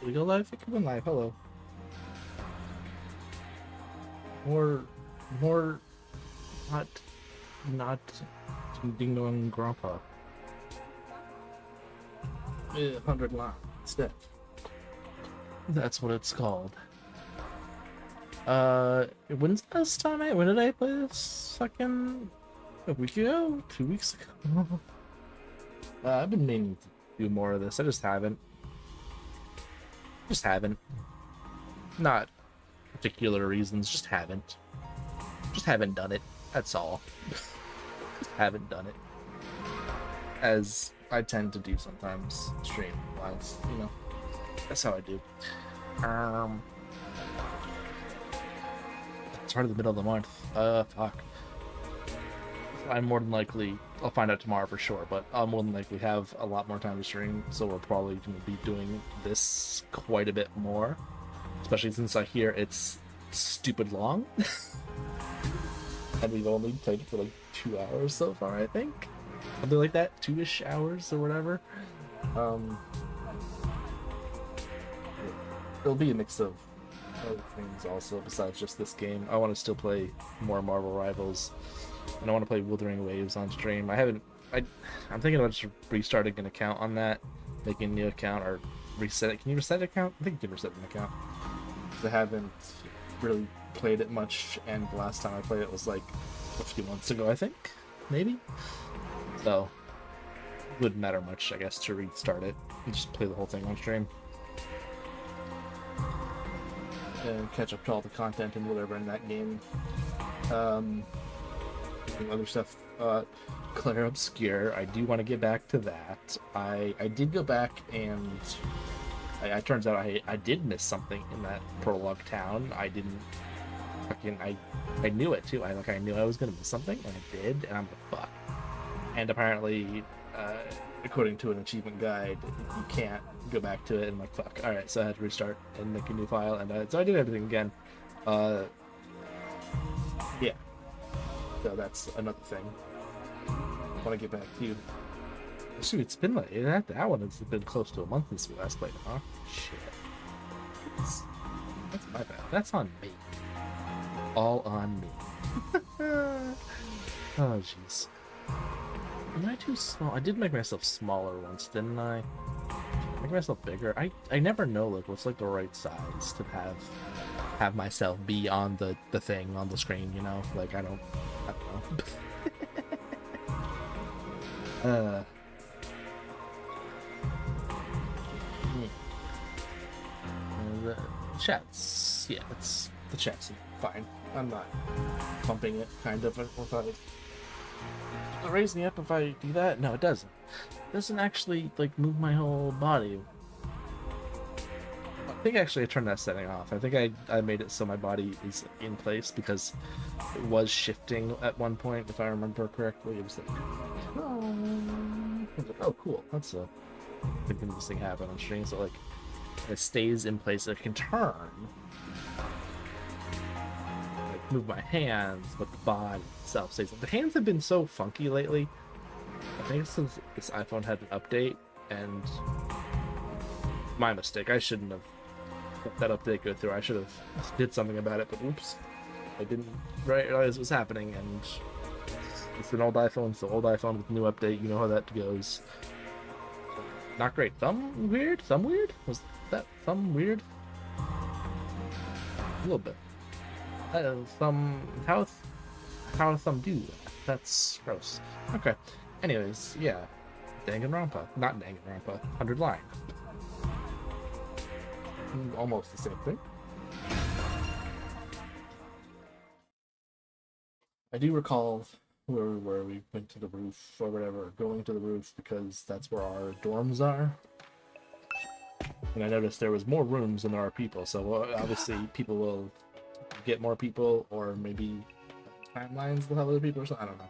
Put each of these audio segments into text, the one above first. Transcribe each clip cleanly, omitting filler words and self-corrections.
Legal life, it could be life. Hello. More, not danganronpa. 100 lines instead. That's what it's called. When's the last time when did I play this? Fucking a week ago? 2 weeks ago? I've been meaning to do more of this. I just haven't. Not particular reasons, just haven't. Just haven't done it. That's all. Just haven't done it. As I tend to do sometimes, stream wise, you know. That's how I do. It's hard in the middle of the month. Fuck. I'm more than likely, I'll find out tomorrow for sure, but I'll more than likely have a lot more time to stream, so we're probably going to be doing this quite a bit more. Especially since I hear it's stupid long. And we've only played it for like 2 hours so far, I think. Something like that, 2-ish hours or whatever. It'll be a mix of other things also besides just this game. I want to still play more Marvel Rivals, and I want to play Wuthering Waves on stream. I'm thinking about just restarting an account on that, making a new account or reset it. Can you reset an account? I think you can reset an account. I haven't really played it much, and the last time I played it was like a few months ago, I think, maybe. So it wouldn't matter much, I guess, to restart it and just play the whole thing on stream. And catch up to all the content and whatever in that game. Other stuff, Claire Obscure, I do want to get back to that. I did go back and it turns out I did miss something in that prologue town. I didn't fucking, I knew it too. I knew I was gonna miss something, and I did, and I'm like, fuck. And apparently, according to an achievement guide, you can't go back to it, and I'm like, fuck. Alright, so I had to restart and make a new file, and so I did everything again. Yeah. So that's another thing. I want to get back to you. Shoot, it's been like, that one has been close to a month since we last played it, huh? Shit. That's my bad. That's on me. All on me. Oh, jeez. Am I too small? I did make myself smaller once, didn't I? Make myself bigger. I never know like what's like the right size to have myself be on the thing on the screen, you know? Like I don't know. The chat's, yeah, the chat's fine. I'm not pumping it, kind of. If I raise me up if I do that? No, it doesn't. It doesn't actually like move my whole body. I think actually I turned that setting off. I think I made it so my body is in place because it was shifting at one point, if I remember correctly. It was like, oh cool, that's a thinking this thing happen on stream. So like it stays in place. It can turn, like move my hands, but the body itself stays. The hands have been so funky lately. I think since this iPhone had an update, and my mistake. I shouldn't have let that update go through. I should have did something about it, but oops, I didn't realize it was happening. And it's an old iPhone, so old iPhone with new update. You know how that goes. Not great. Thumb weird? Thumb weird? Was that thumb weird? A little bit. Thumb. How a thumb do that? That's gross. Okay. Anyways, yeah. Danganronpa. Not Danganronpa. 100 line. Almost the same thing. I do recall where we went to the roof or whatever, going to the roof because that's where our dorms are. And I noticed there was more rooms than there are people, so obviously people will get more people, or maybe timelines will have other people or something. I don't know.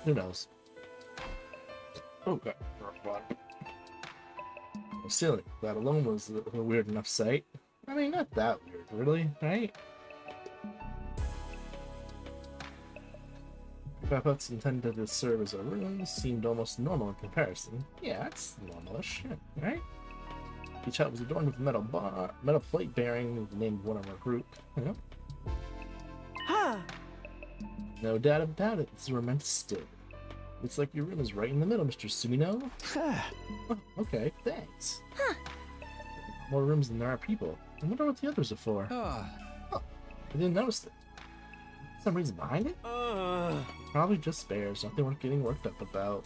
Who knows? Oh god. Silly. That alone was a weird enough sight. I mean, not that weird, really, right? What's intended to serve as a room seemed almost normal in comparison. Yeah, it's normalish, right? Each hut was adorned with a metal plate bearing the name of one of our group. You know? Huh. No doubt about it, this is where we're meant to stay. Looks like your room is right in the middle, Mr. Sumino. Oh, okay, thanks. Huh. More rooms than there are people. I wonder what the others are for. Oh, I didn't notice it. Some reason behind it? Probably just spares, nothing worth getting worked up about.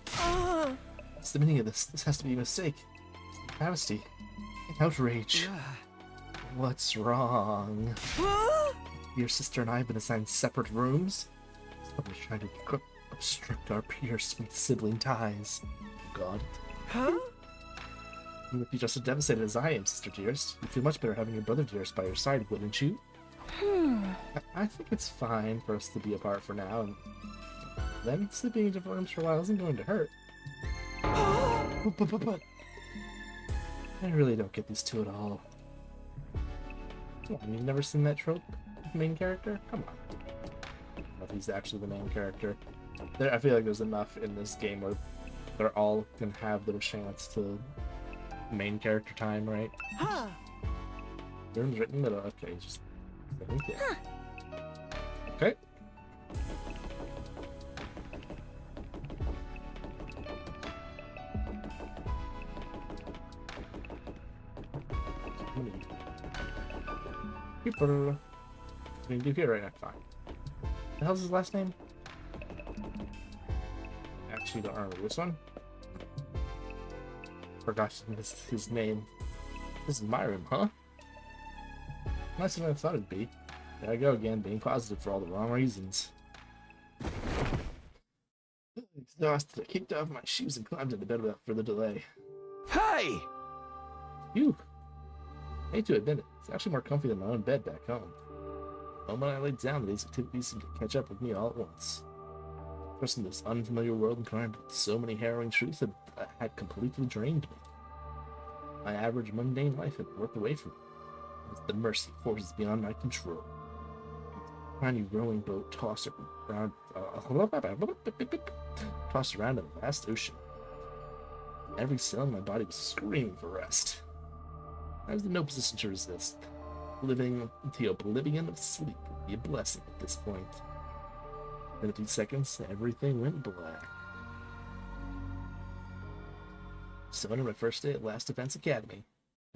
What's the meaning of this? This has to be a mistake. It's a travesty. An outrage. What's wrong? Your sister and I have been assigned separate rooms? Someone's trying to obstruct our pure, sweet sibling ties. God. Huh? You would be just as devastated as I am, sister dearest. You'd feel much better having your brother dearest by your side, wouldn't you? I think it's fine for us to be apart for now, and then sleeping in different rooms for a while isn't going to hurt. But I really don't get these two at all. Come on, you've never seen that trope? Main character? Come on. I don't know if he's actually the main character. I feel like there's enough in this game where they're all gonna have their chance to main character time, right? Your room's right in the middle. Okay, just okay. What can you do here right now? Fine. The hell's his last name? Actually, don't remember this one. Forgot his name. This is my room, huh? Nicer than I thought it'd be. There I go again, being positive for all the wrong reasons. Exhausted, I kicked off my shoes and climbed into bed without further delay. Hey! Phew. I hate to admit it, it's actually more comfy than my own bed back home. The moment I laid down, these activities seemed to catch up with me all at once. First in this unfamiliar world incarnate with so many harrowing truths that had completely drained me. My average mundane life had worked away from me. It was the mercy forces beyond my control. A tiny rowing boat tossed around in a vast ocean. Every cell in my body was screaming for rest. I was in no position to resist. Living the oblivion of sleep would be a blessing at this point. In a few seconds, everything went black. So on my first day at Last Defense Academy.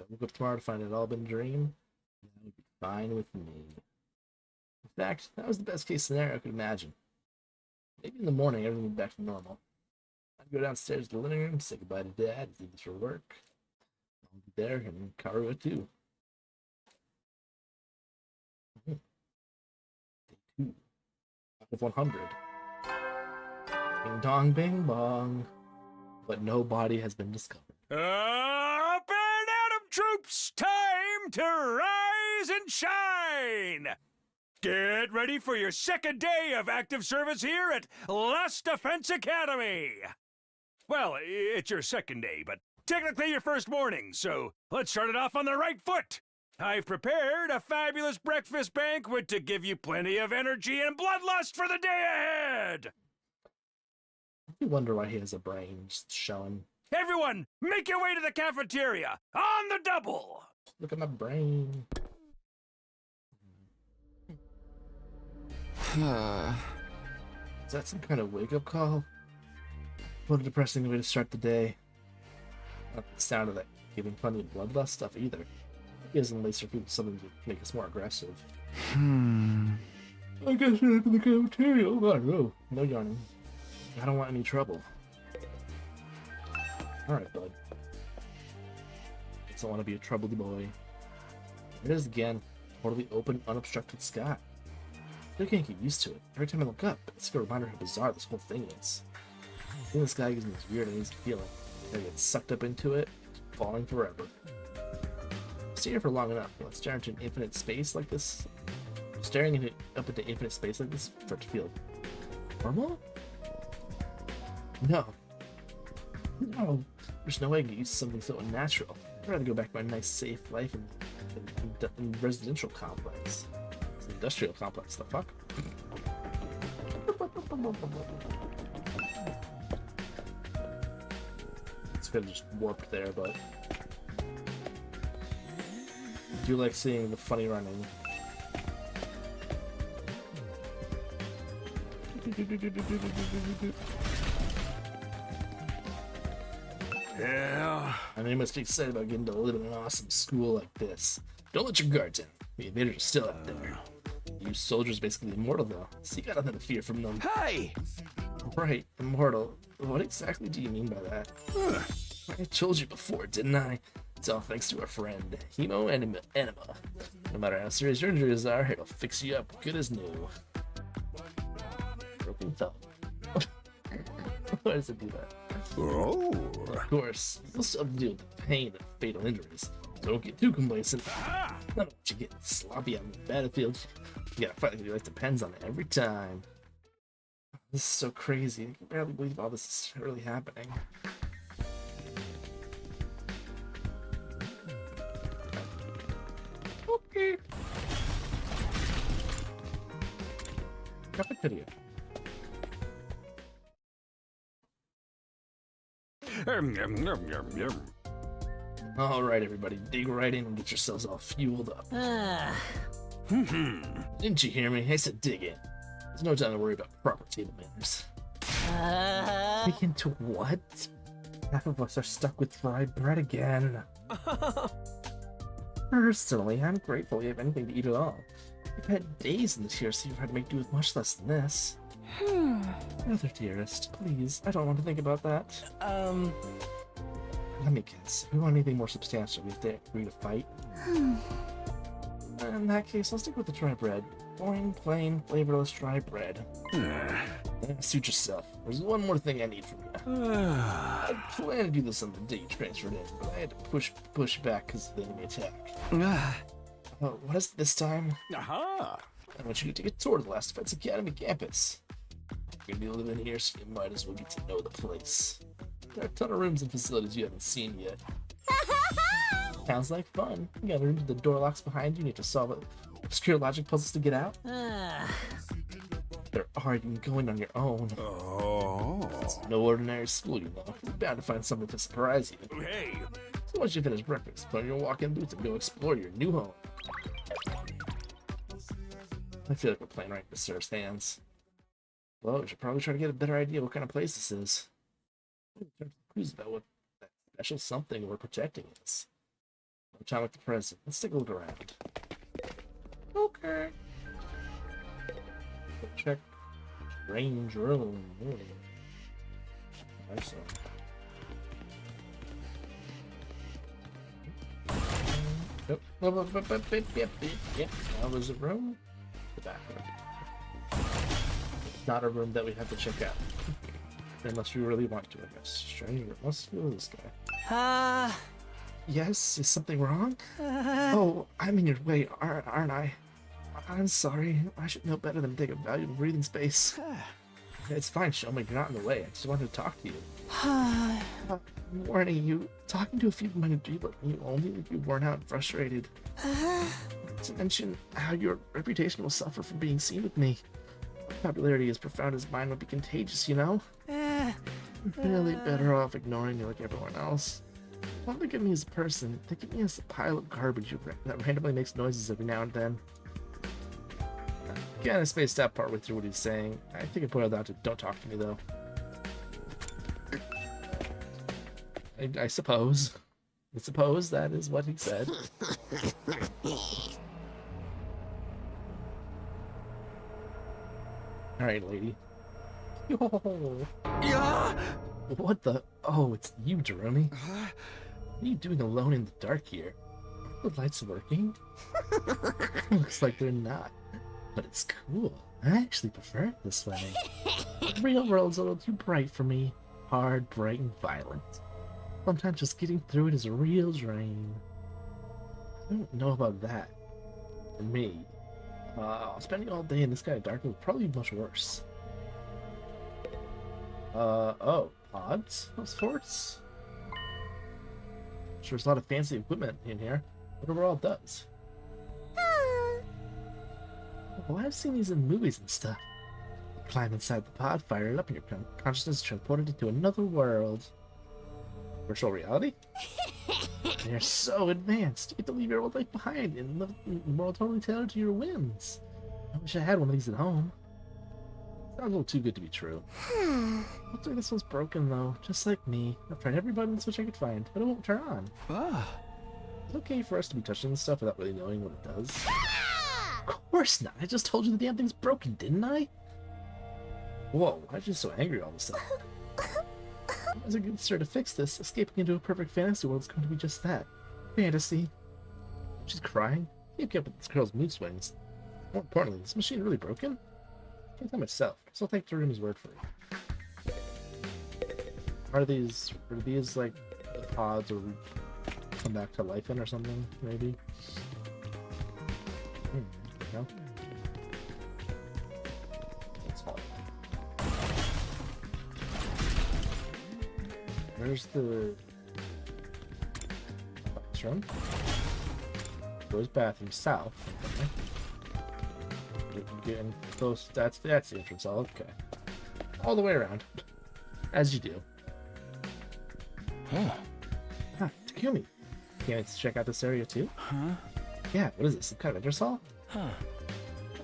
I woke up tomorrow to find it all been a dream. That would be fine with me. In fact, that was the best case scenario I could imagine. Maybe in the morning everything would be back to normal. I'd go downstairs to the living room, say goodbye to Dad, leave for work. I'll be there, and Karua too. Day 2. Out of 100. Bing dong, bing bong. But no body has been discovered. Up and Adam troops, time to rise and shine! Get ready for your second day of active service here at Last Defense Academy! Well, it's your second day, but technically your first morning, so let's start it off on the right foot! I've prepared a fabulous breakfast banquet to give you plenty of energy and bloodlust for the day ahead! You wonder why he has a brain just showing. Everyone, make your way to the cafeteria! On the double! Look at my brain. Is that some kind of wake-up call? What a depressing way to start the day. Not the sound of that giving plenty of bloodlust stuff either. He doesn't laser food something to make us more aggressive. I guess we're up in the cafeteria. Oh god, no. No yawning. I don't want any trouble. Alright, bud. Guess I want to be a troubled boy. It is again. Totally open, unobstructed sky. I can't get used to it. Every time I look up, it's like a reminder how bizarre this whole thing is. Seeing the sky gives me this weird, uneasy feeling. I get sucked up into it, falling forever. Stay here for long enough. Let's stare into an infinite space like this. Staring up into infinite space like this for it to feel normal? No. No. There's no way I can get used to something so unnatural. I'd rather go back to my nice, safe life in residential complex. It's an industrial complex, the fuck? It's gonna just warp there, but I do like seeing the funny running. Yeah. I mean, you must be excited about getting to live in an awesome school like this. Don't let your guard down. The invaders are still out there. You soldiers basically immortal though, so you got nothing to fear from them. Hey! Right, immortal. What exactly do you mean by that? I told you before, didn't I? It's all thanks to our friend, Enema. No matter how serious your injuries are, it'll fix you up good as new. Broken thumb. Why does it do that? Oh. Of course, you'll still have to deal with the pain of fatal injuries. Don't get too complacent. Not what you get sloppy on the battlefield. You gotta fight like your life depends on it every time. This is so crazy. I can barely believe all this is really happening. Okay. Graphic video. Alright, everybody, dig right in and get yourselves all fueled up. Didn't you hear me? I said dig in. There's no time to worry about proper table manners. Dig into what? Half of us are stuck with fried bread again. Personally, I'm grateful we have anything to eat at all. We've had days in this year, so you've had to make do with much less than this. Mother dearest, please, I don't want to think about that. Let me guess. If we want anything more substantial, we have to agree to fight. In that case, I'll stick with the dry bread. Boring, plain, flavorless dry bread. Suit yourself. There's one more thing I need from you. I planned to do this on the day you transferred in, but I had to push back because of the enemy attack. What is it this time? Aha! I want you to take a tour of the Last Defense Academy campus. You're gonna be living here, so you might as well get to know the place. There are a ton of rooms and facilities you haven't seen yet. Sounds like fun. You got a room with the door locks behind you, and you have to solve obscure logic puzzles to get out. There are, you can go in on your own. Oh. It's no ordinary school, you know. You're bound to find something to surprise you. Hey. So once you finish breakfast, put on your walk-in boots and go explore your new home. I feel like we're playing right into Sir's hands. Well, we should probably try to get a better idea what kind of place this is. Clues about what that special something we're protecting is. No time like the present. Let's take a look around. Okay. Check. Strange room. Nice one. Yep. Yep. That was a room. The back room. Not a room that we have to check out. Unless we really want to, I guess. Stranger. Let's do this guy. Yes? Is something wrong? Oh, I'm in your way, aren't I? I'm sorry. I should know better than to take a valuable breathing space. It's fine, Showman. You're not in the way. I just wanted to talk to you. I'm warning you. Talking to a few minor people, you only leave you worn out and frustrated. Not to mention how your reputation will suffer from being seen with me. Popularity as profound as mine would be contagious, you know? Really better off ignoring you like everyone else. Don't think of me as a person. Think of me as a pile of garbage that randomly makes noises every now and then. Again, I spaced out partway through what he's saying. I think it boiled down to don't talk to me, though. I suppose. I suppose that is what he said. Alright, lady. Yo. Yeah. What the? Oh, it's you, Jeremy. What are you doing alone in the dark here? Are the lights working? Looks like they're not. But it's cool. I actually prefer it this way. The real world's a little too bright for me. Hard, bright, and violent. Sometimes just getting through it is a real drain. I don't know about that. For me, spending all day in this kind of darkness would probably be much worse. Oh, pods? Those forts? Sure, there's a lot of fancy equipment in here. Whatever all does. Well, I've seen these in movies and stuff. climb inside the pod, fire it up, and your consciousness is transported into another world. Virtual reality? They're so advanced. You have to leave your old life behind and live in a world totally tailored to your whims. I wish I had one of these at home. Sounds a little too good to be true. Looks like this one's broken though, just like me. I've tried every button switch I could find, but it won't turn on. It's okay for us to be touching this stuff without really knowing what it does. Of course not. I just told you the damn thing's broken, didn't I? Whoa, why are you so angry all of a sudden? As a good start to fix this, escaping into a perfect fantasy world is going to be just that. Fantasy. She's crying. You kept with this girl's mood swings. More importantly, is this machine really broken? I can't tell myself, so I'll take Tarun's word for it. Are these like pods or come back to life in or something, maybe? No? That's all. Where's the bathroom? Goes bathroom south. Okay. Getting close. That's the entrance. Oh, okay. All the way around, as you do. Ah, Takumi. Can't check out this area too? Yeah. What is this? Some kind of entrance hall?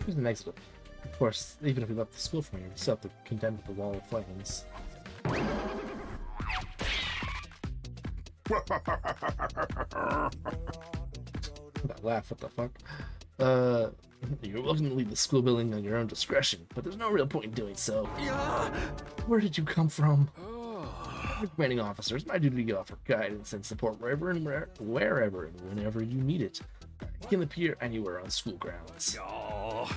Here's an exit. Of course, even if we left the school from here, we still have to contend with the wall of flames. That laugh, what the fuck? You're welcome to leave the school building on your own discretion, but there's no real point in doing so. Where did you come from? Commanding officers, my duty to offer guidance and support wherever and whenever you need it. You can appear anywhere on school grounds.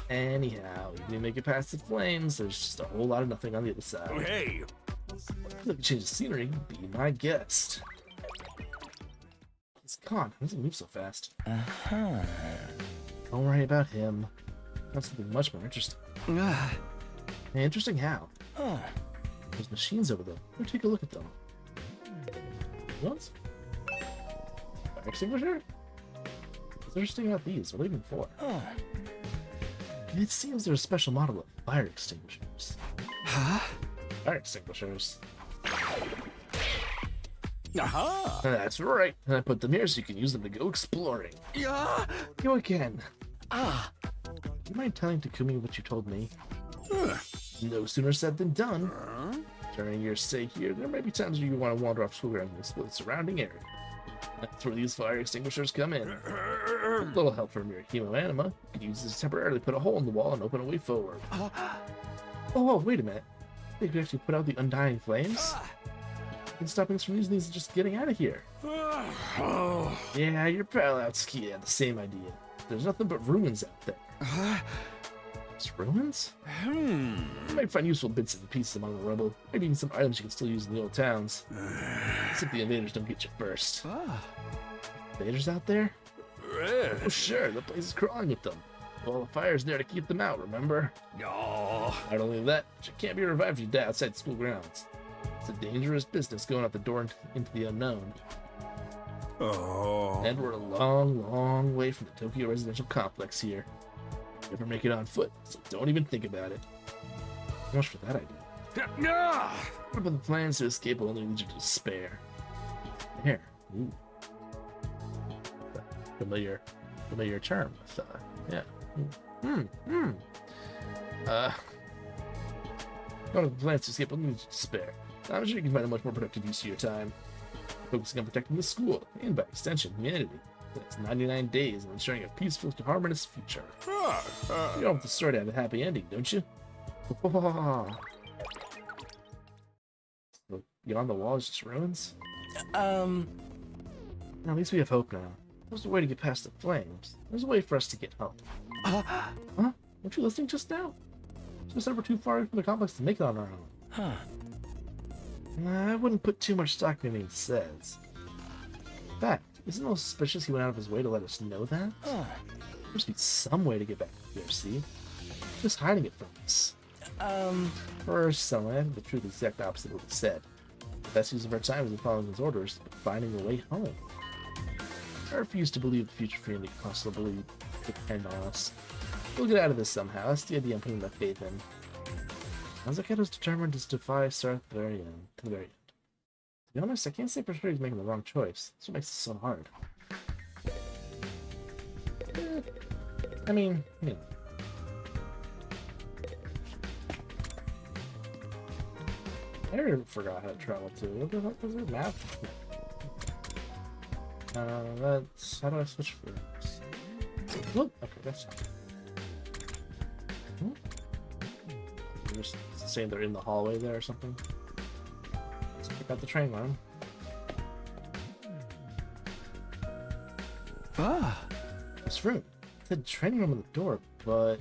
Anyhow, if you make it past the flames, there's just a whole lot of nothing on the other side. Oh, hey! Look, change the scenery, be my guest. He's gone. How does he move so fast? Don't worry about him. That's something much more interesting. Interesting how? There's machines over there. Go take a look at them. What? Fire extinguisher? What's interesting about these? What are they even for? It seems they're a special model of fire extinguishers. Fire extinguishers? That's right. And I put them here so you can use them to go exploring. Go again. Do you mind telling Takumi what you told me? No sooner said than done. During your stay here, there may be times where you want to wander off school grounds and explore the surrounding area. That's where these fire extinguishers come in. A little help from your hemoanima. You can use this to temporarily put a hole in the wall and open a way forward. Oh, wait a minute. They could actually put out the undying flames? And stopping us from using these and just getting out of here. Yeah, your pal out ski had the same idea. There's nothing but ruins out there. It's ruins? You might find useful bits and pieces among the rubble. Maybe even some items you can still use in the old towns. Except the invaders don't get you first. Invaders out there? Oh sure, the place is crawling with them. Well, the fire's there to keep them out, remember? Not only that, but you can't be revived if you die outside school grounds. It's a dangerous business going out the door into the unknown. And we're a long, long way from the Tokyo residential complex here. Never make it on foot, so don't even think about it. So much for that idea. What about the plans to escape will only lead you to despair? There. Ooh. Familiar term. Yeah. One of the plans to escape will lead you to despair. I'm sure you can find a much more productive use of your time, focusing on protecting the school, and by extension, humanity. The next 99 days and ensuring a peaceful, harmonious future. You want the story to have a happy ending, don't you? Beyond the wall is just ruins? At least we have hope now. There's a way to get past the flames. There's a way for us to get home. Huh? Weren't you listening just now? Just said we're too far from the complex to make it on our own. I wouldn't put too much stock in anything he says. In fact, isn't it a little suspicious he went out of his way to let us know that? There must be some way to get back to the PRC. Just hiding it from us. For some, I think the truth is the exact opposite of what he said. The best use of our time isn't following his orders, but finding a way home. I refuse to believe the future for humanity can possibly depend on us. We'll get out of this somehow. That's the idea I'm putting my faith in. Azuket was determined to defy Sir at the very end. To the very end. To be honest, I can't say for sure he's making the wrong choice. That's what makes it so hard. I mean, you know. I already forgot how to travel too. What the fuck was it? Map? That's... How do I switch first? Oh, okay, that's... They're just saying they're in the hallway there or something. Let's check out the train line. Ah. This room. It said training room on the door, but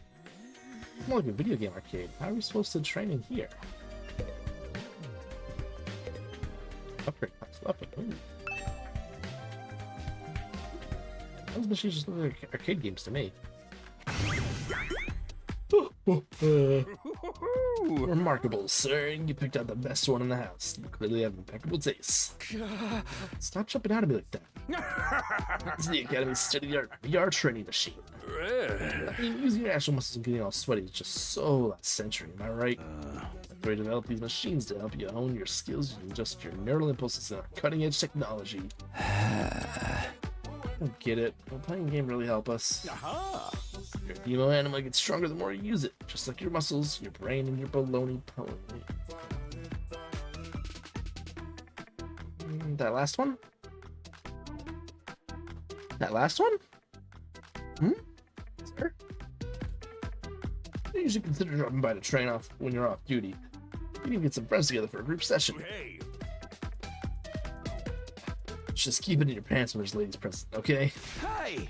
it's more like a video game arcade. How are we supposed to train in here? Upgrade class weapon. Ooh. Those machines just look like arcade games to me. Remarkable, sir. You picked out the best one in the house. You clearly have impeccable taste. Stop jumping out at me like that. This is the Academy's state-of-the-art VR training machine. I mean, using your actual muscles and getting all sweaty is just so last century, am I right? We developed these machines to help you hone your skills and adjust your neural impulses in our cutting-edge technology. I don't get it. Will playing a game really help us? Your emo animal gets stronger the more you use it, just like your muscles, your brain, and your baloney pony. That last one? That last one? Sir? You usually consider dropping by to train off when you're off duty. You can get some friends together for a group session. Hey. Just keep it in your pants when there's ladies present, okay? Hey.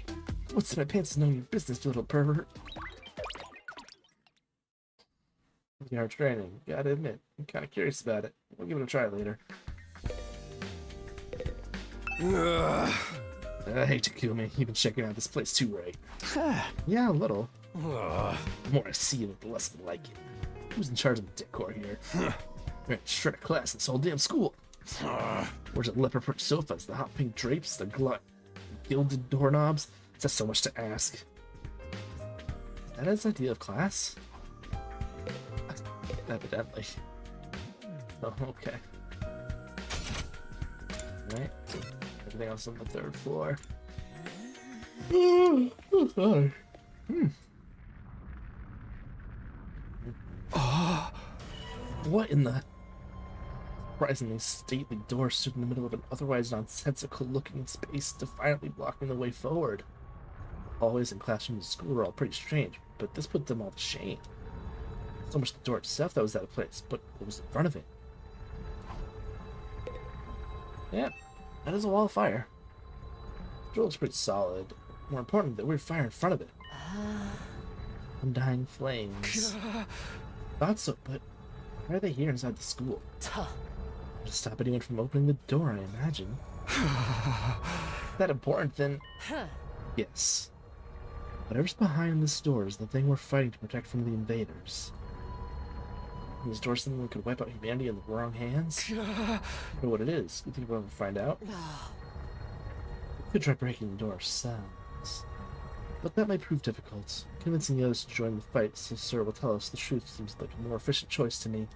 What's in my pants is none of your business, you little pervert. Your training, gotta admit, I'm kinda curious about it. We'll give it a try later. I hate to kill me. You've been checking out this place too, right? Yeah, a little. The more I see of it, the less I like it. Who's in charge of the decor here? We're in shred of class in this whole damn school. Where's the leopard print sofas, the hot pink drapes, the gilded doorknobs? That's so much to ask. Is that his idea of class? Evidently. Oh, okay. Alright. Everything else on the third floor. Sorry. What in the... Surprisingly stately door stood in the middle of an otherwise nonsensical looking space, defiantly blocking the way forward. The hallways and classrooms at school were all pretty strange, but this put them all to shame. So much the door itself that was out of place, but what was in front of it? Yeah, that is a wall of fire. The door looks pretty solid. More important, that weird fire in front of it. Undying flames. Thought so, but why are they here inside the school? To stop anyone from opening the door, I imagine. If that important, then... Yes. Whatever's behind this door is the thing we're fighting to protect from the invaders. Is this door something that could wipe out humanity in the wrong hands? I don't know what it is. You think we'll ever find out? We could try breaking the door ourselves. But that might prove difficult. Convincing the others to join the fight so Sir will tell us the truth seems like a more efficient choice to me.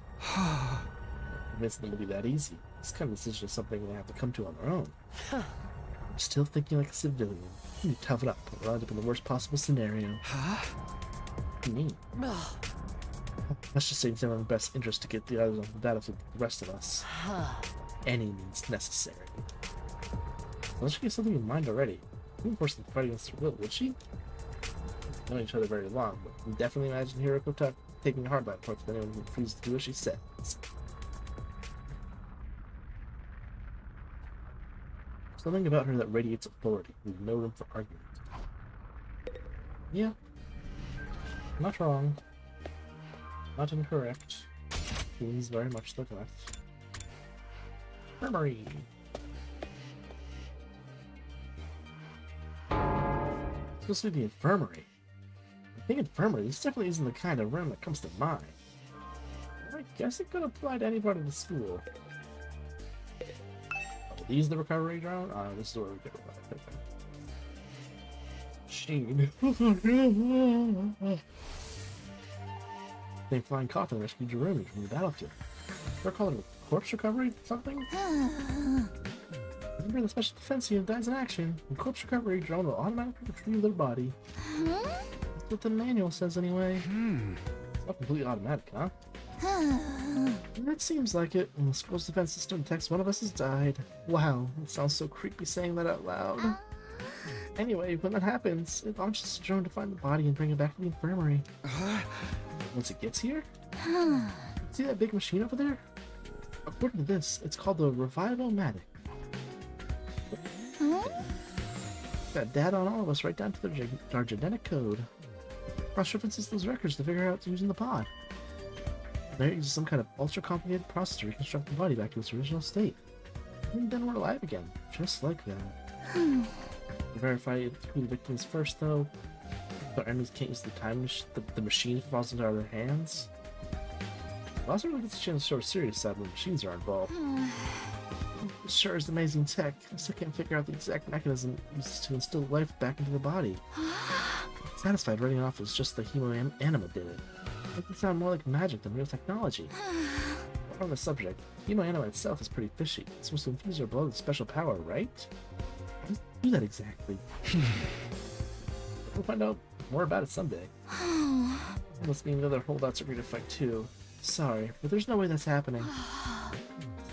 Convincing them will be that easy. This kind of decision is something they have to come to on their own. I'm still thinking like a civilian. You need to tough it up, or I'll end up in the worst possible scenario. What do you mean? Let's just say it's in our best interest to get the others on the battlefield with the rest of us. Any means necessary. Unless she get something in mind already. She wouldn't force them to fight against her will, would she? We've known each other very long, but we definitely imagine Hiroko taking a hard line approach with anyone who refuses to do what she says. Something about her that radiates authority. Leave no room for argument. Yeah. Not wrong. Not incorrect. Seems very much the correct. Memory. Supposed to be the infirmary. I think infirmary, this definitely isn't the kind of room that comes to mind. I guess it could apply to anybody in the school. Oh, these the recovery drone? This is where we get revived. Okay. Sheen. They flying coffin rescued Jerome from the battlefield. They're calling it corpse recovery? Something? Remember, the special defense unit dies in action. In corpse recovery, drone will automatically retrieve their body. That's what the manual says anyway. It's not completely automatic, huh? It seems like it. When the school's defense system detects one of us has died. Wow, it sounds so creepy saying that out loud. Anyway, when that happens, it launches a drone to find the body and bring it back to the infirmary. Once it gets here? See that big machine over there? According to this, it's called the Revival-matic. Got data on all of us right down to our genetic code. Cross-references those records to figure out using the pod. There uses some kind of ultra-complicated process to reconstruct the body back to its original state. And then we're alive again, just like that. To verify who the victim is first, though, our enemies can't use the machine if it falls into other hands. It also really gets a chance to show a serious side when machines are involved. It sure is amazing tech. I still can't figure out the exact mechanism used to instill life back into the body. Satisfied writing off as just the hemo-anima did it. Makes it sound more like magic than real technology. But on the subject, hemo-anima itself is pretty fishy. It's supposed to infuse your blood with special power, right? How does it do that exactly? We'll find out more about it someday. It must mean the other holdouts are going to fight too. Sorry, but there's no way that's happening.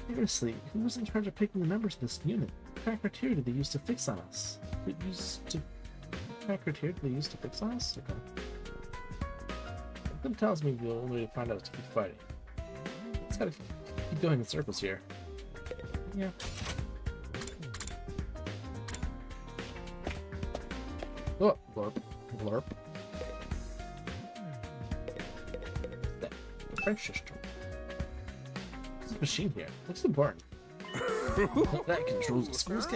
Seriously, who was in charge of picking the members of this unit? What kind of criteria did they use to fix on us? What kind of criteria did they use to fix on us? Okay. Something tells me the only way to find out is to keep fighting. Let's gotta keep going in circles here. Yeah. Oh, blurp. Blurp. That French system. This machine here looks important. That controls the school's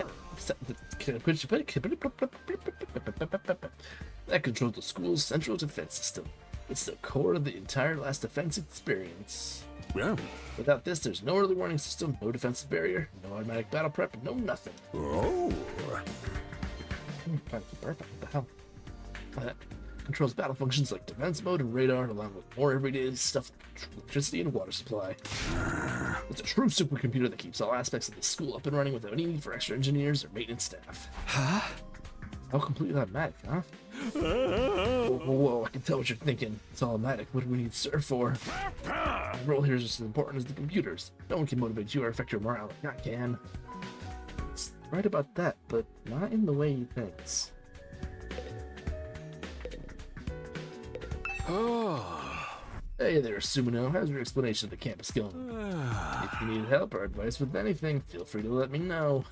that controls the school's central defense system. It's the core of the entire last defense experience. Yeah. Without this, there's no early warning system, no defensive barrier, no automatic battle prep, no nothing. Oh. What the hell? That controls battle functions like defense mode and radar, along with more everyday stuff like electricity and water supply. It's a true supercomputer that keeps all aspects of the school up and running without any need for extra engineers or maintenance staff. Huh? All completely automatic, huh? Whoa, I can tell what you're thinking. It's all automatic. What do we need Sir for? The role here is just as important as the computers. No one can motivate you or affect your morale like I can. It's right about that, but not in the way he thinks. Oh. Hey there, Sumino. How's your explanation of the campus going? If you need help or advice with anything, feel free to let me know.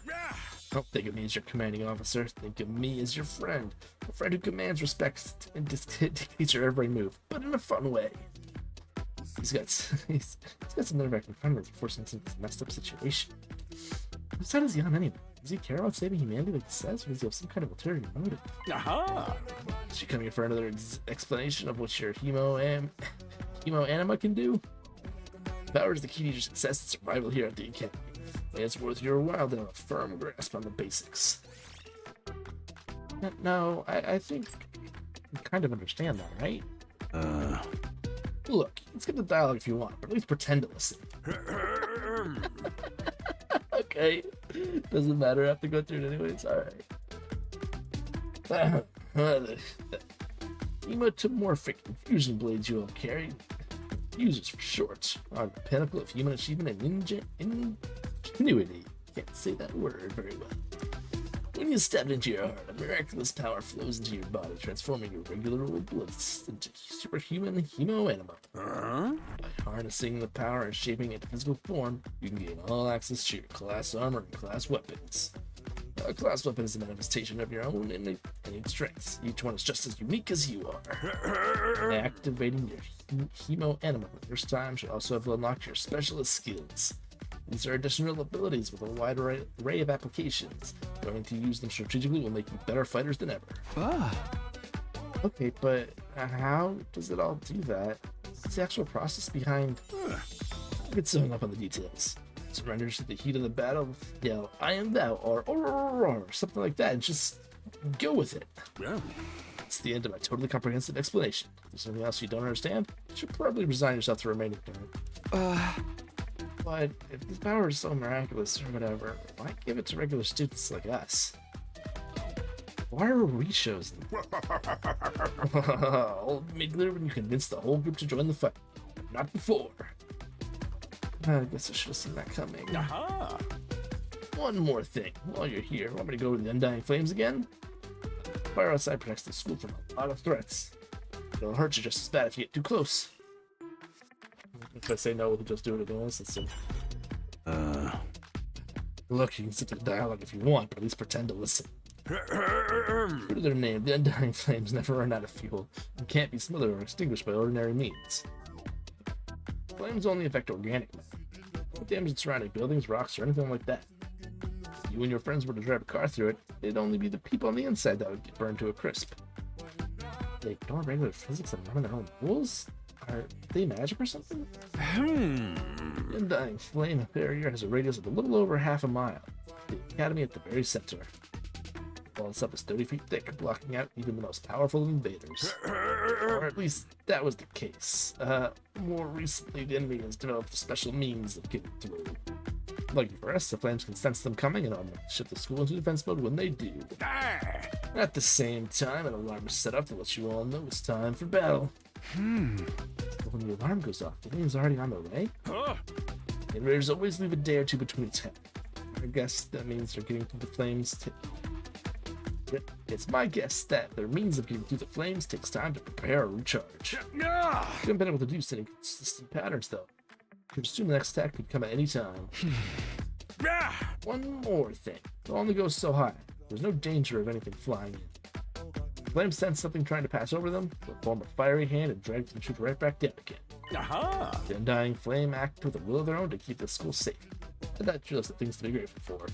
Don't think of me as your commanding officer. Think of me as your friend. A friend who commands, respects, and dictates your every move, but in a fun way. He's got some nerve acting friendly forcing us into this messed up situation. Whose side is he on anyway? Does he care about saving humanity like he says, or does he have some kind of ulterior motive? Aha! Is she coming here for another explanation of what your hemo-anima can do? Power is the key to your success and survival here at the Academy. But it's worth your while to have a firm grasp on the basics. No, I think you kind of understand that, right? Look, let's get the dialogue if you want, but at least pretend to listen. Okay. Doesn't matter, I have to go through it anyways, alright. The hemotomorphic infusion blades you all carry, users for short, are the pinnacle of human achievement and ingenuity. Can't say that word very well. When you step into your heart, a miraculous power flows into your body, transforming your regular old blood into superhuman hemo-anima. By harnessing the power and shaping it into physical form, you can gain all access to your class armor and class weapons. A class weapon is a manifestation of your own innate strengths. Each one is just as unique as you are. Activating your hemo-anima the first time should also have unlocked your specialist skills. These are additional abilities with a wide array of applications. Learning to use them strategically will make you better fighters than ever. Okay, but how does it all do that? What's the actual process behind... Get sewing up on the details. Surrenders to the heat of the battle, yell, I am thou, or something like that, and just go with it. Yeah. It's the end of my totally comprehensive explanation. there's anything else you don't understand, you should probably resign yourself to remaining there. But if this power is so miraculous or whatever, why give it to regular students like us? Why are we chosen? I'll make clear when you convince the whole group to join the fight. Not before. I guess I should have seen that coming. Aha! One more thing. While you're here, want me to go over the Undying Flames again? Fire outside protects the school from a lot of threats. It'll hurt you just as bad if you get too close. If I say no, we'll just do it anyways. Let's see. Look, you can sit through dialogue if you want, but at least pretend to listen. True to their name, the Undying Flames never run out of fuel and can't be smothered or extinguished by ordinary means. Flames only affect organic matter. Don't damage the surrounding buildings, rocks, or anything like that. If you and your friends were to drive a car through it, it'd only be the people on the inside that would get burned to a crisp. They ignore regular physics and run their own rules? Are they magic or something? The Undying Flame barrier has a radius of a little over half a mile. The academy at the very center. Wall itself is 30 feet thick, blocking out even the most powerful of invaders. Or at least that was the case. More recently, the enemy has developed a special means of getting through. Lucky for us, the flames can sense them coming and automatically shift the school into defense mode when they do. At the same time, an alarm is set up to let you all know it's time for battle. When the alarm goes off, the flames are already on their way. The invaders always leave a day or two between attacks. I guess that means they're getting through the flames. It's my guess that their means of getting through the flames takes time to prepare or recharge. You haven't been able to do any consistent patterns, though. You could assume the next attack could come at any time. One more thing. It only goes so high. There's no danger of anything flying in. The flames sense something trying to pass over them, they'll form a fiery hand and drag them shoot right back down again. The Undying Flame act with a will of their own to keep the school safe. And that's just the things to be grateful for.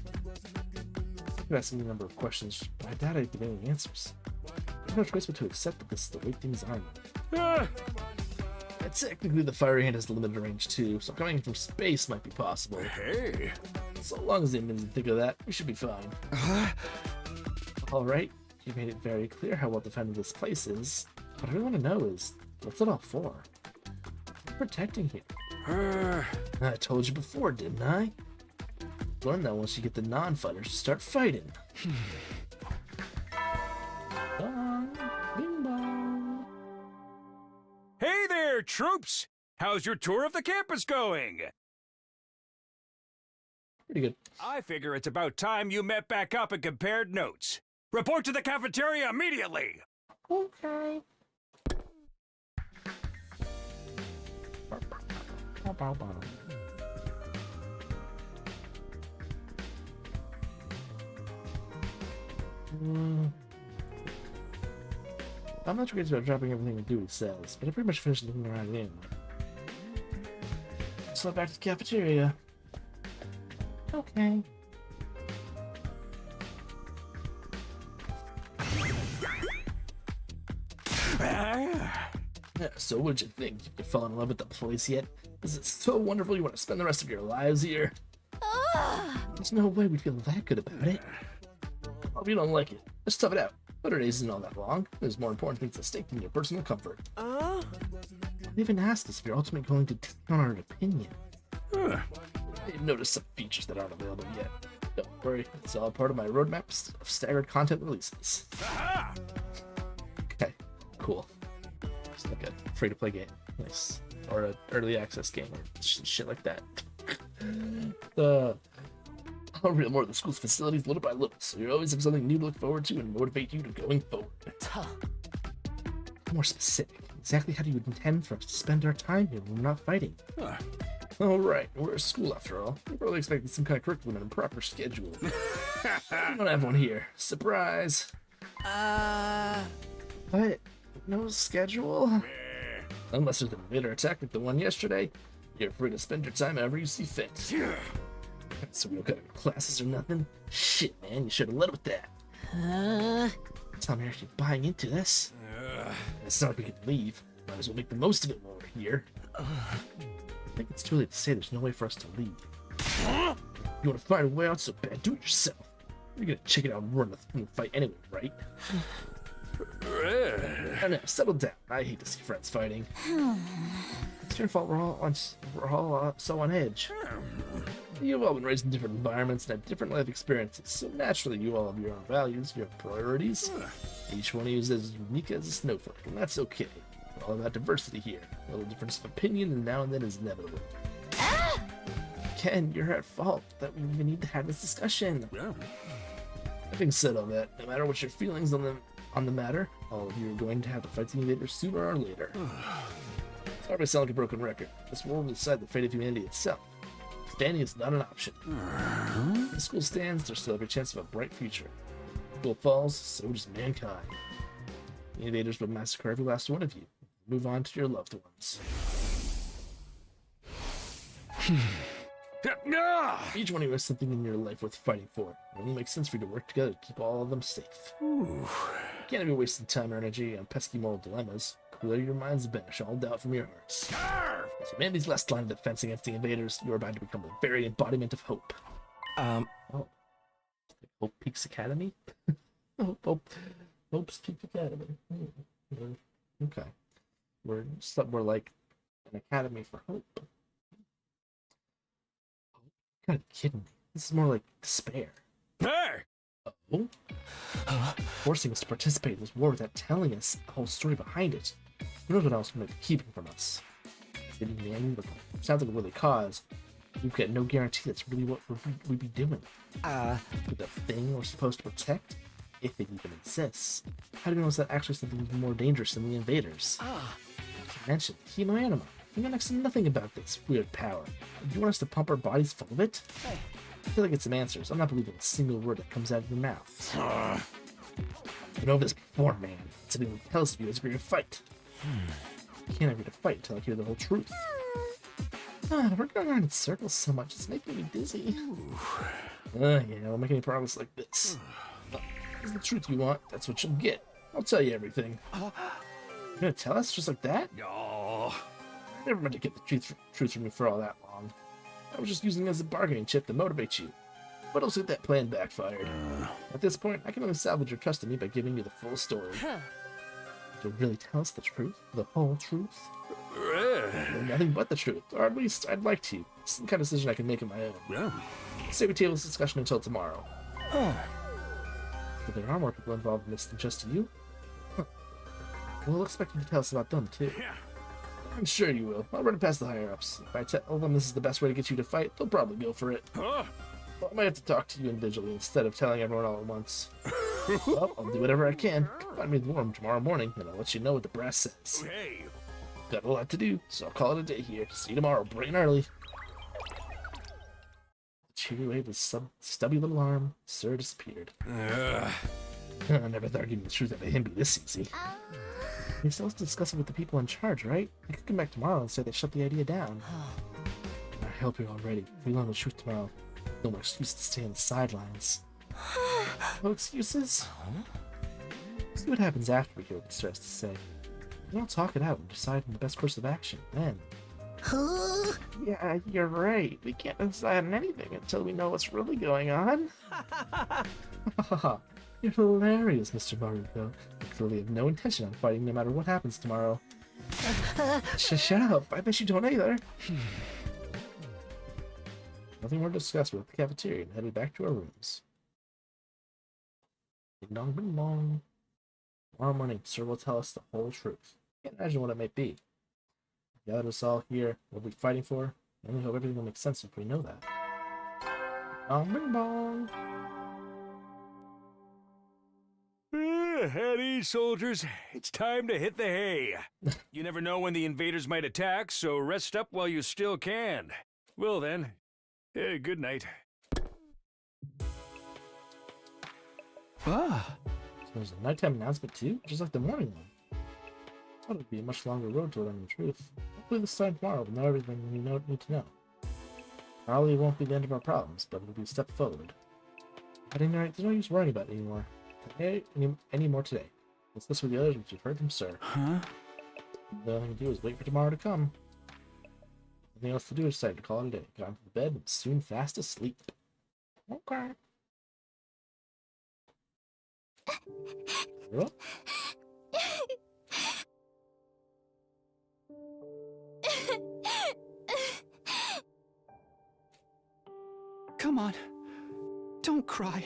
You're asking me a number of questions, but I doubt I'd give any answers. I have no choice but to accept that this is the way things are. Technically, the fiery hand has limited range too, so coming from space might be possible. Hey! So long as the Indians think of that, we should be fine. Alright, you made it very clear how well defended this place is. What I really want to know is, what's it all for? Who's protecting here? I told you before, didn't I? Learn that once you get the non-fighters to start fighting. Bong, bing bong. Hey there, troops! How's your tour of the campus going? Pretty good. I figure it's about time you met back up and compared notes. Report to the cafeteria immediately! Okay. I'm not sure about dropping everything that Dewey says, but I pretty much finished looking around it anyway. So back to the cafeteria. Okay. Yeah, so what'd you think? You fall in love with the place yet? Is it so wonderful you want to spend the rest of your lives here? There's no way we'd feel that good about it. Well, if you don't like it, just tough it out. 100 days isn't all that long. There's more important things at stake than your personal comfort. They even asked us if you're ultimately going to take on our opinion. They've noticed some features that aren't available yet. Don't worry, it's all part of my roadmaps of staggered content releases. Okay, cool. It's like a free-to-play game. Nice. Or an early access game or shit like that. I'll reveal more of the school's facilities little by little, so you always have something new to look forward to and motivate you to going forward. More specific, exactly how do you intend for us to spend our time here when we're not fighting? Alright, we're a school after all. We're probably expecting some kind of curriculum and a proper schedule. We don't have one here. Surprise! What? No schedule? Unless there's an invader attack like the one yesterday, you're free to spend your time however you see fit. So we don't got any classes or nothing? Shit, man, you should have led with that. Tell me you're actually buying into this. It's not like we can leave. Might as well make the most of it while we're here. I think it's too late to say there's no way for us to leave. You want to find a way out so bad, do it yourself. You're gonna check it out and run the fight anyway, right? I know, settle down. I hate to see friends fighting. It's your fault we're all so on edge. You've all been raised in different environments and have different life experiences, so naturally you all have your own values, your priorities. Each one of you is as unique as a snowflake, and that's okay. We're all about diversity here. A little difference of opinion and now and then is inevitable. Ken, you're at fault that we even need to have this discussion. Having said all that, no matter what your feelings on the matter, all of you are going to have to fight the invaders sooner or later. Sorry to sound like a broken record. This war will decide the fate of humanity itself. Standing is not an option. If the school stands, there's still every chance of a bright future. If the school falls, so does mankind. The invaders will massacre every last one of you. Move on to your loved ones. Each one of you has something in your life worth fighting for. It only makes sense for you to work together to keep all of them safe. You can't be wasting time or energy on pesky moral dilemmas. Clear your minds and banish all doubt from your hearts. As humanity's last line of defense against the invaders, you are about to become the very embodiment of hope. Oh. Hope Peaks Academy? Hope's Peaks Academy. Okay. We're like an academy for hope. You gotta be kidding me. This is more like despair. Hey! Oh? Forcing us to participate in this war without telling us the whole story behind it. Who knows what else we might be keeping from us? Sounds like a really cause. We've got no guarantee that's really what we'd be doing. With the thing we're supposed to protect, if it even exists. How do we know it's actually something even more dangerous than the invaders? Not to mention, Hemo Anima. We know next to nothing about this weird power. Do you want us to pump our bodies full of it? I feel like get some answers. I'm not believing a single word that comes out of your mouth. Been over this before, man. Something that tells you it's agree to fight. I can't agree to fight until I hear the whole truth. We're going around in circles so much, it's making me dizzy. Yeah, we'll make any progress like this. If it's the truth you want, that's what you'll get. I'll tell you everything. You're gonna tell us just like that? I never meant to get the truth from you for all that long. I was just using it as a bargaining chip to motivate you. But also that plan backfired. At this point, I can only salvage your trust in me by giving you the full story. You'll really tell us the truth? The whole truth? Nothing but the truth, or at least I'd like to. It's the kind of decision I can make on my own. Let's say we table this discussion until tomorrow. But there are more people involved in this than just you. We'll expect you to tell us about them, too. I'm sure you will. I'll run it past the higher-ups. If I tell them this is the best way to get you to fight, they'll probably go for it. Well, I might have to talk to you individually instead of telling everyone all at once. Well, I'll do whatever I can. Find me in the room tomorrow morning, and I'll let you know what the brass says. Got a lot to do, so I'll call it a day here. See you tomorrow, bright and early. The cheery wave his stubby little arm. Sir disappeared. I never thought getting the truth out of him be this easy. You're supposed to discuss it with the people in charge, right? They could come back tomorrow and say they shut the idea down. I hope you're all ready. If we learn the truth tomorrow, no more excuse to stay on the sidelines. No excuses? See what happens after we hear what the has to say. We don't talk it out and decide on the best course of action then. Yeah, you're right. We can't decide on anything until we know what's really going on. You're hilarious, Mr. Maruko. You clearly have no intention on fighting no matter what happens tomorrow. Shut up. I bet you don't either. Nothing more to discuss. We're at the cafeteria and headed back to our rooms. Ding dong, bing bong. Tomorrow morning, Sir will tell us the whole truth. Can't imagine what it might be. Gathered us all here. What we're fighting for. I only hope everything will make sense if we know that. Bong, bing bong. At ease, soldiers. It's time to hit the hay. You never know when the invaders might attack, so rest up while you still can. Well then, good night. So there's a nighttime announcement too, just like the morning one. I thought it'd be a much longer road to learning the truth. Hopefully this time tomorrow we'll know everything we need to know. Probably won't be the end of our problems, but it'll be a step forward. Heading right, there's no use worrying about it anymore. Any more today. Let's listen with the others once you've heard from Sir. The only thing to do is wait for tomorrow to come. Nothing else to do is decide to call it a day. Get on to the bed and soon fast asleep. Okay. Girl? Come on. Don't cry.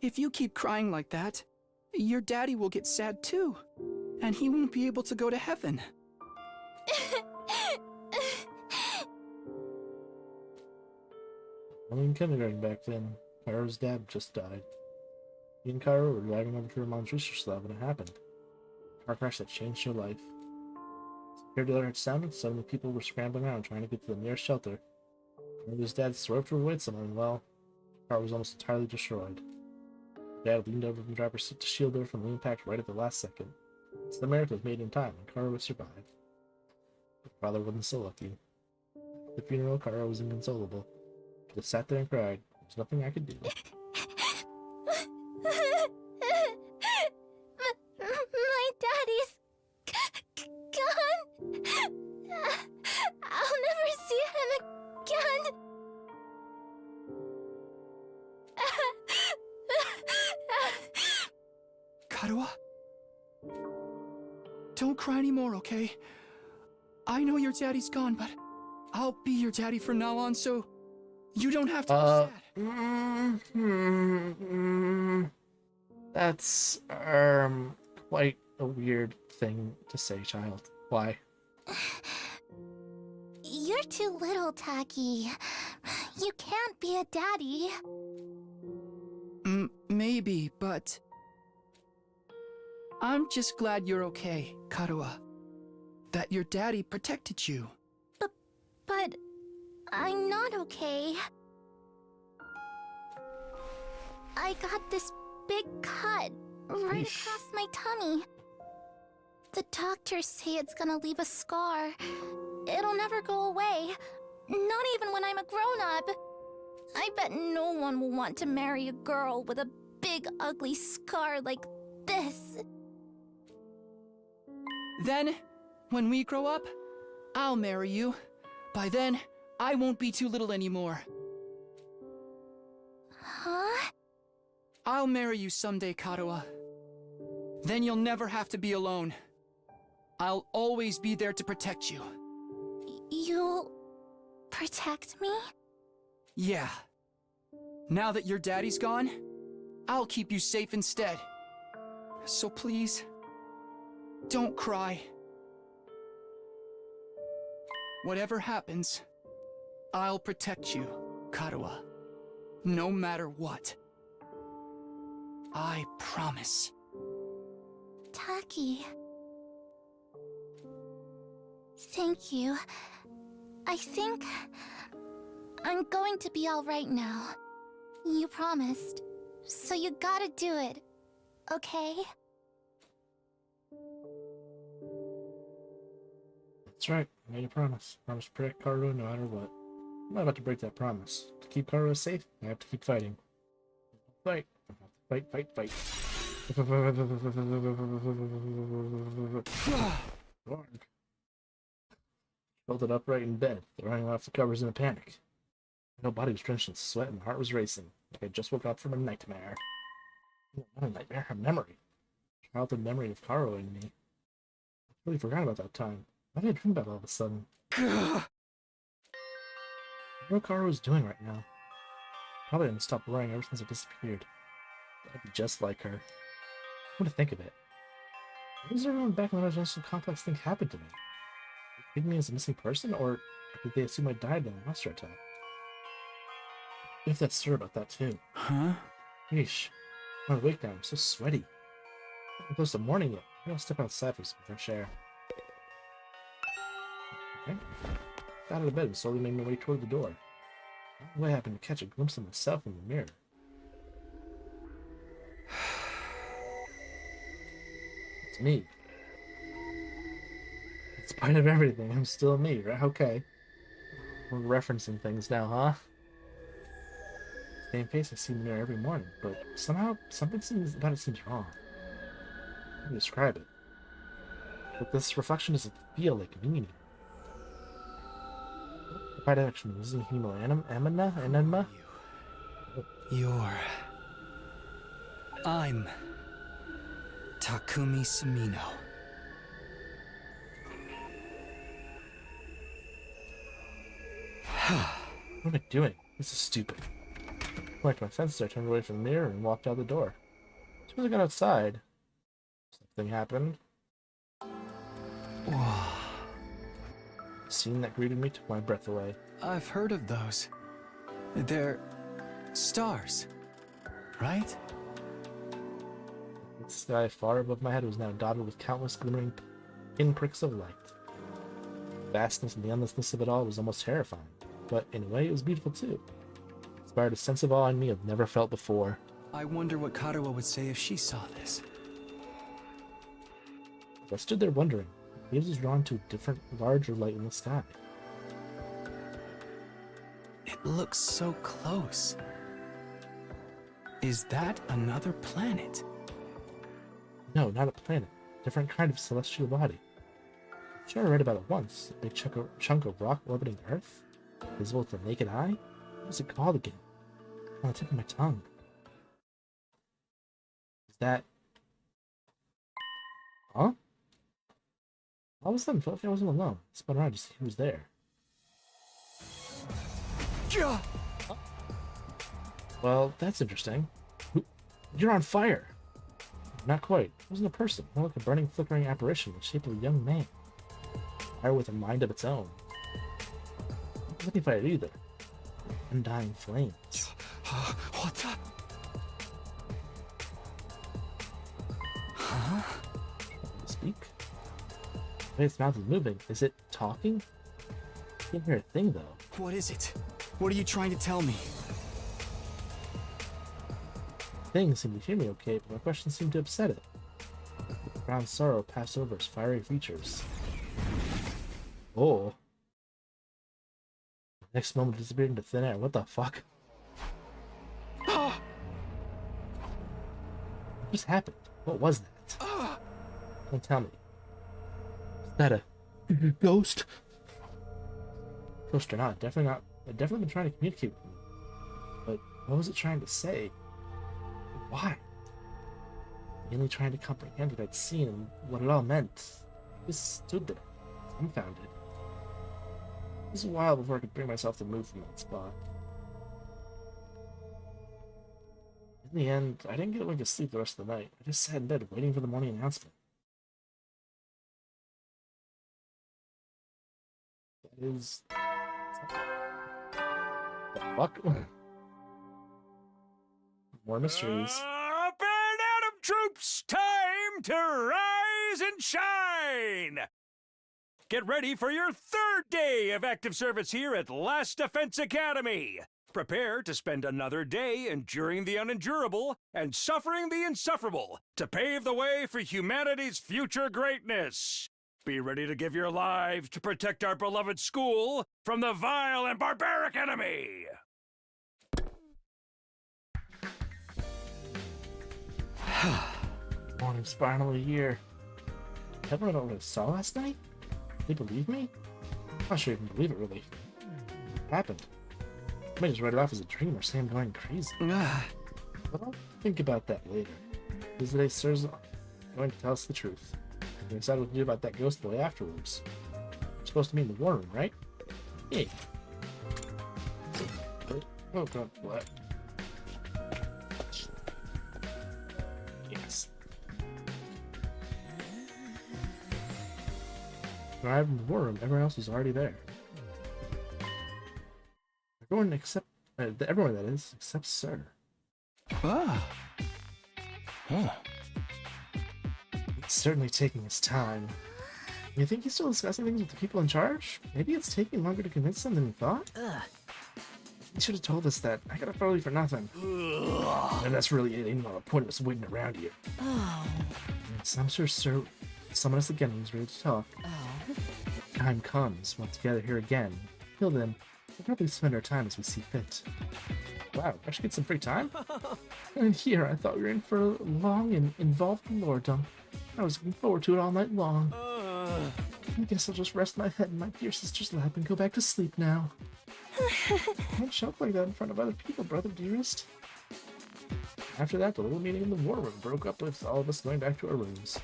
If you keep crying like that, your daddy will get sad too. And he won't be able to go to heaven. I'm in kindergarten back then. Kairo's dad just died. He and Cairo were driving over to her mom's research lab when it happened. A car crash that changed her life. Security alert had sounded, suddenly people were scrambling around trying to get to the nearest shelter. Kairo's dad swerved to avoid someone, and well, the car was almost entirely destroyed. Dad leaned over from the driver's seat to shield her from the impact right at the last second. It's the miracle was made in time, and Cairo would survive. But father wasn't so lucky. At the funeral, Cairo was inconsolable. She just sat there and cried. There's nothing I could do. My daddy's gone. I'll never see him again. Karuha? Don't cry anymore, okay? I know your daddy's gone, but I'll be your daddy from now on, so you don't have to be sad. That's, quite a weird thing to say, child. Why? You're too little, Taki. You can't be a daddy. Maybe, but I'm just glad you're okay, Karuha. That your daddy protected you. But I'm not okay. I got this big cut right Yeesh. across my tummy. The doctors say it's gonna leave a scar. It'll never go away. Not even when I'm a grown-up. I bet no one will want to marry a girl with a big ugly scar like this. Then, when we grow up, I'll marry you. By then, I won't be too little anymore. Huh? I'll marry you someday, Karuha. Then you'll never have to be alone. I'll always be there to protect you. You'll protect me? Yeah. Now that your daddy's gone, I'll keep you safe instead. So please, don't cry. Whatever happens, I'll protect you, Karuha. No matter what. I promise. Taki. Thank you. I think I'm going to be all right now. You promised. So you gotta do it. Okay? That's right. I made a promise. Promise to protect Karu no matter what. I'm not about to break that promise. To keep Karu safe, I have to keep fighting. Fight. Fight, fight, fight. Folded upright in bed, throwing off the covers in a panic. My body was drenched in sweat and my heart was racing, like I just woke up from a nightmare. Not a nightmare, a memory. Childhood memory of Karu and me. I really forgot about that time. What did I dream about all of a sudden? I wonder what Karu is doing right now. Probably didn't stop worrying ever since I disappeared. I'd be just like her. What to think of it? What does everyone back in the residential complex think happened to me? Did they think me as a missing person, or did they assume I died in a monster attack? If that's sure about that too. Huh? Yeesh. I'm awake now, I'm so sweaty. I'm close to morning yet. Maybe I'll step outside for some fresh air. Okay. Got out of bed and slowly made my way toward the door. On the way I happened to catch a glimpse of myself in the mirror. It's me. In spite of everything, I'm still me, right? Okay. We're referencing things now, huh? Same face I see in the mirror every morning, but somehow something about it seems wrong. How do you describe it? But this reflection doesn't feel like me. If I'd actually using enema? I'm Takumi Sumino. What am I doing? This is stupid. Like my senses, I turned away from the mirror and walked out the door. As soon as I got outside, something happened. Whoa. The scene that greeted me took my breath away. I've heard of those. They're stars, right? The sky far above my head was now dotted with countless glimmering pinpricks of light. The vastness and the endlessness of it all was almost terrifying, but in a way it was beautiful too. It inspired a sense of awe in me I've never felt before. I wonder what Karuo would say if she saw this. I stood there wondering. He was drawn to a different, larger light in the sky. It looks so close. Is that another planet? No, not a planet. Different kind of celestial body. I'm sure I read about it once. A big chunk of rock orbiting Earth? Visible to the naked eye? What was it called again? On the tip of my tongue. Is that... Huh? All of a sudden, I felt like I wasn't alone. I spun around to see who was there. Yeah. Well, that's interesting. You're on fire! Not quite. It wasn't a person. More like a burning, flickering apparition in the shape of a young man. Fire with a mind of its own. Not looking for it either. Undying flames. What the? Huh? Speak? The way its mouth is moving, is it talking? I can't hear a thing though. What is it? What are you trying to tell me? Things seem to hear me okay, but my questions seem to upset it. Brown sorrow passed over its fiery features. Oh. Next moment disappeared into thin air. What the fuck? What just happened? What was that? Don't tell me. Is that a ghost? Ghost or not, definitely not. It definitely been trying to communicate with me. But what was it trying to say? Why? Mainly trying to comprehend what I'd seen and what it all meant. I just stood there, dumbfounded. It was a while before I could bring myself to move from that spot. In the end, I didn't get a wink of sleep the rest of the night. I just sat in bed waiting for the morning announcement. That is... The fuck? More mysteries. Up and at 'em, troops! Time to rise and shine! Get ready for your third day of active service here at Last Defense Academy. Prepare to spend another day enduring the unendurable and suffering the insufferable to pave the way for humanity's future greatness. Be ready to give your lives to protect our beloved school from the vile and barbaric enemy. Morning's finally here. Everyone know what I saw last night? They believe me? I'm not sure I even believe it really. What happened? I might just write it off as a dream or say I'm going crazy. But I'll think about that later. Because today Sir's going to tell us the truth. We decide what to do about that ghost boy afterwards. We're supposed to meet in the war room, right? Hey. Oh god, what? Yes. When I arrived in the war room, everyone else was already there. Everyone except... everyone, that is, except Sir. Ah. Huh. It's certainly taking his time. You think he's still discussing things with the people in charge? Maybe it's taking longer to convince them than he thought? He should have told us that. I got up early for nothing. And that's really it. Ain't no point of us waiting around here. Yes, I'm sure Sir will summon us again when he's ready to talk. When time comes, we'll together here again. Till then, we'll probably spend our time as we see fit. Wow, actually get some free time? And here, I thought we were in for a long and involved lordom. I was looking forward to it all night long. I guess I'll just rest my head in my dear sister's lap and go back to sleep now. Don't shout like that in front of other people, brother dearest. After that, the little meeting in the war room broke up with all of us going back to our rooms.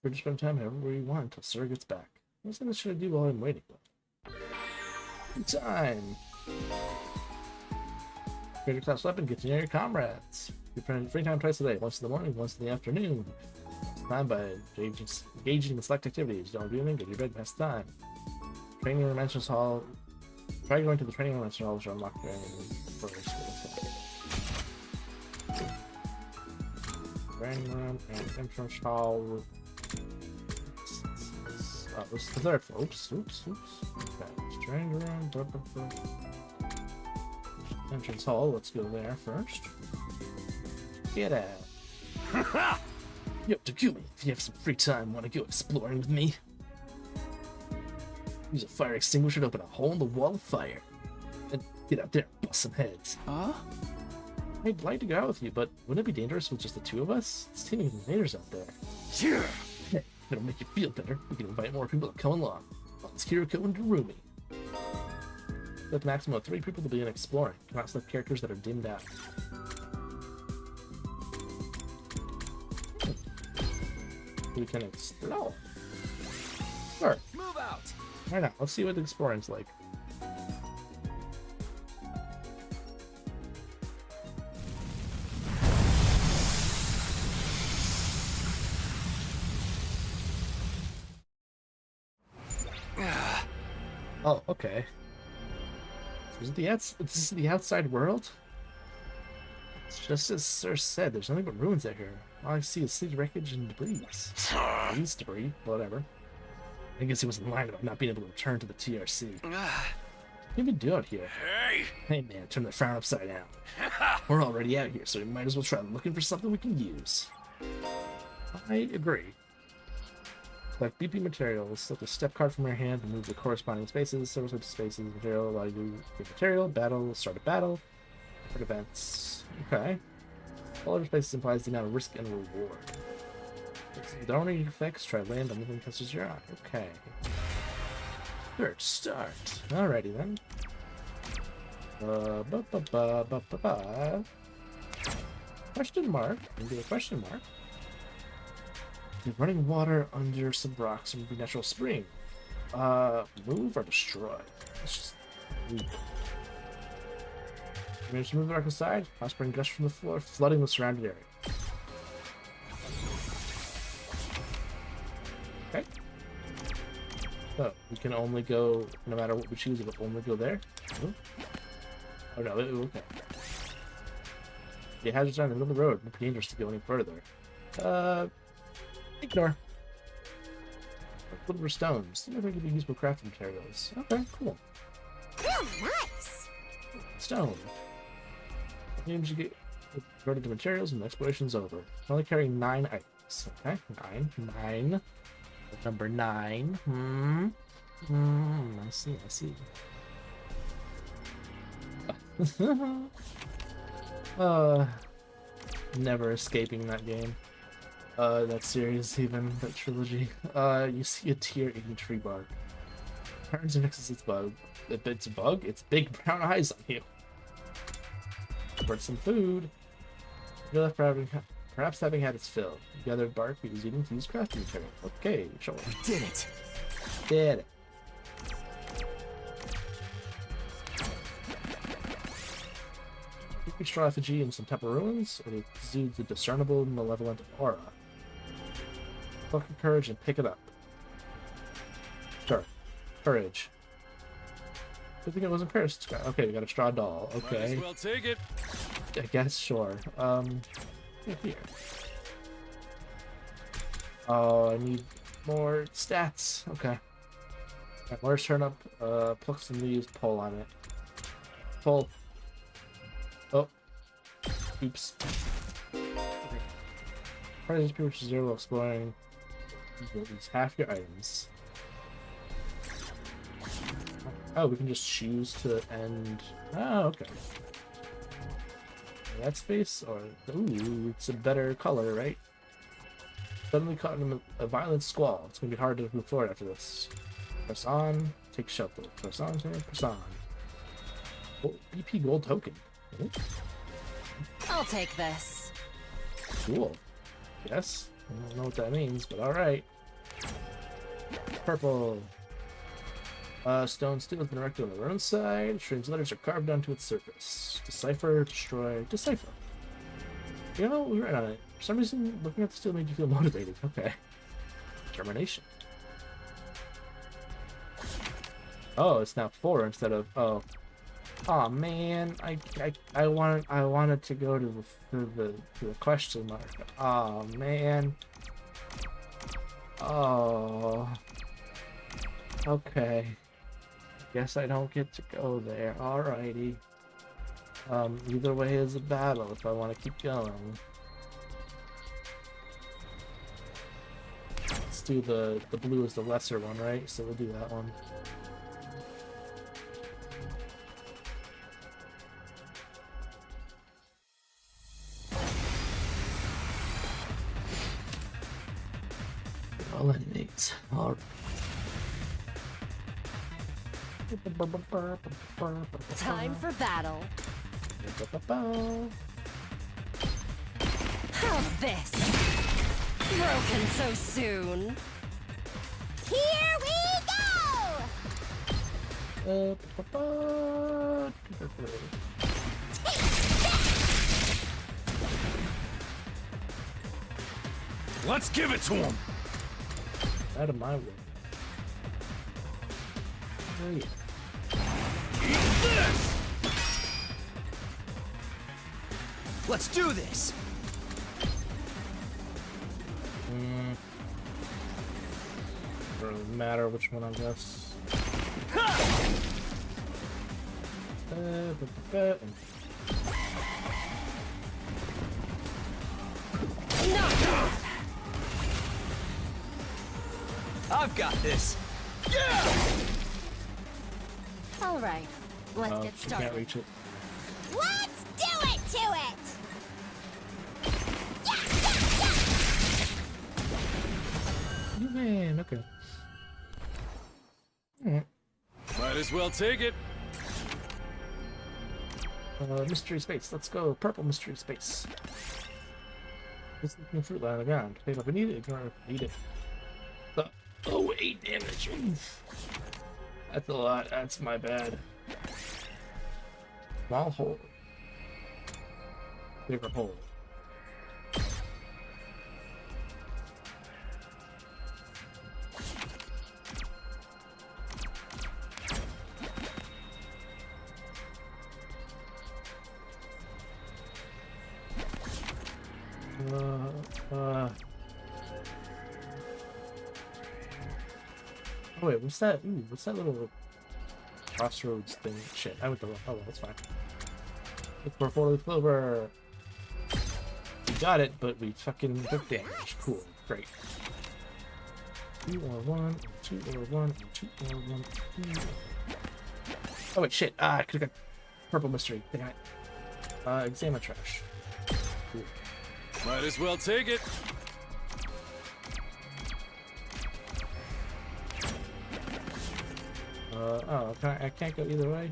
We're just spend time however we want until Sir gets back. What's this should I do while I'm waiting? Good time! Create a class weapon, get to know your comrades. Your friend free time twice a day, once in the morning, once in the afternoon. Time by engaging in select activities. Don't do anything, get your bed past time. Training in the Mentions Hall. Try going to the training in the Mentions Hall, which are unlocked during the first. Training room and entrance hall. What's the third floor? Oops. Okay, training room. Entrance hall. Let's go there first. Get out. Yo, Takumi, if you have some free time, want to go exploring with me? Use a fire extinguisher to open a hole in the wall of fire. And get out there and bust some heads. Huh? I'd like to go out with you, but wouldn't it be dangerous with just the two of us? It's teeming with invaders out there. Yeah. Hey, it'll make you feel better. We can invite more people to come along. It's Kiriko and Darumi. With a maximum of 3 people to begin exploring. Cannot select characters that are dimmed out. We can explore. Sure. Move out! Why not? Let's see what the exploring's like. Oh, okay. This is the outside world? It's just as Sir said, there's nothing but ruins out here. All I see is city wreckage and debris. Debris, whatever. I guess he wasn't lying about not being able to return to the TRC. What do you even do out here? Hey man, turn the frown upside down. We're already out here, so we might as well try looking for something we can use. I agree. Collect BP materials. Select a step card from your hand and move the corresponding spaces. Several types of spaces. Material allow you to get material. Battle. Start a battle. Start events. Okay. All other spaces implies the amount of risk and reward. There are any effects. Try land on anything that touches your eye. Okay. Sure, start. Alrighty then. Question mark. Maybe a question mark. Running water under some rocks would be natural spring. Move or destroy? Let's just move. Manage to move the rock aside. Hot spring gush from the floor, flooding the surrounding area. Okay. So we can only go, no matter what we choose, it will only go there. Ooh. Oh no, okay. The hazards are in the middle of the road. It would be dangerous to go any further. Ignore. Silver stones. These are going to be useful crafting materials. Okay, cool. Nice. Stone. Means you get converted to materials and the exploration's over. It's only carrying 9 items. Okay, 9. Number 9. I see. Never escaping that game. That series, even that trilogy. You see a tier eating tree bark. Turns and fixes its bug. If it's a bug, it's big brown eyes on you. For some food. You're left perhaps having had its fill. You gathered bark because you didn't use crafting material. Okay, sure. We did it! Did it. Keep straw effigy in some temple ruins, or it exudes a discernible, malevolent aura. Pluck your courage and pick it up. Sure. Courage. Good thing it wasn't cursed. Okay, we got a straw doll. Okay. Might as well take it. I guess, sure. Here. Oh, I need more stats. Okay. Alright, Lawyer's turn up. Pluck some leaves, pull on it. Pull. Oh. Oops. Prize HP which is 0 while exploring. It's half your items. Oh, we can just choose to end. Oh, okay. That space, or ooh, it's a better color, right? Suddenly caught in a violent squall. It's gonna be hard to move forward after this. Press on, take shelter. Press on, press on. Oh, BP gold token. Oh, I'll take this. cool. Yes. I don't know what that means, but alright. Purple. Stone steel has been erected on the rune side. Strange letters are carved onto its surface. Decipher, destroy, decipher. You know, we were right on it. For some reason, looking at the steel made you feel motivated. Okay. Determination. Oh, it's now 4 instead of oh man, I wanted to go to the question mark. Oh man. Oh. Okay. Guess I don't get to go there. Alrighty. Either way is a battle if I want to keep going. Let's do the blue is the lesser one, right? So we'll do that one. All enemies. All Time for battle. How's this? Broken so soon. Here we go! Let's give it to him! Out of my way. Oh, yeah. Eat this! Let's do this! Doesn't really matter which one, I guess. I've got this! All right, let's get She can't started. reach it. Let's do it to it! You man, okay. Alright. Might as well take it. Mystery space, let's go. Purple mystery space. This looking fruit line on the ground. Pick up and eat it, ignore it, eat it. Oh, 8 damage. Oof. That's a lot, that's my bad. Small hole. Bigger hole. Oh wait, what's that? Ooh, what's that little crossroads thing? Shit, I went the wrong. Oh, well, that's fine. Look for 4-leaf clover. We got it, but we fucking took damage. Cool, great. 2 or 1, 2 or 1, 2 or 1. Oh wait, shit. I could've got purple mystery. Damn it. Examine trash. Cool. Might as well take it. Oh, I can't go either way.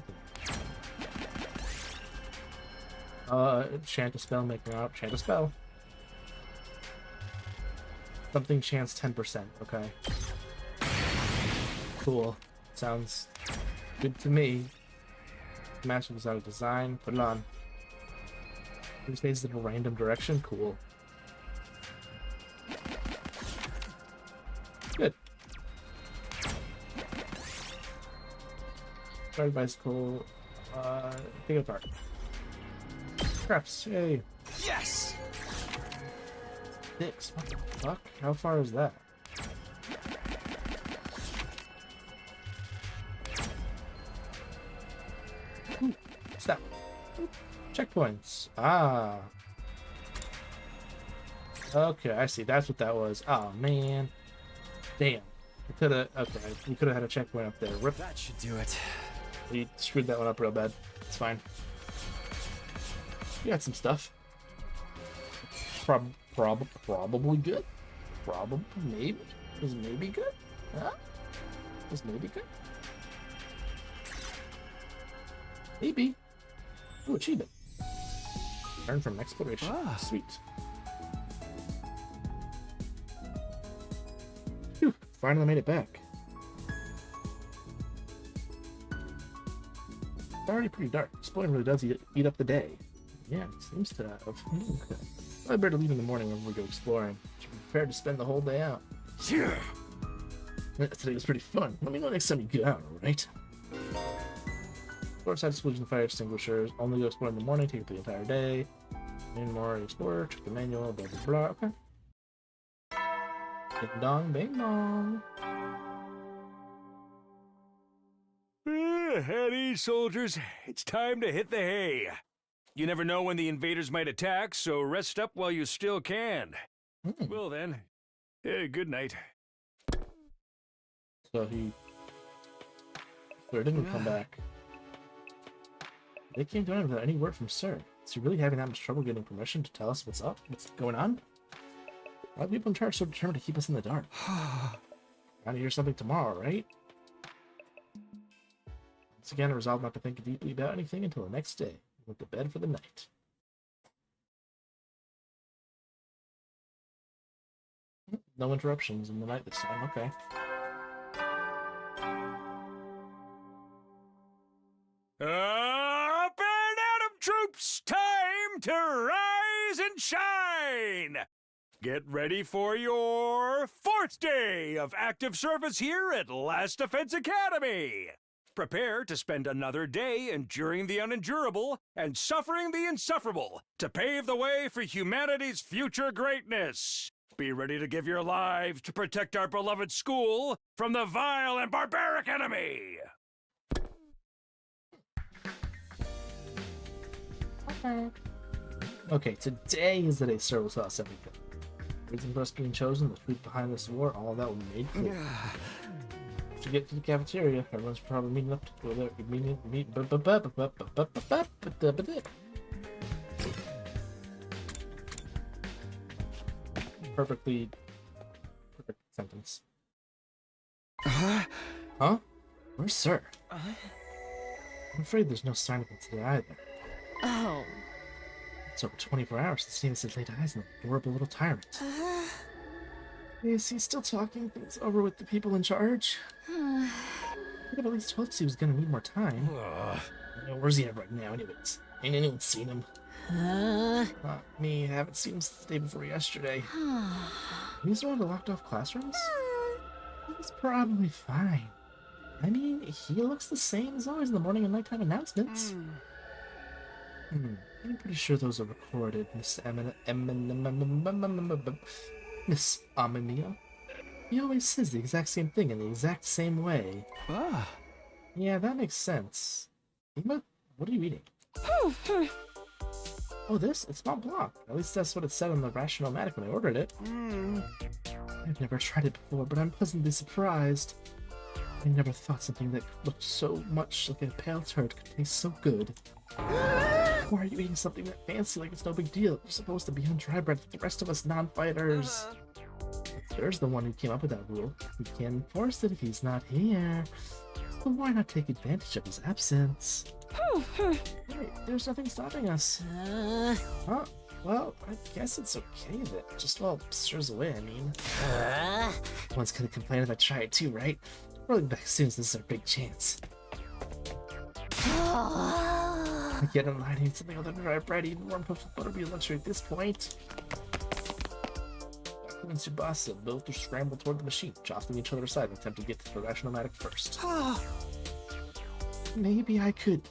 Chant a spell, make me out. Chant a spell. Something chants 10%, okay. Cool. Sounds good to me. Master design of design. Put it on. Who stays in a random direction? Cool. Good. Ride bicycle. Take it apart. Craps. Yay. Yes! 6. What the fuck? How far is that? Ooh, stop. Ooh, checkpoints. Ah. Okay, I see. That's what that was. Oh man. Damn. We could have. Okay, we could have had a checkpoint up there. Rip. That should do it. We screwed that one up real bad. It's fine. We got some stuff. Probably good. Probably, maybe. Is maybe good? Huh? Is maybe good? Maybe. Ooh, achievement. Learn from exploration. Ah. Sweet. finally made it back. It's already pretty dark. Exploring really does eat up the day. Yeah, it seems to have. I better leave in the morning when we go exploring. Should be prepared to spend the whole day out. Today was pretty fun. Let me know next time you get out, alright? Explore side exclusion fire extinguishers. Only go explore in the morning, take it the entire day. Any more explore, check the manual, blah blah blah. Okay. Ding dong, bing dong. At ease, soldiers. It's time to hit the hay. You never know when the invaders might attack, so rest up while you still can. Well then, good night. So he didn't come back. They came down without any word from Sir. Is he really having that much trouble getting permission to tell us what's up? What's going on? Why are people in charge so determined to keep us in the dark? Gotta hear something tomorrow, right? Once again, I resolved not to think deeply about anything until the next day. I went to bed for the night. No interruptions in the night this time, okay. Up and Adam troops! Time to rise and shine! Get ready for your 4th day of active service here at Last Defense Academy! Prepare to spend another day enduring the unendurable and suffering the insufferable to pave the way for humanity's future greatness. Be ready to give your lives to protect our beloved school from the vile and barbaric enemy! Okay, today is the day Sir will tell us everything. Reason for us being chosen, the truth behind this war, all that will be made clear. To get to the cafeteria, everyone's probably meeting up to go there. Perfect sentence. Huh? Where's Sir? I'm afraid there's no sign of him today either. Oh. It's over 24 hours since seeing his laid eyes on the adorable little tyrant. Is he still talking things over with the people in charge? I could have at least told us he was gonna need more time. Where's he at right now, anyways? Ain't anyone seen him? Not me. I haven't seen him since the day before yesterday. He's around the locked off classrooms? He's probably fine. I mean, he looks the same as always in the morning and nighttime announcements. I'm pretty sure those are recorded, Miss Miss Amenia. He always says the exact same thing in the exact same way. Yeah, that makes sense. What are you eating? Oh, this? It's Mont Blanc. At least that's what it said on the Rational-Matic when I ordered it. I've never tried it before, but I'm pleasantly surprised. I never thought something that looked so much like a pale turd could taste so good. Why are you eating something that fancy like it's no big deal? You're supposed to be on dry bread with the rest of us non-fighters. There's the one who came up with that rule. We can't enforce it if he's not here. So why not take advantage of his absence? Hey, there's nothing stopping us. Huh? Well, I guess it's okay that just while Sir's away, I mean. No one's gonna complain if I try it too, right? We'll be back soon, so this is our big chance. Yet I'm not eating something other than dry bread. Even warm puffs of butter would be a luxury at this point. Baku and Tsubasa both scrambled toward the machine, jostling each other aside in an attempt to get to the Rational-Matic first. Maybe I could...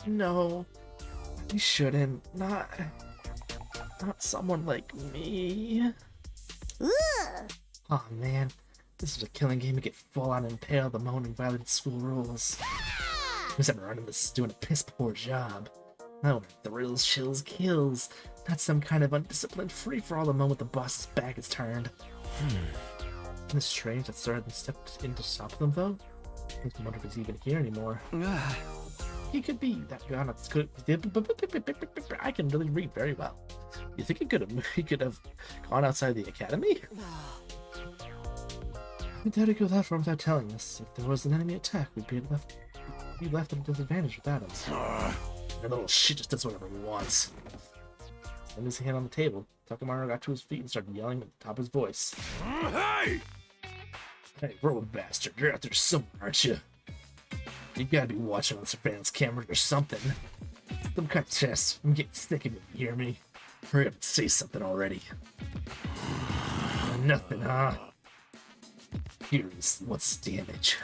No. You shouldn't. Not someone like me. Oh man. This is a killing game to get full on impaled the moment and violate school rules. Who's ever running this is doing a piss poor job. I want thrills, chills, kills. Not some kind of undisciplined free-for-all the moment the boss's back is turned. Isn't it strange that Sir hadn't stepped in to stop them, though? I wonder if he's even here anymore. He could be that gone. I can really read very well. You think he could have gone outside the academy? I doubt he'd go that far without telling us. If there was an enemy attack, we'd be left at a disadvantage without him. That little shit just does whatever he wants. Slammed his hand on the table. Takamaru got to his feet and started yelling at the top of his voice. Hey! Hey, road bastard, you're out there somewhere, aren't you? You gotta be watching on surveillance cameras or something. Some kind of test. I'm getting sick of it, you hear me? Hurry up and say something already. Nothing, huh? Here's what's the damage.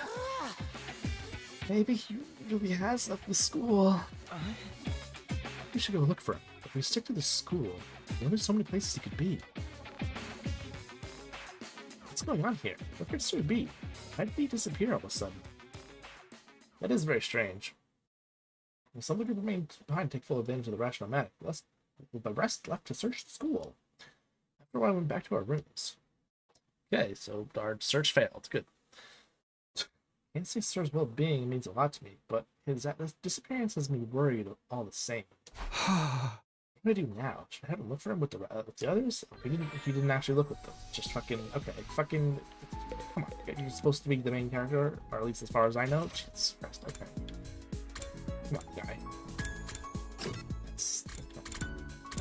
Maybe he really has left the school. We should go look for him. If we stick to the school, there's so many places he could be. What's going on here? Where could Sir be? Why did he disappear all of a sudden? That is very strange. Well, somebody could remain behind and take full advantage of the rational magic. With the rest left to search the school. After a while, we went back to our rooms. Okay, so our search failed. Good. Can't say Sir's well-being means a lot to me, but his disappearance has me worried all the same. What do I do now? Should I have him look for him with the others? He didn't actually look with them. Just fucking, okay, fucking, come on. You're supposed to be the main character, or at least as far as I know. Jesus Christ, okay. Come on, guy.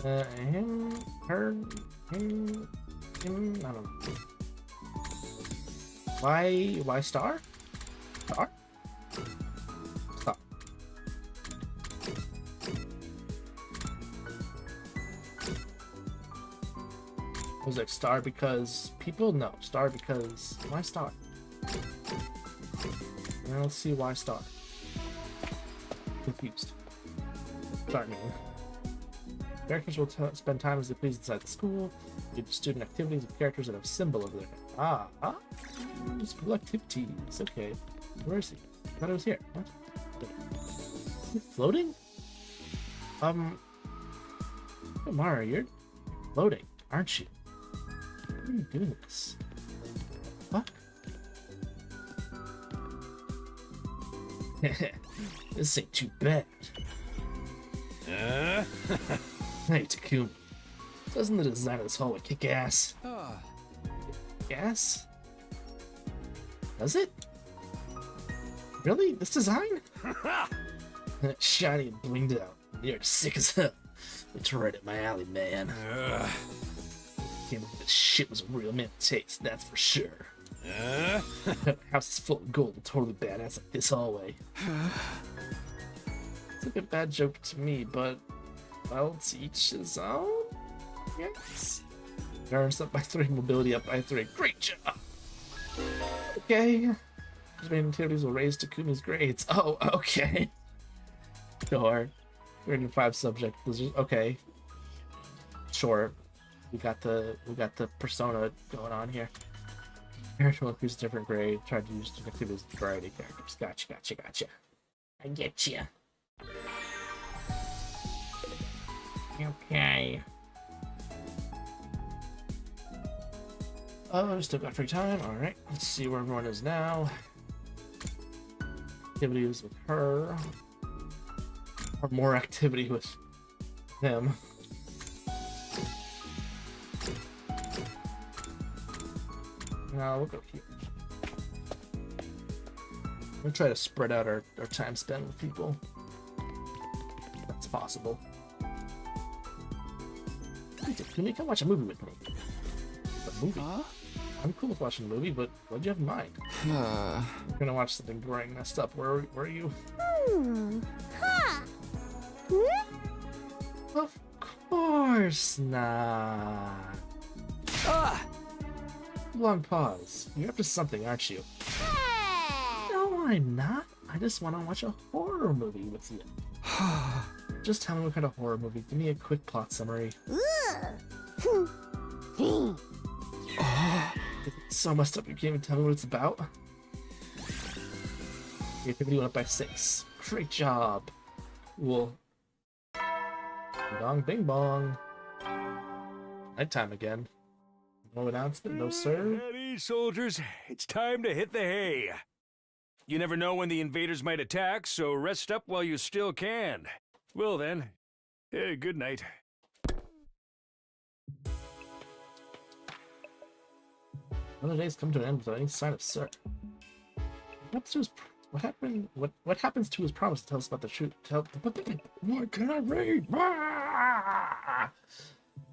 Him, her, him, I don't know. Why star? Star? Stop. I was like, star because people? No, star because why star? Now let's see why star. Confused. Start name. Characters will spend time as they please inside the school. Do student activities with characters that have symbol over their head. School activities. Okay. Where is he? I thought it was here. What? Is it floating? Mara, you're floating, aren't you? How are you doing this? Fuck? This ain't too bad. Hey, Takumi. Doesn't the design of this hallway kick ass? Ass? Does it? Really? This design? Shiny and blinged out. You're sick as hell. It's right at my alley, man. Can't believe this shit was a real mint taste, that's for sure. House is full of gold and totally badass like this hallway. It's like a bad joke to me, but well, to each his own? Yes. Earns up by 3, mobility up by 3. Great job! Okay. These main activities will raise Takumi's grades. Oh, okay. Sure. 305 subject. Okay. Sure. We got the persona going on here. Character will increase a different grade. Try to use different activities with variety of characters. Gotcha. I get you. Okay. Oh, still got free time. Alright, let's see where everyone is now. Activities with her. Or more activity with him. Now we'll go here. We'll try to spread out our time spent with people. That's possible. Can you come watch a movie with me? A movie? Huh? I'm cool with watching a movie, but what do you have in mind? I'm gonna watch something boring, messed up. Where are you? Of course not. Long pause. You're up to something, aren't you? No, I'm not. I just want to watch a horror movie with you. Just tell me what kind of horror movie. Give me a quick plot summary. It's so messed up you can't even tell me what it's about. Creativity went up by 6. Great job. Cool. Ding dong, bing bong. Nighttime again. No announcement, no sir. Ready, soldiers. It's time to hit the hay. You never know when the invaders might attack, so rest up while you still can. Well then, good night. Another day's come to an end without any sign of Sir. What happens to his promise to tell us about the truth? Why can't I read?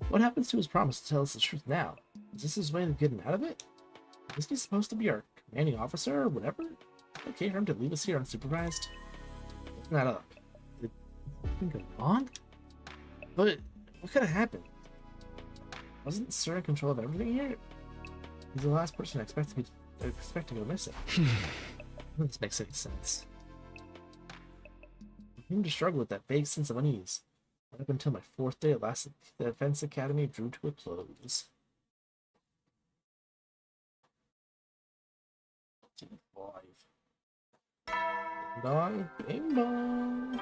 What happens to his promise to tell us the truth now? Is this his way of getting out of it? Isn't he supposed to be our commanding officer or whatever? Okay for him to leave us here unsupervised? Looking that up. Did something go wrong? But what could have happened? Wasn't Sir in control of everything here? He's the last person I expect to go missing. This makes any sense. I seem to struggle with that vague sense of unease. Right up until my 4th day at last, the Defense Academy drew to a close. Team 5. Ding dong, bing bong.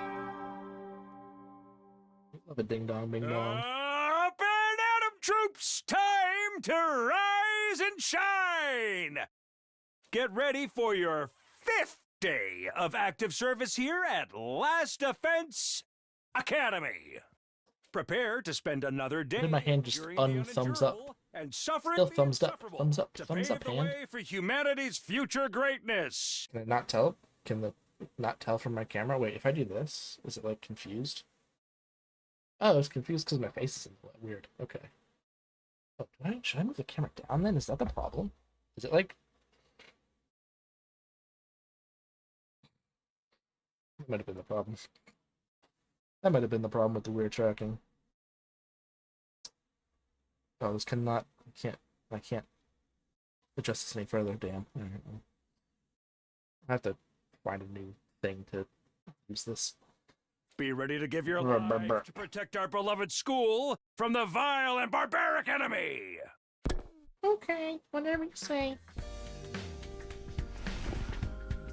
Love a ding dong, bing bong. Up and at 'em, troops! Time to rise and shine! Get ready for your 5th day of active service here at Last Defense Academy. Prepare to spend another day Did my hand just enduring the thumbs up? unendurable and suffering Still the thumbs up, insufferable thumbs up, to thumbs pave up the hand. way for humanity's future greatness. Can I not tell? Can the not tell from my camera? Wait, if I do this, is it like confused? Oh, it's confused because my face is in the way. Weird. Okay. Oh, should I move the camera down then? Is that the problem? Is it like... That might have been the problem. That might have been the problem with the weird tracking. Oh, this cannot... I can't adjust this any further. Damn. I have to find a new thing to use this. Be ready to give your Brr, brr, brr. life to protect our beloved school from the vile and barbaric enemy. Okay, whatever you say.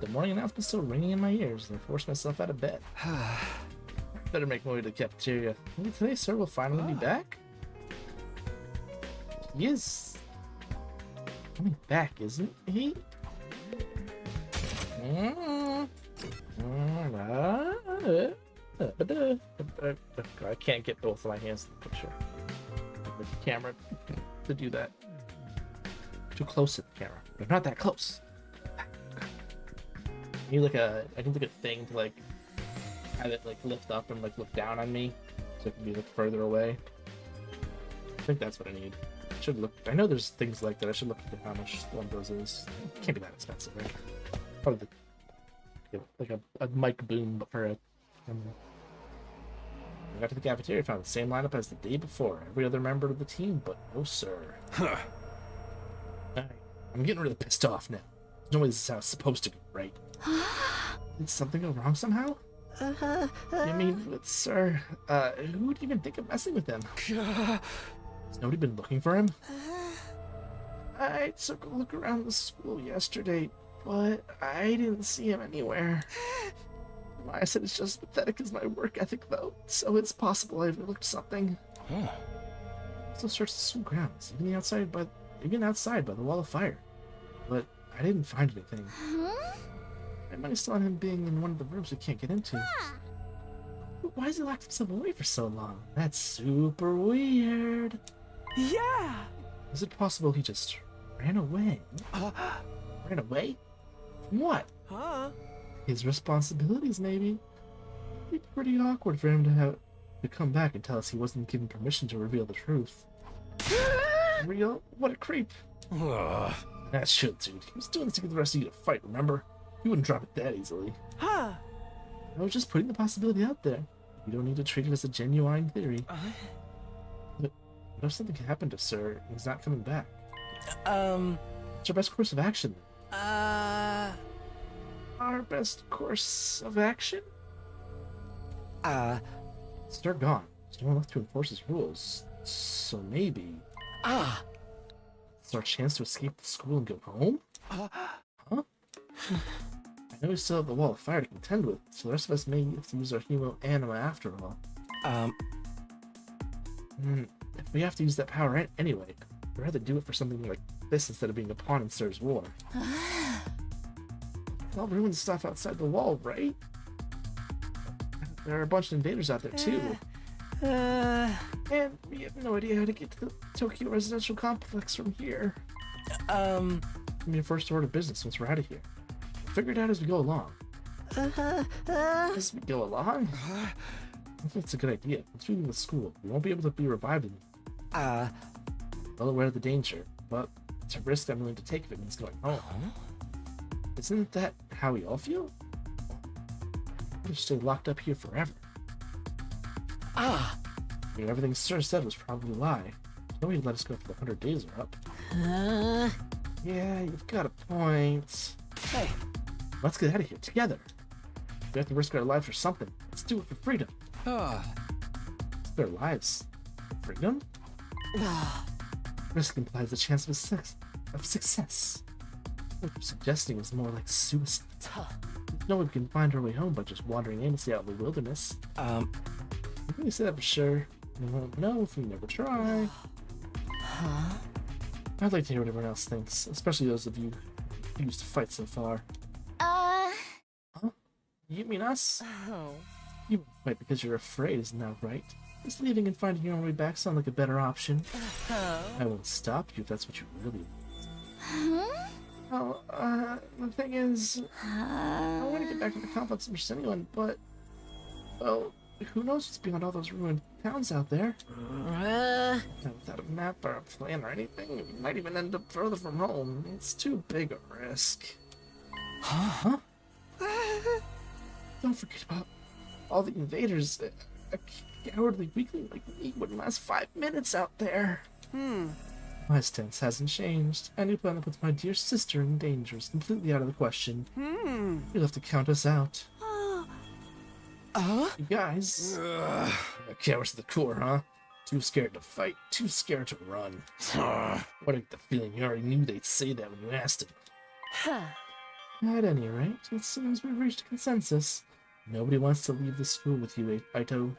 The morning announcement's still ringing in my ears, and I force myself out of bed. Better make my way to the cafeteria. Maybe today, sir will finally be back? He is coming back, isn't he? I can't get both of my hands in the picture. The camera to do that. Too close to the camera. But not that close. I need like a thing to like have it like lift up and like look down on me, so it can be like further away. I think that's what I need. Should look. I know there's things like that. I should look at how much one of those is. It can't be that expensive, right? Probably like a mic boom, but for a camera. I got to the cafeteria, found the same lineup as the day before. Every other member of the team, but no sir. Huh. Alright, I'm getting really pissed off now. There's no way this is how it's supposed to go, right? Did something go wrong somehow? I mean, but sir, who would even think of messing with him? Has nobody been looking for him? I took a look around the school yesterday, but I didn't see him anywhere. I said it's just pathetic as my work ethic, though, so it's possible I overlooked something. Huh. Also searched the school grounds, even outside by the wall of fire, but I didn't find anything. I might have still on him being in one of the rooms we can't get into. But why has he locked himself away for so long? That's super weird. Yeah! Is it possible he just ran away? Ran away? From what? His responsibilities, maybe. It'd be pretty awkward for him to come back and tell us he wasn't given permission to reveal the truth. Real? What a creep. That shit, dude. He was doing this to get the rest of you to fight, remember? He wouldn't drop it that easily. I was just putting the possibility out there. You don't need to treat it as a genuine theory. But what if something happened to Sir and he's not coming back? What's our best course of action? Our best course of action? They're gone. There's no one left to enforce his rules. So maybe... It's our chance to escape the school and go home? Huh? I know we still have the wall of fire to contend with, so the rest of us may have to use our hemo anima after all. If we have to use that power anyway, I'd rather do it for something like this instead of being a pawn in Sir's war. I'll ruin stuff outside the wall, right? There are a bunch of invaders out there too. And we have no idea how to get to the Tokyo residential complex from here. It'll be a first order of business once we're out of here. We'll figure it out as we go along. As we go along? I think that's a good idea. Once we leave the school, we won't be able to be revived. Well aware of the danger, but it's a risk I'm willing to take if it means going home. Isn't that how we all feel? We'll stay locked up here forever. Ah! I mean, everything Sir said was probably a lie. Nobody let us go after the 100 days are up. Yeah, you've got a point. Hey, Let's get out of here together. We have to risk our lives for something. Let's do it for freedom. ah. Their lives. Freedom? Risk implies a chance of success. What you're suggesting is more like suicide. No one can find our way home by just wandering aimlessly out in the wilderness. You really say that for sure. We won't know if we never try. I'd like to hear what everyone else thinks, especially those of you who used to fight so far. Huh? You mean us? Oh. You won't fight because you're afraid, isn't that right? Just leaving and finding your own way back sound like a better option. I won't stop you if that's what you really want. Well, the thing is, I want to get back to the complex and pursue anyone, but, well, who knows what's beyond all those ruined towns out there? And without a map or a plan or anything, we might even end up further from home. It's too big a risk. Huh? Don't forget about all the invaders. A cowardly weakling like me wouldn't last 5 minutes out there. My stance hasn't changed. Any plan that puts my dear sister in danger is completely out of the question. You'll have to count us out. You guys. Cowards to the core, huh? Too scared to fight, too scared to run. What a the feeling you already knew they'd say that when you asked him. At any rate, it seems we've reached a consensus. Nobody wants to leave the school with you, Aito.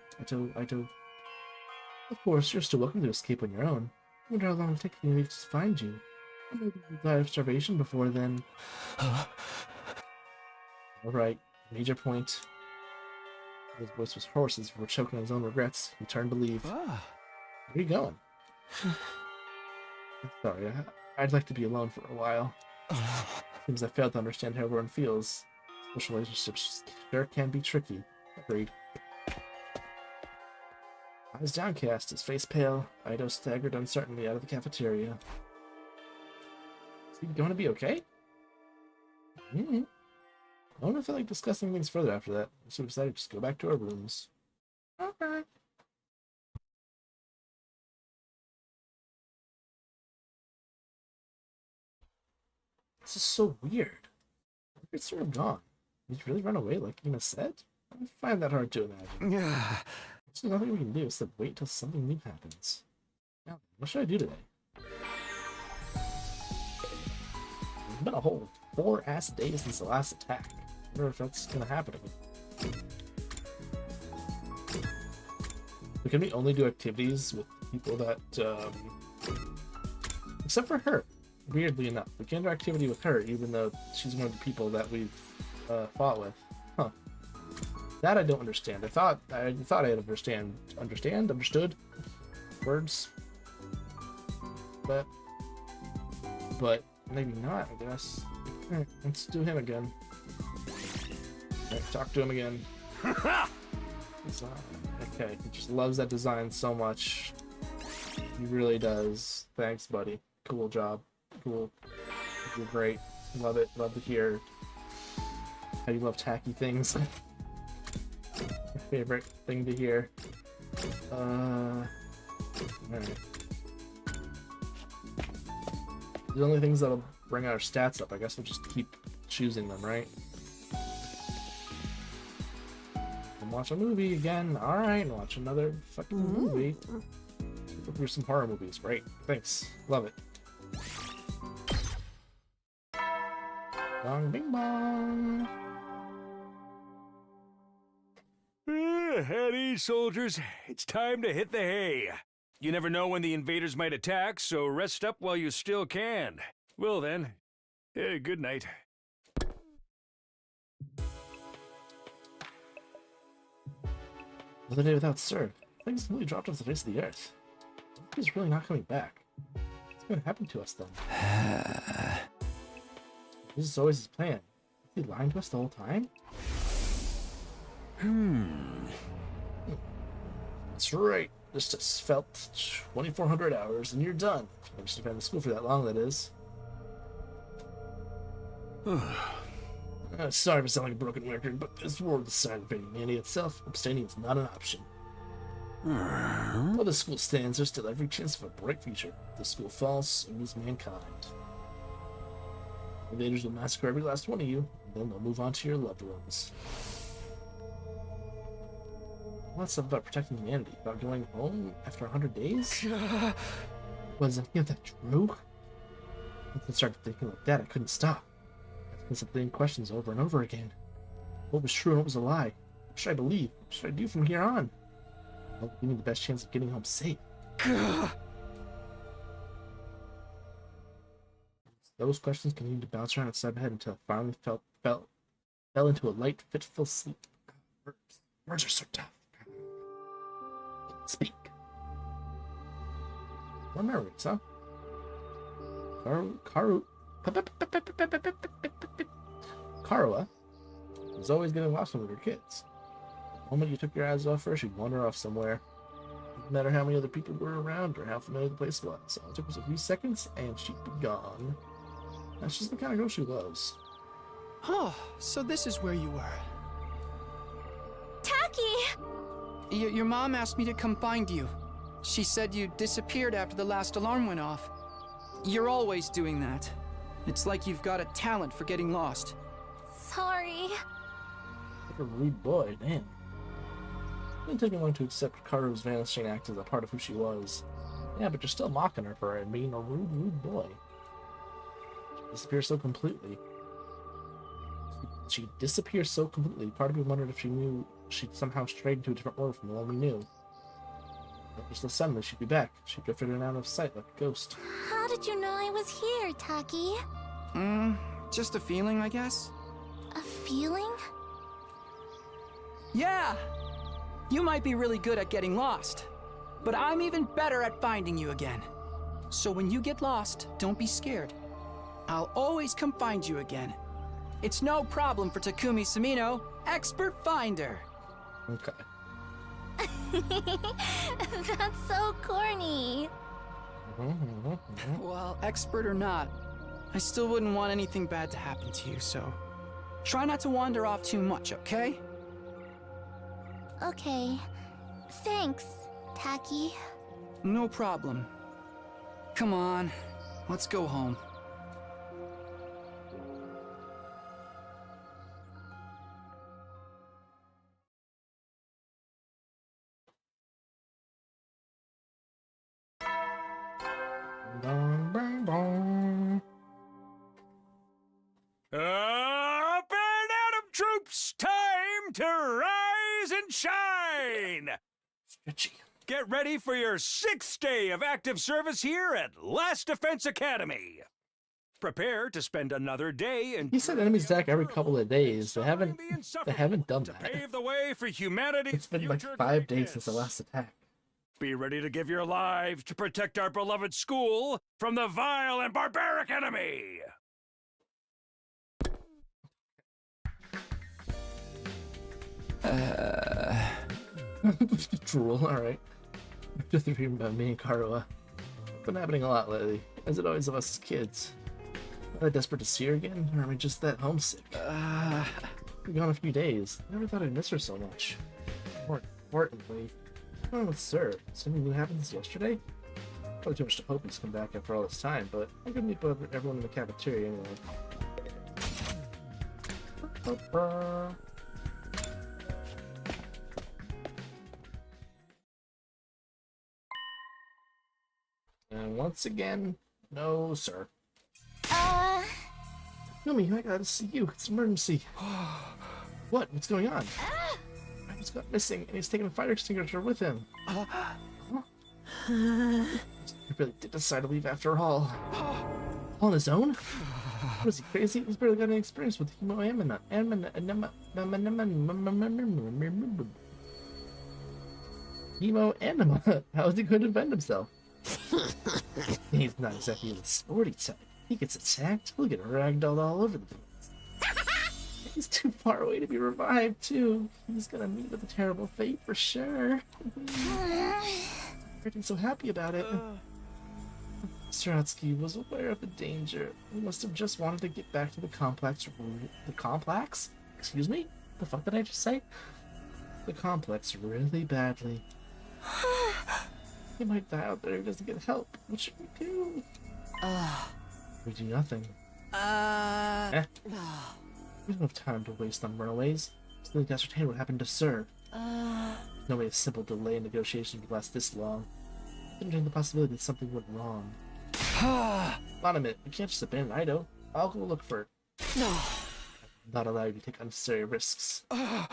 Of course, you're still welcome to escape on your own. I wonder how long it'll take me to find you. Maybe you'll die of starvation before then. Alright, major point. His voice was hoarse as if he were choking on his own regrets. He turned to leave. Where are you going? Sorry, I'd like to be alone for a while. Seems I failed to understand how everyone feels. Social relationships sure can be tricky. Agreed. Eyes downcast, his face pale, Ido staggered uncertainly out of the cafeteria. Is he going to be okay? I don't feel like discussing things further after that, so we decided to just go back to our rooms. Okay. This is so weird. It's sort of gone. Did he really run away like Ina said? I find that hard to imagine. Yeah. There's nothing we can do except wait till something new happens. Now, what should I do today? It's been a whole 4 days since the last attack. I wonder if that's gonna happen again. But can we only do activities with people that, except for her? Weirdly enough, we can't do activity with her, even though she's one of the people that we've fought with. Huh. That I don't understand. I thought I'd understood words, but maybe not. I guess. Alright, let's do him again. Alright, talk to him again. Design. Okay, he just loves that design so much. He really does. Thanks, buddy. Cool job. Cool. You're great. Love it. Love to hear how you love tacky things. My favorite thing to hear. Alright. The only things that'll bring our stats up, I guess we'll just keep choosing them, right? And watch a movie again. Alright, watch another fucking movie. Look through some horror movies. Great. Thanks. Love it. Bong bing bong. At ease, soldiers. It's time to hit the hay. You never know when the invaders might attack, so rest up while you still can. Well then, good night. Another day without Sir. Things really dropped off the face of the earth. He's really not coming back. What's going to happen to us then? This is always his plan. Is he lying to us the whole time? That's right. This just felt 2,400 hours and you're done. I just have been in school for that long, that is. Sorry for sounding like a broken record, but this world is starting fading humanity itself. Abstaining is not an option. While the school stands, there's still every chance of a bright future. If the school falls, so does mankind. Invaders will massacre every last one of you, and then they'll move on to your loved ones. All that stuff about protecting humanity, about going home after 100 days? Was any of that true? Once I started thinking like that, I couldn't stop. I was asking questions over and over again. What was true and what was a lie? What should I believe? What should I do from here on? Well, give me the best chance of getting home safe. Those questions continued to bounce around inside my head until I finally fell into a light, fitful sleep. Words are so tough. Speak. More memories, huh? Karua was always getting lost with her kids. The moment you took your eyes off her, she'd wander off somewhere. No matter how many other people were around or how familiar the place was. All it took was a few seconds and she'd be gone. That's just the kind of girl she was. Oh, so this is where you were. Taki! Your mom asked me to come find you. She said you disappeared after the last alarm went off. You're always doing that. It's like you've got a talent for getting lost. Sorry. What a rude boy, man. It didn't take me long to accept Karu's vanishing act as a part of who she was. Yeah, but you're still mocking her for being a rude boy. She disappeared so completely. She disappeared so completely, part of me wondered if she knew she'd somehow strayed into a different world from the one we knew. But just suddenly she'd be back. She drifted in and out of sight like a ghost. How did you know I was here, Taki? Just a feeling, I guess? A feeling? Yeah! You might be really good at getting lost, but I'm even better at finding you again. So when you get lost, don't be scared. I'll always come find you again. It's no problem for Takumi Sumino, expert finder. Okay. That's so corny. Well, expert or not, I still wouldn't want anything bad to happen to you, so try not to wander off too much, okay? Okay. Thanks, Taki. No problem. Come on, let's go home. Up and Atom troops, time to rise and shine! Stretchy. Get ready for your 6th day of active service here at Last Defense Academy. Prepare to spend another day in. He said enemies attack every couple of days. They haven't done to that. pave the way for humanity's It's been like future 5 days greatness. since the last attack. Be ready to give your lives to protect our beloved school from the vile and barbaric enemy. Drool, alright. Just thinking about me and Karua. It's been happening a lot lately, as it always of us as kids. Am I desperate to see her again, or am I just that homesick? Been gone a few days. Never thought I'd miss her so much. More importantly, what's wrong with Sir? Something new happened since yesterday? Probably too much to hope he's come back after all this time, but I could meet everyone in the cafeteria anyway. And once again, no, sir. Yumi, I gotta see you. It's an emergency. What? What's going on? I just got missing, and he's taking a fire extinguisher with him. He really did decide to leave after all. All on his own? What is he, crazy? He's barely got any experience with Hemo Anima. How is he going to defend himself? He's not exactly the sporty type. He gets attacked, he'll get ragdolled all over the place. He's too far away to be revived, too. He's gonna meet with a terrible fate for sure. Everything's so happy about it. Saratsky was aware of the danger. He must have just wanted to get back to the complex. The complex? Excuse me? The fuck did I just say? The complex really badly. He might die out there if he doesn't get help. What should we do? We do nothing. We don't have time to waste on runaways. Still need to ascertain what happened to Sir. No way a simple delay in negotiation could last this long. Considering the possibility that something went wrong. Not a minute. We can't just abandon Ido. I'll go look for it. I'm not allowed you to take unnecessary risks. Huh?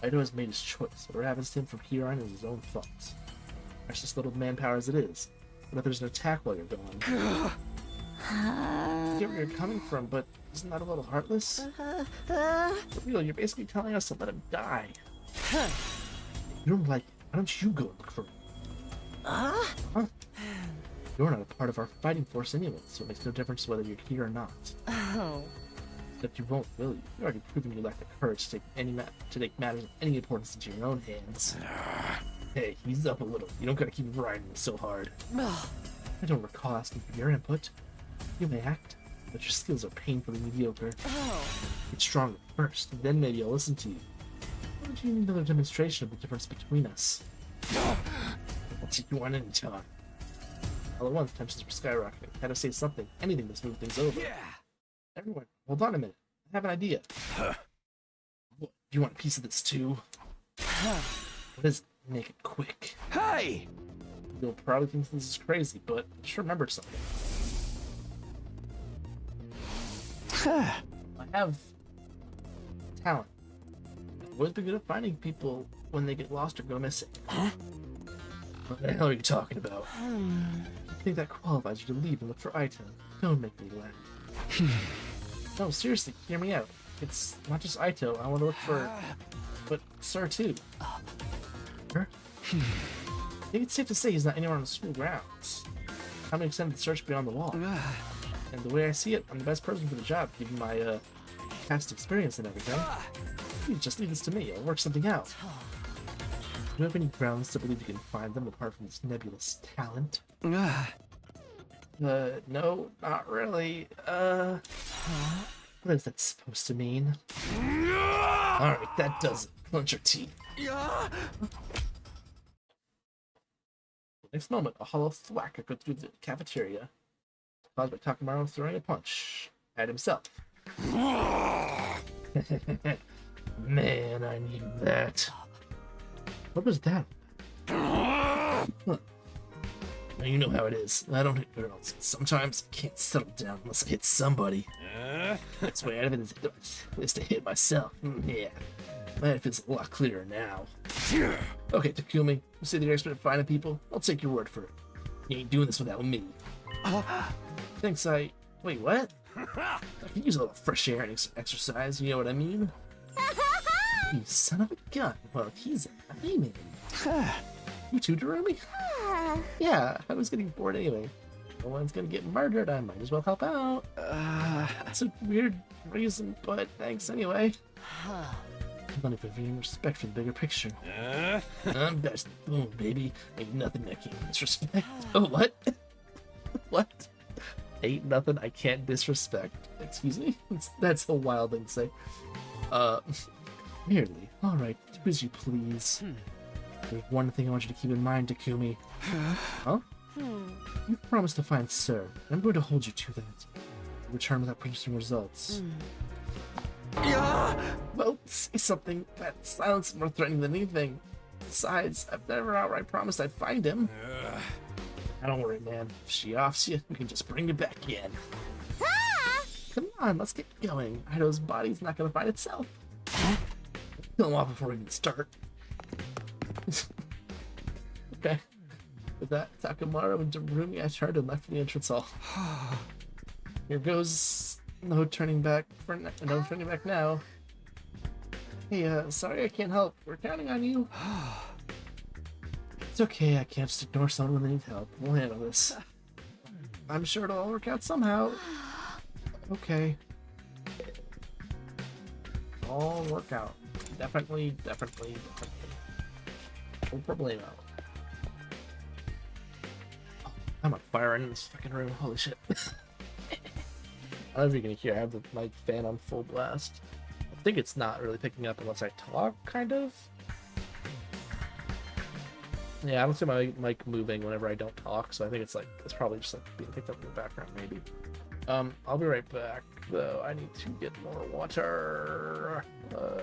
Ido has made his choice. Whatever happens to him from here on is his own fault. Precious little manpower as it is. What if there's an attack while you're gone? I get where you're coming from, but isn't that a little heartless? For real, you're basically telling us to let him die. You don't like it. Why don't you go look for him? Huh? You're not a part of our fighting force anyway, so it makes no difference whether you're here or not. Except you won't, will you? You've already proven you lack the courage to take matters of any importance into your own hands. Hey, ease up a little. You don't gotta keep riding so hard. I don't recall asking for your input. You may act, but your skills are painfully mediocre. Get stronger first, and then maybe I'll listen to you. Why don't you need another demonstration of the difference between us? I'll take you on any time. All at once, tensions were skyrocketing. I had to say something, anything to smooth things over. Everyone, hold on a minute. I have an idea. What, do you want a piece of this too? What is it? Make it quick. Hey! You'll probably think this is crazy, but just remember something. I have talent. I've always been good at finding people when they get lost or go missing. What the hell are you talking about? I think that qualifies you to leave and look for Ito. Don't make me laugh. No, seriously, hear me out. It's not just Ito. I want to look for... but Sir, too. Sir? I think it's safe to say he's not anywhere on the school grounds. Time to extend the search beyond the wall. And the way I see it, I'm the best person for the job, given my past experience and everything. You just leave this to me. I'll work something out. Do you have any grounds to believe you can find them apart from this nebulous talent? No, not really. What is that supposed to mean? Alright, that does it. Clench your teeth. The next moment, a hollow thwack echoed through the cafeteria, caused by Takamaru throwing a punch at himself. Man, I need that. What was that? Huh. Now you know how it is. I don't hit girls. Sometimes I can't settle down unless I hit somebody. That's way out of it is to hit myself. Yeah. My head feels a lot clearer now. Okay, Takumi, you say that you're expert at finding people? I'll take your word for it. You ain't doing this without me. Thinks I... Wait, what? I can use a little fresh air and exercise, you know what I mean? You son of a gun. Well, he's a man. You too, Jeremy? Yeah, I was getting bored anyway. No one's gonna get murdered, I might as well help out. That's a weird reason, but thanks anyway. Money for being respect for the bigger picture. I'm best. Boom, baby. Ain't nothing I can't disrespect. Oh, what? What? Ain't nothing I can't disrespect. Excuse me? That's a wild thing to say. Merely. Alright, do as you please. There's one thing I want you to keep in mind, Takumi. Huh? You promised to find Sir. I'm going to hold you to that. Return without producing results. Well, say something. That silence is more threatening than anything. Besides, I've never outright promised I'd find him. Don't worry, man. If she offs you, we can just bring you back in. Come on, let's get going. Ido's body's not gonna find itself. Kill him off before we can start. Okay. With that, Takamaru and Darumi, I turned and left the entrance hall. Here goes. No turning back no turning back now. Hey, sorry I can't help. We're counting on you. It's okay, I can't just ignore someone when they need help. We'll handle this. I'm sure it'll all work out somehow. Okay. All work out. Definitely. No problemo. I'm on fire in this fucking room. Holy shit. I don't know if you can hear. I have my fan on full blast. I think it's not really picking up unless I talk, kind of. Yeah, I don't see my mic moving whenever I don't talk, so I think it's probably just like being picked up in the background, maybe. I'll be right back, though. I need to get more water.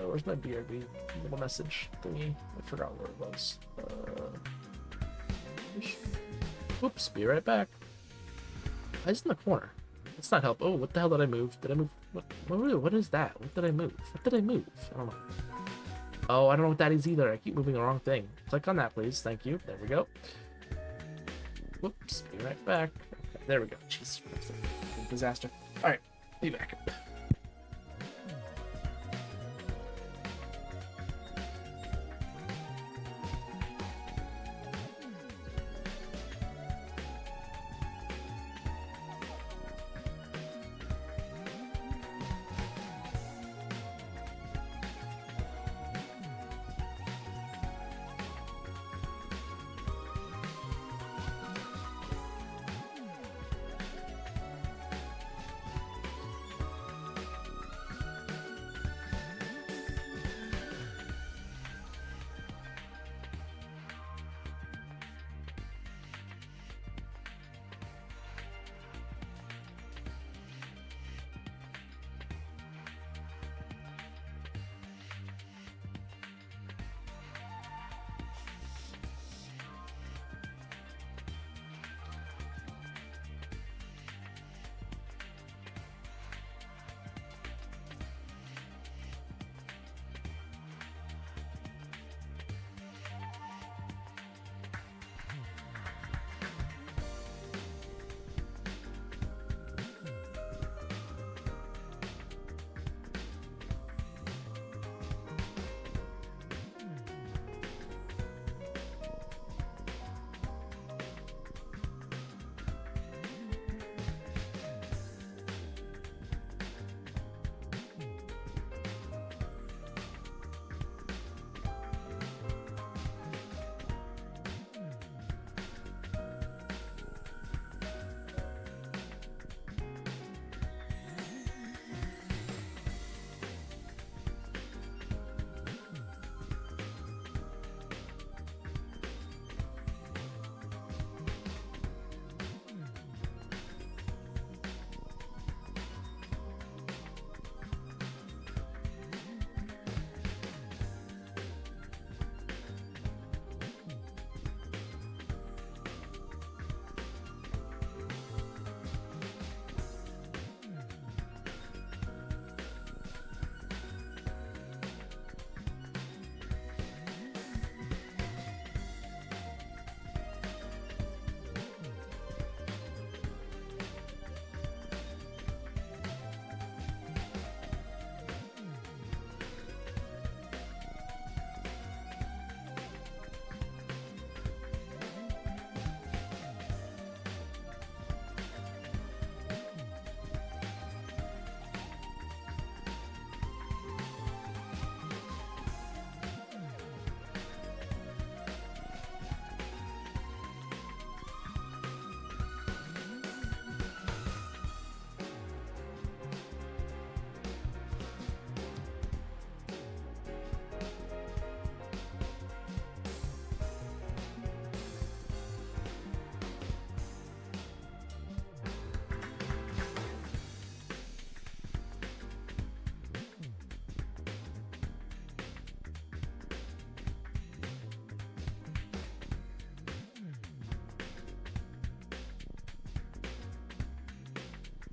Where's my BRB little message thingy? I forgot where it was. Oops, be right back. I was in the corner. It's not help. Oh, what the hell did I move? Did I move? What is that? What did I move? What did I move? I don't know. Oh, I don't know what that is either. I keep moving the wrong thing. Click on that, please. Thank you. There we go. Whoops. Be right back. Okay, there we go. Jeez. Disaster. All right. Be back.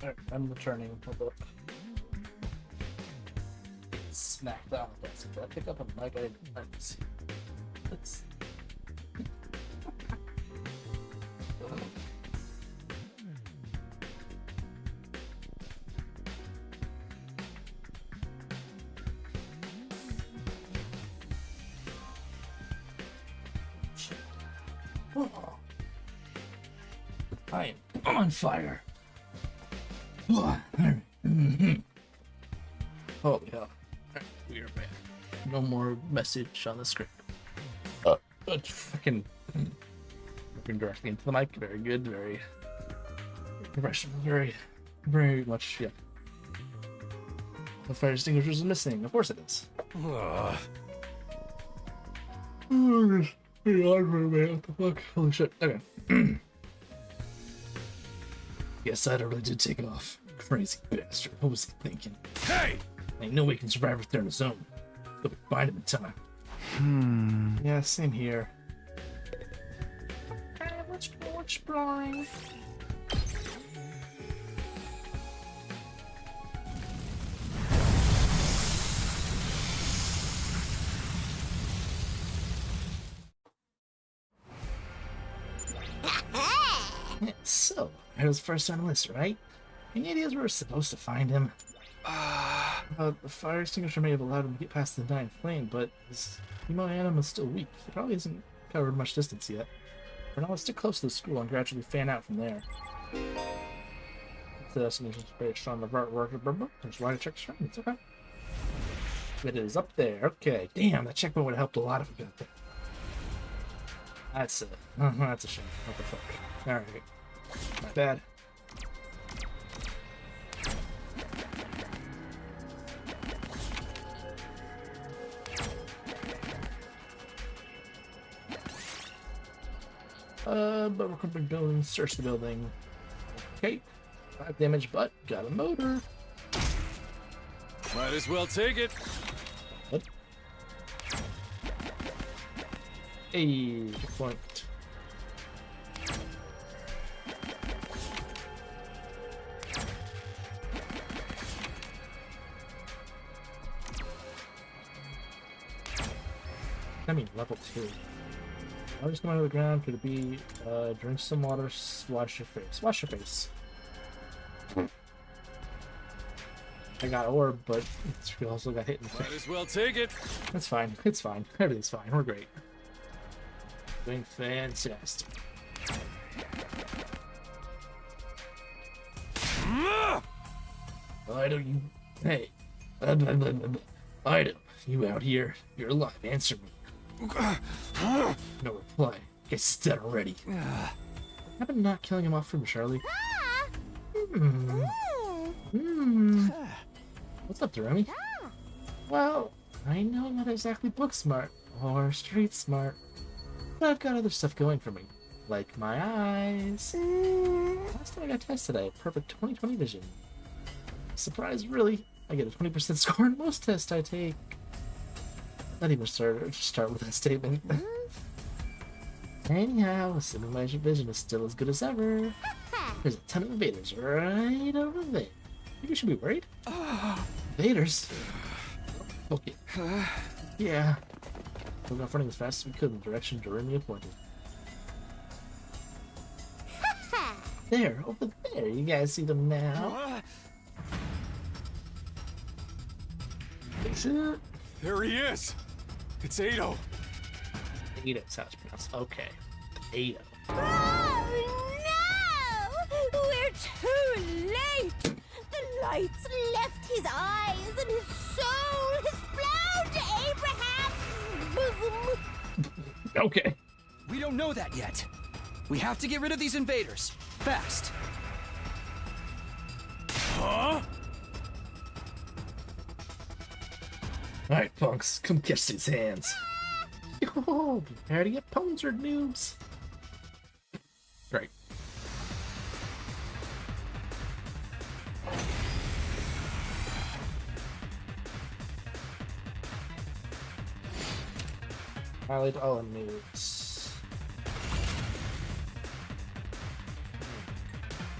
Alright, I'm returning. Hold up. Smack down with that. Did I pick up a mic? I didn't see. Let's. Oh. I am on fire. Holy hell. We are back. No more message on the script. Fucking Talking directly into the mic. Very good. Very professional. Very much. Yeah. The fire extinguisher is missing. Of course it is. Ugh. Oh, what the fuck? Holy shit. Okay. Yes, I really did take off. Crazy bastard. What was he thinking? Hey! Ain't no way he can survive if they're in a zone. They'll be fine in time. Yeah, same here. Let's go exploring. Yeah, so, I was first on the list, right? Any ideas where we're supposed to find him? The fire extinguisher may have allowed him to get past the dying flame, but his hemodynamic is still weak. He probably hasn't covered much distance yet. For now, let's stick close to the school and gradually fan out from there. The destination is very strong. The work. There's why to check the shrine. It's okay. It is up there. Okay. Damn, that checkpoint would have helped a lot if we got there. That's that's a shame. What the fuck? Alright. Not bad. But we're completing building, search the building. Okay. 5 damage, but got a motor. Might as well take it. What? Hey, good point. I mean, level 2. I'll just come out of the ground. Could it be, drink some water, wash your face. Wash your face. I got orb, but we also got hit in the face. Might as well take it. That's fine. It's fine. Everything's fine. We're great. Doing fantastic. Ido, you... Hey. Ido, you out here. You're alive. Answer me. No reply. Guess dead already. How about not killing him off from Charlie? What's up, Jeremy? Well, I know I'm not exactly book smart or street smart, but I've got other stuff going for me, like my eyes. Last time I got tested, I had perfect 20/20 vision. Surprise, really? I get a 20% score in most tests I take. Not even start with that statement. Anyhow, assuming my vision is still as good as ever, there's a ton of invaders right over there. Think we should be worried? Invaders? Okay. Yeah. We're not running as fast as we could in the direction Jeremy pointed. There, over there. You guys see them now? Shit. There he is. It's Ado. Ado's how it's pronounced. Okay. Ado. Oh no! We're too late! The lights left his eyes and his soul has flown to Abraham's bosom! Okay. We don't know that yet. We have to get rid of these invaders. Fast. Huh? Alright, punks, come catch these hands. Yo, prepare to get poncered, noobs. Great. Violate all noobs.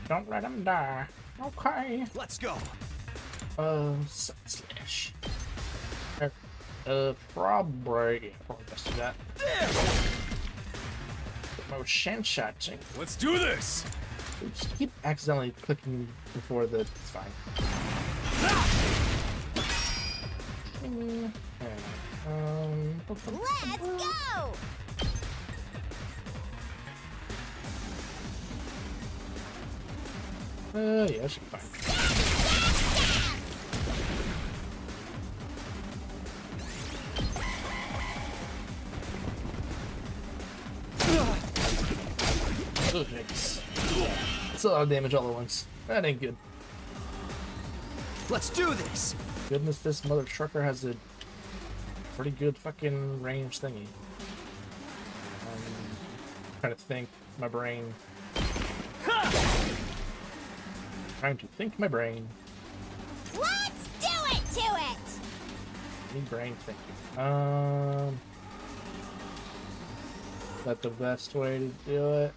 Don't let them die. Okay. Let's go. Side slash. Probably. Yeah, probably best do that. Motion shotting. Let's do this. Oops, keep accidentally clicking before the. It's fine. Let's go! Yeah, that should be fine. Oh, thanks. That's a lot of damage all at once. That ain't good. Let's do this! Goodness, this mother trucker has a pretty good fucking range thingy. Trying to think my brain. Trying to think my brain. Let's do it to it! Need brain thinking. That's the best way to do it.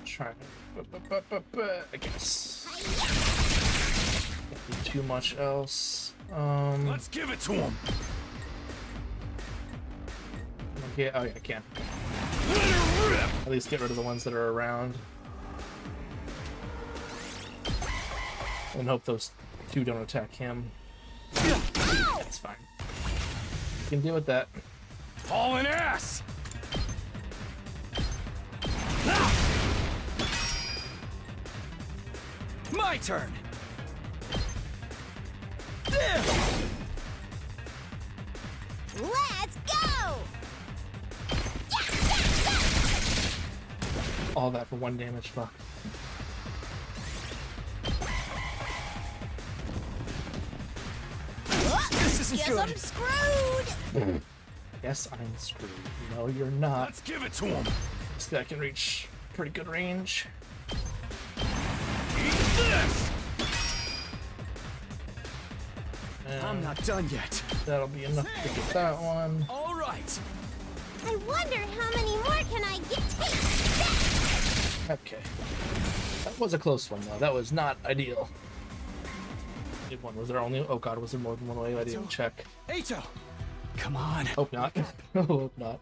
Trying to, I guess. Can't do too much else. Let's give it to him. Okay, oh yeah, I can. Let her rip. At least get rid of the ones that are around. And hope those two don't attack him. That's fine. You can deal with that. Hauling ass. My turn! Let's go! All that for one damage, fuck. This isn't Guess good! I'm screwed! Yes, I'm screwed. No, you're not. Let's give it to him. This guy can reach pretty good range. Eat this. And I'm not done yet. that'll be enough to get that one. All right. I wonder how many more can I get? Okay. That was a close one, though. That was not ideal. Good one. Was there only... Oh god, was there more than one way? I didn't check. Eito! Come on. Hope not. Hope not.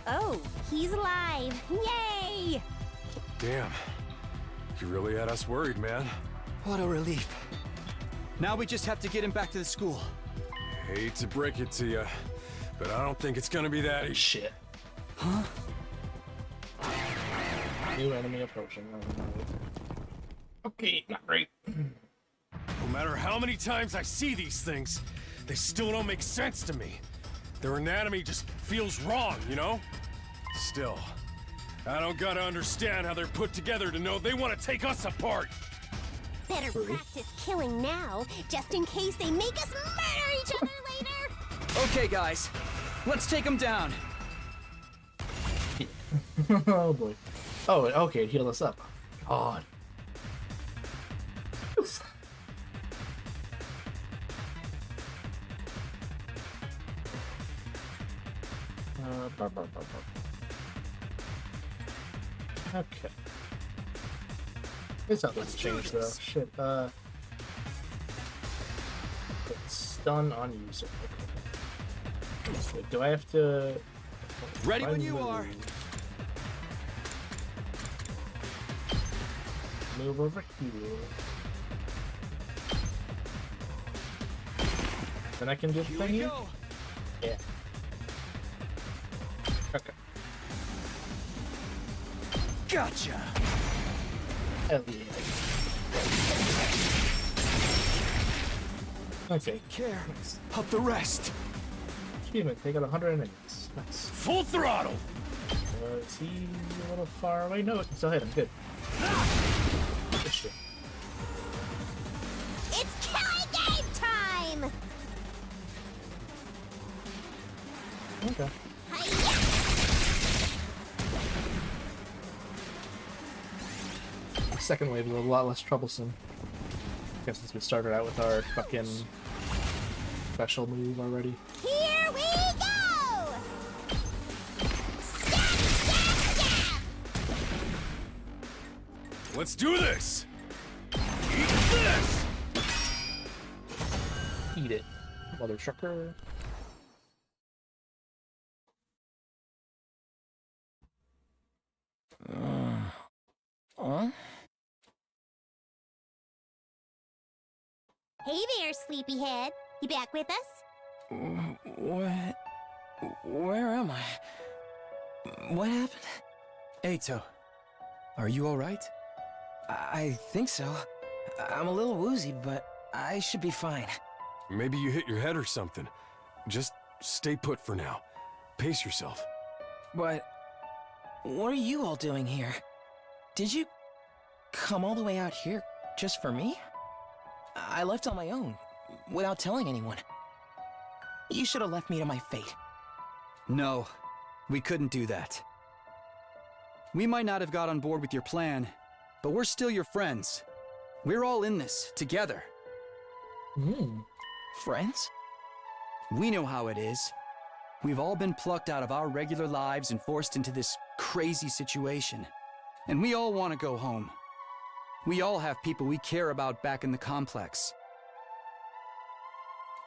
Oh, he's alive. Yay! Damn. You really had us worried, man. What a relief. Now we just have to get him back to the school. Hate to break it to you, but I don't think it's gonna be that easy. Shit. Huh? New enemy approaching. Okay, not great. No matter how many times I see these things, they still don't make sense to me. Their anatomy just feels wrong, you know? Still, I don't gotta understand how they're put together to know they want to take us apart. Better practice killing now, just in case they make us murder each other later. Okay, guys. Let's take him down. Oh boy. Oh, okay, it healed us up. God. Oof. Okay. It's not much change though. Shit. Put stun on user. Okay. Wait, do I have to? Ready when you are. Move over here. Then I can do the Here thing we here? go. Yeah. Okay. Gotcha. Hell yeah. Okay. Care of the rest. Achievement, take out 100 enemies. Nice. Full throttle! Is he a little far away? No, I can still hit him. Good. Good shit. It's killing game time! Okay. Hi-ya! Second wave is a lot less troublesome. I guess since we started out with our fucking special move already. Here we go! Stab, stab, stab! Let's do this! Eat this! Eat it, mother trucker. Hey there, sleepyhead. You back with us? What? Where am I? What happened? Eito, are you all right? I think so. I'm a little woozy, but I should be fine. Maybe you hit your head or something. Just stay put for now. Pace yourself. But what are you all doing here? Did you come all the way out here just for me? I left on my own, without telling anyone. You should have left me to my fate. No, we couldn't do that. We might not have got on board with your plan, but we're still your friends. We're all in this, together. Friends? We know how it is. We've all been plucked out of our regular lives and forced into this crazy situation. And we all want to go home. We all have people we care about back in the complex.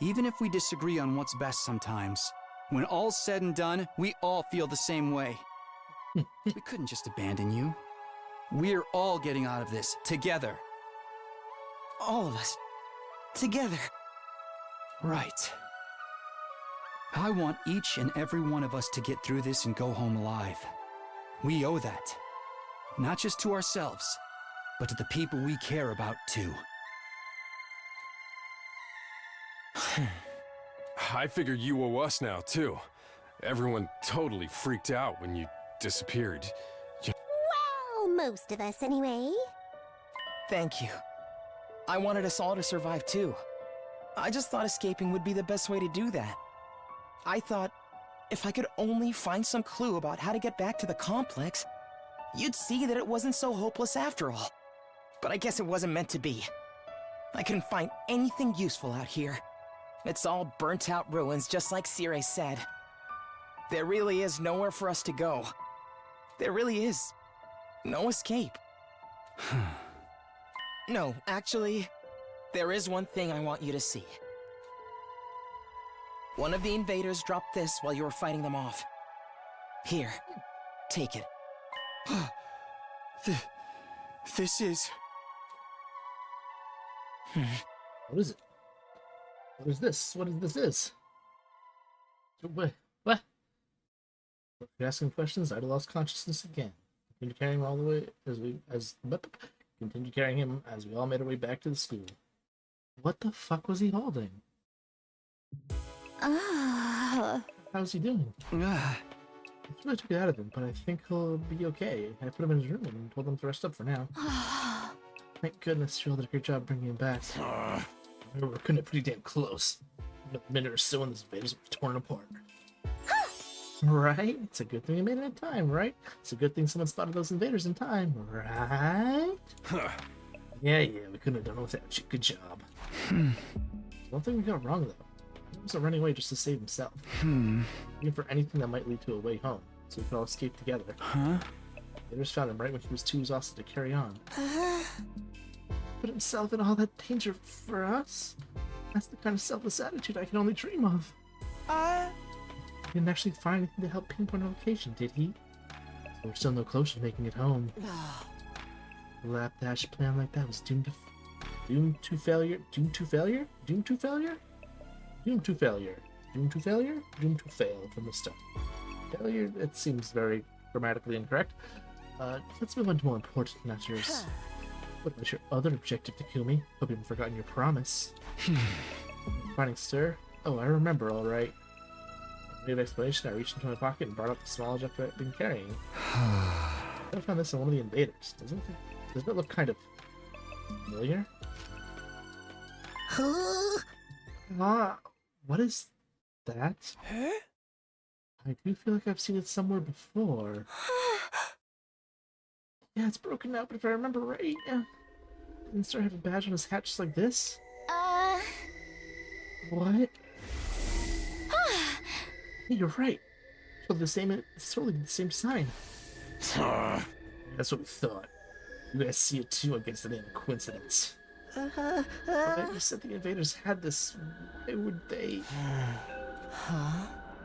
Even if we disagree on what's best sometimes, when all's said and done, we all feel the same way. We couldn't just abandon you. We're all getting out of this, together. All of us. Together. Right. I want each and every one of us to get through this and go home alive. We owe that. Not just to ourselves, but to the people we care about too. I figured you owe us now, too. Everyone totally freaked out when you disappeared. Well, most of us anyway. Thank you. I wanted us all to survive too. I just thought escaping would be the best way to do that. I thought if I could only find some clue about how to get back to the complex, you'd see that it wasn't so hopeless after all. But I guess it wasn't meant to be. I couldn't find anything useful out here. It's all burnt out ruins, just like Sire said. There really is nowhere for us to go. There really is no escape. No, actually, there is one thing I want you to see. One of the invaders dropped this while you were fighting them off. Here, take it. This is... What is it? What is this? What is this? What? If you're asking questions, I'd have lost consciousness again. Continue carrying him all the way continue carrying him as we all made our way back to the school. What the fuck was he holding? How's he doing? I really took it out of him, but I think he'll be okay. I put him in his room and told him to rest up for now. Thank goodness you all did a great job bringing him back. We were cutting it pretty damn close. In a minute or so, and this invaders were torn apart. Right? It's a good thing we made it in time, right? It's a good thing someone spotted those invaders in time, right? Yeah, we couldn't have done it without you. Good job. One thing we got wrong, though. He wasn't running away just to save himself. Even for anything that might lead to a way home, so we could all escape together. Invaders found him right when he was too exhausted to carry on. Put himself in all that danger for us? That's the kind of selfless attitude I can only dream of. He didn't actually find anything to help pinpoint a location, did he? So we're still no closer to making it home. A lapdash plan like that was doomed to failure. Doomed to failure from the start. Failure, it seems very grammatically incorrect. Let's move on to more important matters. What was your other objective to kill me? Hope you haven't forgotten your promise. Finding Sir? Oh, I remember, alright. Made an explanation, I reached into my pocket and brought out the small object I've been carrying. I found this on one of the invaders. Doesn't it look kind of familiar? What is that? I do feel like I've seen it somewhere before. Yeah, it's broken now, but if I remember right, didn't Sir have a badge on his hat just like this? What? Hey, you're right. It's totally the same sign. That's what we thought. You guys see it too, I guess it ain't a coincidence. You said the invaders had this. Why would they?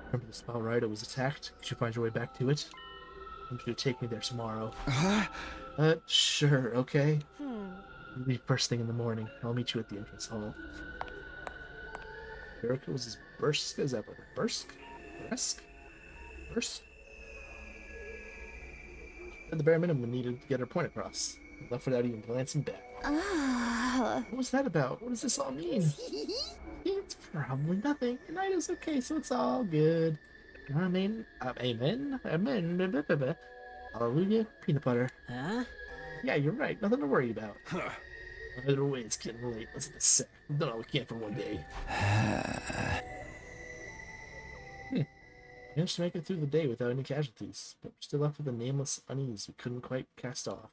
Remember the spot where Ida was attacked? Could you find your way back to it? I want you to take me there tomorrow. Sure, okay. We'll leave first thing in the morning. I'll meet you at the entrance hall. Jericho was as bursk as ever. Bursk? At the bare minimum, needed to get her point across. Left without even glancing back. What was that about? What does this all mean? It's probably nothing. And Ida's okay, so it's all good. Amen. Amen. Amen. Blah, blah, blah. Hallelujah. Peanut butter. Huh? Yeah, you're right. Nothing to worry about. Either way, it's getting late. Let's get sick. No, we can't for one day. Managed to make it through the day without any casualties, but we're still left with a nameless unease we couldn't quite cast off.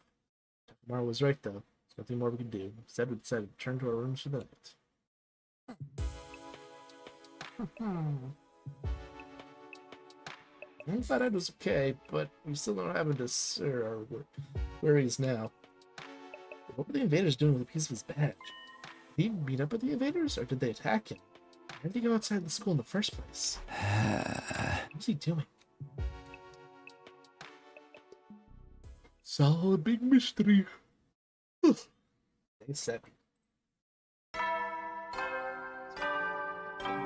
Tomorrow was right, though. There's nothing more we could do. Instead, we decided to return to our rooms for the night. I thought I was okay, but we still don't have to stir our worries now. What were the invaders doing with a piece of his badge? Did he meet up with the invaders, or did they attack him? Why did he go outside the school in the first place? What's he doing? It's all a big mystery. Day 7.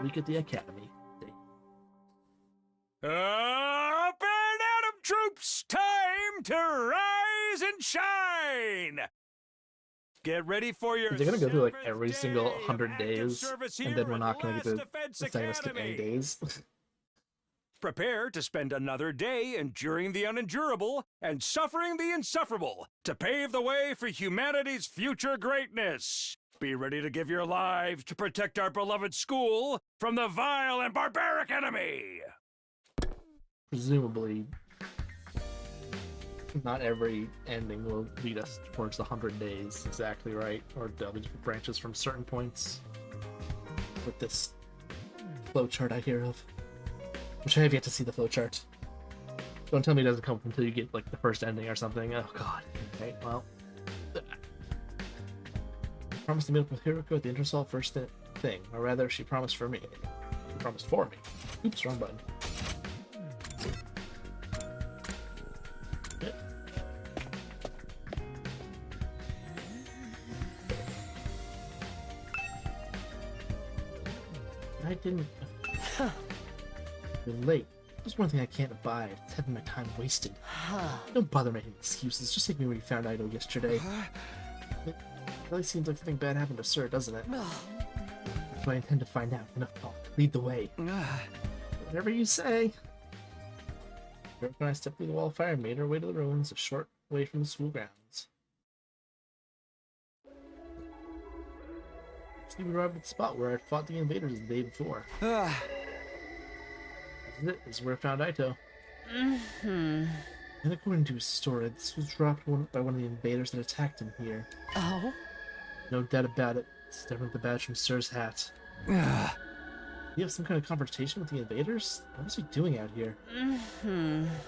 Week at the academy. Up and at 'em, troops! Time to rise and shine! Get ready for your. They're gonna go through like 7th every day single of 100 active days, service and here then we're at not gonna get Last to Defense assign us to any Academy. days. Prepare to spend another day enduring the unendurable and suffering the insufferable to pave the way for humanity's future greatness. Be ready to give your lives to protect our beloved school from the vile and barbaric enemy. Presumably, not every ending will lead us towards the 100 days exactly right, or there'll be different branches from certain points with this flowchart I hear of. Which I have yet to see the flowchart. Don't tell me it doesn't come up until you get like the first ending or something. Oh god. Okay, well. I promised to meet up with Hiroko at the Intersol first thing, or rather, she promised for me. She promised for me. Oops, wrong button. Yep. I didn't. You're late. There's one thing I can't abide. It's having my time wasted. Don't bother making excuses. Just take me where you found Ido yesterday. It really seems like something bad happened to Sir, doesn't it? That's what I intend to find out. Enough talk. Lead the way. Whatever you say. When I stepped through the wall of fire and made our way to the ruins, a short way from the school grounds. We arrived at the spot where I fought the invaders the day before. This is it. This is where I found Ito. And according to his story, this was dropped by one of the invaders that attacked him here. Oh? No doubt about it. It's definitely the badge from Sir's hat. Did he have some kind of conversation with the invaders? What was he doing out here?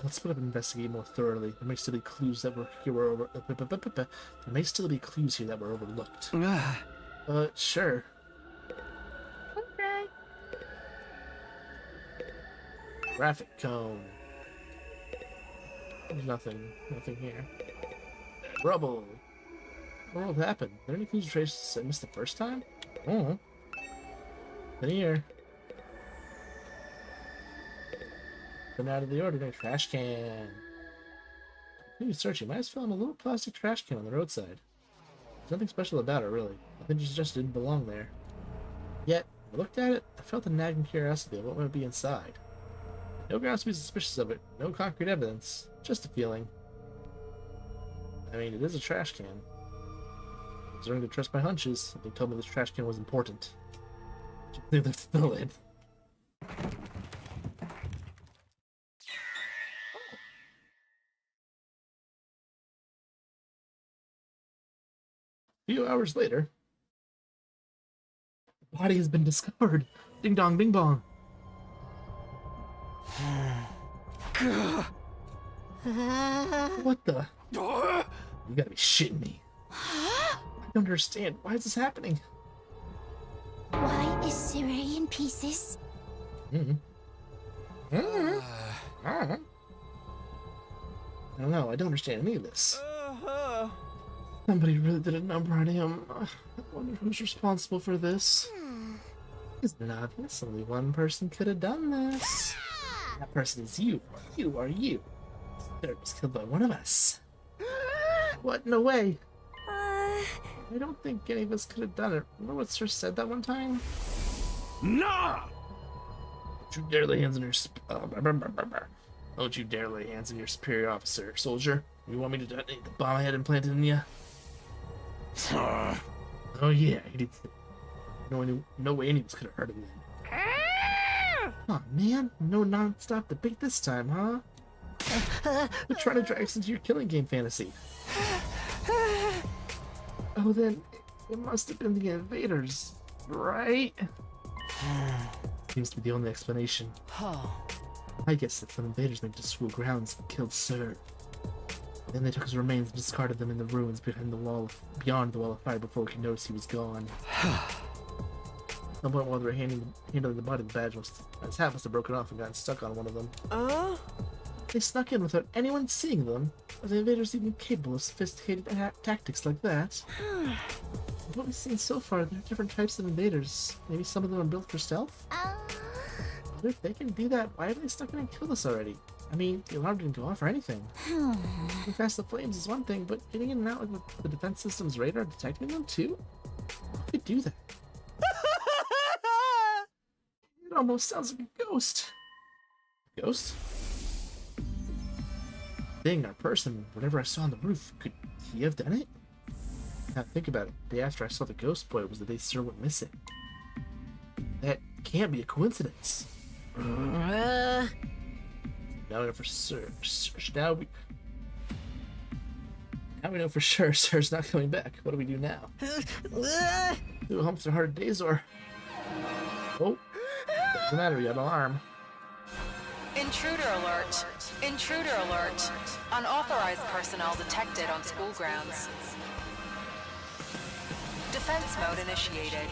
Let's split up and investigate more thoroughly. There may still be clues that were There may still be clues here that were overlooked. Sure. Okay. Graphic cone. There's nothing here. Rubble. What happened? Are there any clues or traces I missed the first time? Oh. In here. Been out of the ordinary trash can. Maybe searching. Might have found a little plastic trash can on the roadside. There's nothing special about it, really. Nothing just didn't belong there. Yet, when I looked at it, I felt a nagging curiosity of what might be inside. No grounds to be suspicious of it, no concrete evidence, just a feeling. I mean, it is a trash can. I was learning to trust my hunches. Something told me this trash can was important. They lifted the lid. A few hours later, the body has been discovered. Ding dong, bing bong. What the? You gotta be shitting me. I don't understand. Why is this happening? Why is Siri in pieces? I don't know. I don't understand any of this. Somebody really did a number on him. I wonder who's responsible for this. Isn't it obvious? Only one person could have done this. That person is you. You are you. Sir was killed by one of us. What? No way. I don't think any of us could have done it. Remember what Sir said that one time? Nah! Don't you dare lay hands on your don't you dare lay hands on your superior officer, soldier. You want me to detonate the bomb I had implanted in you? Oh yeah, he did. No way any of us could have heard him then. Oh man, no non-stop debate this time, huh? You're trying to drag us into your killing game fantasy. Oh, then it must have been the invaders, right? Seems to be the only explanation. I guess that some invaders went to school grounds and killed Sir. Then they took his remains and discarded them in the ruins beyond the wall of fire before we could notice he was gone. At some point while they were handling the body, the badge his hat must have broken off and gotten stuck on one of them. They snuck in without anyone seeing them. Are the invaders even capable of sophisticated tactics like that? What we've seen so far, there are different types of invaders. Maybe some of them are built for stealth? But if they can do that, why have they stuck in and killed us already? I mean, the alarm didn't go off or anything. Getting past the flames is one thing, but getting in and out with the defense system's radar detecting them too? Who could do that? It almost sounds like a ghost. Ghost? Thing or person, whatever I saw on the roof, could he have done it? Now think about it. The day after I saw the ghost boy was the day Sir went missing. That can't be a coincidence. Now we know for sure. Now we know for sure Sir's not coming back. What do we do now? Do a hump to hard days or... Oh, doesn't matter. You got an alarm. Intruder alert! Intruder alert! Unauthorized personnel detected on school grounds. Defense mode initiated.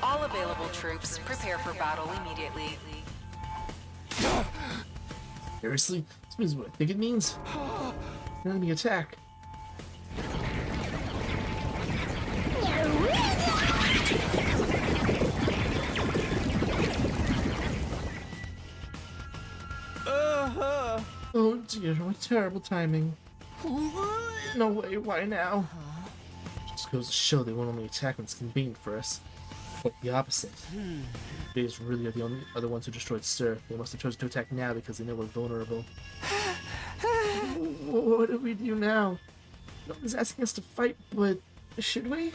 All available troops prepare for battle immediately. Seriously? This means what I think it means? An enemy attack. Oh dear, what terrible timing. No way, why now? Just goes to show they won't only attack when it's convenient for us. Quite the opposite. They really are the other ones who destroyed Sir. They must have chosen to attack now because they know we're vulnerable. What do we do now? No one's asking us to fight, but should we?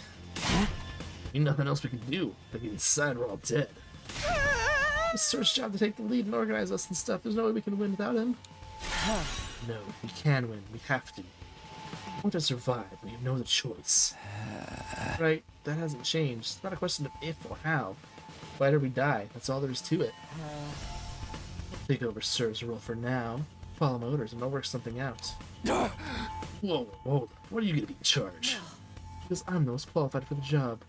Ain't nothing else we can do. Like inside, we're all dead. It's Sir's job to take the lead and organize us and stuff. There's no way we can win without him. No, we can win. We have to. We want to survive. We have no other choice. Right? That hasn't changed. It's not a question of if or how. Fight or we die. That's all there is to it. Take over Sir's role for now. Follow my orders and I'll work something out. Whoa, whoa. What are you going to be in charge? Because I'm the most qualified for the job.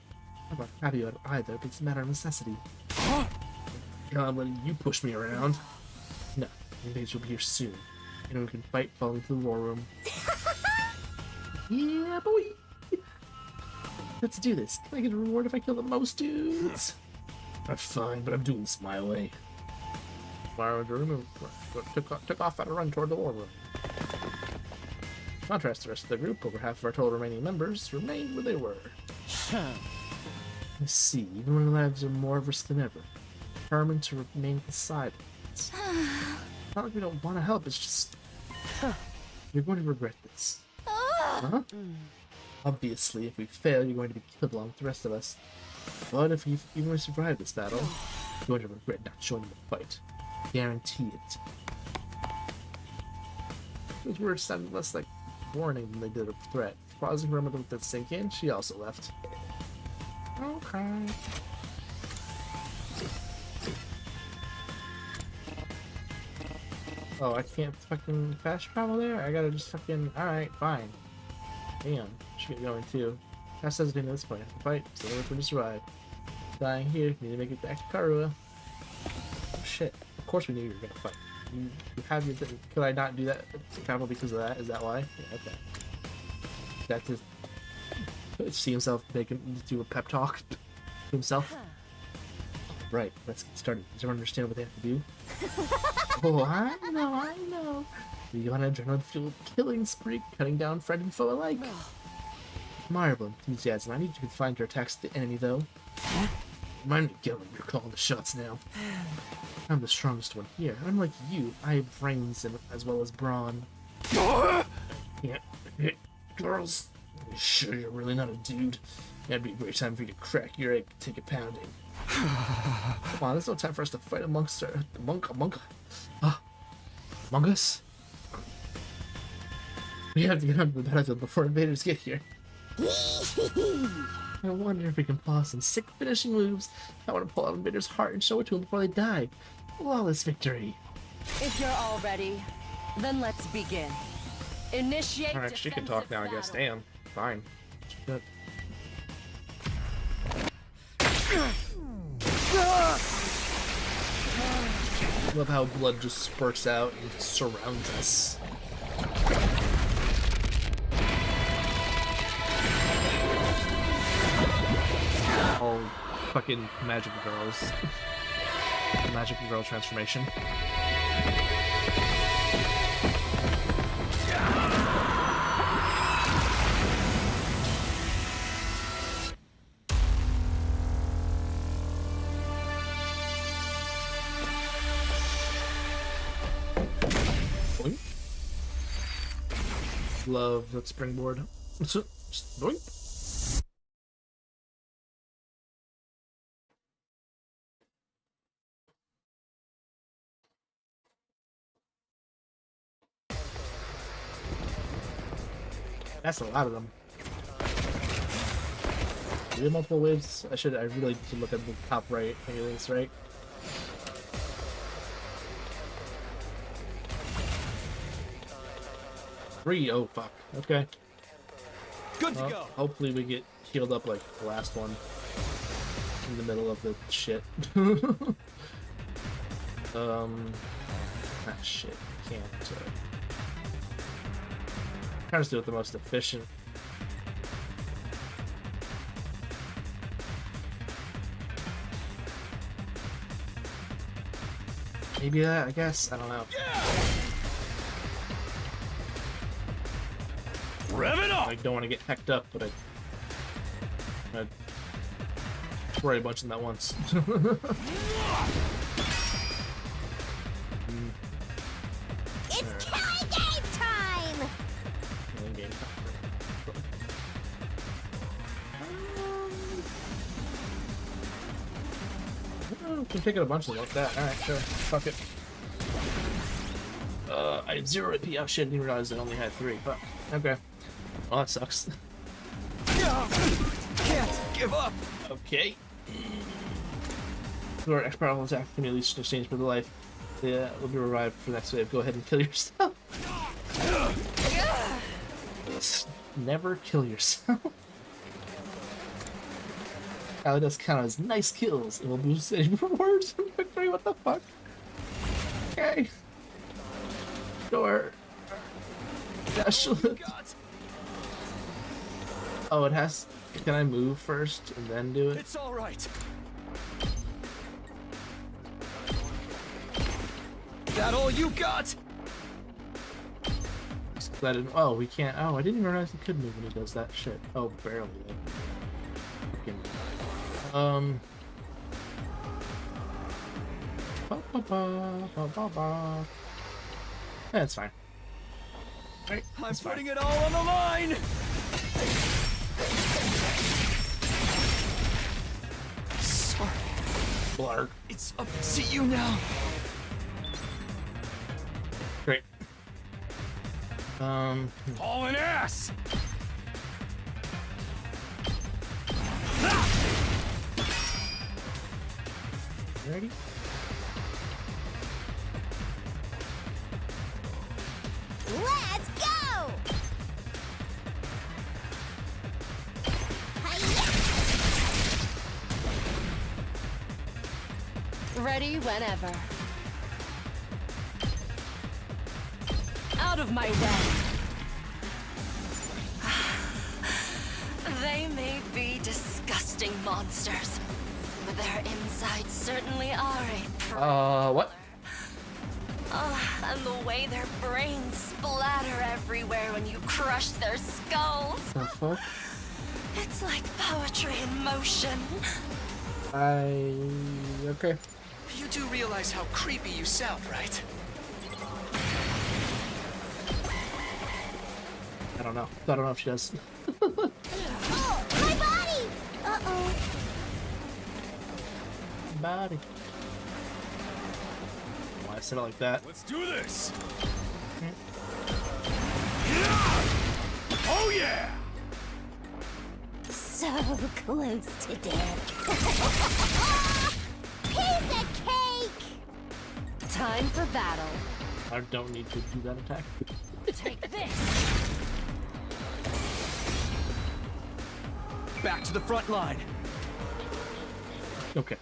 I'm not happy about it either, but it's a matter of necessity. I'm letting you push me around. No, I think you'll be here soon. And we can fight falling to the war room. Yeah, boy! Let's do this. Can I get a reward if I kill the most dudes? I'm fine, but I'm doing this my way. Borrowed a room and took off at a run toward the war room. In contrast to the rest of the group, over half of our total remaining members remained where they were. I see, even when our lives are more at risk than ever. Determined to remain beside us. Not like we don't want to help, it's just... You're going to regret this. Huh? Obviously, if we fail, you're going to be killed along with the rest of us. But if you even survive this battle, you're going to regret not joining the fight. Guarantee it. Those words sounded less like warning than they did a threat. Pausing for a moment to let that sink in, she also left. Okay. Oh, I can't fucking fast travel there? I gotta just fucking... Alright, fine. Damn, should get going too. Fast hesitating at this point. The fight, still looking to survive. Dying here, need to make it back to Karua. Oh shit. Of course we knew you were gonna fight. You have your... Could I not do that travel because of that? Is that why? Yeah, okay. That just... See himself do a pep talk to himself. Right, let's get started. Does everyone understand what they have to do? Oh, I know. You're on an adrenaline-fueled killing spree, cutting down friend and foe alike. Admirable enthusiasm. I need you to confine your attacks to the enemy, though. Mind me, Gillen, you're calling the shots now. I'm the strongest one here. Unlike you, I have brains as well as brawn. Yeah, girls, you sure you're really not a dude? That'd be a great time for you to crack your egg and take a pounding. Come on, there's no time for us to fight among us. We have to get onto the battlefield before invaders get here. I wonder if we can pull some sick finishing moves. I want to pull out invaders' heart and show it to them before they die. Flawless victory. If you're all ready, then let's begin. Initiate. Alright, she can talk now, I guess. Damn. Fine. Good. Love how blood just spurts out and surrounds us. All fucking magical girls. Magical girl transformation. Boing. Love that springboard. Just boing. That's a lot of them. Do we have multiple waves? I really need to look at the top right aliens, right? Three. Oh fuck. Okay. Good to go. Hopefully we get healed up like the last one. In the middle of the shit. Shit. Can't. Trying to do it the most efficient. Maybe that, I guess. I don't know. Rev it up! I don't want to get hecked up, but I throw a bunch in that once. It's killing game time! Game time. Oh, can take it a bunch like that. Alright, sure. Fuck it. I had 0 AP. Oh shit, I didn't realize I only had 3. Fuck. Okay. Well, that sucks. Can't give up! Okay. Your expert level attack can be at least exchanged for the life. Yeah, will be revived for the next wave. Go ahead and kill yourself. Never kill yourself. That does count as nice kills. It will boost any rewards from victory. What the fuck? Okay. Sure. Dash. Oh, it has. Can I move first and then do it? It's all right. That all you got? Oh, we can't. Oh, I didn't even realize he could move when he does that shit. Oh, barely. Freaking. Yeah, it's fine. Right, I'm it's putting fine. it all on the line! Sorry. Blarg. It's up to you now. Great. Hauling ass! Ready? Let's go! Ready whenever. Out of my way. They may be disgusting monsters, but their insides certainly are a What? and the way their brains splatter everywhere when you crush their skulls. The fuck? It's like poetry in motion. Okay. You do realize how creepy you sound, right? I don't know. I don't know if she does. Oh, my body! Uh-oh. Body. Why I said it like that? Let's do this! Yeah! Oh yeah! So close to death. Piece of cake! Time for battle. I don't need to do that attack. Take this. Back to the front line. Okay.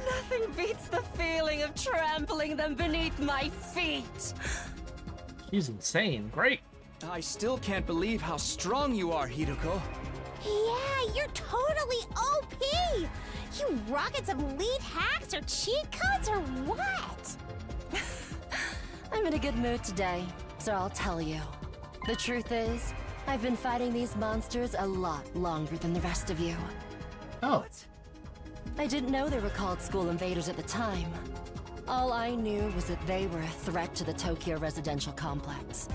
Nothing beats the feeling of trampling them beneath my feet. She's insane. Great. I still can't believe how strong you are, Hiruko. Yeah, you're totally OP! You rocket some elite hacks or cheat codes or what? I'm in a good mood today, so I'll tell you. The truth is, I've been fighting these monsters a lot longer than the rest of you. Oh. I didn't know they were called school invaders at the time. All I knew was that they were a threat to the Tokyo residential complex,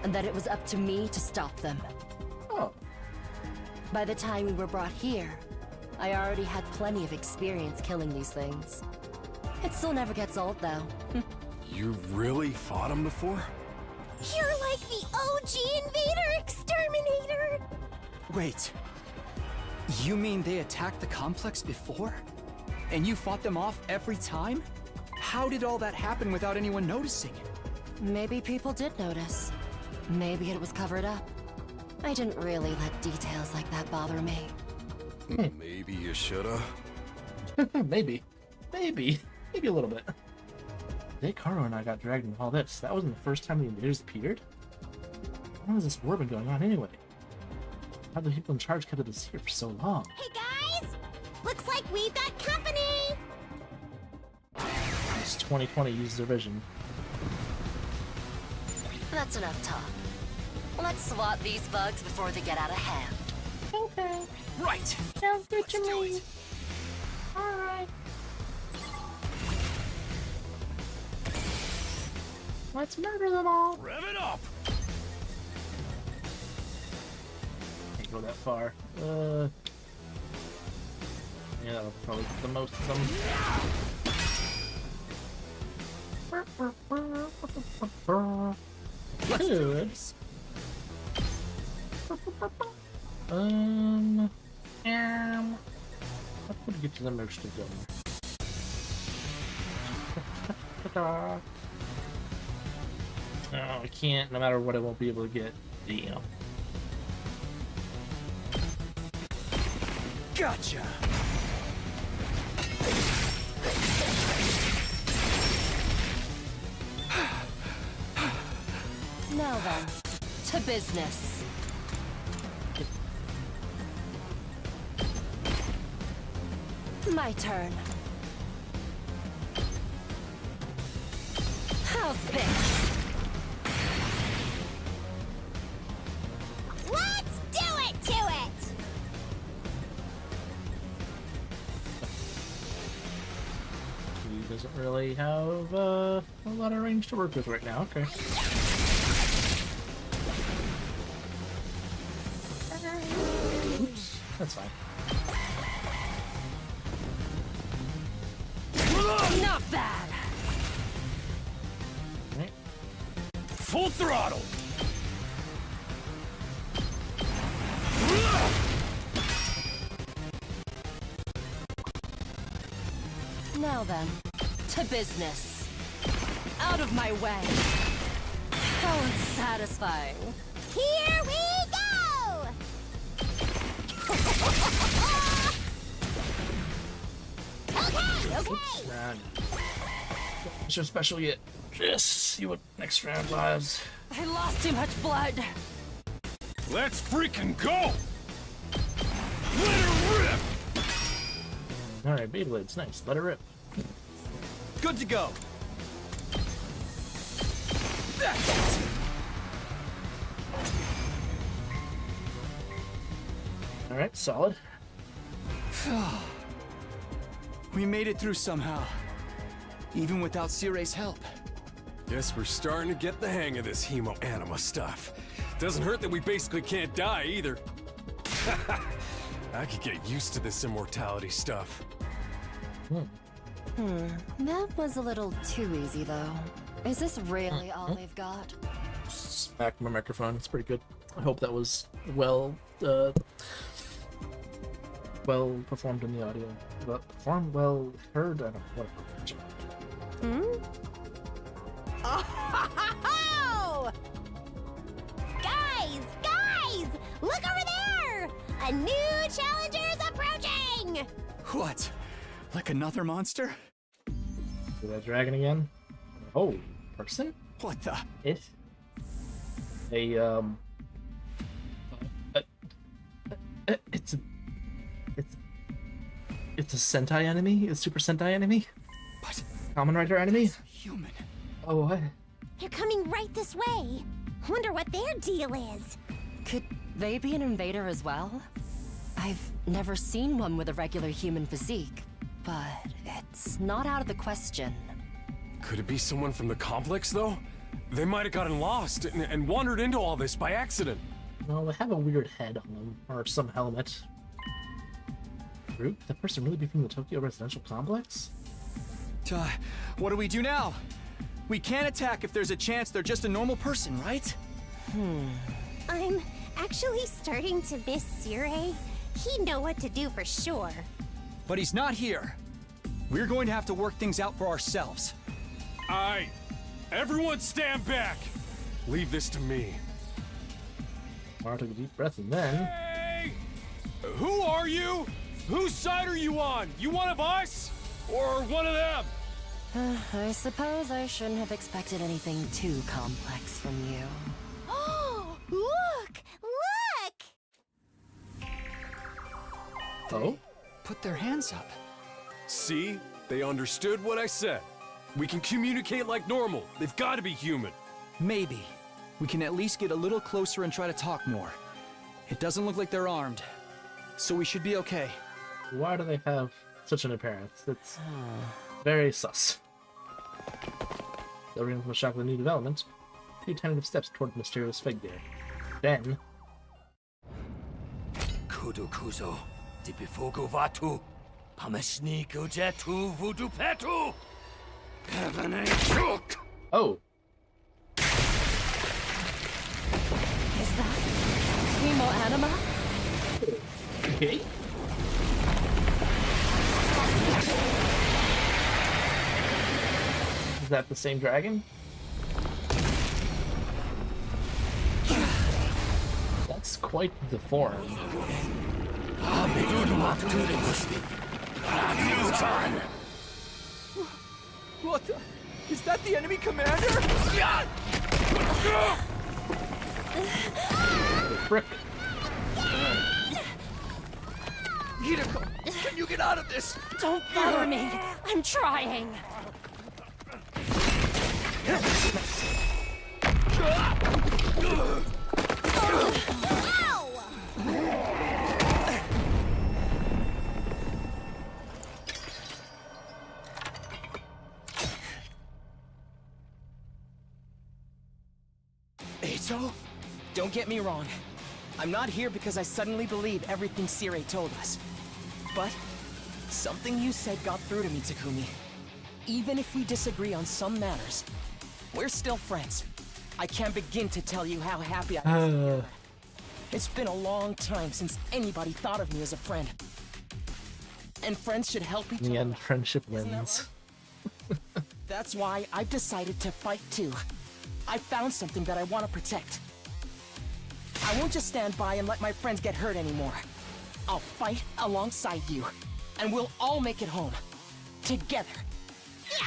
and that it was up to me to stop them. Oh. By the time we were brought here, I already had plenty of experience killing these things. It still never gets old, though. You really fought him before? You're like the OG invader exterminator! Wait. You mean they attacked the complex before? And you fought them off every time? How did all that happen without anyone noticing? Maybe people did notice. Maybe it was covered up. I didn't really let details like that bother me. Maybe you shoulda. Maybe. Maybe a little bit. Dekaro and I got dragged into all this. That wasn't the first time the invaders appeared? How long has this war been going on anyway? How have the people in charge kept us here for so long? Hey guys! Looks like we've got company! It's 2020 uses their vision. That's enough talk. Let's swat these bugs before they get out of hand. Okay. Right. Sounds good to Let's do me. it. Alright. Let's murder them all. Rev it up! Can't go that far. Yeah, that'll probably get the most of them. Good. Let's put get to the most of them. No, I can't. No matter what, I won't be able to get. Damn. Gotcha. Now then, to business. My turn. How's this? Let's do it to it! He doesn't really have a lot of range to work with right now. Okay. Oops, that's fine. Not bad. Right. Full throttle! Now then, to business. Out of my way. How unsatisfying. Here we go! Okay, okay! Oops, round. What's your special yet? Just see what next round lies. I lost too much blood. Let's freaking go! Let her rip! Alright, Beyblade's nice. Let her rip. Good to go. That's it. All right, solid. We made it through somehow. Even without Sire's help. Guess we're starting to get the hang of this hemo-anima stuff. Doesn't hurt that we basically can't die either. I could get used to this immortality stuff. That was a little too easy, though. Is this really all they've got? Smack my microphone. It's pretty good. I hope that was well performed in the audio. But performed, well heard. I don't know. Whatever. Oh! Guys! Look over there! A new challenger's approaching! What? Like another monster? See that dragon again? Oh, person? What the? It's a Sentai enemy? A Super Sentai enemy? What? Kamen Rider enemy? Human. Oh, what? They're coming right this way. Wonder what their deal is. Could they be an invader as well? I've never seen one with a regular human physique, but it's not out of the question. Could it be someone from the complex, though? They might have gotten lost and wandered into all this by accident. No, they have a weird head on them, or some helmet. Root? That person really be from the Tokyo residential complex? What do we do now? We can't attack if there's a chance they're just a normal person, right? I'm actually starting to miss Sire. He'd know what to do for sure. But he's not here. We're going to have to work things out for ourselves. Aye. Everyone stand back! Leave this to me. Mara took a deep breath and then... Hey! Who are you? Whose side are you on? You one of us? Or one of them? I suppose I shouldn't have expected anything too complex from you. Oh, look! Oh? Put their hands up. See? They understood what I said. We can communicate like normal. They've got to be human. Maybe. We can at least get a little closer and try to talk more. It doesn't look like they're armed. So we should be okay. Why do they have such an appearance? It's very sus. Delivering from the shock of the new development, 2 tentative steps toward the mysterious figure. Then... Kudukuzo, Dibifogo Vatu, Pamashniku Jetu Voodoo Petu! Oh! Is that hemo-anima? Okay. Is that the same dragon? That's quite the form. What the? Is that the enemy commander? Frick. Hideko, can you get out of this? Don't bother me! I'm trying! Eito? Don't get me wrong. I'm not here because I suddenly believe everything Sire told us. But something you said got through to me, Takumi. Even if we disagree on some matters, we're still friends. I can't begin to tell you how happy I am. It's been a long time since anybody thought of me as a friend. And friends should help each In the other. end, friendship Isn't that wins. right? That's why I've decided to fight too. I found something that I want to protect. I won't just stand by and let my friends get hurt anymore. I'll fight alongside you, and we'll all make it home. Together. Yeah!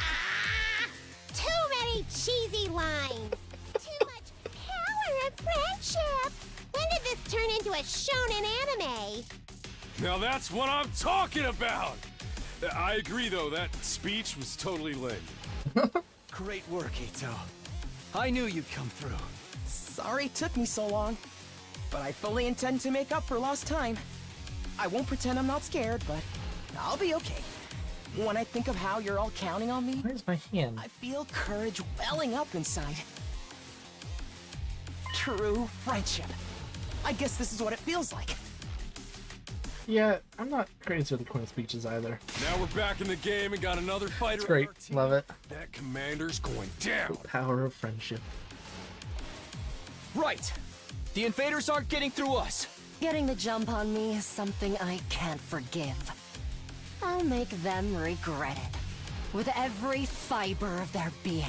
Too many cheesy lines. Too much power of friendship. When did this turn into a shonen anime? Now that's what I'm talking about! I agree, though, that speech was totally lame. Great work, Eito. I knew you'd come through. Sorry it took me so long, but I fully intend to make up for lost time. I won't pretend I'm not scared, but I'll be okay. When I think of how you're all counting on me, Where's my hand? I feel courage welling up inside. True friendship. I guess this is what it feels like. Yeah, I'm not crazy with the Queen speeches either. Now we're back in the game and got another fighter. It's great. on our team. Love it. That commander's going down. The power of friendship. Right. The invaders aren't getting through us. Getting the jump on me is something I can't forgive. I'll make them regret it. With every fiber of their being.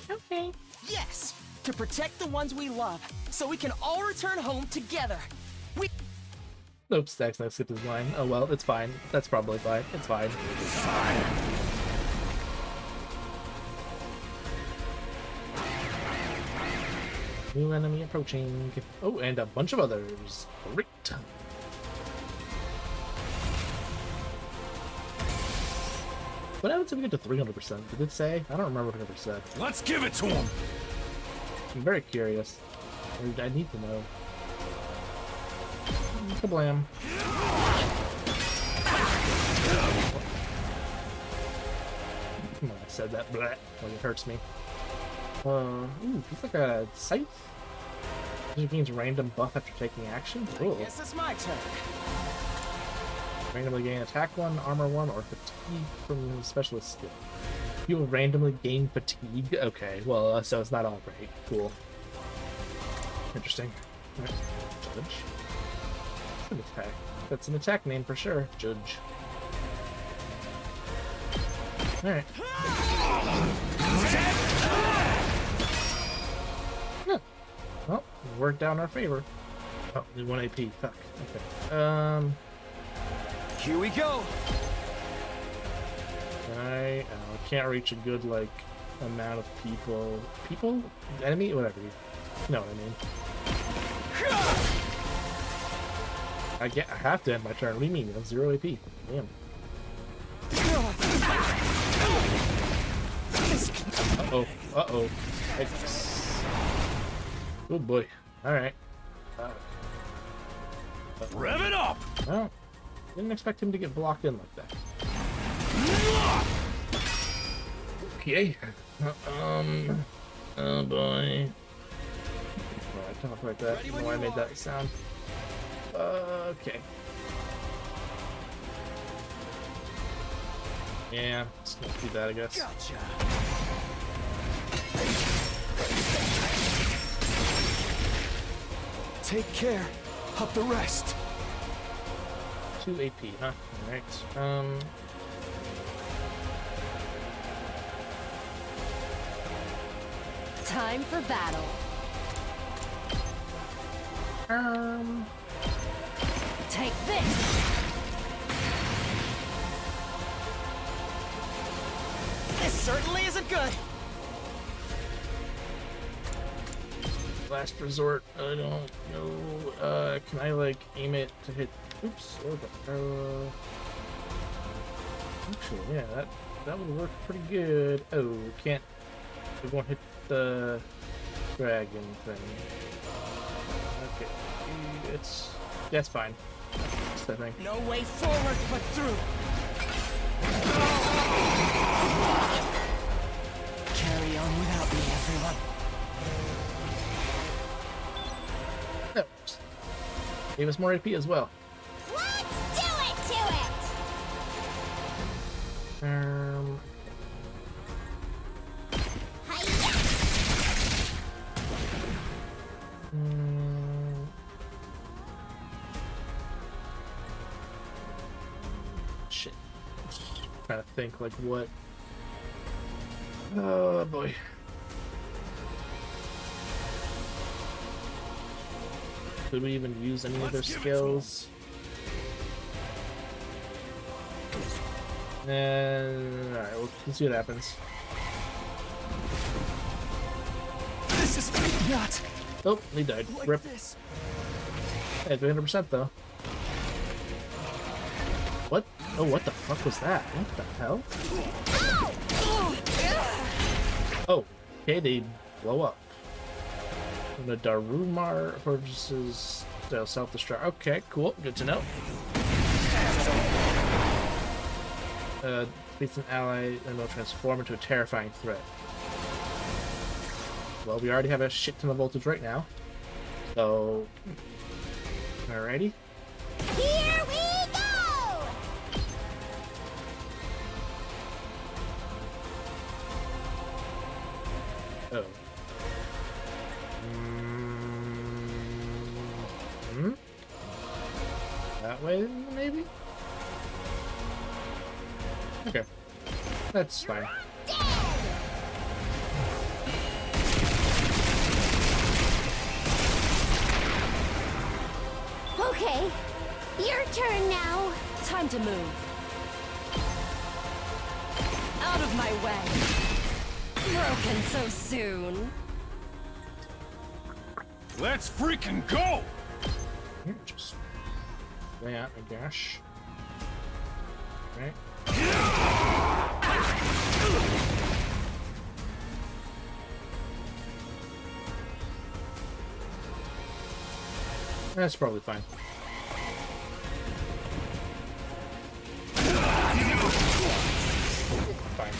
Okay. Yes! To protect the ones we love, so we can all return home together. Nope, Stacks now skipped his line. Oh well, it's fine. That's probably fine. It's fine. It's fine. New enemy approaching. Oh, and a bunch of others. Great. What happens if we get to 300%? Did it say? I don't remember what it ever said. Let's give it to him! I'm very curious. I need to know. Kablam. Come on, I said that. Blah. Like it hurts me. Ooh, he's like a scythe. It gains random buff after taking action. Cool. I guess it's my turn. Randomly gain attack 1, armor 1, or fatigue from his specialist skill. You will randomly gain fatigue. Okay, well, so it's not all right. Cool. Interesting. Right. Judge. That's an attack. That's an attack name for sure. Judge. Alright. Yeah. Well, it worked out in our favor. Oh, we 1 AP. Fuck. Okay. Here we go. I can't reach a good, like, amount of people. People? Enemy? Whatever. You know what I mean. I have to end my turn. What do you mean? You have 0 AP. Damn. Uh-oh. Uh-oh. Yikes. Oh boy. Alright. Rev it up! Well, didn't expect him to get blocked in like that. Okay. Oh boy. Oh, I talk like that. I don't know why I made that sound. Okay. Yeah, let's do that, I guess. Gotcha. Take care of the rest. 2 AP, huh? Alright. Time for battle. Take this! This certainly isn't good. Last resort. I don't know. Can I like aim it to hit? Oops. Actually, yeah, that would work pretty good. Oh, can't. It won't hit the dragon thing. Okay, that's fine. That's, I think. No way forward but through. Carry on without me, everyone. Oh. Gave us more AP as well. Let's do it to it! Hi-ya! Shit. Trying to think like what. Oh boy. Could we even use any of their skills? And alright, let's see what happens. This is not Oh, he died. like Rip. this. Hey, 300% though. What? Oh, what the fuck was that? What the hell? Oh, okay, they blow up. And the Darumar purchases self-destruct. Okay, cool. Good to know. Defeats an ally and will transform into a terrifying threat. Well, we already have a shit ton of voltage right now. So, alrighty. Here we go! Oh. That way, maybe? Okay. That's fine. Okay, your turn now. Time to move. Out of my way. Broken so soon. Let's freaking go! Just lay out my gash. Right. That's probably fine. Fine.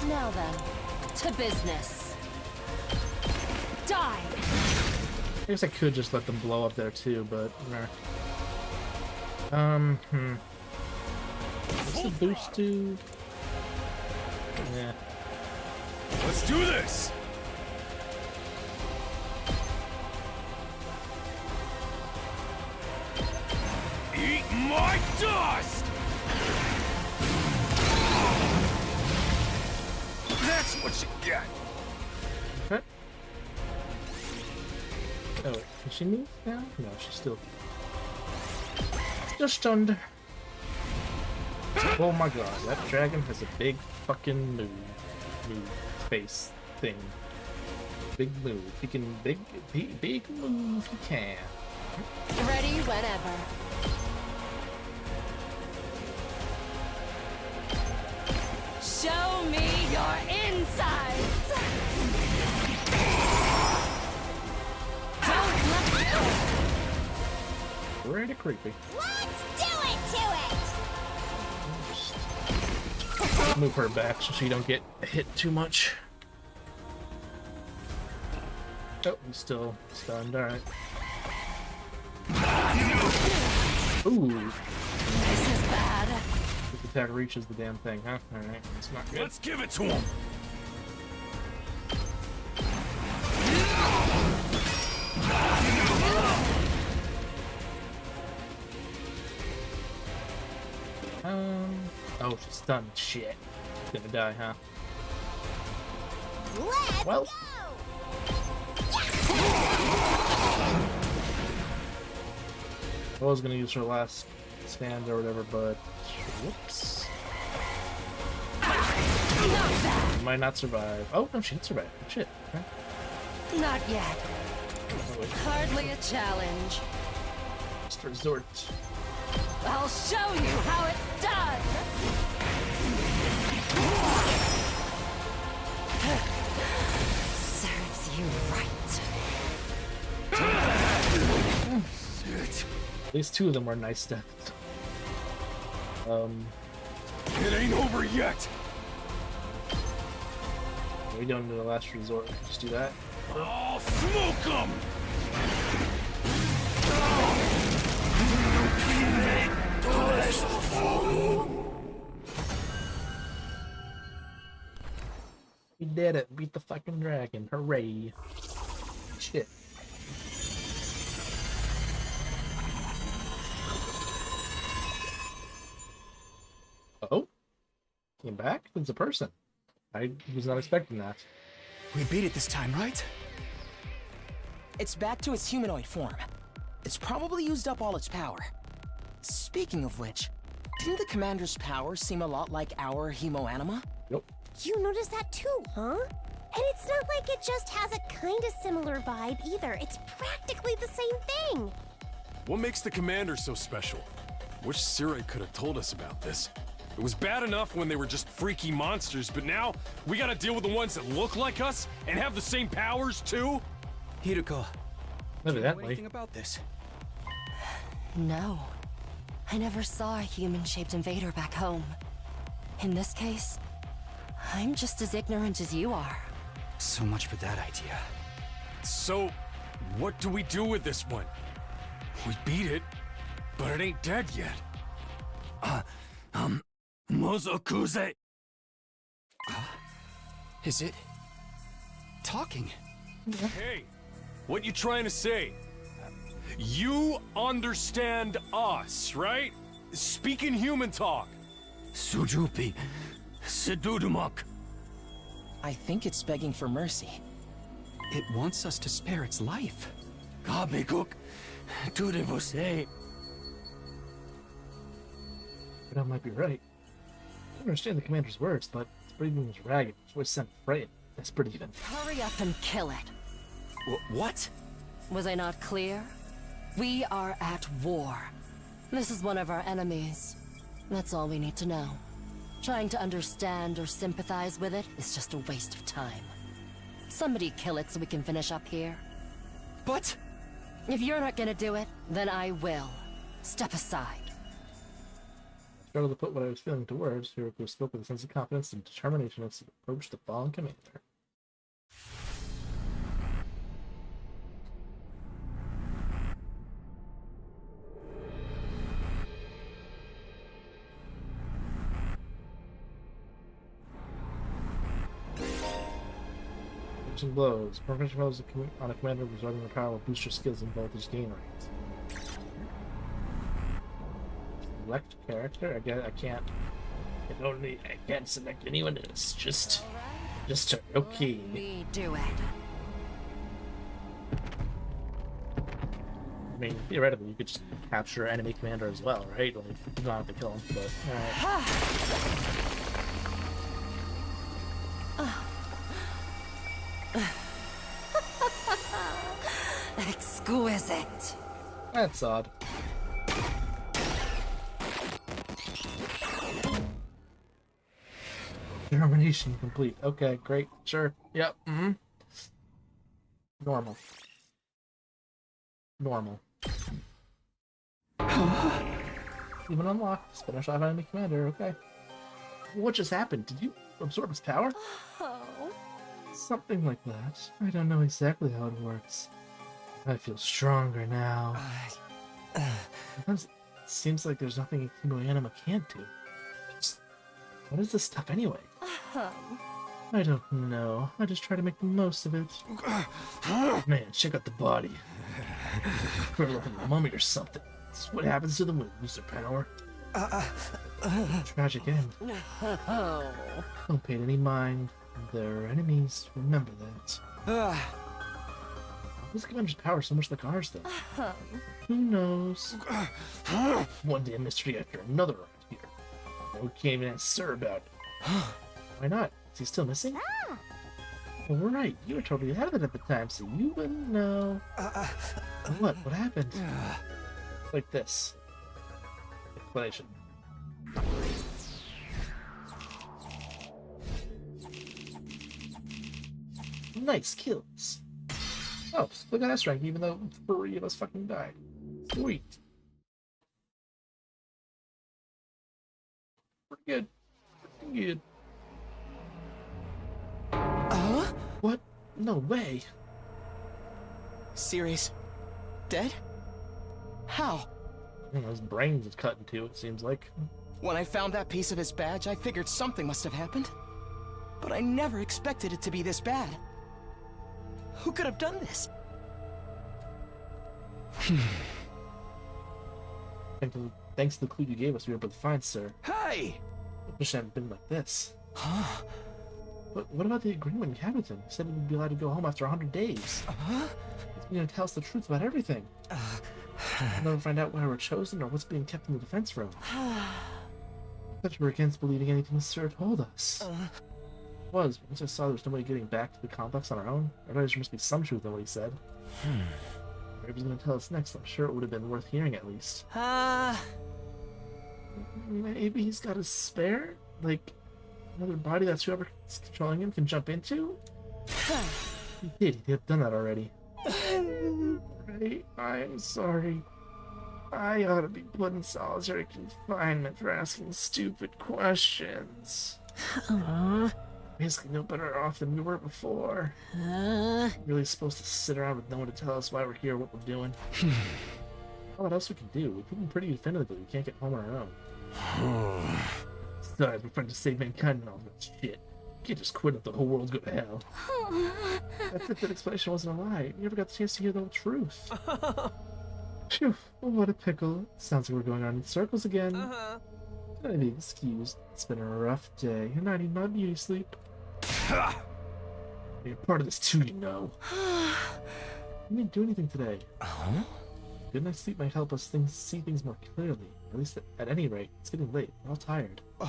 Now then, to business. Die! I guess I could just let them blow up there too, but nah. What's the boost do? Yeah. Let's do this! Eat my dust! That's what you get! Okay. Oh, wait, can she move now? No, she's still just under. Oh my god, that dragon has a big fucking move face thing. Big move. He can big move. He can. Ready whenever. Show me your insides! Don't let go! Pretty creepy. Let's do it to it! Move her back so she don't get hit too much. Oh, he's still stunned. Alright. Ooh. This is bad. This attack reaches the damn thing, huh? Alright, it's not good. Let's give it to him! Oh, she's stunned. Shit. She's gonna die, huh? Let's Well. go! I was gonna use her last stand or whatever, but whoops. Not bad. Might not survive. Oh no, she did survive. Shit. Okay. Not yet. Oh, wait. Hardly a challenge. Last resort. I'll show you how it's done! Serves you right. At least two of them were nice deaths. It ain't over yet! We don't do the last resort. Just do that. I'll smoke them! We did it. Beat the fucking dragon. Hooray. Shit. Oh? Came back? It's a person. I was not expecting that. We beat it this time, right? It's back to its humanoid form. It's probably used up all its power. Speaking of which, didn't the commander's power seem a lot like our hemoanima? Nope. You noticed that too, huh? And it's not like it just has a kind of similar vibe either. It's practically the same thing. What makes the commander so special? Wish Sirai could have told us about this. It was bad enough when they were just freaky monsters, but now we gotta deal with the ones that look like us and have the same powers too? Hideko, do you know Evidently. anything about this? No. I never saw a human-shaped invader back home. In this case, I'm just as ignorant as you are. So much for that idea. So, what do we do with this one? We beat it, but it ain't dead yet. Mozokuze. Is it talking? Hey, what you trying to say? You understand us, right? Speaking human talk. Sujupi. Sedudumak. I think it's begging for mercy. It wants us to spare its life. Kabekuk. Tude você. But I might be right. I don't understand the commander's words, but his breathing was ragged. His voice sounded frightened. That's pretty even. Hurry up and kill it. What? Was I not clear? We are at war. This is one of our enemies. That's all we need to know. Trying to understand or sympathize with it is just a waste of time. Somebody kill it so we can finish up here. But... If you're not gonna do it, then I will. Step aside. I struggled to put what I was feeling into words. Hiroko spoke with a sense of confidence and determination as he approached the fallen commander. Punching blows. Perfect blows on a commander resorting to power will boost your skills and voltage gain rates. Select character? I can't. I can't select anyone else. Just her. Okay. We do it. I mean, theoretically, you could just capture enemy commander as well, right? Like, you don't have to kill him, but alright. Exquisite. That's odd. Termination complete. Okay, great. Sure. Yep. Normal. Even unlocked. Finish off enemy commander. Okay. What just happened? Did you absorb his power? Oh. Something like that. I don't know exactly how it works. I feel stronger now. Sometimes it seems like there's nothing a Kimo Anima can't do. Just, what is this stuff anyway? I don't know. I just try to make the most of it. Man, check out the body. We're looking at a mummy or something. That's what happens to them when they lose their power. Tragic end. Don't pay it any mind. They're enemies. Remember that. This commander's power so much like ours, though. Who knows? One day a mystery after another around here. No came and asked Sir about it. Why not? Is he still missing? Well, we're right. You were totally out of it at the time, so you wouldn't know. What? What happened? Like this. Explanation. Nice kills. Oh, look at that strength, even though 3 of us fucking died. Sweet. Pretty good. Pretty good. What? No way. Series dead? How? His brains is cut in two, it seems like. When I found that piece of his badge, I figured something must have happened. But I never expected it to be this bad. Who could have done this? Thanks to the clue you gave us, we were able to find Sir. Hey! I wish it hadn't been like this. Huh? But what about the agreement you had with him? He said he would be allowed to go home after 100 days. He's going to tell us the truth about everything. We'll never find out why we're chosen or what's being kept in the defense room. I thought you were against believing anything Sir told us. Once I saw there was no way getting back to the complex on our own, I realized there must be some truth in what he said. Whatever he's going to tell us next, I'm sure it would have been worth hearing at least. Maybe he's got a spare? Like, another body that's whoever's controlling him can jump into? He did. He had done that already. Right, I'm sorry. I ought to be put in solitary confinement for asking stupid questions. Basically no better off than we were before. Really supposed to sit around with no one to tell us why we're here, what we're doing. What else we can do? We've proven pretty definitively we can't get home on our own. Besides, we're trying to save mankind and all that shit. You can't just quit if the whole world's go to hell. That's if that explanation wasn't a lie. You never got the chance to hear the whole truth. Phew, well, what a pickle. Sounds like we're going on in circles again. Can I be excused? It's been a rough day. And I need my beauty sleep. You're part of this too, you know. You didn't do anything today. Good night's sleep might help us see things more clearly. At least at any rate, it's getting late. We're all tired. To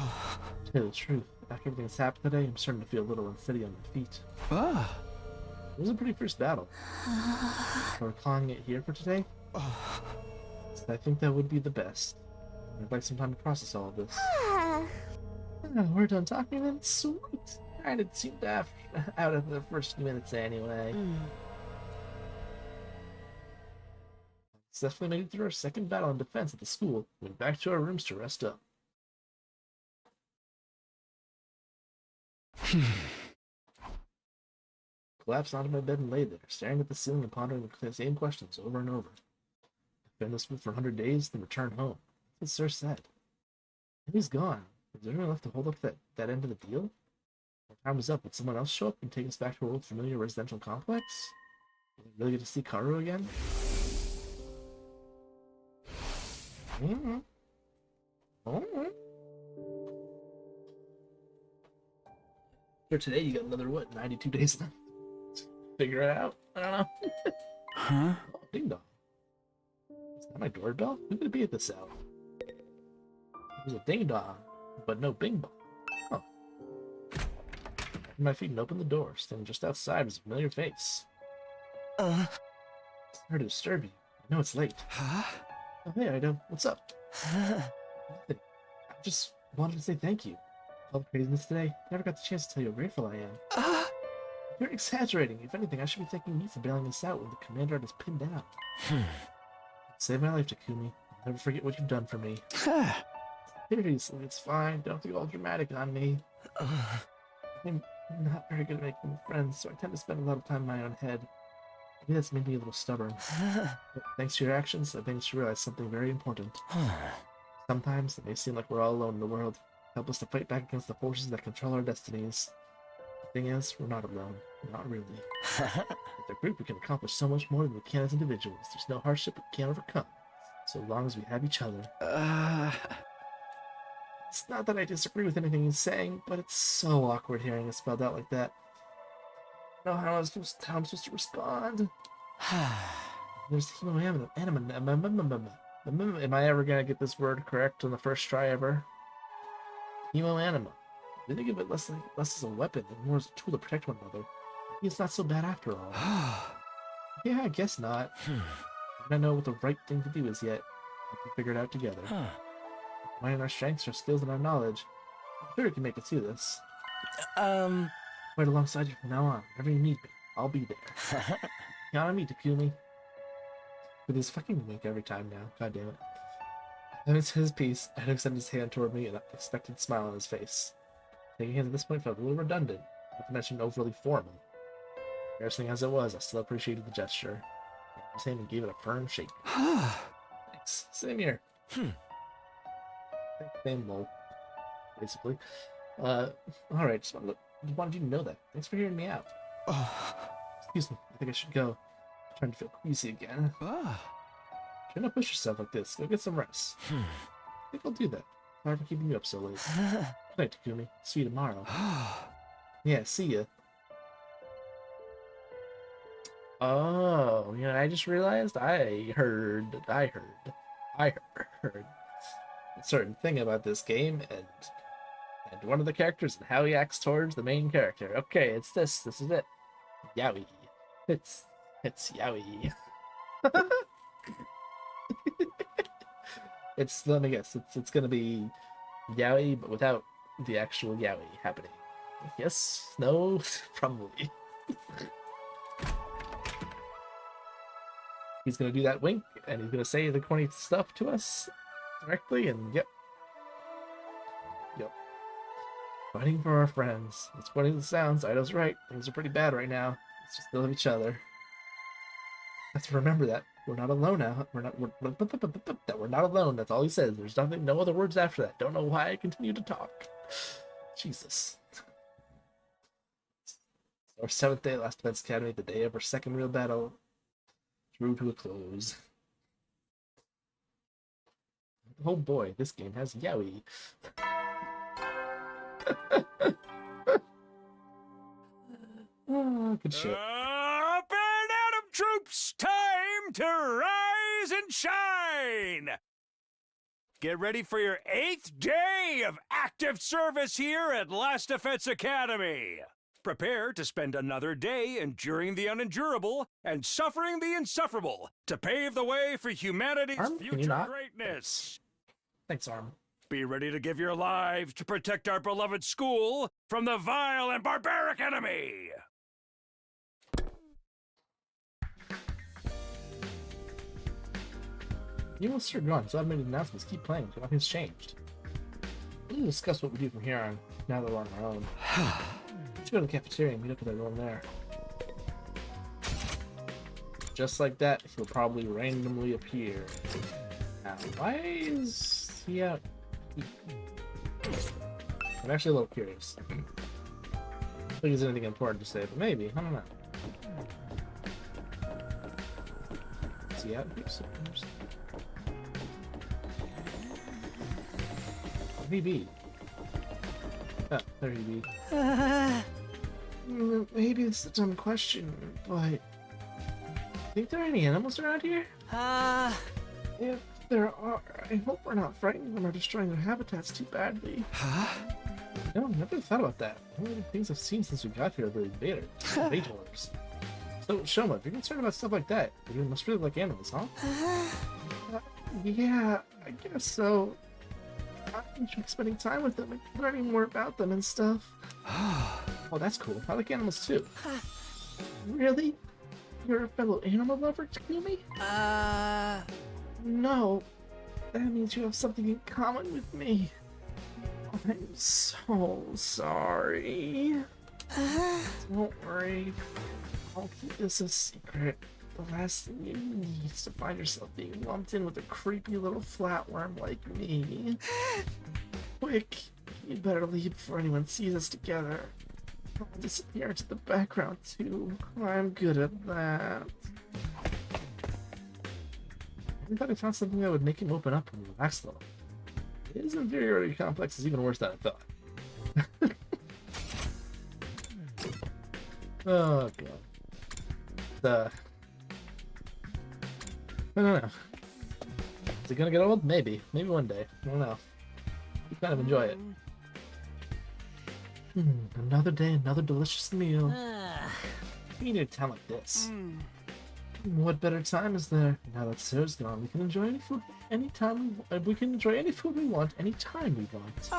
tell you the truth, after everything that's happened today, I'm starting to feel a little unsteady on my feet. It was a pretty first battle. We're calling it here for today. So I think that would be the best. I'd like some time to process all of this. We're done talking then? Sweet. I didn't seem to have out of the first few minutes anyway. Successfully made it through our second battle in defense at the school. Went back to our rooms to rest up. Collapsed onto my bed and lay there, staring at the ceiling and pondering the same questions over and over. Defend this move for 100 days, then return home. That's what Sir said. And he's gone. Is there anyone left to hold up that end of the deal? When time was up, would someone else show up and take us back to our old familiar residential complex? Will we really get to see Karu again? For today, you got another, 92 days left? Figure it out. I don't know. Oh, ding dong. Is that my doorbell? Who could it be at this hour? There's a ding dong, but no bing bong. Huh. I my feet and opened the door. Standing just outside was a familiar face. Sorry to disturb you. I know it's late. Oh, hey, Ido. What's up? Nothing. I just wanted to say thank you. All the craziness today. Never got the chance to tell you how grateful I am. You're exaggerating. If anything, I should be thanking you for bailing us out when the commander had us pinned down. Saved my life, Takumi. I'll never forget what you've done for me. Seriously, it's fine. Don't be all dramatic on me. I'm not very good at making friends, so I tend to spend a lot of time in my own head. Maybe that's made me a little stubborn. But thanks to your actions, I've managed to realize something very important. Sometimes it may seem like we're all alone in the world. Help us to fight back against the forces that control our destinies. The thing is, we're not alone. Not really. With a group, we can accomplish so much more than we can as individuals. There's no hardship we can't overcome, so long as we have each other. It's not that I disagree with anything he's saying, but it's so awkward hearing it spelled out like that. I don't know how I'm supposed to respond. There's am I ever gonna get this word correct on the first try ever? Hemoanima. They think of it less as a weapon and more as a tool to protect one another. Maybe it's not so bad after all. Yeah, I guess not. I don't know what the right thing to do is yet. We can figure it out together. Combining our strengths, our skills, and our knowledge. I'm sure we can make it through this. Right alongside you from now on. Whenever you need me, I'll be there. Count on me, Takumi. With his fucking wink every time now. God damn it. Having said his piece, Ed extended his hand toward me and an expected smile on his face. Taking hands at this point felt a little redundant, not to mention overly formal. Embarrassing as it was, I still appreciated the gesture. I his hand and gave it a firm shake. Thanks. Same here. Same lol. Basically. Alright, just wanted you to know that. Thanks for hearing me out. Excuse me, I think I should go. I'm trying to feel queasy again. Try not push yourself like this. Go get some rest. I think I'll do that. Sorry for keeping you up so late. Good night, Takumi. See you tomorrow. Yeah, see ya. Oh, you know, I just realized I heard a certain thing about this game and one of the characters and how he acts towards the main character. Okay, it's this. This is it. Yowie. It's Yowie. Let me guess, it's gonna be Yowie, but without the actual Yowie happening. Yes? No? Probably. He's gonna do that wink, and he's gonna say the corny stuff to us directly, and yep. Fighting for our friends. As funny as it sounds, Ido's right. Things are pretty bad right now. Let's just love each other. Let's remember that. We're not alone now. We're not alone. That's all he says. There's nothing, no other words after that. Don't know why I continue to talk. Jesus. Our 7th day at Last Defense Academy, the day of our second real battle, drew to a close. Oh boy, this game has yaoi. Oh, good shit. Up and Atom troops, time to rise and shine! Get ready for your 8th day of active service here at Last Defense Academy. Prepare to spend another day enduring the unendurable and suffering the insufferable to pave the way for humanity's Arm, can you future not? greatness. Thanks, Arm. Be ready to give your lives to protect our beloved school from the vile and barbaric enemy. You will start gone, so automated announcements keep playing, so nothing's changed. We'll discuss what we do from here on, now that we're on our own. Let's go to the cafeteria and meet up with everyone there. Just like that, he'll probably randomly appear. Now, why is he out? I'm actually a little curious. I don't think there's anything important to say, but maybe. I don't know. Is he out here somewhere? Where'd he be? Oh, there he be. Maybe it's a dumb question, but... think there are any animals around here? If there are, I hope we're not frightening them or destroying their habitats too badly. No, never thought about that. One of the things I've seen since we got here are the invaders. So, Shoma, if you're concerned about stuff like that, you must really like animals, huh? Yeah, I guess so. I enjoy spending time with them and learning more about them and stuff. Oh, that's cool. I like animals too. Really? You're a fellow animal lover, Takumi? No. That means you have something in common with me. I'm so sorry. Don't worry. I'll keep this a secret. The last thing you need is to find yourself being lumped in with a creepy little flatworm like me. Quick, you better leave before anyone sees us together. I'll disappear into the background too. I'm good at that. I thought I found something that would make him open up and relax a little. His inferiority complex is even worse than I thought. Oh god. I don't know. Is it gonna get old? Maybe. Maybe one day. I don't know. You kind of enjoy it. Another day, another delicious meal. You need a town like this. What better time is there? Now that Sir's gone, we can enjoy any food anytime we can enjoy any food we want anytime we want.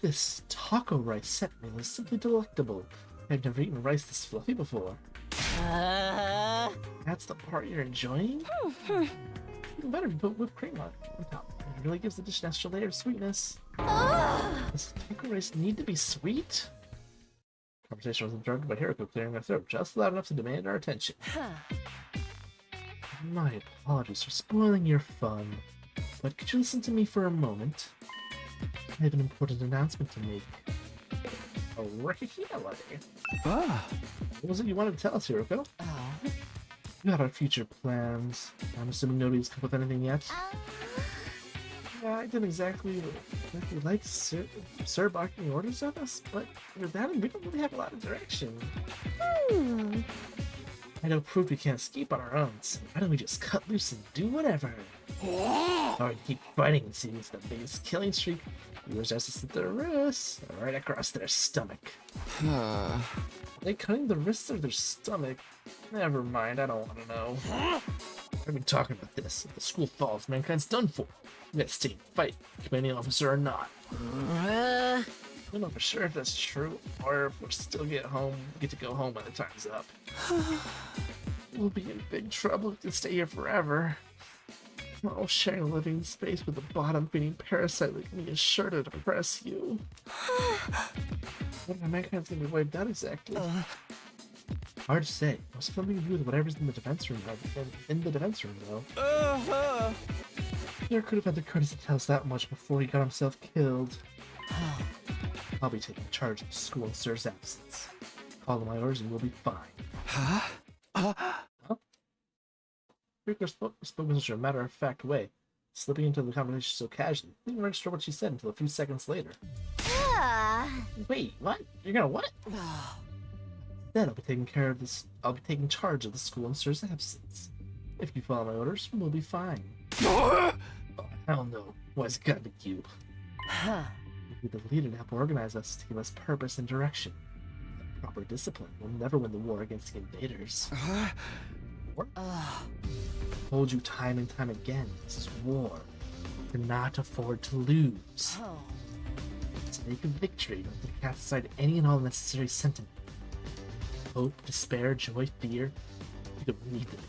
This taco rice set meal is simply delectable. I've never eaten rice this fluffy before. That's the part you're enjoying? Even better to put whipped cream on top. It really gives the dish an extra layer of sweetness. Does taco rice need to be sweet? Conversation was interrupted by Hiroko clearing her throat just loud enough to demand our attention. My apologies for spoiling your fun, but could you listen to me for a moment? I have an important announcement to make. Oh, really? What was it you wanted to tell us, Hiroko? About our future plans. I'm assuming nobody's come up with anything yet? Yeah, I didn't exactly like Sir barking orders at us, but with that, we don't really have a lot of direction. I know proof we can't escape on our own, so why don't we just cut loose and do whatever? Or keep fighting and see who's the biggest killing streak. Viewers has to slit their wrists right across their stomach. Are they cutting the wrists of their stomach? Never mind, I don't want to know. I've been talking about this. If the school falls, mankind's done for. We gotta stay and fight, commanding officer or not. I don't know for sure if that's true, or if we'll still get to go home when the time's up. We'll be in big trouble if we stay here forever. Oh, sharing a living space with a bottom-feeding parasite like me is sure to depress you. What am I gonna be wiped out exactly? Hard to say. Most of something to do with whatever's in the defense room. Though. There could have had the courtesy to tell us that much before he got himself killed. I'll be taking charge of the school in Sir's absence. Follow my orders and we'll be fine. Huh? Rico spoke in such a matter-of-fact way, slipping into the conversation so casually. I didn't register what she said until a few seconds later. Wait, what? You're gonna what? Then I'll be taking charge of the school in Sir's absence. If you follow my orders, we'll be fine. Oh, hell no. Why's it gotta be you? You'll be the leader to help organize us, to give us purpose and direction. Without proper discipline, we'll never win the war against the invaders. War? Told you time and time again, this is war. We cannot afford to lose. To make a victory, don't cast aside any and all necessary sentiment. Hope, despair, joy, fear. You don't need them.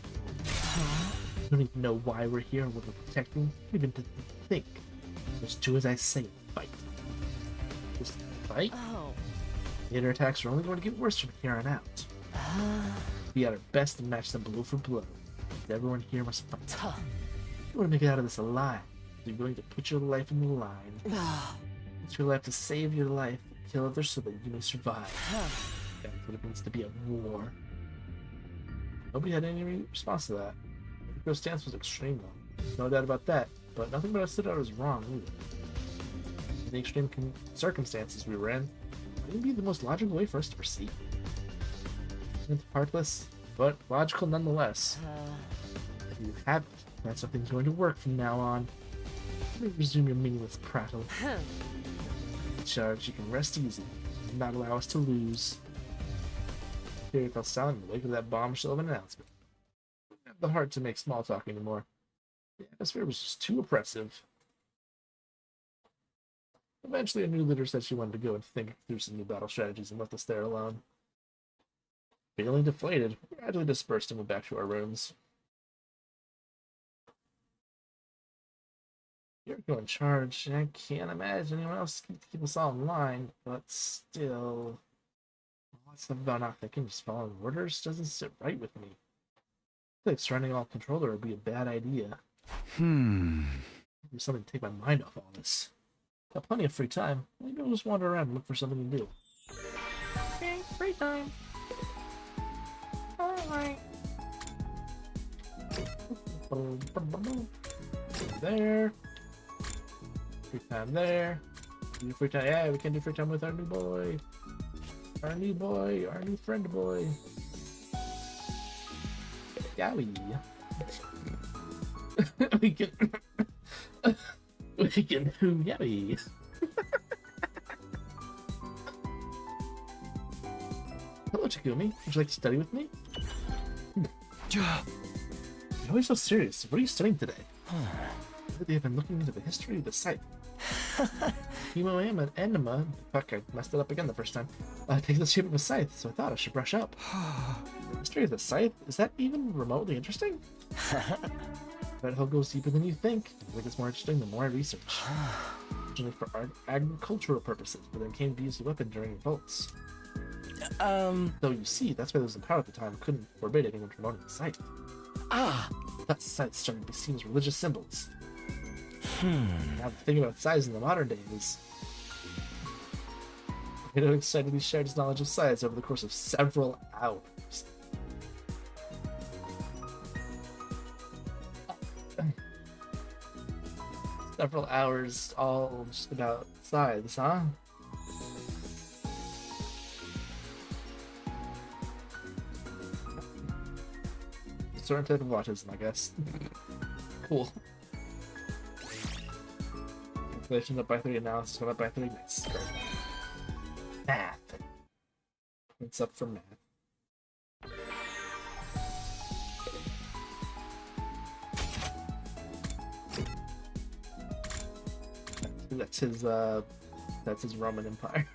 You don't even know why we're here or what we're protecting. You don't even think. Just do as I say, fight. Just fight? Later attacks are only going to get worse from here on out. Be at our best to match them blow for blow. Everyone here must fight. You want to make it out of this alive. You're willing to put your life in the line. Put your life to save your life, kill others so that you may survive. That's what it means to be at war. Nobody had any response to that. Rico's stance was extreme though. No doubt about that, but nothing about us stood out as wrong either. In the extreme circumstances we were in, it would be the most logical way for us to proceed. It's heartless, but logical nonetheless. If you have it, that's how things are going to work from now on. Let me resume your meaningless prattle. Charge, you can rest easy and not allow us to lose. Here fell silent in the wake of that bombshell of an announcement. I didn't have the heart to make small talk anymore. The atmosphere was just too oppressive. Eventually, a new leader said she wanted to go and think through some new battle strategies and left us there alone. Feeling deflated, we gradually dispersed and went back to our rooms. You're in charge. I can't imagine anyone else can keep us all in line, but still... all that stuff about not thinking, just following orders doesn't sit right with me. I feel like surrendering all controller would be a bad idea. Maybe something to take my mind off all this. Got plenty of free time. Maybe I'll just wander around and look for something to do. Okay, free time. Alright. There. Free time there. Do free time. Yeah, we can do free time with our new boy. Our new boy. Our new friend boy. Yowie. we can do Yowie. Hello, Takumi. Would you like to study with me? You're always so serious. What are you studying today? They have been looking into the history of the scythe. Hemo enema, fuck, I messed it up again the first time, takes the shape of a scythe, so I thought I should brush up. The history of the scythe? Is that even remotely interesting? That hell goes deeper than you think. I think it's more interesting the more I research. Originally for agricultural purposes, but then came to use the weapon during revolts. Though you see, that's why those in power at the time couldn't forbid anyone from owning the scythe. That scythe started to be seen as religious symbols. Now the thing about scythes in the modern day is Rito excitedly shared his knowledge of scythes over the course of several hours. Several hours all just about scythes, huh? Certain type of autism, I guess. Cool. Calculation up by 3, analysis went up by 3. Nice. Math. It's up for math. That's his Roman Empire.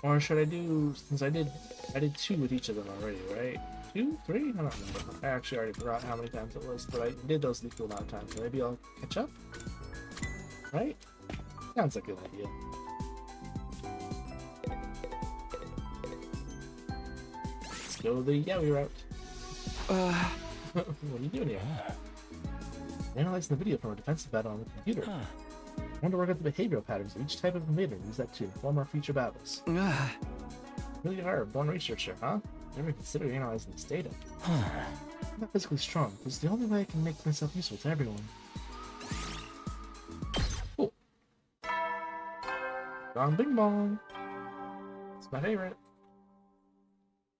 Or should I do, since I did 2 with each of them already, right? 2? 3? I don't remember. I actually already forgot how many times it was, but I did those an equal amount of times. So maybe I'll catch up? Right? Sounds like a good idea. Let's go the Yowie route. What are you doing here? Analyzing the video from a defensive battle on the computer. I want to work out the behavioral patterns of each type of invader and use that to inform our future battles. Really are a born researcher, huh? Never considered analyzing this data. I'm not physically strong. This is the only way I can make myself useful to everyone. Cool. Bong bing bong. It's my favorite.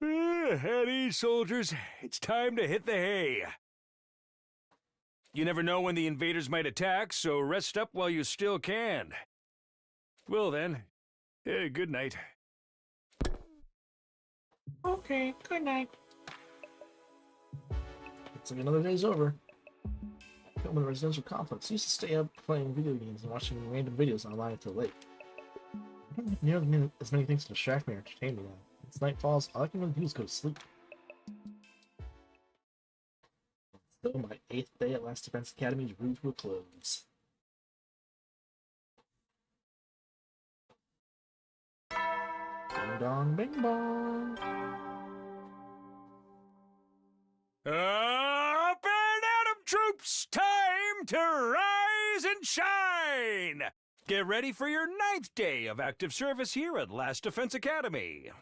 At ease, soldiers. It's time to hit the hay. You never know when the invaders might attack, so rest up while you still can. Well then, good night. Okay, good night. Looks like another day's over. Film in a residential complex. Used to stay up playing video games and watching random videos online until late. I don't have nearly as many things to distract me or entertain me now. Once night falls, all I can really do is go to sleep. So my 8th day at Last Defense Academy is rude to a close. Ding dong, bing bong. Up and at 'em, troops! Time to rise and shine! Get ready for your 9th day of active service here at Last Defense Academy.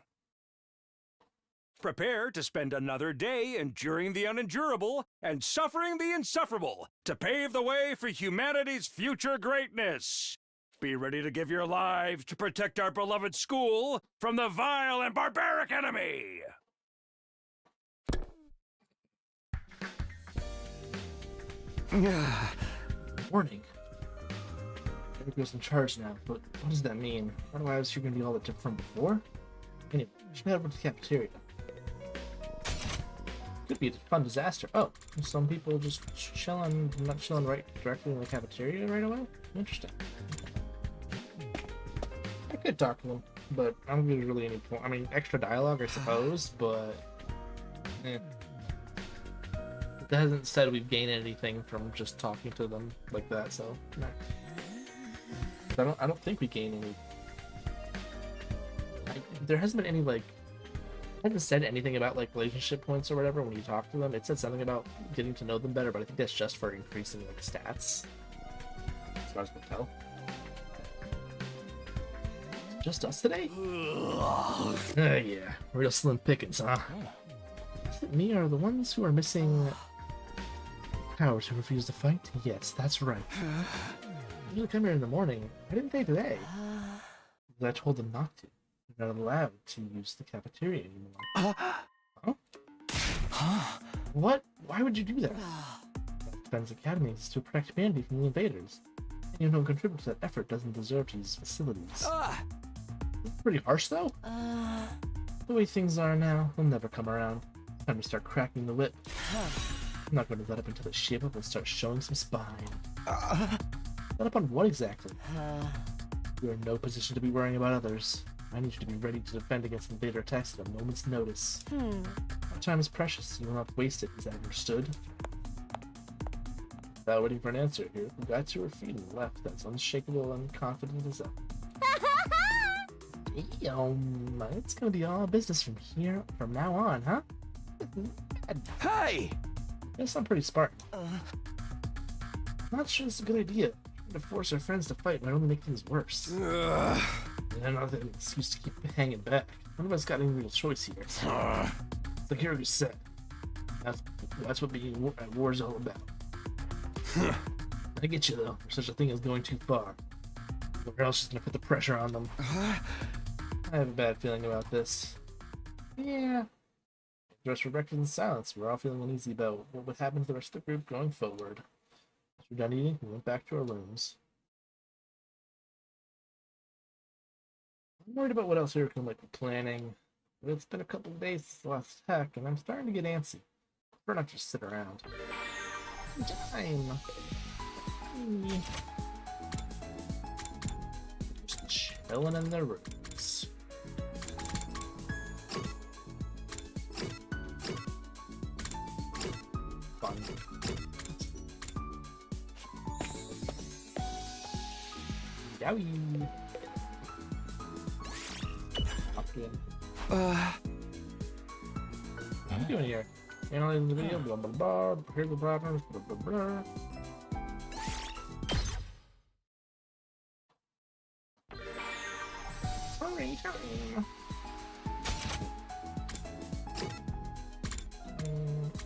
Prepare to spend another day enduring the unendurable and suffering the insufferable to pave the way for humanity's future greatness. Be ready to give your lives to protect our beloved school from the vile and barbaric enemy. Warning. Everybody's in charge now, but what does that mean? Why was you gonna be all that different from before? Anyway, we should head over to the cafeteria. Could be a fun disaster. Oh, some people just chilling, not chilling right directly in the cafeteria right away? Interesting. I could talk to them, but I don't think there's really any point. I mean, extra dialogue, I suppose, but it hasn't said we've gained anything from just talking to them like that, so no. I don't think we gain any. There hasn't been any like. I haven't said anything about like relationship points or whatever when you talk to them. It said something about getting to know them better, but I think that's just for increasing like stats. As far as I can tell. Just us today? Yeah, real slim pickings, huh? Is it me or the ones who are missing cowards who refuse to fight? Yes, that's right. Usually come here in the morning. Why didn't they today? Because I told them not to. They're not allowed to use the cafeteria anymore. Huh? What? Why would you do that? Defense Academy is to protect humanity from the invaders. Anyone who contributes to that effort doesn't deserve to use facilities. Pretty harsh, though. The way things are now, they'll never come around. Time to start cracking the whip. I'm not going to let up until they shape up and start showing some spine. Let up on what exactly? You're in no position to be worrying about others. I need you to be ready to defend against invader attacks at a moment's notice. Our time is precious. You will not waste it. Is that understood? Without waiting for an answer, here the guy to her feet and left that's unshakable and confident as ever. It's gonna be all business from now on, huh? Hey! Yes, I'm pretty Spartan. Not sure it's a good idea. Trying to force our friends to fight might only make things worse. Another excuse to keep hanging back. None of us got any real choice here. It's like Hero said. That's what being at war is all about. I get you though. There's such a thing as going too far. Whoever else is gonna put the pressure on them. I have a bad feeling about this. Yeah. Dressed for breakfast in silence. We're all feeling uneasy about what would happen to the rest of the group going forward. As we're done eating, we went back to our rooms. I'm worried about what else Hurricane might be planning. But it's been a couple of days since the last attack, and I'm starting to get antsy. Prefer not just sit around. Time. Shit. Filling in their rooms. Fun. Yowie. Up in. What are you doing here? Analyzing the video, blah blah blah, prepare the problems, blah blah blah. Sorry.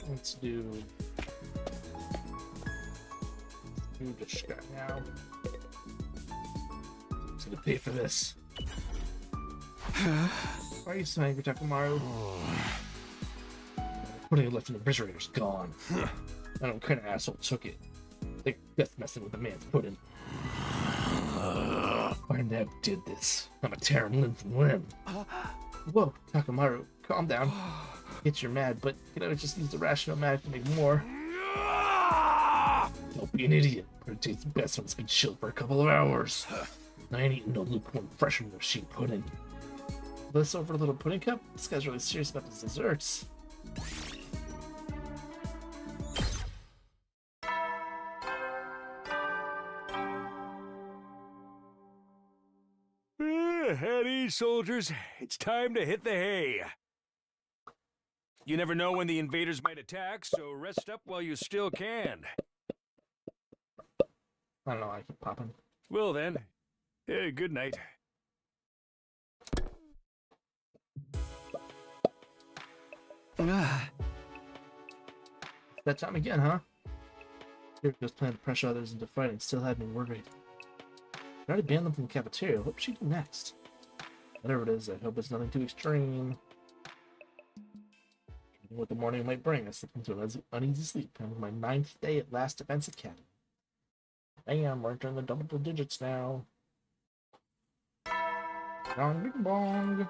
Let's do this guy now. Just gonna pay for this. Why are you so angry, Takamaru? Pudding left in the refrigerator's gone. I don't know what kind of asshole took it. They just messing with the man's pudding. Find out who did this. I'm a tearing limb from limb. Whoa, Takamaru, calm down. Get you're mad, but you know, just use the rational magic to make more. Don't be an idiot. It tastes best when it's been chilled for a couple of hours. I ain't eating no lukewarm freshman or sheep pudding. This over a little pudding cup? This guy's really serious about his desserts. At ease, soldiers. It's time to hit the hay. You never know when the invaders might attack, so rest up while you still can. I don't know, I keep popping. Well then, good night. That time again, huh? Here goes planning to pressure others into fighting, still had me worried. I already banned them from the cafeteria. What should she do next? Whatever it is, I hope it's nothing too extreme. What the morning might bring, I slipped into an uneasy sleep. I'm on my 9th day at Last Defense Academy. Damn, we're entering the double digits now. Bong, bing, bong.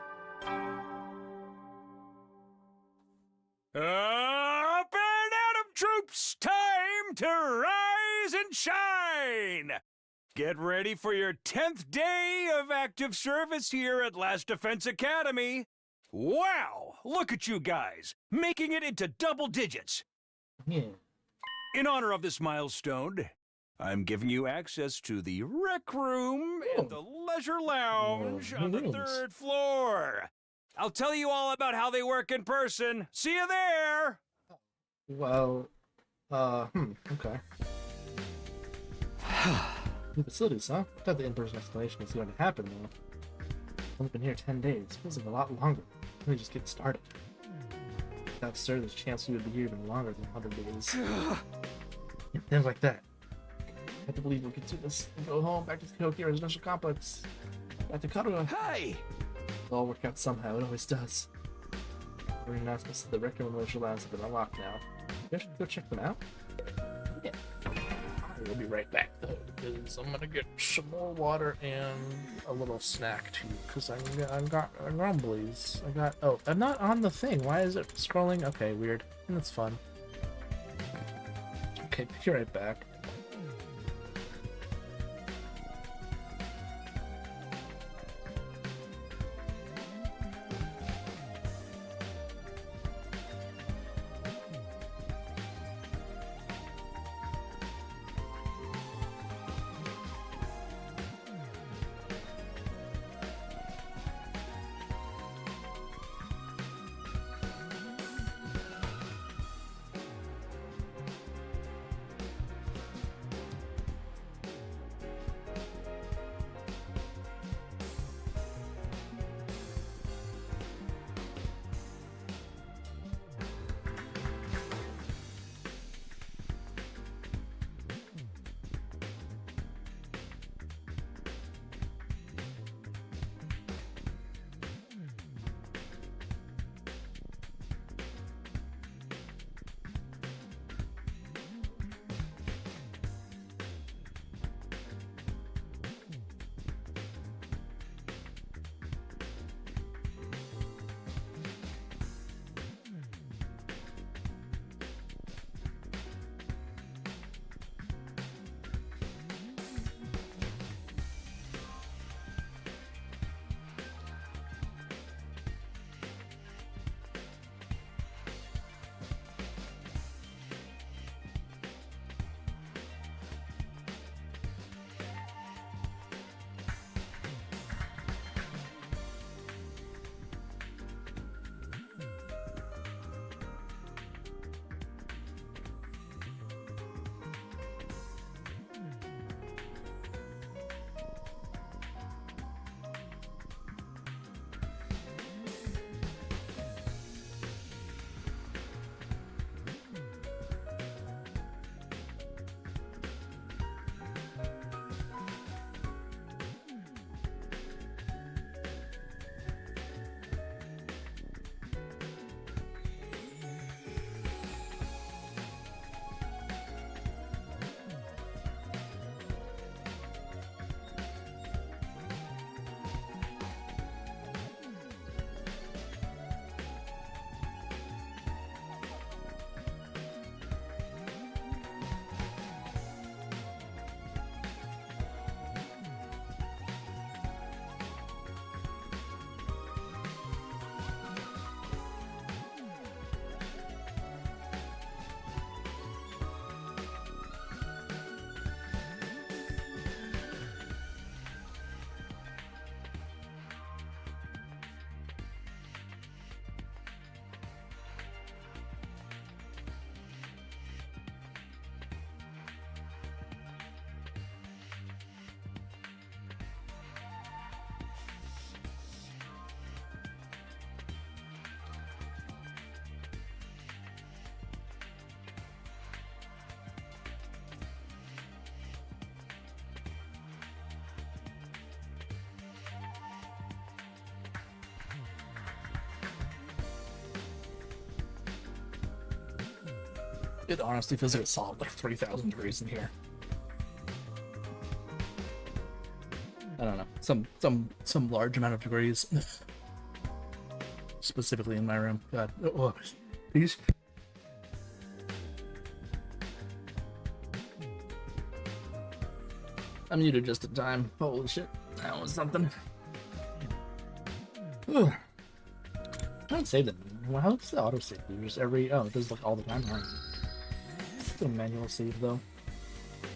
Up and Adam troops, time to rise and shine! Get ready for your 10th day of active service here at Last Defense Academy. Wow, look at you guys, making it into double digits. Yeah. In honor of this milestone, I'm giving you access to the rec room and the leisure lounge on the 3rd floor. I'll tell you all about how they work in person. See you there! Well, okay. New facilities, huh? I thought the in-person explanation was going to happen, though. I've only been here 10 days. Feels like a lot longer. Let me just get started. Without sir, there's a chance we would be here even longer than 100 days. And things like that. I have to believe we can do this and go home, back to the Koki residential complex. Back to Karuha. Hey! It'll all work out somehow, it always does. We're not supposed to the Rec Room and Leisure Labs have been unlocked now. You should go check them out. Yeah. We'll be right back though, because I'm gonna get some more water and a little snack too, because I got grumblies. Oh, I'm not on the thing. Why is it scrolling? Okay, weird. That's fun. Okay, be right back. It honestly feels like it's solid like 3,000 degrees in here. I don't know. Some large amount of degrees. Specifically in my room. God. Oh, please. I'm muted just in time. Holy shit. That was something. Ugh. I don't save them. Well, how's the autosave? Just every... Oh, it does like all the time. Right? Do a manual save though.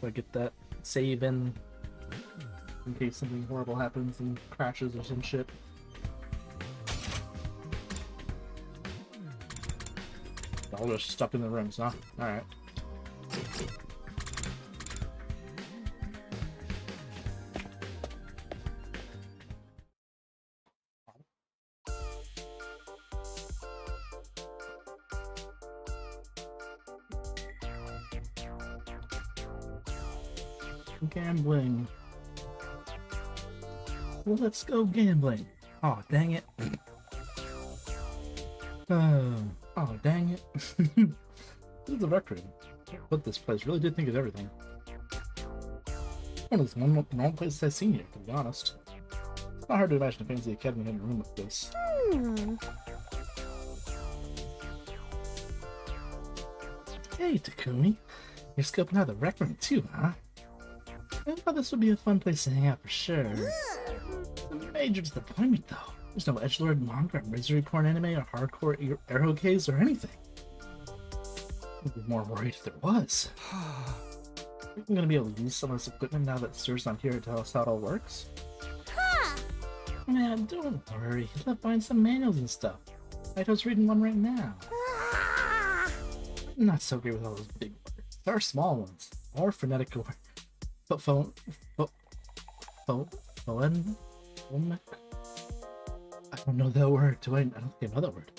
So I get that save in case something horrible happens and crashes or some shit. All just stuck in the rooms, huh? Alright. Gambling. Well, let's go gambling. Oh, dang it. Oh, dang it. This is a rec room. But this place really did think of everything. One of the normal places I've seen here, to be honest. It's not hard to imagine a fancy academy having a room like this. Hey, Takumi. You're scoping out the rec room too, huh? I thought this would be a fun place to hang out for sure. Major disappointment though. There's no edgelord manga or misery porn anime or hardcore arrow gaze or anything. I'd be more worried if there was. I'm gonna be able to use some of this equipment now that Sir's not here to tell us how it all works. Man, don't worry. He'll find some manuals and stuff. Ito's reading one right now. I'm not so great with all those big words. There are small ones. Or phonetic or... But phone... I don't know that word. I don't think I know that word.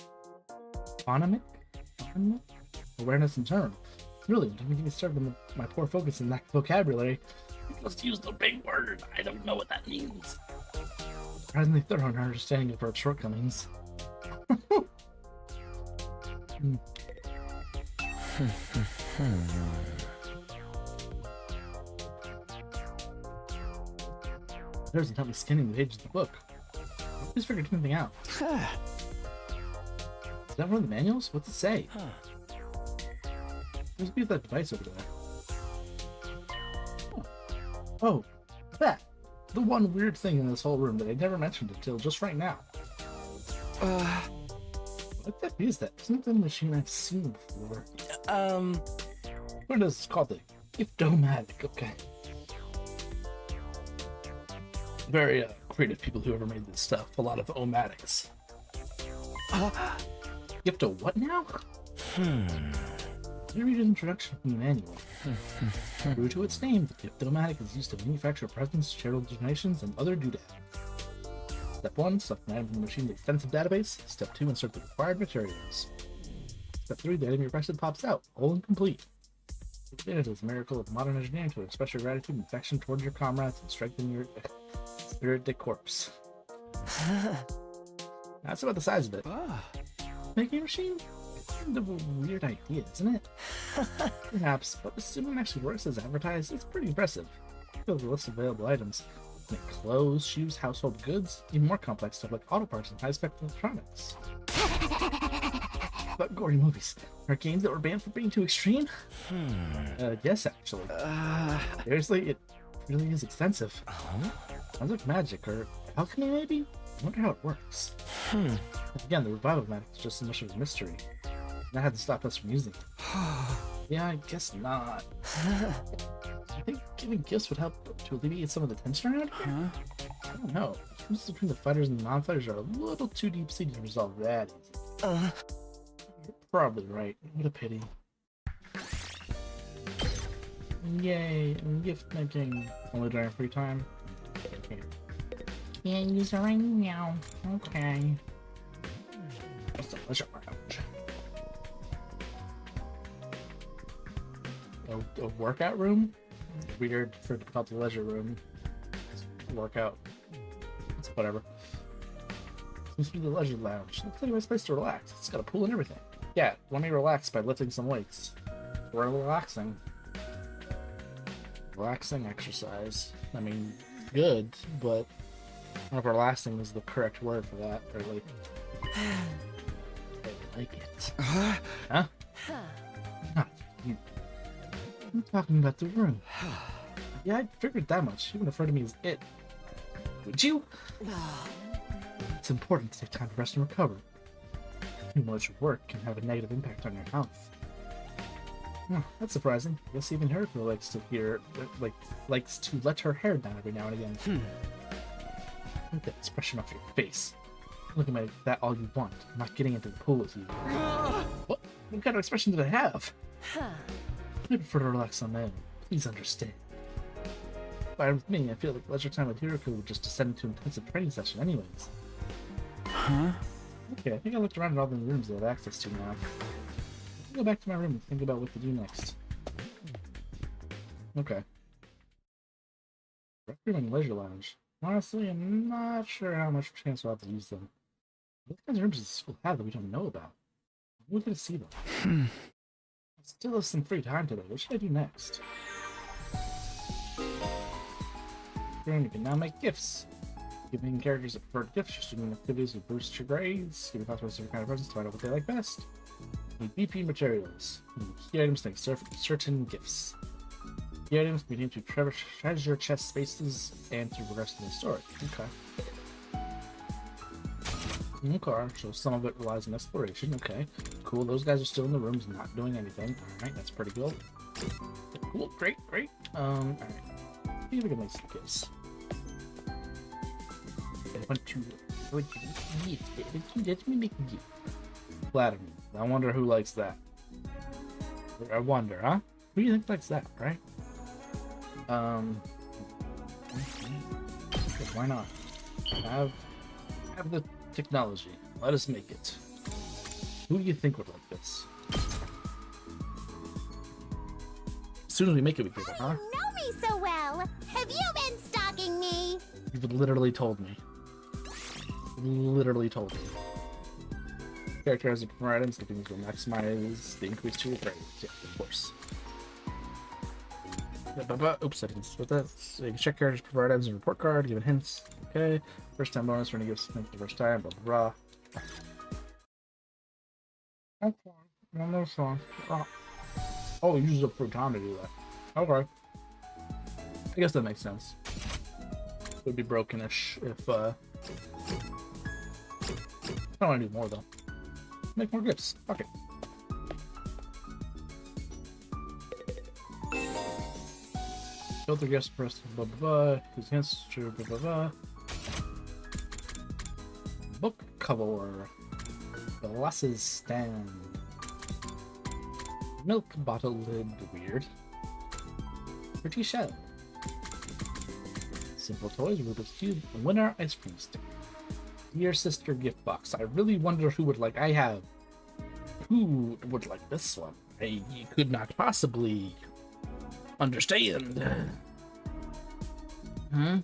Phonemic? Awareness in general. Really, don't get me started on my poor focus in that vocabulary. Just use the big word. I don't know what that means. Surprisingly thorough in our understanding of our shortcomings. There's not me scanning the pages of the book. I just figured anything out. Is that one of the manuals? What's it say? There's be that device over there. Oh, that! The one weird thing in this whole room that I never mentioned until just right now. What the is that? Isn't that a machine I've seen before? What is it called? The Giftomatic, okay. Very creative people who ever made this stuff. A lot of omatics. Gifto what now? Let me read an introduction from the manual. True to its name, the Giftomatic is used to manufacture presents, charitable donations, and other doodads. Step 1, select an item from the machine's extensive database. Step 2, insert the required materials. Step 3, the item you requested pops out, whole and complete. It is a miracle of modern engineering to express your gratitude and affection towards your comrades and strengthen your spirit de corpse. That's about the size of it. Making a machine? Kind of a weird idea, isn't it? Perhaps, but assuming it actually works as advertised, it's pretty impressive. Look at the list of available items. Like clothes, shoes, household goods, even more complex stuff like auto parts and high-spec electronics. But gory movies. Are games that were banned for being too extreme? Yes, actually. Seriously, it really is extensive. Sounds like magic, or alchemy maybe? I wonder how it works. Again, the revival magic is just so much of a mystery. That had to stop us from using it. Yeah, I guess not. I think giving gifts would help to alleviate some of the tension around here. I don't know. The differences between the fighters and the non-fighters are a little too deep-seated to resolve that easy. You're probably right. What a pity. Yay, and gift making. Only during free time. Can't use it right now. Okay. What's the leisure lounge? A workout room? Weird for it to be called the leisure room. Workout. It's whatever. Seems to be the leisure lounge. Looks like a nice place to relax. It's got a pool and everything. Yeah, let me relax by lifting some weights. Relaxing. Relaxing exercise. I mean, good, but I don't know if relaxing is the correct word for that, or like... I like it. Huh? Not you. I'm talking about the room. Yeah, I figured that much. You wouldn't refer to me as it. Would you? It's important to take time to rest and recover. Too much work can have a negative impact on your health. Oh, that's surprising. I guess even Hiriko likes to let her hair down every now and again. Look at that expression off your face. Look at that all you want. I'm not getting into the pool with you. What kind of expression did I have? I prefer to relax on my own. Please understand. Fine with me. I feel like leisure time with Hiriko would just descend into an intensive training session anyways. Huh? Okay, I think I looked around at all the rooms that I have access to now. I'll go back to my room and think about what to do next. Okay. Rec room and leisure lounge. Honestly, I'm not sure how much chance we'll have to use them. What kinds of rooms does the school have that we don't know about? We're gonna see them. I still have some free time today. What should I do next? You can now make gifts. Giving characters a preferred gift, your student activities will boost your grades. Give your classmates different kind of presents to find out what they like best. Need BP materials. Need key items to make certain gifts. Key items can be used to treasure chest spaces and to progress in the story. Okay, so some of it relies on exploration. Okay, cool. Those guys are still in the rooms, not doing anything. Alright, that's pretty cool. Cool, great. Alright. See if we can make some gifts. I want to let me make a gift. Flatter me. I wonder who likes that. I wonder, huh? Who do you think likes that, right? Why not? Have the technology. Let us make it. Who do you think would like this? As soon as we make it, we get it, huh? You know me so well. Have you been stalking me? You've literally told me. Character has a preferred items, looking to maximize the increase to your grades. Yeah, of course. Oops, I didn't split that. So you can check characters' preferred items and report card, giving hints. Okay. First time bonus for any gifts for the first time, blah blah blah. Okay. No song. Oh, you used up for time to do that. Okay. I guess that makes sense. It would be brokenish if I don't want to do more though. Make more gifts. Fuck it. Filter gifts, press blah blah blah. Use hints to blah blah blah. Book cover. Glasses stand. Milk bottle lid. Weird. Pretty shell. Simple toys. Rubik's cube. Winner ice cream stick. Dear sister gift box. I really wonder who would like. Who would like this one? I could not possibly understand. Huh?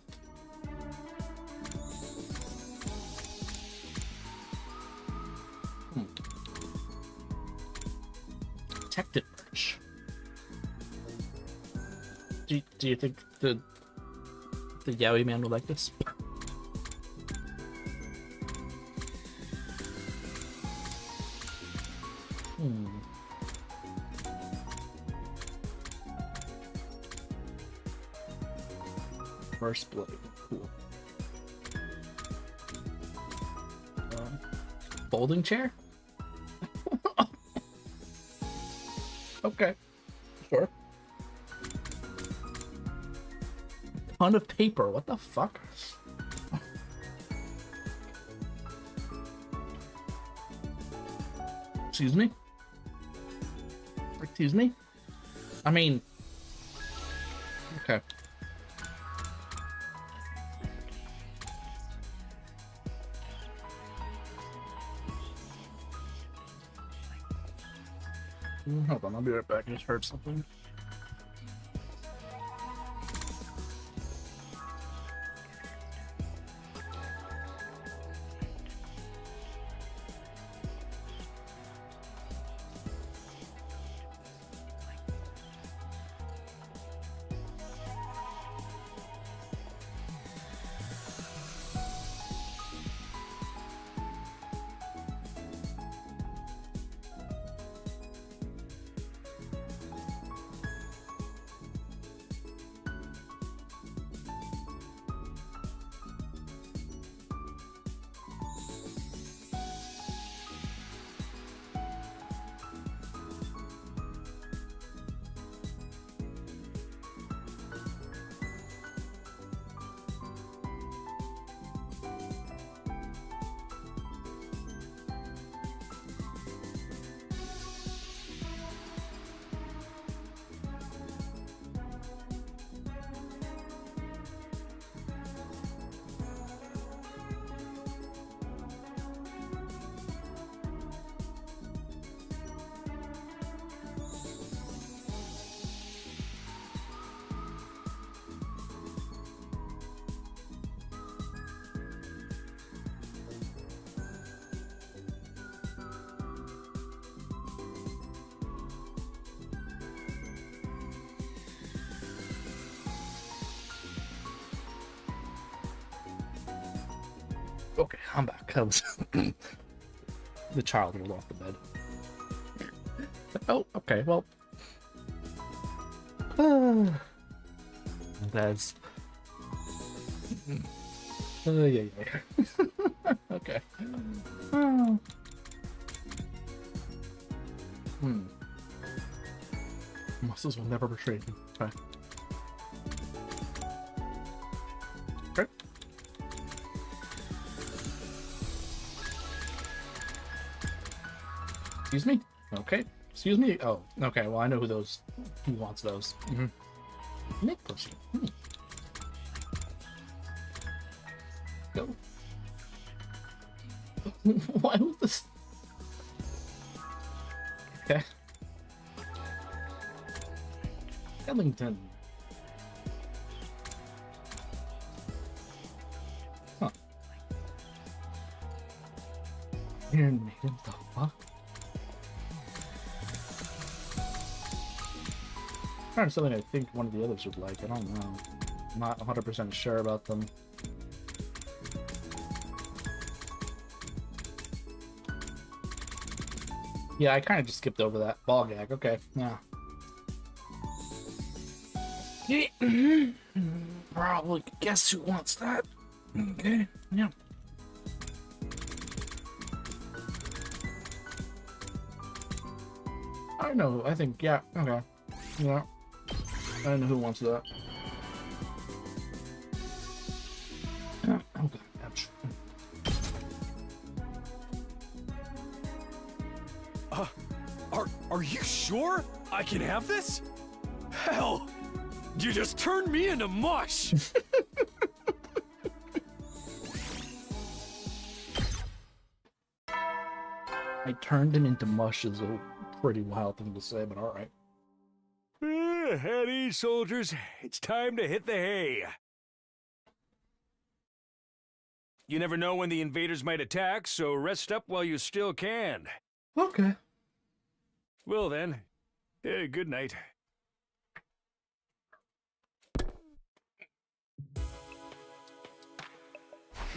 Detective merch. Do you think the yaoi man would like this? First blade. Cool. Folding chair? Okay. Sure. Ton of paper. What the fuck? Excuse me? Excuse me? I mean... Okay. Hold on, I'll be right back. I just heard something. Okay, I'm back. I was the child rolled off the bed. Oh, okay, well. That's. Yeah. Okay. Muscles will never betray me. Okay. Okay. Excuse me? Okay. Excuse me? Oh, okay. Well, I know who wants those. Nick pushing. Go. Why was this? Okay. Ellington. Huh. Iron Maiden, the fuck? Kind of something I think one of the others would like. I don't know. I'm not 100% sure about them. Yeah, I kind of just skipped over that ball gag. Okay, yeah. Probably guess who wants that. Okay, yeah. I know, I think, yeah, okay. Yeah. I don't know who wants that. Okay, ouch. Are you sure I can have this? Hell, you just turned me into mush. I turned him into mush is a pretty wild thing to say, but alright. At ease, soldiers. It's time to hit the hay. You never know when the invaders might attack, so rest up while you still can. Okay. Well then, good night.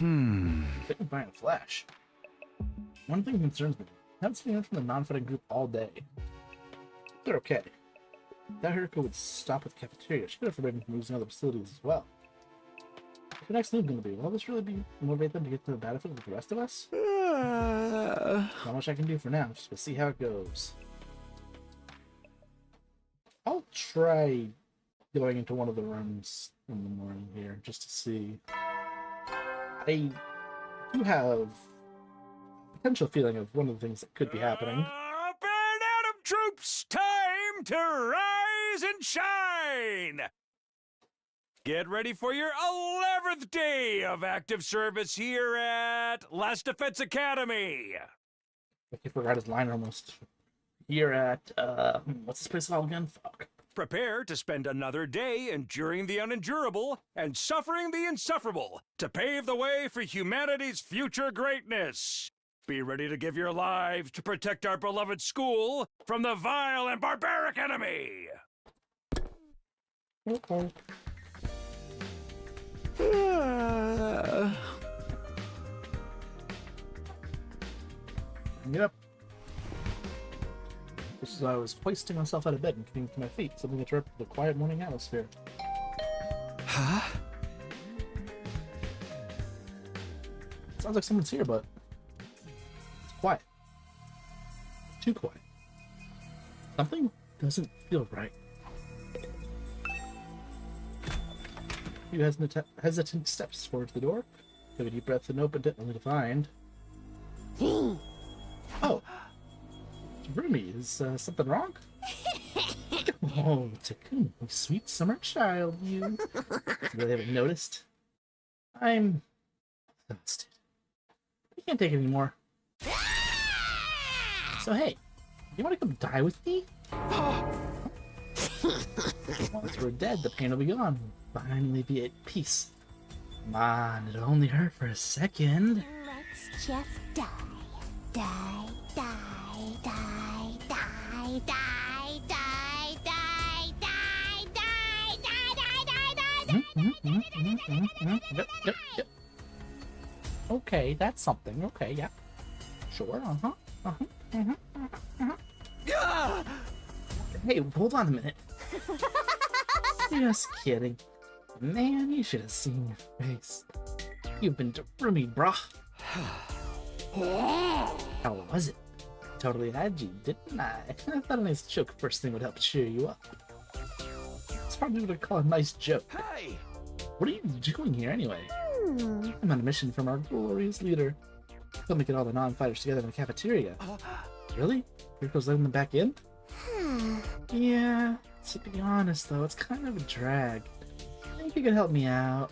I think I'm buying a Flash. One thing concerns me. I haven't seen them from the non-fighting group all day. They're okay. That Hiriko would stop at the cafeteria. She could have forbidden from using other facilities as well. What's the next move going to be? Will this really motivate them to get to the battlefield with the rest of us? Not much I can do for now. Just to see how it goes. I'll try going into one of the rooms in the morning here just to see. I do have a potential feeling of one of the things that could be happening. Up and Atom troops! Time to rise and shine! Get ready for your 11th day of active service here at Last Defense Academy! I forgot his line almost. Here at, what's this place called again? Fuck. Prepare to spend another day enduring the unendurable and suffering the insufferable to pave the way for humanity's future greatness. Be ready to give your lives to protect our beloved school from the vile and barbaric enemy! Okay. Get up. Just as I was hoisting myself out of bed and coming to my feet, something interrupted the quiet morning atmosphere. Huh? Sounds like someone's here, but it's quiet. Too quiet. Something doesn't feel right. A few hesitant steps towards the door. Took a deep breath and opened it, only to find... Oh! Rumi, is something wrong? Oh, Takumi, sweet summer child, you really haven't noticed? I'm exhausted. I can't take it anymore. So hey, you want to come die with me? Once we're dead, the pain will be gone. We'll finally be at peace. Come on, it'll only hurt for a second. Let's just die. Die, die, die, die, die, die, die, die, die, die, die, die, die, die. Yep. Okay, that's something. Okay, yeah. Sure, uh-huh. Uh-huh. Uh-huh. Uh-huh. Ah! Hey, hold on a minute. Just kidding. Man, you should have seen your face. You've been roomy, brah. How was it? Totally had you, didn't I? I thought a nice joke first thing would help cheer you up. It's probably what I call a nice joke. Hey! What are you doing here anyway? I'm on a mission from our glorious leader. Help me get all the non-fighters together in the cafeteria. Really? Kiriko's letting them back in? Yeah, to be honest though, it's kind of a drag. I think you could help me out.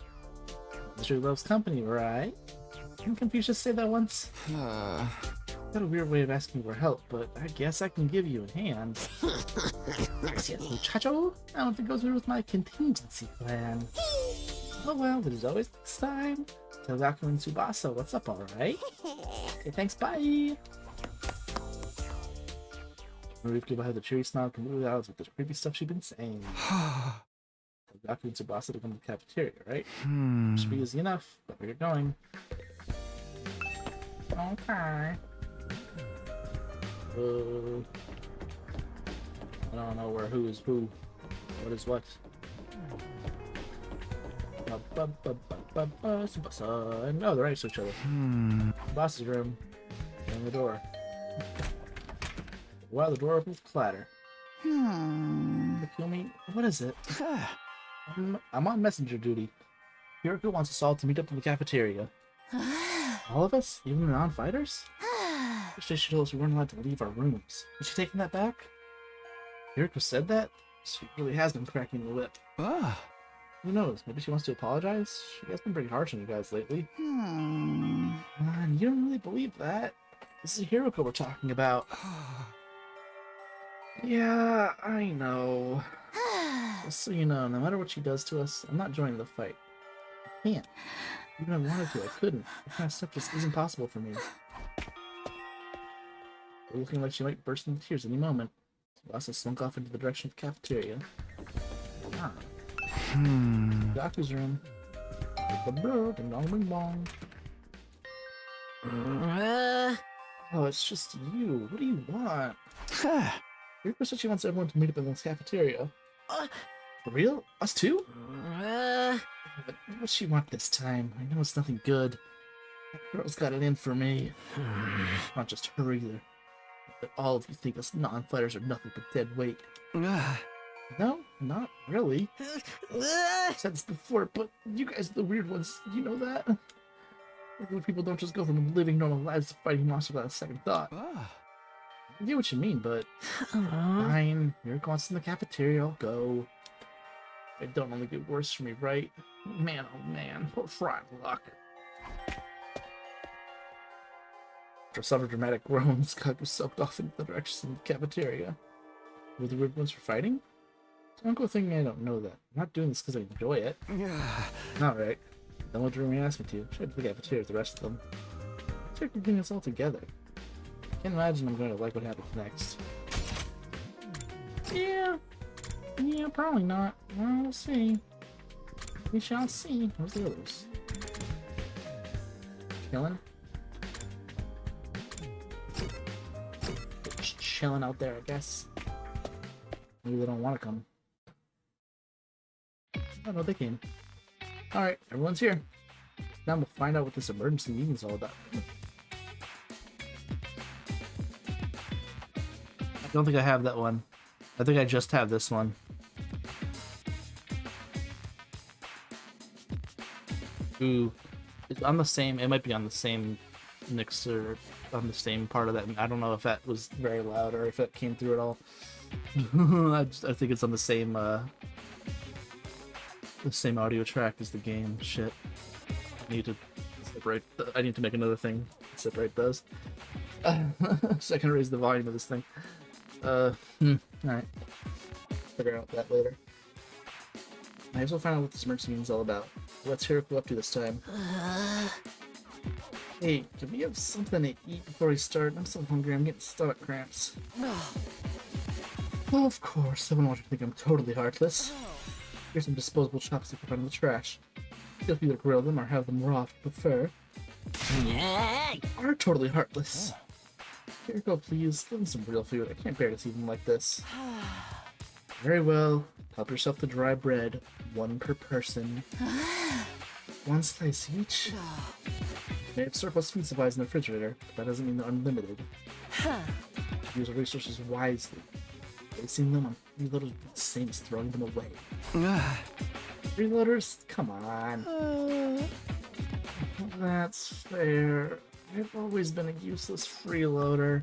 Misery loves company, right? Didn't Confucius say that once? Got a weird way of asking for help, but I guess I can give you a hand. Yes, muchacho. I don't think it goes through with my contingency plan. Oh well, there's always next time. Tell Gaku and Tsubasa what's up, alright? Okay, thanks, bye! Mariko behind the cheery smile can move out with the creepy stuff she's been saying. Tell Gaku and Tsubasa to come to the cafeteria, right? Should be easy enough, but where you're going. Okay. I don't know where who is who. What is what? No, they're right to each other. Boss's room. And the door. Wow, the door opens with clatter. Takumi, what is it? I'm on messenger duty. Hiroko wants us all to meet up in the cafeteria. All of us? Even the non-fighters? She told us we weren't allowed to leave our rooms. Is she taking that back? Hiroko said that? She really has been cracking the whip. Who knows? Maybe she wants to apologize? She has been pretty harsh on you guys lately. Man, you don't really believe that. This is Hiroko we're talking about. Yeah, I know. Just so you know, no matter what she does to us, I'm not joining the fight. I can't. Even if I wanted to, I couldn't. That kind of stuff just isn't possible for me. We're looking like she might burst into tears any moment. Tsubasa slunk off into the direction of the cafeteria. Gaku's room. Ding dong bing bong. Oh, it's just you. What do you want? Hiroko said she wants everyone to meet up in this cafeteria. For real? Us too? But what does she want this time? I know it's nothing good. That girl's got it in for me. Not just her either. But all of you think us non-fighters are nothing but dead weight. No, not really. I've said this before, but you guys are the weird ones. You know that? Regular people don't just go from living normal lives to fighting monsters without a second thought. I get what you mean, but fine. You're going in the cafeteria, I'll go. It don't only get worse for me, right? Man, oh man, what rotten luck. After several dramatic groans, Gaku soaked off into the direction of the cafeteria. Were the weird ones for fighting? Don't go thinking I don't know that. I'm not doing this because I enjoy it. Alright. Then what Jeremy asked me to. Try to the cafeteria with the rest of them. It's like we're getting us all together. Can't imagine I'm going to like what happens next. Yeah, probably not. Well, we'll see. We shall see. Where's the others? Chilling? Just chilling out there, I guess. Maybe they don't want to come. Oh no, they came. Alright, everyone's here. Now we'll find out what this emergency meeting is all about. I don't think I have that one. I think I just have this one. Ooh. It's on the same, it might be on the same mixer, on the same part of that. I don't know if that was very loud or if it came through at all. I think it's on the same audio track as the game. Shit. I need to separate. I need to make another thing to separate those. So I can raise the volume of this thing. Alright. Figure out that later. Might as well find out what this emergency meeting is all about. What's Hiroko up to this time? Hey, can we have something to eat before we start? I'm so hungry, I'm getting stomach cramps. Well, of course, I wouldn't want you to think I'm totally heartless. Here's some disposable chopsticks I found in the trash. Feel free to grill them or have them raw if you prefer. You are totally heartless. Here, go, please. Give him some real food. I can't bear to see them like this. Very well. Help yourself to dry bread. 1 per person. 1 slice each. They have surplus food supplies in the refrigerator, but that doesn't mean they're unlimited. Use the resources wisely. Wasting them on freeloaders would be the same as throwing them away. Freeloaders? Come on. That's fair. I've always been a useless freeloader.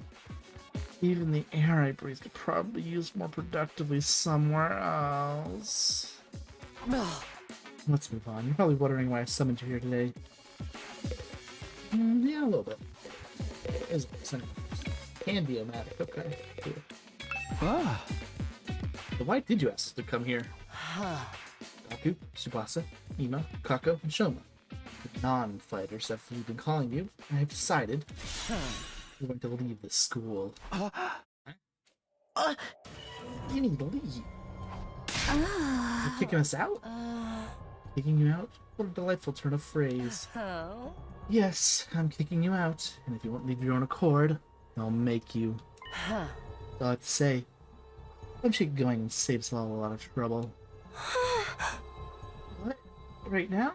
Even the air I breathe could probably be used more productively somewhere else. Let's move on. You're probably wondering why I summoned you here today. Yeah, a little bit. Is Candiomatic, okay. Cool. So why did you ask us to come here? Baku, Tsubasa, Ima, Kako, and Shoma. The non-fighters that we've been calling you, I have decided we're going to leave this school. You need to leave. You're kicking us out? Kicking you out? What a delightful turn of phrase. Yes, I'm kicking you out, and if you won't leave your own accord, I'll make you. That's all I have to say. I'm sure going and saves all a lot of trouble. What? Right now?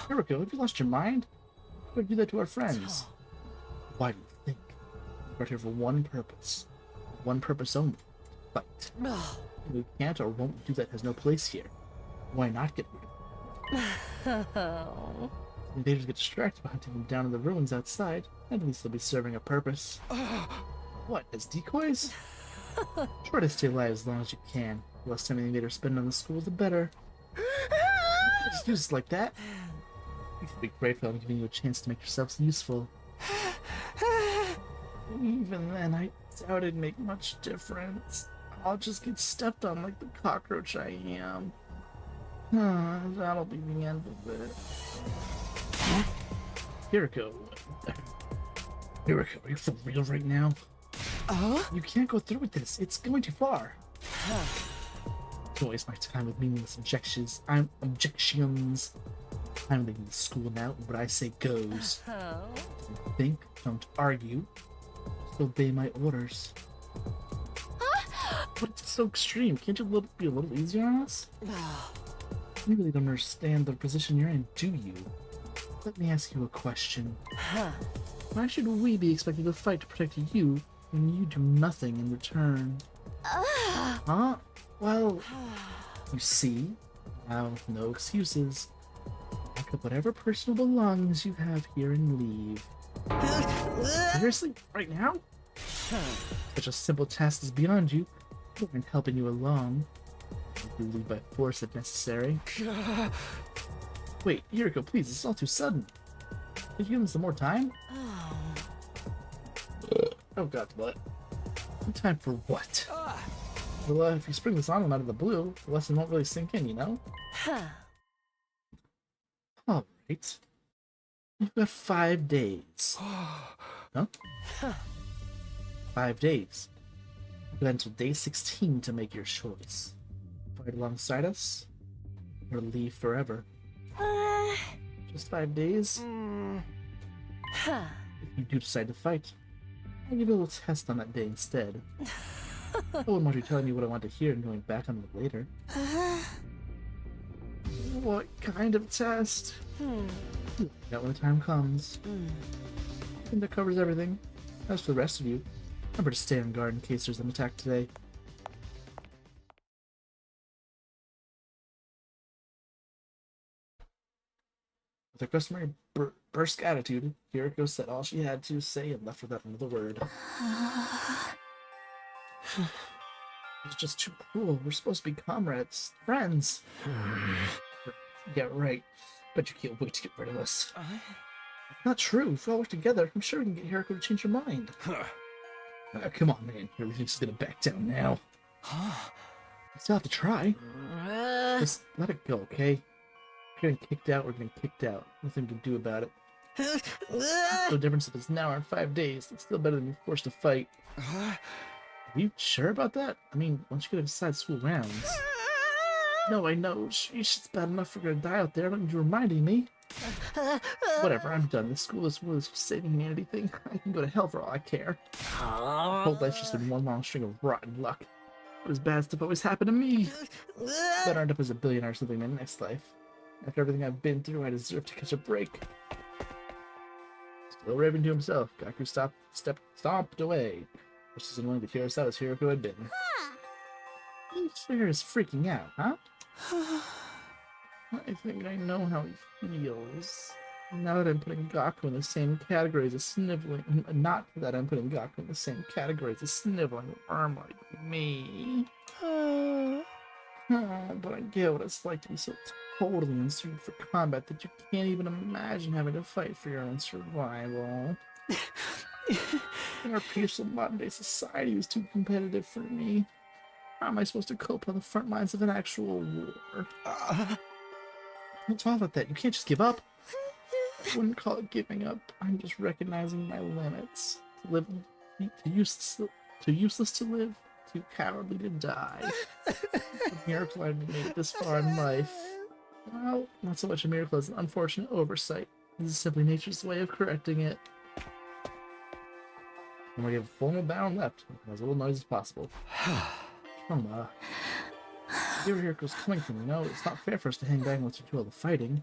Here we go. Have you lost your mind? Why would do that to our friends? Why do you think? We're here for one purpose. One purpose only. Fight. If we can't or won't do that has no place here. Why not get rid of it? Invaders get distracted by hunting them down in the ruins outside. At least they'll be serving a purpose. What, as decoys? Try to stay alive as long as you can. The less time the invaders spend on the school, the better. Just use it like that. You should be grateful I'm giving you a chance to make yourselves useful. Even then, I doubt it'd make much difference. I'll just get stepped on like the cockroach I am. That'll be the end of it. Hiriko. Hiriko, are you for real right now? You can't go through with this. It's going too far. Don't waste my time with meaningless objections. I'm leaving the school now. What I say goes. Don't think, don't argue. Just obey my orders. What's so extreme? Can't you be a little easier on us? You really don't understand the position you're in, do you? Let me ask you a question. Why should we be expected to fight to protect you when you do nothing in return? Huh? Well, you see? Now, no excuses. Pack up whatever personal belongings you have here and leave. Seriously? Right now? Such a simple task is beyond you. I don't mind helping you along. You can leave by force if necessary. Wait, Hiriko, please, it's all too sudden. Can you give him some more time? Oh god, what? Time for what? Well, if you spring this on him out of the blue, the lesson won't really sink in, you know? Alright. You've got 5 days. Huh? 5 days. You've got until day 16 to make your choice. Fight alongside us, or leave forever. Just 5 days? If you do decide to fight, I'll give you a little test on that day instead. I wouldn't want you telling me what I want to hear and going back on it later. What kind of test? That when the time comes. I think that covers everything. As for the rest of you, remember to stay on guard in case there's an attack today. With her customary brusque attitude, Hiriko said all she had to say and left without another word. It's just too cruel. We're supposed to be comrades, friends. Yeah, right. Bet you can't wait to get rid of us. Not true. If we all work together, I'm sure we can get Hiriko to change her mind. Come on, man. Everything's gonna back down now. We still have to try. Just let it go, okay? If you're getting kicked out, we're getting kicked out. Nothing we can do about it. No difference if it's an hour and 5 days. It's still better than being forced to fight. Are you sure about that? I mean, once you get inside school rounds... No, I know. Sheesh, it's bad enough for her to die out there. I don't need you reminding me. Whatever, I'm done. This school is really saving me anything. I can go to hell for all I care. My whole life's just been one long string of rotten luck. What is bad stuff always happened to me? Better end up as a billionaire or something in my next life. After everything I've been through, I deserve to catch a break. Still raving to himself, Gaku stomped away. Just as unwilling to hear us out as Hiroko had been. He sure is freaking out, huh? I think I know how he feels. Now that I'm putting Gaku in the same category as a sniveling... Not that I'm putting Gaku in the same category as a sniveling worm like me. But I get what it's like to be so totally unsuited for combat that you can't even imagine having to fight for your own survival. Our peaceful modern-day society was too competitive for me. How am I supposed to cope on the front lines of an actual war? Don't talk like that. You can't just give up. I wouldn't call it giving up. I'm just recognizing my limits. Too useless to live, too cowardly to die. A miracle I've made it this far in life. Well, not so much a miracle as an unfortunate oversight. This is simply nature's way of correcting it. I'm gonna give full bound left, as little noise as possible. Here Hiroko's coming from, you know, it's not fair for us to hang back and let you do all the fighting.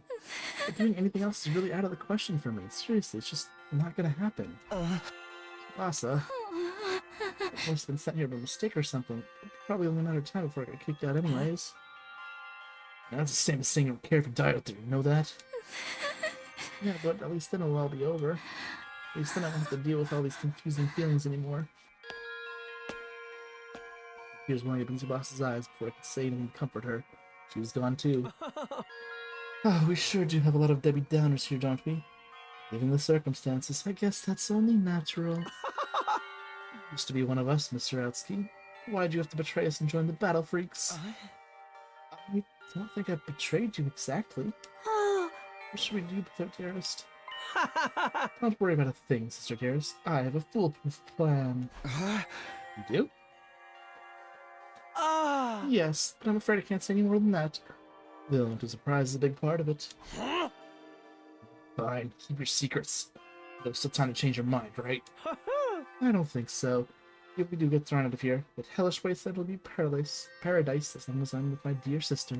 But doing anything else is really out of the question for me. Seriously, it's just not gonna happen. Asa, I must have been sent here by mistake or something. Probably only a matter of time before I got kicked out anyways. Now, that's the same as saying you don't care if you die out there, you know that? Yeah, but at least then it'll all be over. At least then I won't have to deal with all these confusing feelings anymore. Here's one of Boss's eyes before I could say anything to comfort her. She was gone too. Oh, we sure do have a lot of Debbie Downers here, don't we? Given the circumstances, I guess that's only natural. You used to be one of us, Mr. Outsky. Why'd you have to betray us and join the Battle Freaks? I don't think I betrayed you exactly. What should we do, Pathetic Dearest? Don't worry about a thing, Sister Dearest. I have a foolproof plan. You do? Yes, but I'm afraid I can't say any more than that. The element of surprise is a big part of it. Fine, keep your secrets. There's still time to change your mind, right? I don't think so. If we do get thrown out of here, that hellish wasteland will be paradise as long as I'm with my dear sister.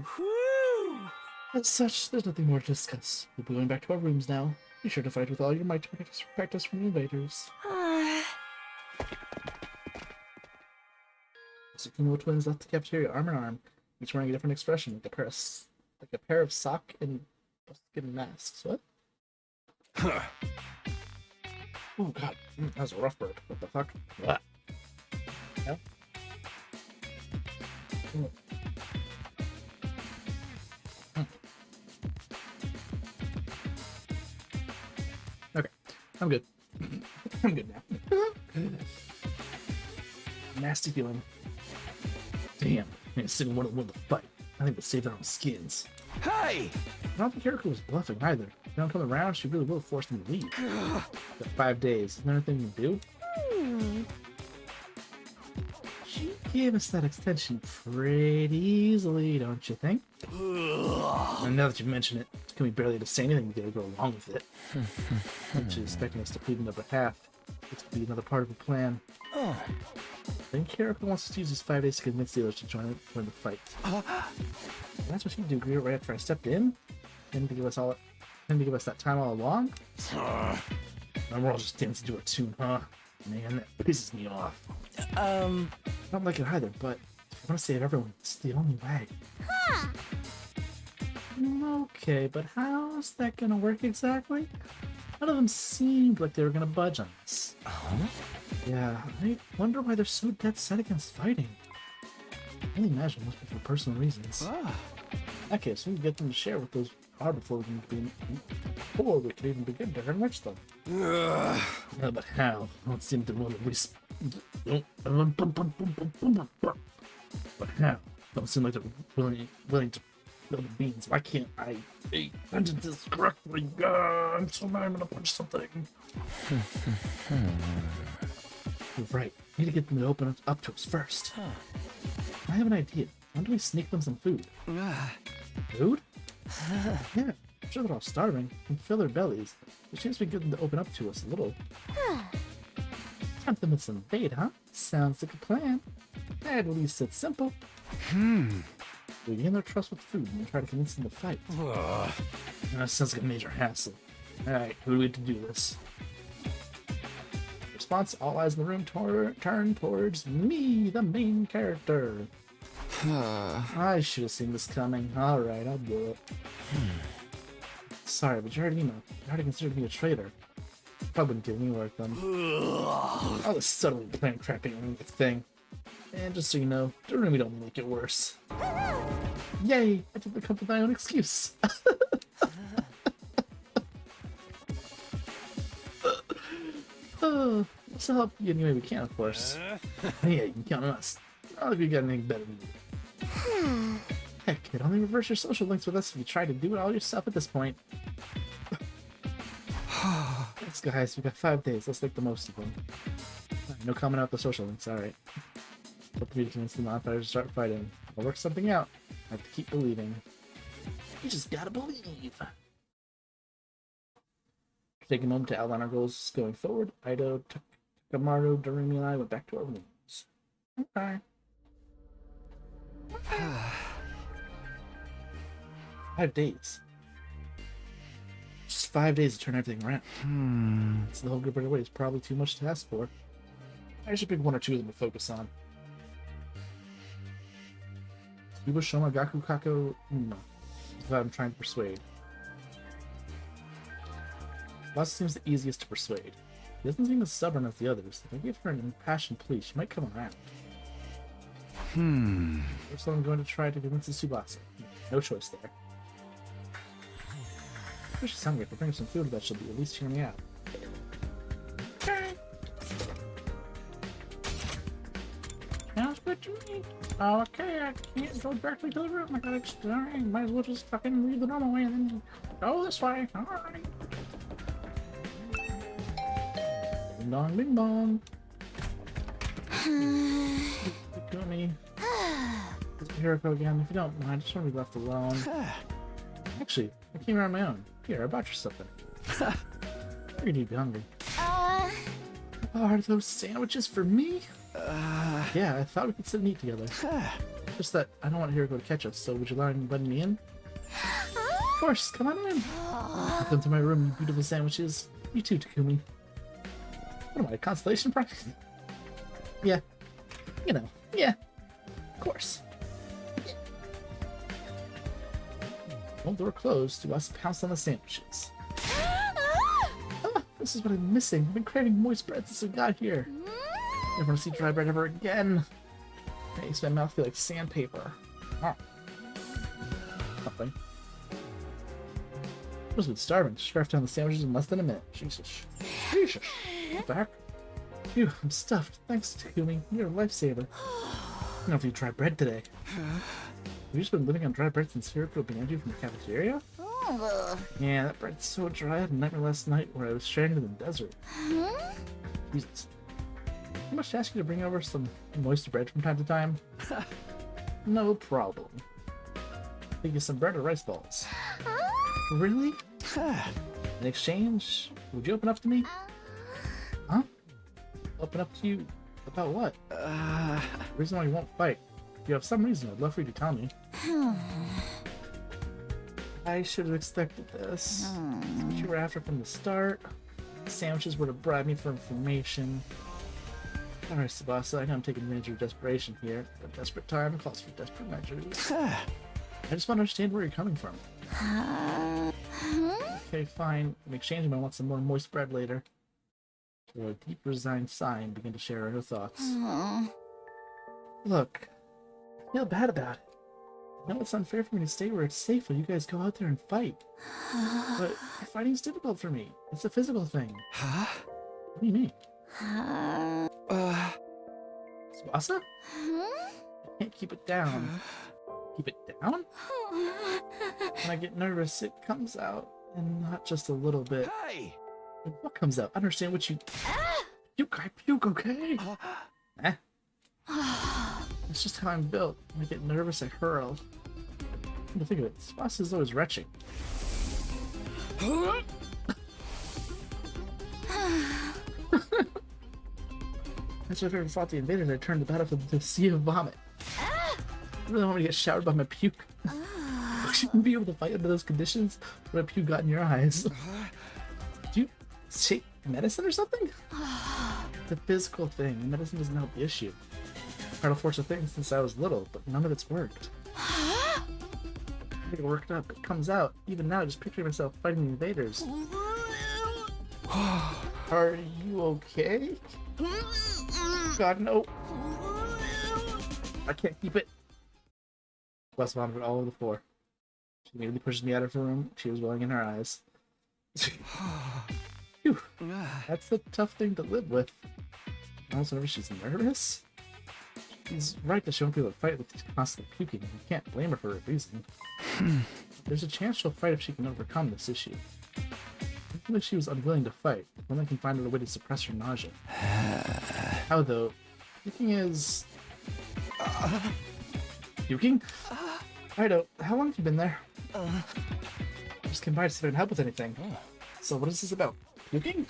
As such, there's nothing more to discuss. We'll be going back to our rooms now. Be sure to fight with all your might to protect us from the invaders. So Kumo twins left the cafeteria arm in arm, each wearing a different expression, like a pair of sock and skin masks. What? Oh god, that was a rough burp. What the fuck? What? Yeah? Okay, I'm good. I'm good now. Nasty feeling. Damn, man, sitting one of the fight. I think they'll save their own skins. Hey! I don't think Hiroko was bluffing either. If they don't come around, she really will force them to leave. Got 5 days. Is there anything you can do? She gave us that extension pretty easily, don't you think? And now that you mention it, it's gonna be barely to say anything to go along with it. She's expecting us to plead on their behalf. This could be another part of the plan. I think Hiroko wants us to use these 5 days to convince the others to join the fight. That's what she'd do right after I stepped in? Didn't give us that time all along? And we're all just dancing to a tune, huh? Man, that pisses me off. I don't like it either, but if you want to save everyone, it's the only way. Okay, but how's that gonna work exactly? None of them seemed like they were gonna budge on this. Yeah, I wonder why they're so dead set against fighting. I can only imagine it must be for personal reasons. In that case, we can get them to share what those are before we can even begin to enrich them. Yeah, but how? I don't seem to want to But how? Don't seem like they're willing to spill the beans. Why can't I vengeance this correctly? I'm so mad I'm gonna punch something. You're right. We need to get them to open up to us first. I have an idea. Why don't we sneak them some food? Food? Yeah, I'm sure they're all starving. We can fill their bellies. It seems to be good to open up to us a little. Tempt them with some bait, huh? Sounds like a plan. At least it's simple. We gain their trust with food and try to convince them to fight. That sounds like a major hassle. Alright, who do we have to do this? Response, all eyes in the room turn towards me, the main character. I should have seen this coming. Alright, I'll do it. Sorry, but you already considered me a traitor. Probably wouldn't give me work then. I was subtly playing crapping on the thing. And just so you know, Dorumi don't make it worse. Yay! I didn't come up with my own excuse. Oh, let's help you any way we can, of course. Yeah, you can count on us. I don't think we got anything better than you. Heck, you'd only reverse your social links with us if you try to do it all yourself at this point. Thanks, guys. We got 5 days. Let's make the most of them. No comment out the social links. Alright. Hope me to convince the non-fighters to start fighting. I'll work something out. I have to keep believing. You just gotta believe. Take a moment to outline our goals going forward. Ido, Takamaru, Dorumi, and I went back to our rooms. Okay. 5 days. Just 5 days to turn everything around. So the whole group right away is probably too much to ask for. I should pick 1 or 2 of them to focus on. Yuba, Shoma, Gaku, Kako, is what I'm trying to persuade. Boss seems the easiest to persuade. He doesn't seem as stubborn as the others. If I give her an impassioned plea, she might come around. First, I'm going to try to convince Tsubasa. No choice there. If she's hungry, if I bring her some food, that she'll be at least hear me out. Okay. Sounds good to me. Okay, I can't go directly to the room. I gotta explore. Might as well just fucking read the normal way and then go this way. Alright. Bing dong, bing bong. Gummy. It's Hiroko again. If you don't mind, I just want to be left alone. Actually, I came here on my own. Here, I bought you something. You're gonna be hungry. Are those sandwiches for me? Yeah, I thought we could sit and eat together. Just that I don't want Hiroko to catch us, so would you mind letting me in? Of course, come on in. Welcome to my room, you beautiful sandwiches. You too, Takumi. What am I, a constellation project? Yeah. You know, yeah. Of course. When the door closed, to us pounced on the sandwiches. This is what I'm missing. I've been craving moist bread since we got here. Never want to see dry bread ever again. It makes my mouth feel like sandpaper. Nothing. I was been starving. Scarfed down the sandwiches in less than a minute. Jesus. Jesus. Get back. Phew, I'm stuffed. Thanks, Takumi. You're a lifesaver. I don't know if you tried bread today. Have you just been living on dry bread since Hiroko banned you from the cafeteria? Yeah, that bread's so dry. I had a nightmare last night where I was stranded in the desert. Jesus. I must ask you to bring over some moist bread from time to time. No problem. Take you some bread or rice balls. Really? In exchange, would you open up to me? Huh? Open up to you about what? The reason why you won't fight. If you have some reason, I'd love for you to tell me. I should have expected this. It's what you were after from the start. The sandwiches were to bribe me for information. Alright, Tsubasa, I know I'm taking advantage of your desperation here, but desperate time calls for desperate measures. I just want to understand where you're coming from. Okay, fine. In exchange, I might want some more moist bread later. So a deep, resigned sigh and begin to share her thoughts. Look, I feel bad about it. I know it's unfair for me to stay where it's safe while you guys go out there and fight. But fighting's difficult for me. It's a physical thing. What do you mean? Tsubasa? I can't keep it down. Keep it down? When I get nervous, it comes out, and not just a little bit. Hey! What comes out? I understand what you... You cry puke, okay? I It's just how I'm built. When I get nervous, I hurl. Come to think of it, this boss is always retching. That's why if I ever fought the invaders, I turned the battlefield into a sea of vomit. I really want me to get showered by my puke. Would you be able to fight under those conditions? What if puke got in your eyes? Do you take medicine or something? It's a physical thing. Medicine doesn't help the issue. I've tried all sorts of things since I was little, but none of it's worked. I get worked up. It comes out. Even now, just picturing myself fighting the invaders. Are you okay? God, no. I can't keep it. Wes vomited all over the floor. She immediately pushes me out of her room. She was welling in her eyes. Phew. That's a tough thing to live with. Also, whenever she's nervous. He's right that she won't be able to fight with constantly puking. You can't blame her for a reason. There's a chance she'll fight if she can overcome this issue. Even if she was unwilling to fight, then I can find her a way to suppress her nausea. How though? Puking is... Puking? Righto, how long have you been there? Just came by to see if I can help with anything. So what is this about? Puking?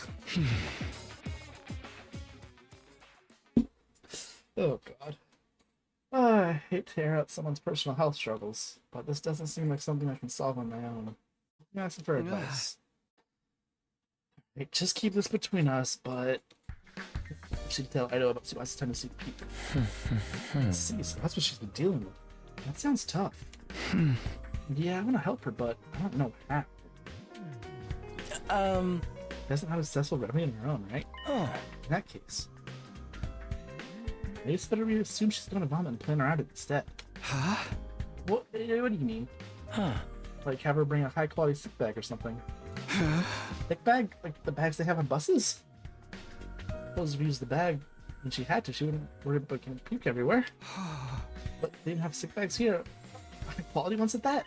Oh god. I hate to air out someone's personal health struggles, but this doesn't seem like something I can solve on my own. I'm asking for advice. Hey, just keep this between us, but I should tell Ido about Subasa's time to see people. Let's see, so that's what she's been dealing with. That sounds tough. Yeah, I want to help her, but I don't know how. Doesn't have a successful remedy on her own, right? In that case, maybe it's better we assume she's going to vomit and plan her out instead. What do you mean? Like have her bring a high-quality sick bag or something. Sick bag? Like the bags they have on buses? Suppose if we used the bag when she had to, she wouldn't worry about getting puke everywhere. But they didn't have sick bags here. Quality ones at that.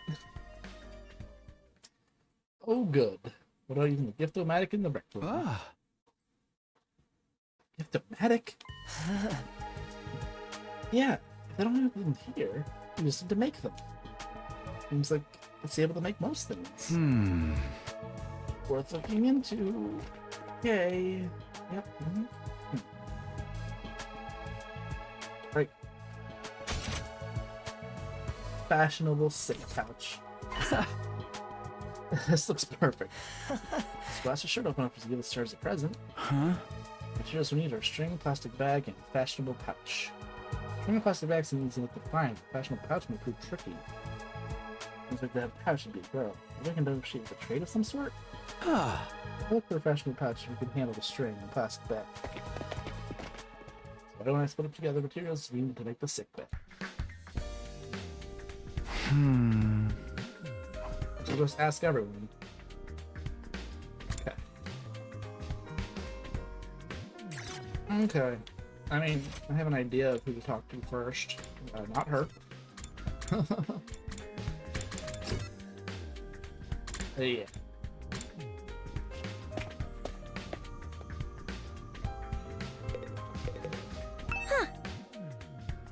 Oh, good. What about even the Gift-O-Matic in the rec room? Gift-O-Matic? Yeah, if they don't have them here, we just need to make them. Seems like it's able to make most things. Worth looking into. Okay. Yep. Right. Fashionable sick pouch. This looks perfect. Splash a shirt open up to give us her as a present. Materials we need are string, plastic bag, and fashionable pouch. String and plastic bags seem easy enough to find. Fashionable pouch may prove tricky. Seems like that pouch should be a girl. I reckon if she has a trade of some sort? Look for a fashionable pouch if we can handle the string and plastic bag. So why don't I split up together materials we need to make the sick bag? So just ask everyone. Okay. Okay. I mean, I have an idea of who to talk to first. Not her. Yeah.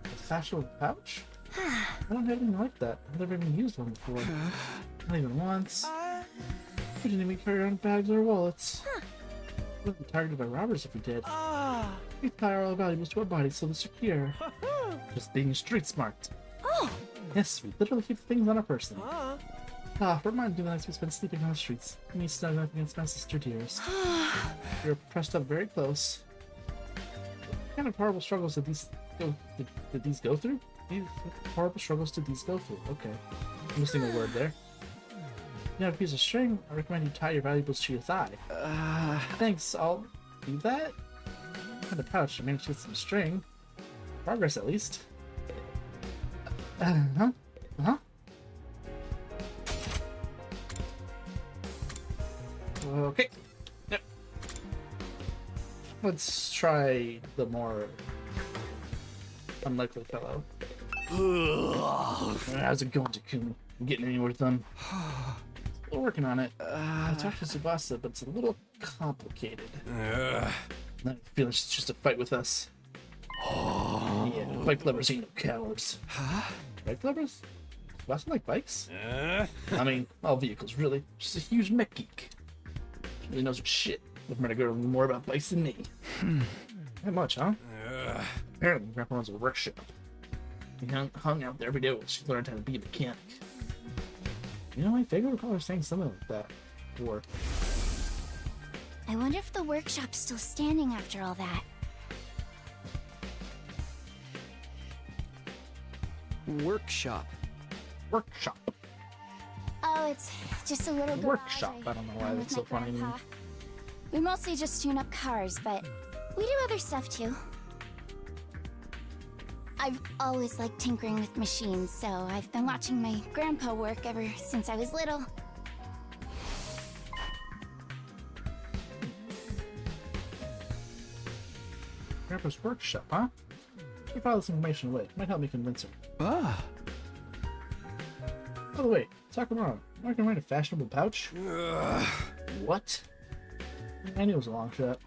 A fashionable pouch? I don't have anything like that. I've never even used one before. Not even once. We didn't even carry around bags or wallets. We would be targeted by robbers if we did. We tie all our valuables to our bodies so they're secure. Just being street smart. Yes, we literally keep things on our person. Remind me the nights we spent sleeping on the streets. Me snuggling up against my sister dears. We were pressed up very close. What kind of horrible struggles did these go through? What horrible struggles did these go through? Okay. I'm missing a word there. You have a piece of string. I recommend you tie your valuables to your thigh. Thanks, I'll do that. In the pouch, I managed to get some string. Progress, at least. Okay. Yep. Let's try the more unlikely fellow. How's it going, Takumi? You getting anywhere with them? Still working on it. I talked to Tsubasa, but it's a little complicated. I feel it's just a fight with us. Yeah. Bike lovers ain't no cowards. Huh? Bike lovers? Last like bikes? I mean, all vehicles, really. Just a huge mech geek. She really knows her shit. Never met a girl who knew more about bikes than me. Not much, huh? Apparently, Grandpa runs a workshop. He hung out there every day while she learned how to be a mechanic. You know, I figured we're probably saying something like that. Or... I wonder if the workshop's still standing after all that. Workshop. Workshop. Oh, it's just a little garage Workshop. I don't know why run that's with so my funny to me. grandpa. We mostly just tune up cars, but we do other stuff too. I've always liked tinkering with machines, so I've been watching my grandpa work ever since I was little. Grandpa's workshop, huh? She file this information away. Might help me convince her. Ah. By the way, Sakurara, am I gonna write a fashionable pouch? What? I knew it was a long shot.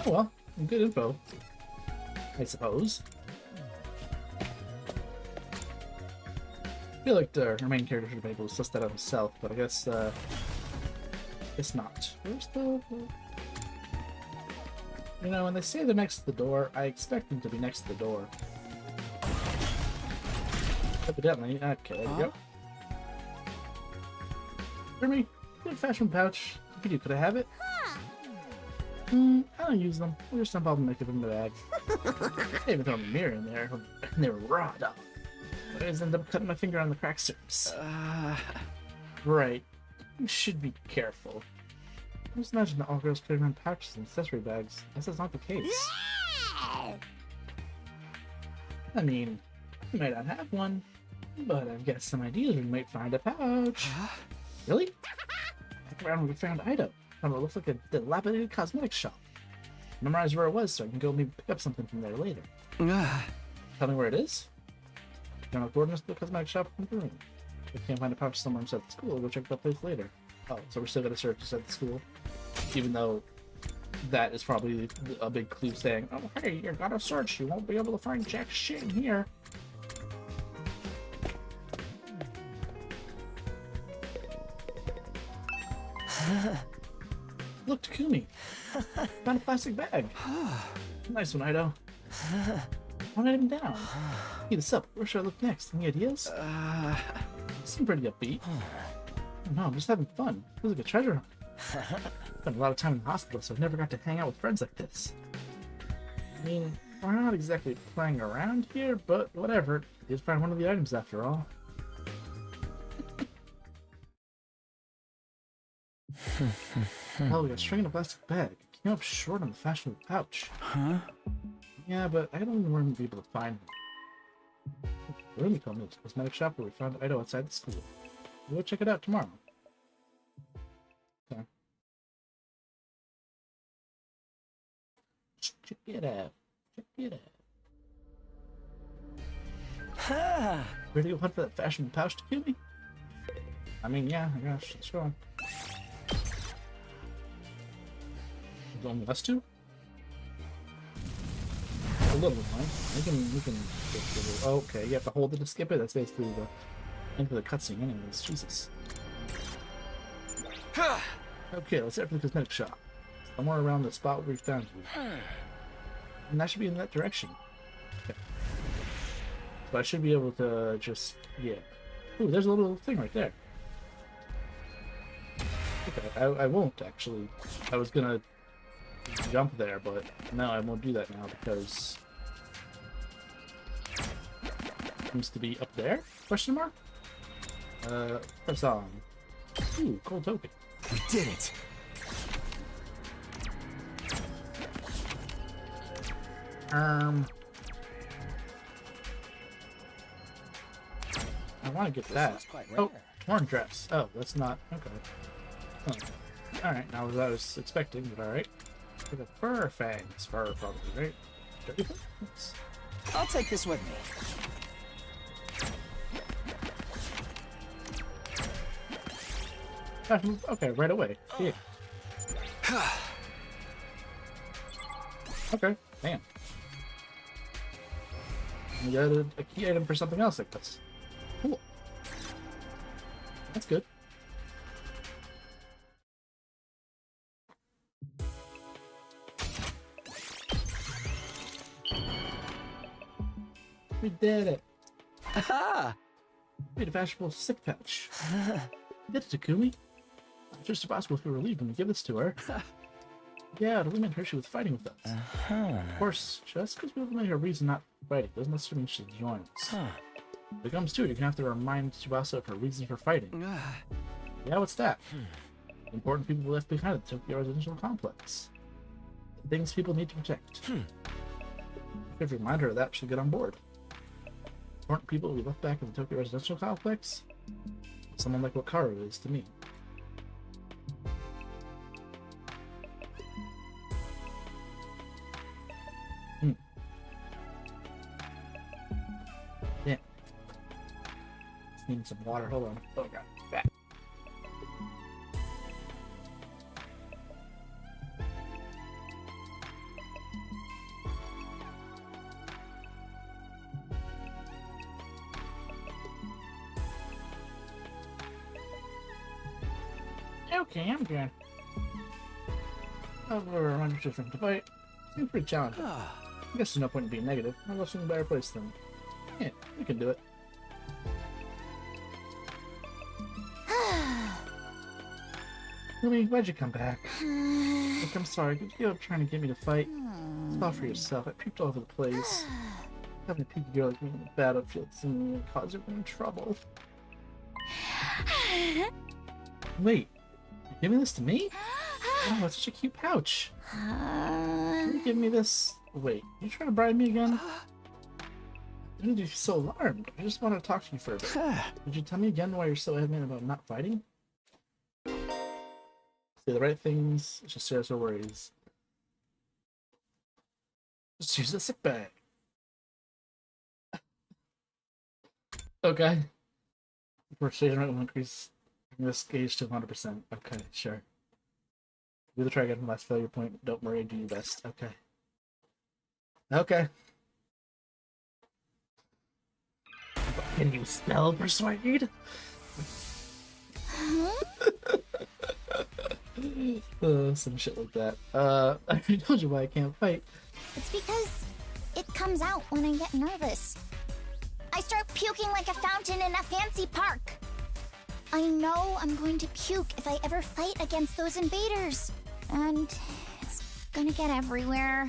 Oh well, good info. I suppose. I feel like our main character should have been able to suss that out himself, but I guess not. Where's the... You know, when they say they're next to the door, I expect them to be next to the door. Evidently. Okay, there we go. Hear me? Good fashion pouch. If you do, could I have it? I don't use them. We'll just dump all the makeup in the bag. I even throw a mirror in there, and they were raw dog. But I just end up cutting my finger on the cracked surface. Right. You should be careful. Just imagine all girls carrying around pouches and accessory bags. Guess that's not the case. I mean, you might not have one, but I've got some ideas where you might find a pouch. Really? Look around where we found Ido. Found what looks like a dilapidated cosmetic shop. Memorize where it was so I can go maybe pick up something from there later. Tell me where it is? General coordinates to the cosmetic shop in the room. If we can't find a pouch somewhere inside the school, we'll go check that place later. Oh, so we're still gonna search inside the school? Even though that is probably a big clue saying, oh hey, you gotta search, you won't be able to find jack shit in here. Look, Takumi! Found a plastic bag! Nice one, Ido. Why not even down? Hey, this up. Where should I look next? Any ideas? Seem pretty upbeat. No, I'm just having fun. Feels like a treasure hunt. Spent a lot of time in the hospital, so I've never got to hang out with friends like this. I mean, we're not exactly playing around here, but whatever. I did find one of the items after all. Oh, we got string in a plastic bag. Came up short on the fashionable pouch. Huh? Yeah, but I don't even want to be able to find him. Rumi told me it's a cosmetic shop where we found Ido outside the school. We'll go check it out tomorrow. Okay. Check it out. Check it out. Ready to go hunt for that fashionable pouch to kill me? I mean, yeah, I guess. Let's go on. Is it only us two? A little one. We can get oh, okay, you have to hold it to skip it. That's basically the end of the cutscene anyways. Jesus. Okay, let's head for the cosmetic shop. Somewhere around the spot where we found you. And that should be in that direction. Okay. So I should be able to just, yeah. Ooh, there's a little thing right there. Okay, I won't actually. I was gonna jump there, but no, I won't do that now because it seems to be up there? Question mark? Press on. Ooh, cool token. We did it! I want to get that. Oh, torn dress. Oh, that's not okay. Oh. All right, not what I was expecting, but all right. For the fur fangs, fur probably, right? Yes. I'll take this with me. Okay, right away. Yeah. Okay, damn. We got a key item for something else like this. Cool. That's good. We did it. Aha! Made a fashionable sick pouch. You did it, Takumi. I'm just possible if we were leaving to give this to her. Yeah, to limit her, she was fighting with us. Of course, just because we eliminate her reason not fighting doesn't necessarily mean she joins. If it comes to it, you're gonna have to remind Tsubasa of her reason for fighting. Yeah, what's that? The important people left behind at the Tokyo Residential Complex. The things people need to protect. If you remind her of that, she'll get on board. Important people we left back in the Tokyo Residential Complex? Someone like Wakaru is to me. Yeah. Just need some water. Hold on. Oh god. Back. Okay, I'm good. I'll remind you from the fight. Seems pretty challenging. I guess there's no point in being negative. I'll go in a better place then. Yeah, we can do it. Lumi, why'd you come back? Look, I'm sorry. You give up trying to get me to fight. Stop for yourself. I peeped all over the place. Having a peepy girl like me in the battlefield seemed to cause everyone trouble. Wait, you're giving this to me? Oh, it's such a cute pouch. Can you give me this? Wait, you trying to bribe me again? Why did you be so alarmed? I just wanted to talk to you for a bit. Would you tell me again why you're so adamant about not fighting? Say the right things, just share our worries. Just use the sick bag. Okay. Persuasion rate will increase this gauge to 100%. Okay, sure. Do the try again from last failure point. Don't worry, do your best. Okay. Okay. Can you spell persuade? Some shit like that. I already told you why I can't fight. It's because it comes out when I get nervous. I start puking like a fountain in a fancy park. I know I'm going to puke if I ever fight against those invaders. And it's gonna get everywhere.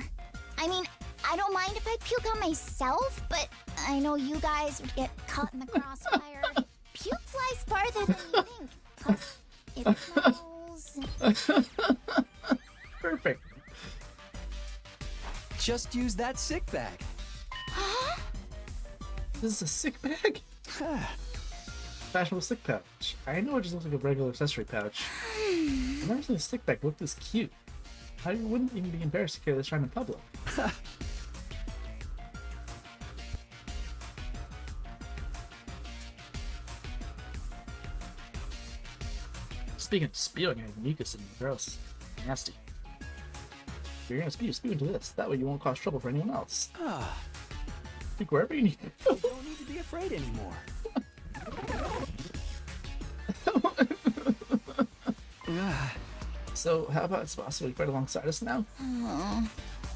I mean, I don't mind if I puke on myself, but I know you guys would get caught in the crossfire. Puke flies farther than you think. Plus, it smells. Perfect. Just use that sick bag. This is a sick bag? Fashionable sick pouch. I know it just looks like a regular accessory pouch. I've never seen a stick bag look this cute. I wouldn't even be embarrassed to carry this around in public. Speaking of spewing, I have mucus in me. Gross. Nasty. If you're gonna spew into this. That way you won't cause trouble for anyone else. Speak wherever you need to. You don't need to be afraid anymore. So, how about Tsubasa? We fight alongside us now?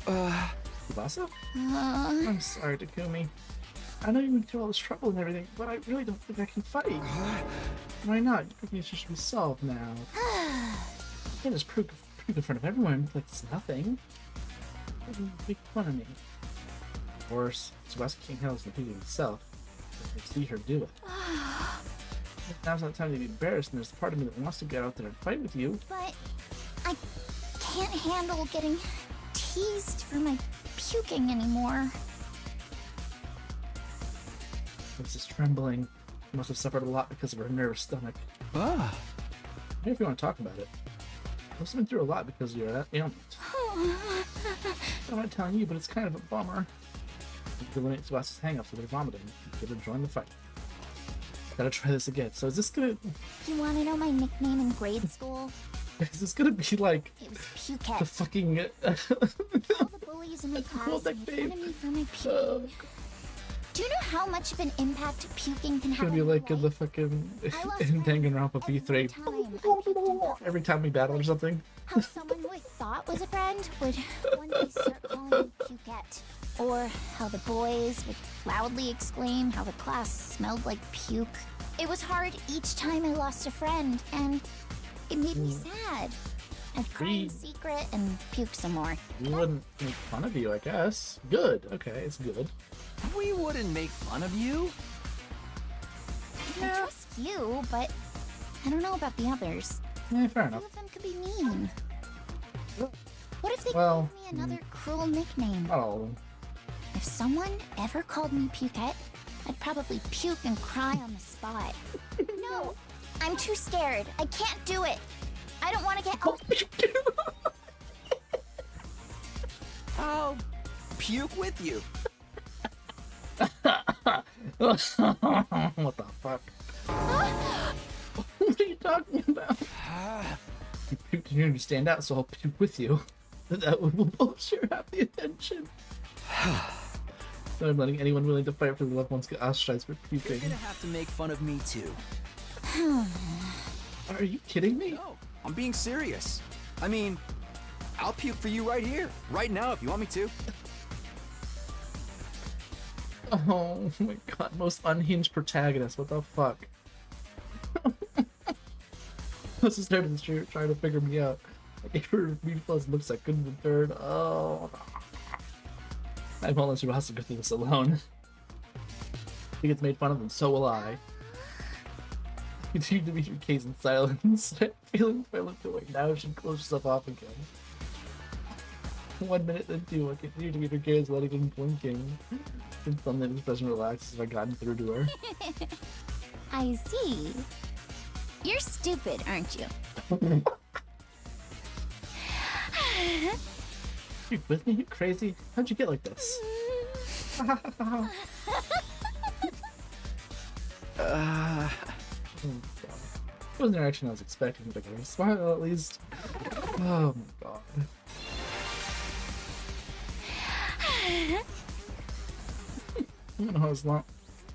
Tsubasa? I'm sorry, Takumi. I know you went through all this trouble and everything, but I really don't think I can fight. Why not? Your issue should be solved now. You can't just prove in front of everyone like it's nothing. You make fun of me. Of course, Tsubasa can't handle the opinion himself. I see her do it. Now's not the time to be embarrassed, and there's a part of me that wants to get out there and fight with you. But I can't handle getting teased for my puking anymore. This is trembling. She must have suffered a lot because of her nervous stomach. Maybe if you want to talk about it. You must have been through a lot because of your ailment. I'm not telling you, but it's kind of a bummer. You can eliminate Tsubasa's hang-ups with her vomiting. You could join the fight. Gotta try this again. So is this gonna... You wanna know my nickname in grade school? Is this gonna be like... It was Pukehead. The fucking... All the bullies in my class made fun of me for my puking. Do you know how much of an impact puking can It's have gonna be on your like in the life? fucking I lost in friends Danganronpa every V3. time I puked in public. Every time we battle or something. How someone who I thought was a friend would one day start calling me Pukette. Or how the boys would loudly exclaim how the class smelled like puke. It was hard each time I lost a friend, and it made me sad. I'd cry in secret and puke some more. We wouldn't make fun of you, I guess. Good. Okay, it's good. We wouldn't make fun of you. I trust you, but I don't know about the others. Yeah, fair Two enough. of them could be mean. What if they Well, gave me another cruel nickname? Not all of them. If someone ever called me Pukette, I'd probably puke and cry on the spot. No, I'm too scared. I can't do it. I don't want to get. I'll puke with you. What the fuck? What are you talking about? You puked and you're gonna stand out, so I'll puke with you. That way we'll both share half the attention. So I'm letting anyone willing to fight for their loved ones get ostracized for You're puking. gonna have to make fun of me too. Are you kidding me? No, I'm being serious. I mean, I'll puke for you right here, right now if you want me to. Oh my god, most unhinged protagonist, what the fuck? This is starting to trying to figure me out. I gave her reflex looks I couldn't return. Oh. I won't let you have to go through this alone. He gets made fun of, and so will I. Continue to meet your case in silence. Feeling if I looked away now, she closed herself off again. 1 minute, then 2. I continue to meet her gaze without even blinking. Since then, the expression relaxes as I gotten through to her. I see. You're stupid, aren't you? You with me? You crazy? How'd you get like this? Oh, God. It wasn't the reaction I was expecting, but I smile at least. Oh my god.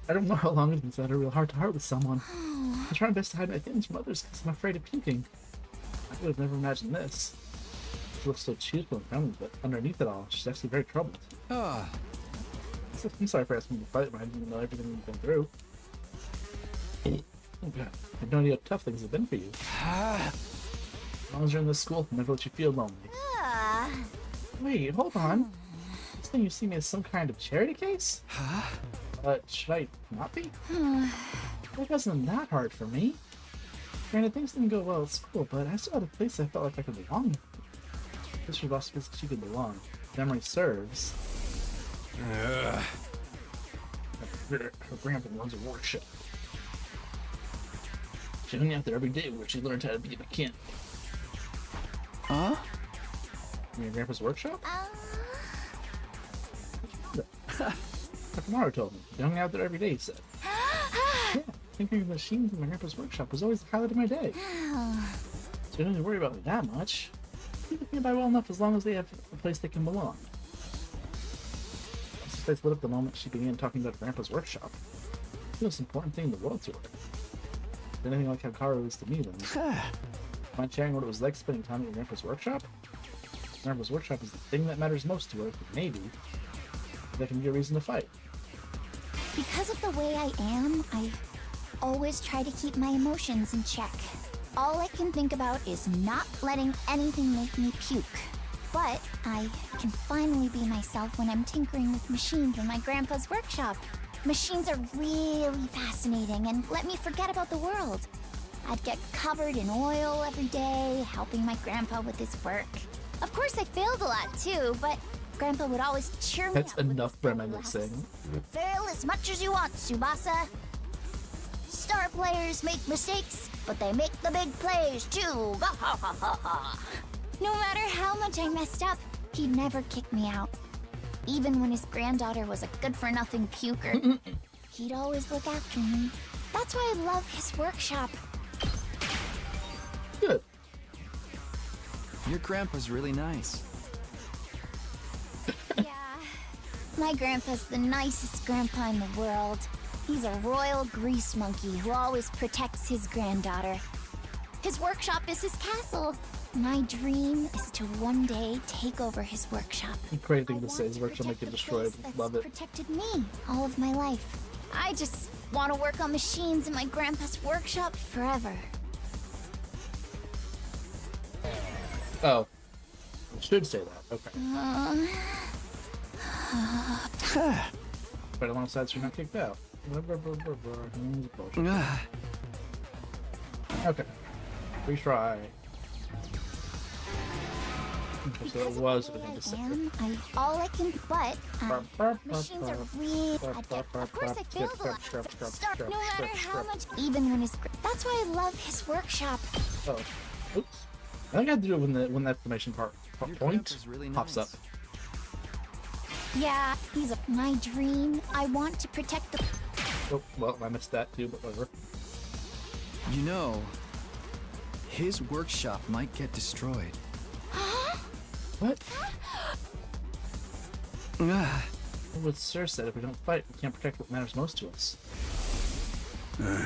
I don't know how long it's been since I had a real heart to heart with someone. I'm trying my best to hide my feelings from others because I'm afraid of puking. I would have never imagined this. She looks so cheerful and friendly, but underneath it all, she's actually very troubled. Ah, I'm sorry for asking you to fight when I didn't know everything you've been through. Oh god, I have no idea how tough things have been for you. As long as you're in this school, I'll never let you feel lonely. Wait, hold on. This thing you see me as some kind of charity case? Should I not be? It wasn't that hard for me. Granted, things didn't go well at school, but I still had a place I felt like I could belong. This was lost because she could belong. Memory serves. Her grandpa runs a workshop. She hung out there every day where she learned how to be a mechanic. huh? Your grandpa's workshop? Takamaro told me. She hung out there every day, he said. Yeah, tinkering with machines in my grandpa's workshop was always the highlight of my day. So you don't need to worry about me that much. People can buy well enough as long as they have a place they can belong. This place lit up the moment she began talking about grandpa's workshop. It's the most important thing in the world to her. If anything like how Karu is to me, then mind sharing what it was like spending time at your grandpa's workshop? Grandpa's workshop is the thing that matters most to her, but maybe that can be a reason to fight. Because of the way I am, I always try to keep my emotions in check. All I can think about is not letting anything make me puke. But I can finally be myself when I'm tinkering with machines in my grandpa's workshop. Machines are really fascinating and let me forget about the world. I'd get covered in oil every day, helping my grandpa with his work. Of course, I failed a lot too, but Grandpa would always cheer me That's up with enough his reminiscing. Fail as much as you want, Tsubasa. Star players make mistakes, but they make the big plays too. No matter how much I messed up, he'd never kick me out. Even when his granddaughter was a good-for-nothing puker, he'd always look after me. That's why I love his workshop. Good. Your grandpa's really nice. Yeah, My grandpa's the nicest grandpa in the world. He's a royal grease monkey who always protects his granddaughter. His workshop is his castle. My dream is to one day take over his workshop. Great thing to say. His workshop might get destroyed. Love it. Protected me all of my life. I just want to work on machines in my grandpa's workshop forever. Oh. I should say that. Okay. But alongside so you're not kicked out. Okay. Retry. So it was a thing to say. All I can, but machines are really of course I failed a lot. No matter how much, even when that's why I love his workshop. Oh. Oops. I think I had to do it when the exclamation point really pops up. Yeah, he's my dream. I want to protect the. Oh, well, I missed that too, but whatever. You know, his workshop might get destroyed. What? What Sir said, if we don't fight, we can't protect what matters most to us. Your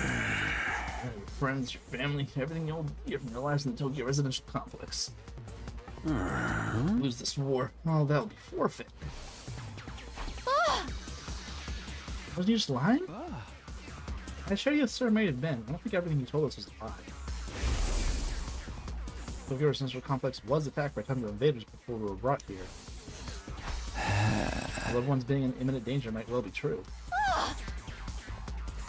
friends, your family, everything you'll get from your lives in the Tokyo residential complex. Lose this war, oh, that'll be forfeit. Wasn't he just lying? I assure you, Sir may have been. I don't think everything he told us was a lie. Tokyo residential complex was attacked by tons of invaders before we were brought here. Loved ones being in imminent danger might well be true.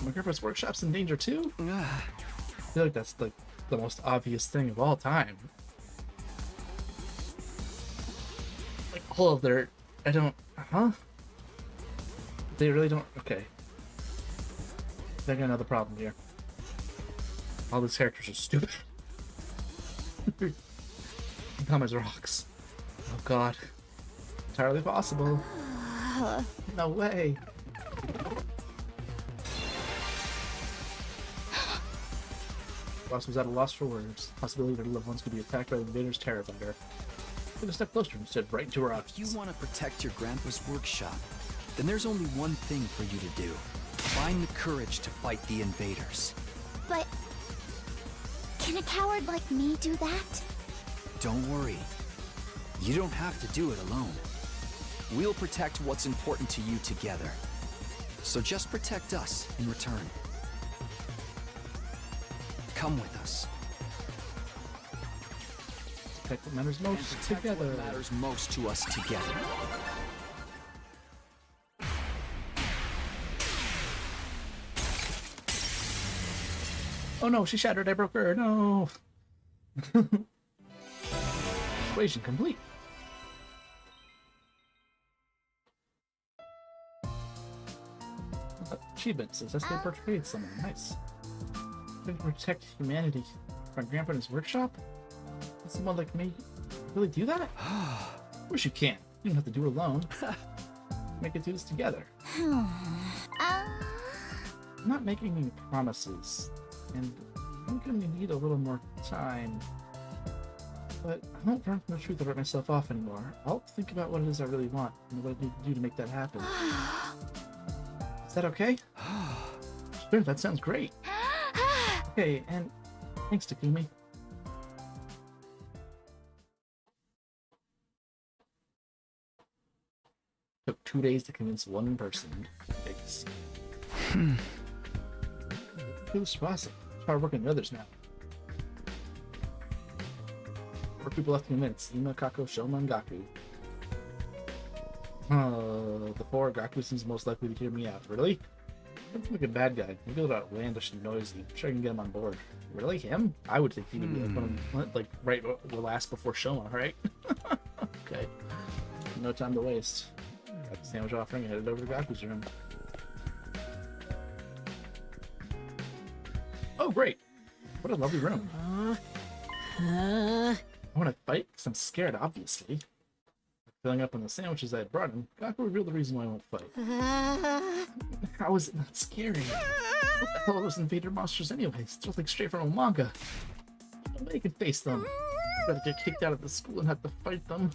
My grandpa's workshop's in danger too? I feel like that's like the most obvious thing of all time. Like all of their... I don't... Huh? They really don't... Okay. I got another problem here. All these characters are stupid. Dumb as rocks. Oh god. Entirely possible. No way. Ross was at a loss for words. Possibility that her loved ones could be attacked by the invaders terrified her. Took a step closer and stood right into her eyes. If you want to protect your grandpa's workshop, then there's only one thing for you to do. Find the courage to fight the invaders. But can a coward like me do that? Don't worry. You don't have to do it alone. We'll protect what's important to you together. So just protect us in return. Come with us. Protect what matters most together. What matters most to us together. Oh no, she shattered. I broke her. No. Equation complete. Achievement successfully portrayed someone. Nice. To protect humanity. My grandpa in his workshop? Does someone like me really do that? Of course you can. You don't have to do it alone. Make it do this together. I'm not making any promises, and I'm gonna need a little more time. But I won't run from the truth or write myself off anymore. I'll think about what it is I really want and what I need to do to make that happen. Is that okay? Sure, that sounds great. Okay, and thanks, Takumi. Took 2 days to convince one person. Yikes. Who's Swasa? Try working with others now. 4 people left to convince. Ima, Kako, Shoma, and Gaku. The 4, Gaku seems most likely to hear me out. Really? I'm like a bad guy. Maybe a little outlandish and noisy. I'm sure I can get him on board. Really? Him? I would think he would be like one of, like right the last before Shoma, right? Okay. No time to waste. Got the sandwich offering and headed over to Gaku's room. Oh, great! What a lovely room. I want to fight because I'm scared, obviously. Filling up on the sandwiches I had brought him, Gaku revealed the reason why I won't fight. How is it not scary? What the hell are those invader monsters anyways? They're like straight from a manga. Nobody can face them. You gotta get kicked out of the school and have to fight them.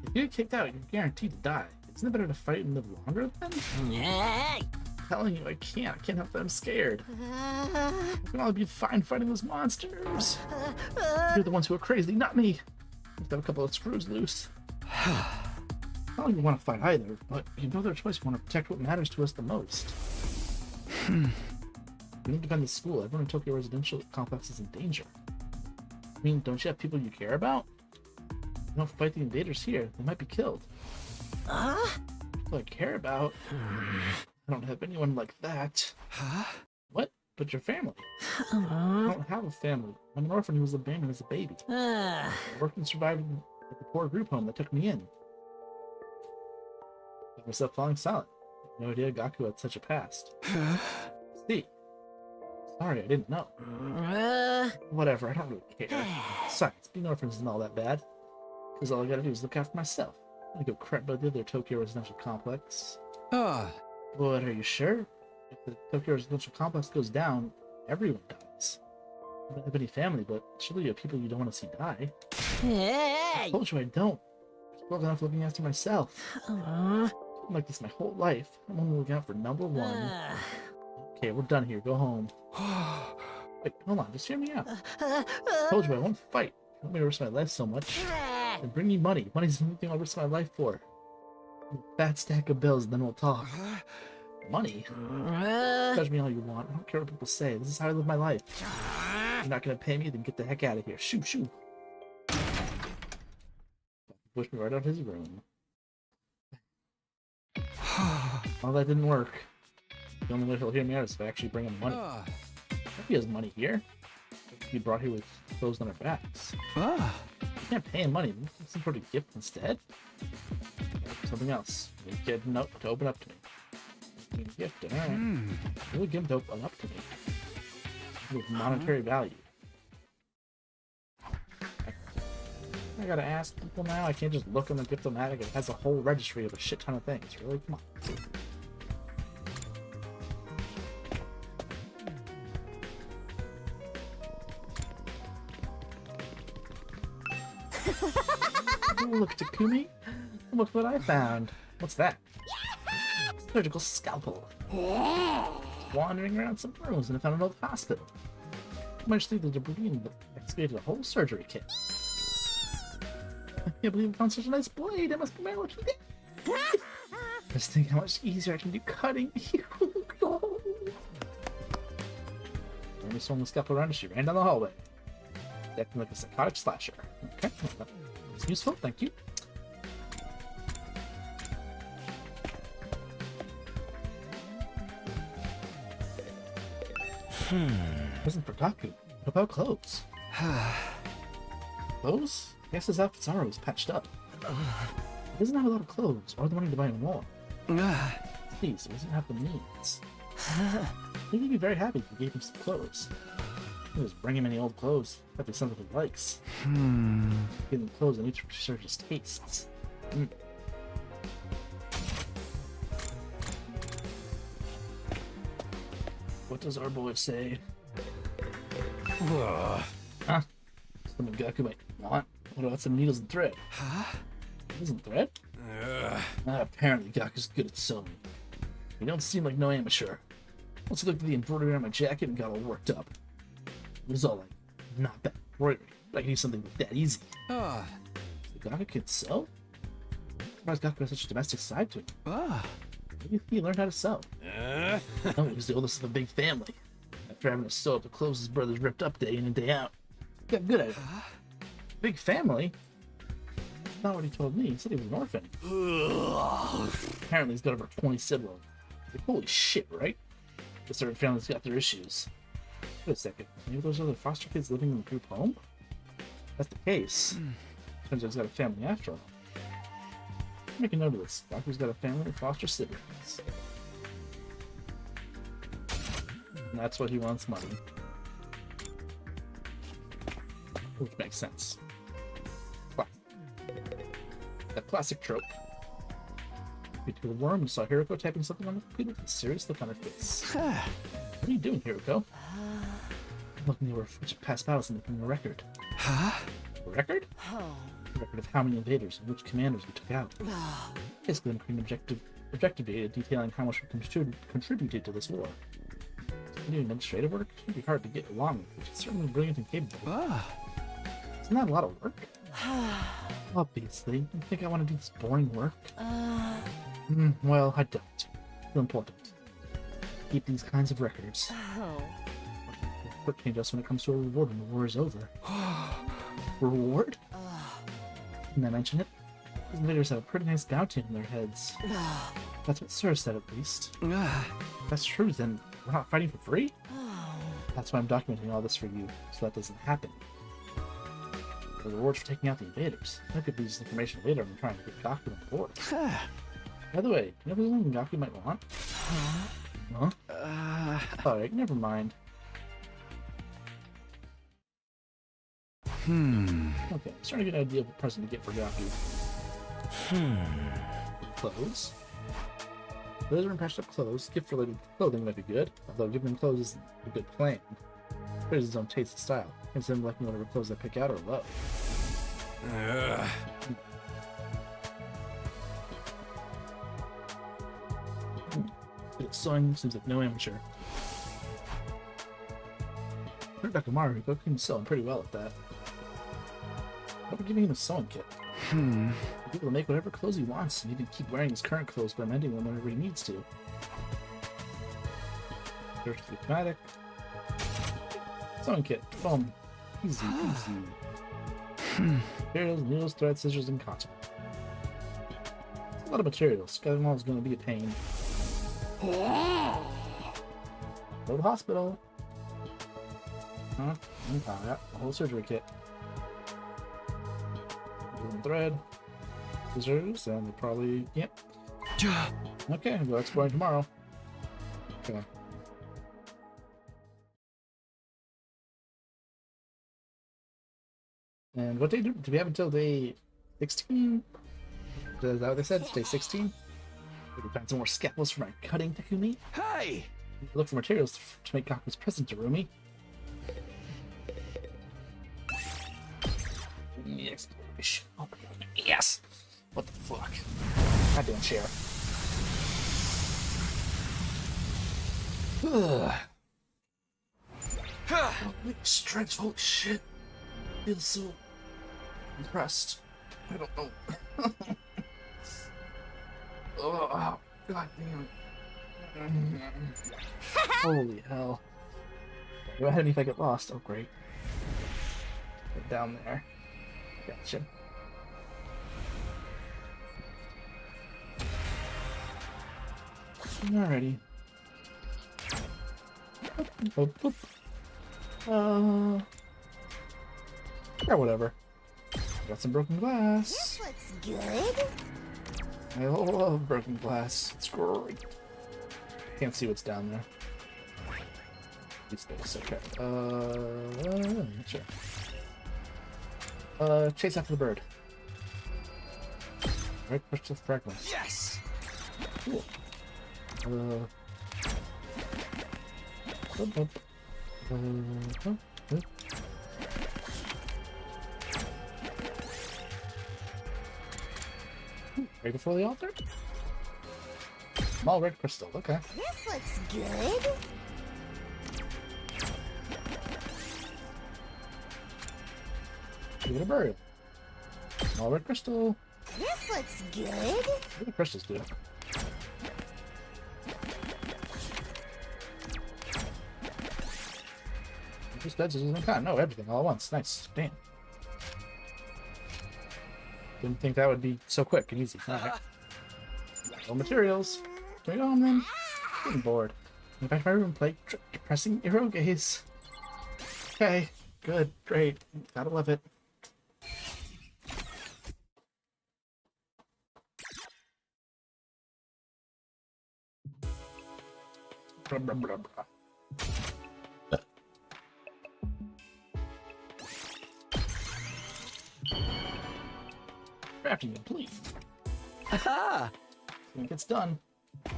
If you get kicked out, you're guaranteed to die. Isn't it better to fight and live longer then? I'm telling you, I can't. I can't help that I'm scared. I can only be fine fighting those monsters. You're the ones who are crazy, not me. You've got a couple of screws loose. I don't even want to fight either, but you know their choice. We want to protect what matters to us the most. We need to defend the school. Everyone in Tokyo Residential Complex is in danger. I mean, don't you have people you care about? You don't fight the invaders here. They might be killed. People I care about? I don't have anyone like that. What? But your family? I don't have a family. I'm an orphan who was abandoned as a baby. I worked and survived at the poor group home that took me in. I found myself falling silent. I had no idea Gaku had such a past. See? Sorry, I didn't know. Whatever, I don't really care. Besides, being orphans isn't all that bad. Because all I gotta do is look after myself. I go crap about the other Tokyo Residential Complex. But are you sure? If the Tokyo Residential Complex goes down, everyone dies. I don't have any family, but surely you have people you don't want to see die. I told you I don't. I'm well enough looking after myself. I'm like this my whole life. I'm only looking out for number one. Okay, we're done here. Go home. Wait, hold on. Just hear me out. I told you I won't fight. You want me to risk my life so much? Then bring me money. Money's the only thing I'll risk my life for. A fat stack of bills, and then we'll talk. Money? Judge me all you want. I don't care what people say. This is how I live my life. You're not gonna pay me? Then get the heck out of here. Shoo, shoo. Pushed me right out of his room. Well, that didn't work. The only way he'll hear me out is if I actually bring him money. If he has money here. He brought here with clothes on our backs. You can't pay him money. Some sort of gift instead. Something else. You get a note to open up to me. Give me a gift, alright. Really give him to open up to me. With monetary value. I gotta ask people now. I can't just look in the Giftomatic. It has a whole registry of a shit ton of things. Really? Come on. Oh, look, Takumi. Look what I found. What's that? Surgical scalpel. Wandering around some rooms and I found an old hospital. I managed to see the debris and excavated a whole surgery kit. I can't believe I found such a nice blade. It must be my lucky day. Just think how much easier I can do cutting. When we swung the scalpel around, she ran down the hallway, acting like a psychotic slasher. Okay, it's useful. Thank you. Present for Gaku. What about clothes? Clothes? I guess his outfit's always patched up. He doesn't have a lot of clothes, or the money to buy more. Please, he doesn't have the means. I think he'd be very happy if you gave him some clothes. You just bring him any old clothes. That'd be something he likes. Give him clothes that each serve his tastes. What does our boy say? Huh? Something Gaku might want. What about some needles and thread? Needles and thread? Apparently Gaku's good at sewing. You don't seem like no amateur. Once he looked at the embroidery on my jacket and got all worked up. It was all like, not bad embroidery, but I can do something like that easy. So Gaku can sew? I'm surprised Gaku has such a domestic side to him. Maybe he learned how to sew. No, he was the oldest of a big family. After having to sew up the clothes his brothers ripped up day in and day out. He got good at it. Big family? That's not what he told me. He said he was an orphan. Apparently he's got over 20 siblings. Like, holy shit, right? Guess every family's got their issues. Wait a second. Maybe those other foster kids living in the group home? If that's the case. Turns out he's got a family after all. Make a note of this. Gaku's got a family of foster siblings. And that's what he wants money. Which makes sense. That classic trope. We took a worm and saw Hiroko typing something on the computer with a serious look on her face. What are you doing, Hiroko? I'm looking over which past battles and making a record. A record? A record of how many invaders and which commanders we took out. Basically, an objective data detailing how much we contributed to this war. Doing administrative work should be hard to get along with, which is certainly brilliant and capable. Isn't that a lot of work? Obviously. You think I want to do this boring work? Well, I don't. It's important. Keep these kinds of records. Work change us when it comes to a reward when the war is over. Reward? Didn't I mention it? These invaders have a pretty nice bounty on their heads. That's what Sir said, at least. If that's true, then we're not fighting for free? That's why I'm documenting all this for you, so that doesn't happen. The rewards for taking out the invaders. I could use this information later when I'm trying to get Gaku on board. By the way, you know something Gaku might want? Huh? Alright, never mind. Okay, I'm starting to get an idea of what present to get for Gaku. Clothes. Those are impressed up clothes. Gift-related clothing might be good, although giving him clothes isn't a good plan. But his own taste and style. Hence him liking whatever clothes I pick out or love. Sewing seems like no amateur. Heard Dr. Maruko can sew pretty well at that. How about giving him a sewing kit? He'll be able to make whatever clothes he wants and even keep wearing his current clothes by mending them whenever he needs to. Search the thematic. Sewing kit. Boom. Easy, easy. Materials, needles, thread, scissors, and cotton. That's a lot of materials. Gathering all is going to be a pain. Go to the hospital. Huh? A whole surgery kit. Thread, scissors, and probably, yep. Okay, we'll go exploring tomorrow. Okay. And what day do we have until day 16? Is that what they said? It's day 16? We can find some more scalpels for my cutting, Takumi. Hey! Look for materials to make Gaku's present to Rumi. Exploration. Oh, yes! What the fuck? Goddamn chair. Ugh. Strength, holy shit. I feel so impressed. I don't know. Oh, god damn it. Holy hell. Go ahead if I get lost. Oh, great. Get down there. Gotcha. Alrighty. Or whatever. Got some broken glass. This looks good. I love broken glass. It's great. Can't see what's down there. Space. Okay. Sure. Chase after the bird. Right, push the fragment. Yes! Cool. Right before the altar? Small red crystal, okay. This looks good. Give it a burial. Small red crystal. This looks good. What do the crystals do? Just that doesn't kind. No, everything all at once. Nice. Damn. Didn't think that would be so quick and easy. Alright. No materials. Can we go home then? Getting bored. Go back to my room and play depressing Eero gaze. Okay. Good. Great. Gotta love it. Blah, blah, blah, blah. Crafting complete. Aha! When it gets done. I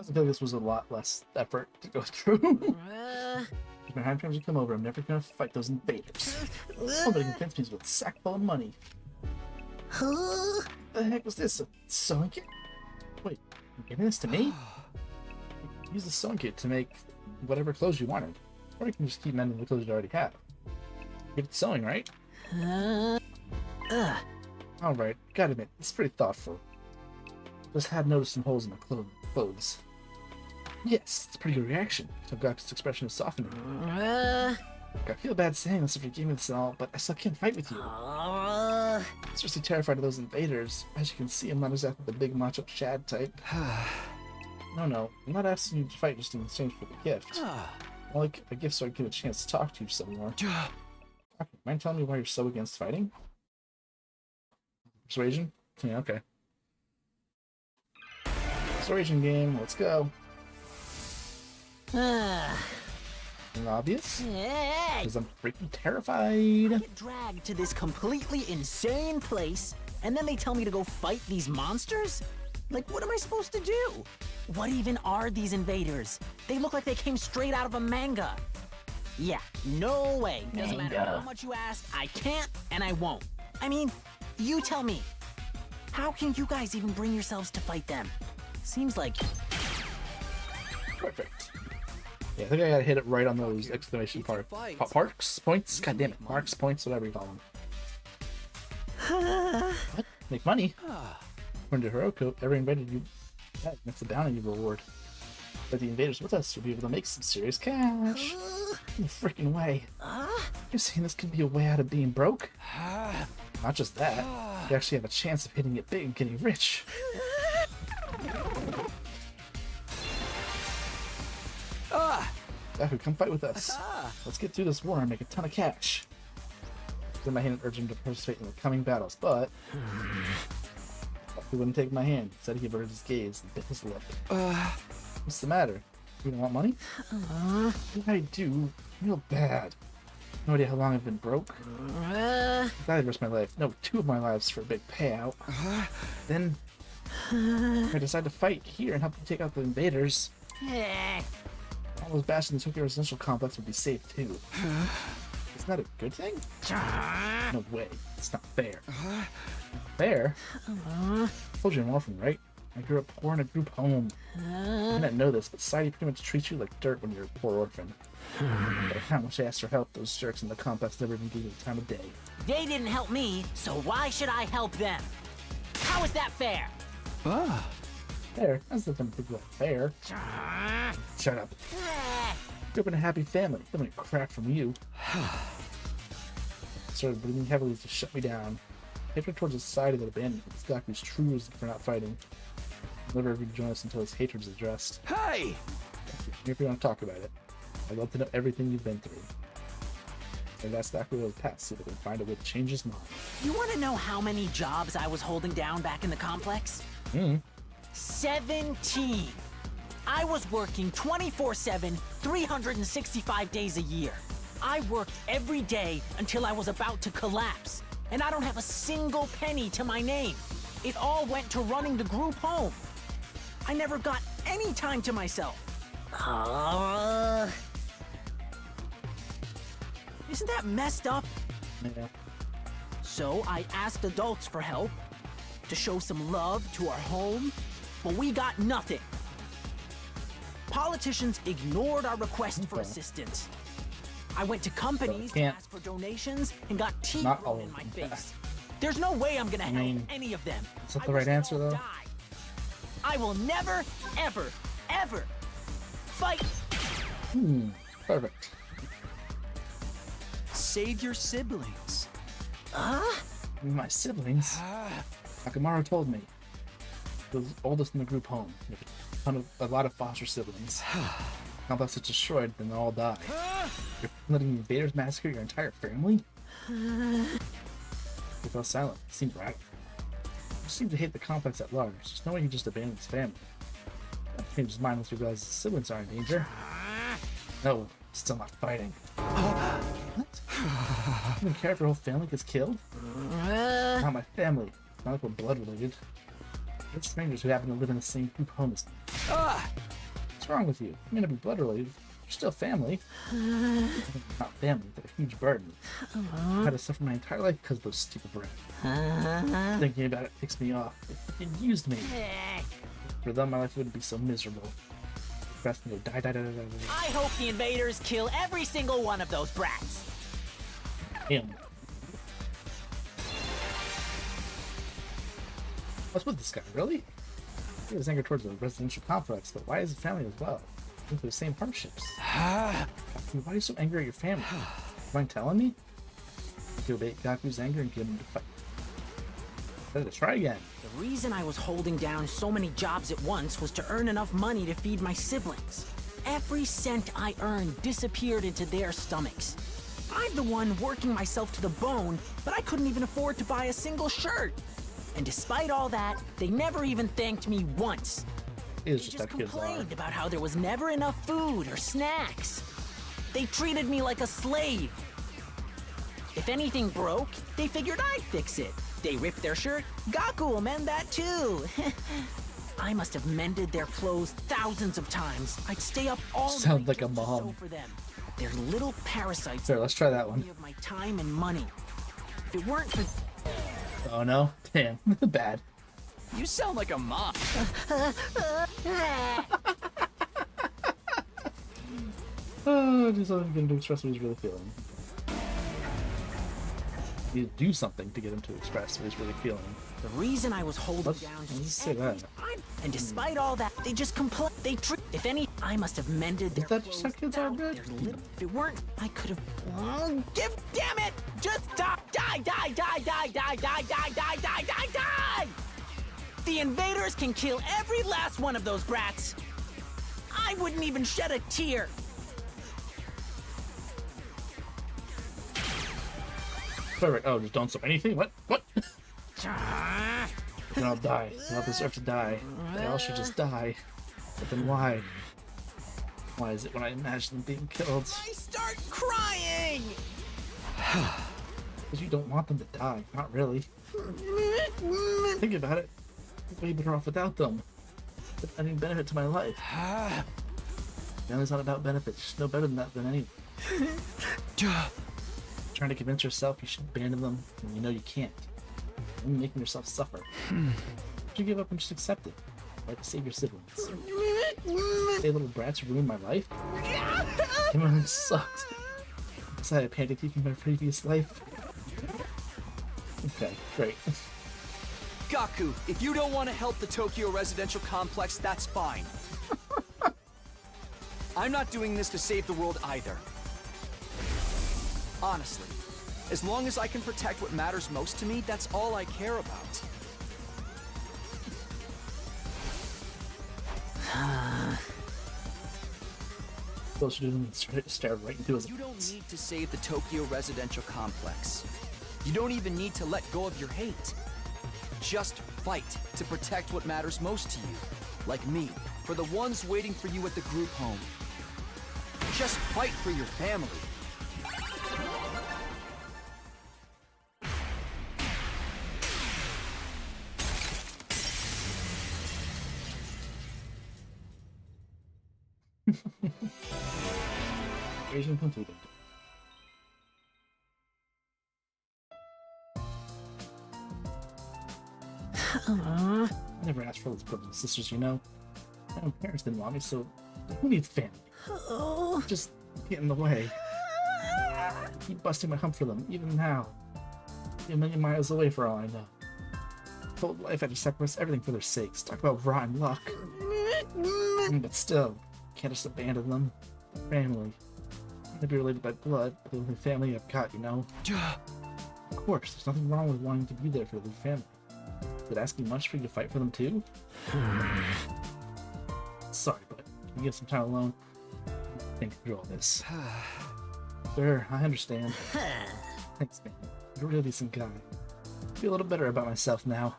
feel like this was a lot less effort to go through. No matter how many times you come over, I'm never gonna fight those invaders. Nobody can convince me with a sack full of money. The heck was this? A sewing kit? Wait, you're giving this to me? Use the sewing kit to make whatever clothes you wanted. Or you can just keep mending the clothes you already have. Good at sewing, right? Alright, gotta admit, it's pretty thoughtful. Just had noticed some holes in the clothes. Yes, it's a pretty good reaction. Togaka's expression is softening. I feel bad saying this if you gave me this and all, but I still can't fight with you. I'm seriously terrified of those invaders. As you can see, I'm not exactly the big macho Chad type. No, I'm not asking you to fight just in exchange for the gift. I like a gift so I get a chance to talk to you some more. Mind telling me why you're so against fighting? Persuasion? Yeah, okay. Persuasion game, let's go. Obvious? Because I'm freaking terrified. Get dragged to this completely insane place, and then they tell me to go fight these monsters? Like, what am I supposed to do? What even are these invaders? They look like they came straight out of a manga. Yeah, no way. Doesn't matter how much you ask, I can't and I won't. I mean, you tell me. How can you guys even bring yourselves to fight them? Seems like... Perfect. Yeah, I think I gotta hit it right on those exclamation parks? Points? God damn it. Marks, points, whatever you call them. What? Make money? According to Hiroko, every invader you gets a bounty reward. But the invaders with us will be able to make some serious cash. No freaking way. You're saying this could be a way out of being broke? Not just that, you actually have a chance of hitting it big and getting rich. Zaku, come fight with us. Let's get through this war and make a ton of cash. Then my hand urged him to participate in the coming battles, but he wouldn't take my hand. Instead, he averted his gaze and bit his lip. What's the matter? You don't want money? What did I do? I feel bad. No idea how long I've been broke. I thought I'd risk my life. No, 2 of my lives for a big payout. Then I decided to fight here and help you take out the invaders. All those bastions in the Tokyo residential complex would be safe too. Isn't that a good thing? No way. It's not fair. Fair? I told you I'm an orphan, right? I grew up poor in a group home. I didn't know this, but society pretty much treats you like dirt when you're a poor orphan. But how much I asked for help, those jerks in the complex never even gave me the time of day. They didn't help me, so why should I help them? How is that fair? Fair? That's nothing big like fair. Shut up. Grew up in a happy family. Don't want crap from you. Started breathing heavily to shut me down. Hatred towards the society that abandoned me. It's Gaku's true reason for not fighting. He'll never agree to join us until his hatred is addressed. Hey! If you want to talk about it, I'd love to know everything you've been through. And that's Gaku will pass so they can find a way to change his mind. You want to know how many jobs I was holding down back in the complex? 17! I was working 24/7, 365 days a year. I worked every day until I was about to collapse. And I don't have a single penny to my name. It all went to running the group home. I never got any time to myself. Isn't that messed up? Yeah. So I asked adults for help, to show some love to our home, but we got nothing. Politicians ignored our request for assistance. I went to companies to ask for donations and got teeth thrown in my face. There's no way I'm gonna help any of them. Is that the right answer, though? I will never, ever, ever fight. Perfect. Save your siblings. My siblings? Akamaru told me. The oldest in the group home. A lot of foster siblings. Complex is destroyed, then they'll all die. You're letting invaders massacre your entire family? He fell silent. It seemed right. You seem to hate the complex at large. There's no way he just abandoned his family. That changed his mind once he realized his siblings are in danger. No, still not fighting. What? You don't care if your whole family gets killed? Not my family. Not like we're blood related. We're strangers who happen to live in the same group home as me. What's wrong with you? You may not be blood related, but still family. Not family, they're a huge burden. I had to suffer my entire life because of those stupid brats. Thinking about it ticks me off. They used me. For them, my life wouldn't be so miserable. Best go die. I hope the invaders kill every single one of those brats. Damn. What's with this guy, really? He was angry towards the residential complex, but why is his family as well? Going through the same hardships. Why are you so angry at your family? Mind telling me? You abate Gaku's anger and get him to fight. Let's try again. The reason I was holding down so many jobs at once was to earn enough money to feed my siblings. Every cent I earned disappeared into their stomachs. I'm the one working myself to the bone, but I couldn't even afford to buy a single shirt. And despite all that, they never even thanked me once. It was They just just that kid's complained about how there was never enough food or snacks. They treated me like a slave. If anything broke, they figured I'd fix it. They ripped their shirt, Gaku will mend that too. I must have mended their clothes thousands of times. I'd stay up all Sounds night like a just to mom. sew for them. They're little parasites. Sure, let's try that one. Of my time and money. If it weren't for Oh no, damn, bad. You sound like a mom. Oh, just all I'm gonna do express what he's really feeling. You need to do something to get him to express what he's really feeling. the reason I was holding Let's down say that. and despite all that, they just complain. They if any, I must have mended their that just how clothes kids are, down. Brad? They're little- If it weren't, I could have. Damn it! Just die! Die! The invaders can kill every last one of those brats. I wouldn't even shed a tear. Wait, oh, just don't stop anything? What? Then I'll die. I'll deserve to die. They all should just die. But then why? Why is it when I imagine them being killed? I start crying! Because you don't want them to die. Not really. Think about it. I'm way better off without them. But any benefit to my life. Family's not about benefits. Just no better than that than anyone. Trying to convince yourself you should abandon them when you know you can't. You're making yourself suffer. You give up and just accept it. Try to save your siblings. They little brats ruined my life. Everyone sucks. Because I had panic in my previous life. Okay, great. Gaku, if you don't want to help the Tokyo residential complex, that's fine. I'm not doing this to save the world either. Honestly, as long as I can protect what matters most to me, that's all I care about. Close to him and stared right into his You don't need to save the Tokyo residential complex. You don't even need to let go of your hate. Just fight to protect what matters most to you. Like me, for the ones waiting for you at the group home. Just fight for your family. Asian completed. I never asked for those brothers and sisters, you know. My own parents didn't want me, so who needs family? Just get in the way. Keep busting my hump for them, even now. Be a million miles away for all I know. Whole life I just sacrifice everything for their sakes. Talk about rotten luck. But still, can't just abandon them. Family. Maybe related by blood, but the only family I've got, you know. Of course, there's nothing wrong with wanting to be there for the family. Is it asking much for you to fight for them too? Sorry, but can you get some time alone? Think through all this. Sure, I understand. Thanks, man. You're a really decent guy. I feel a little better about myself now.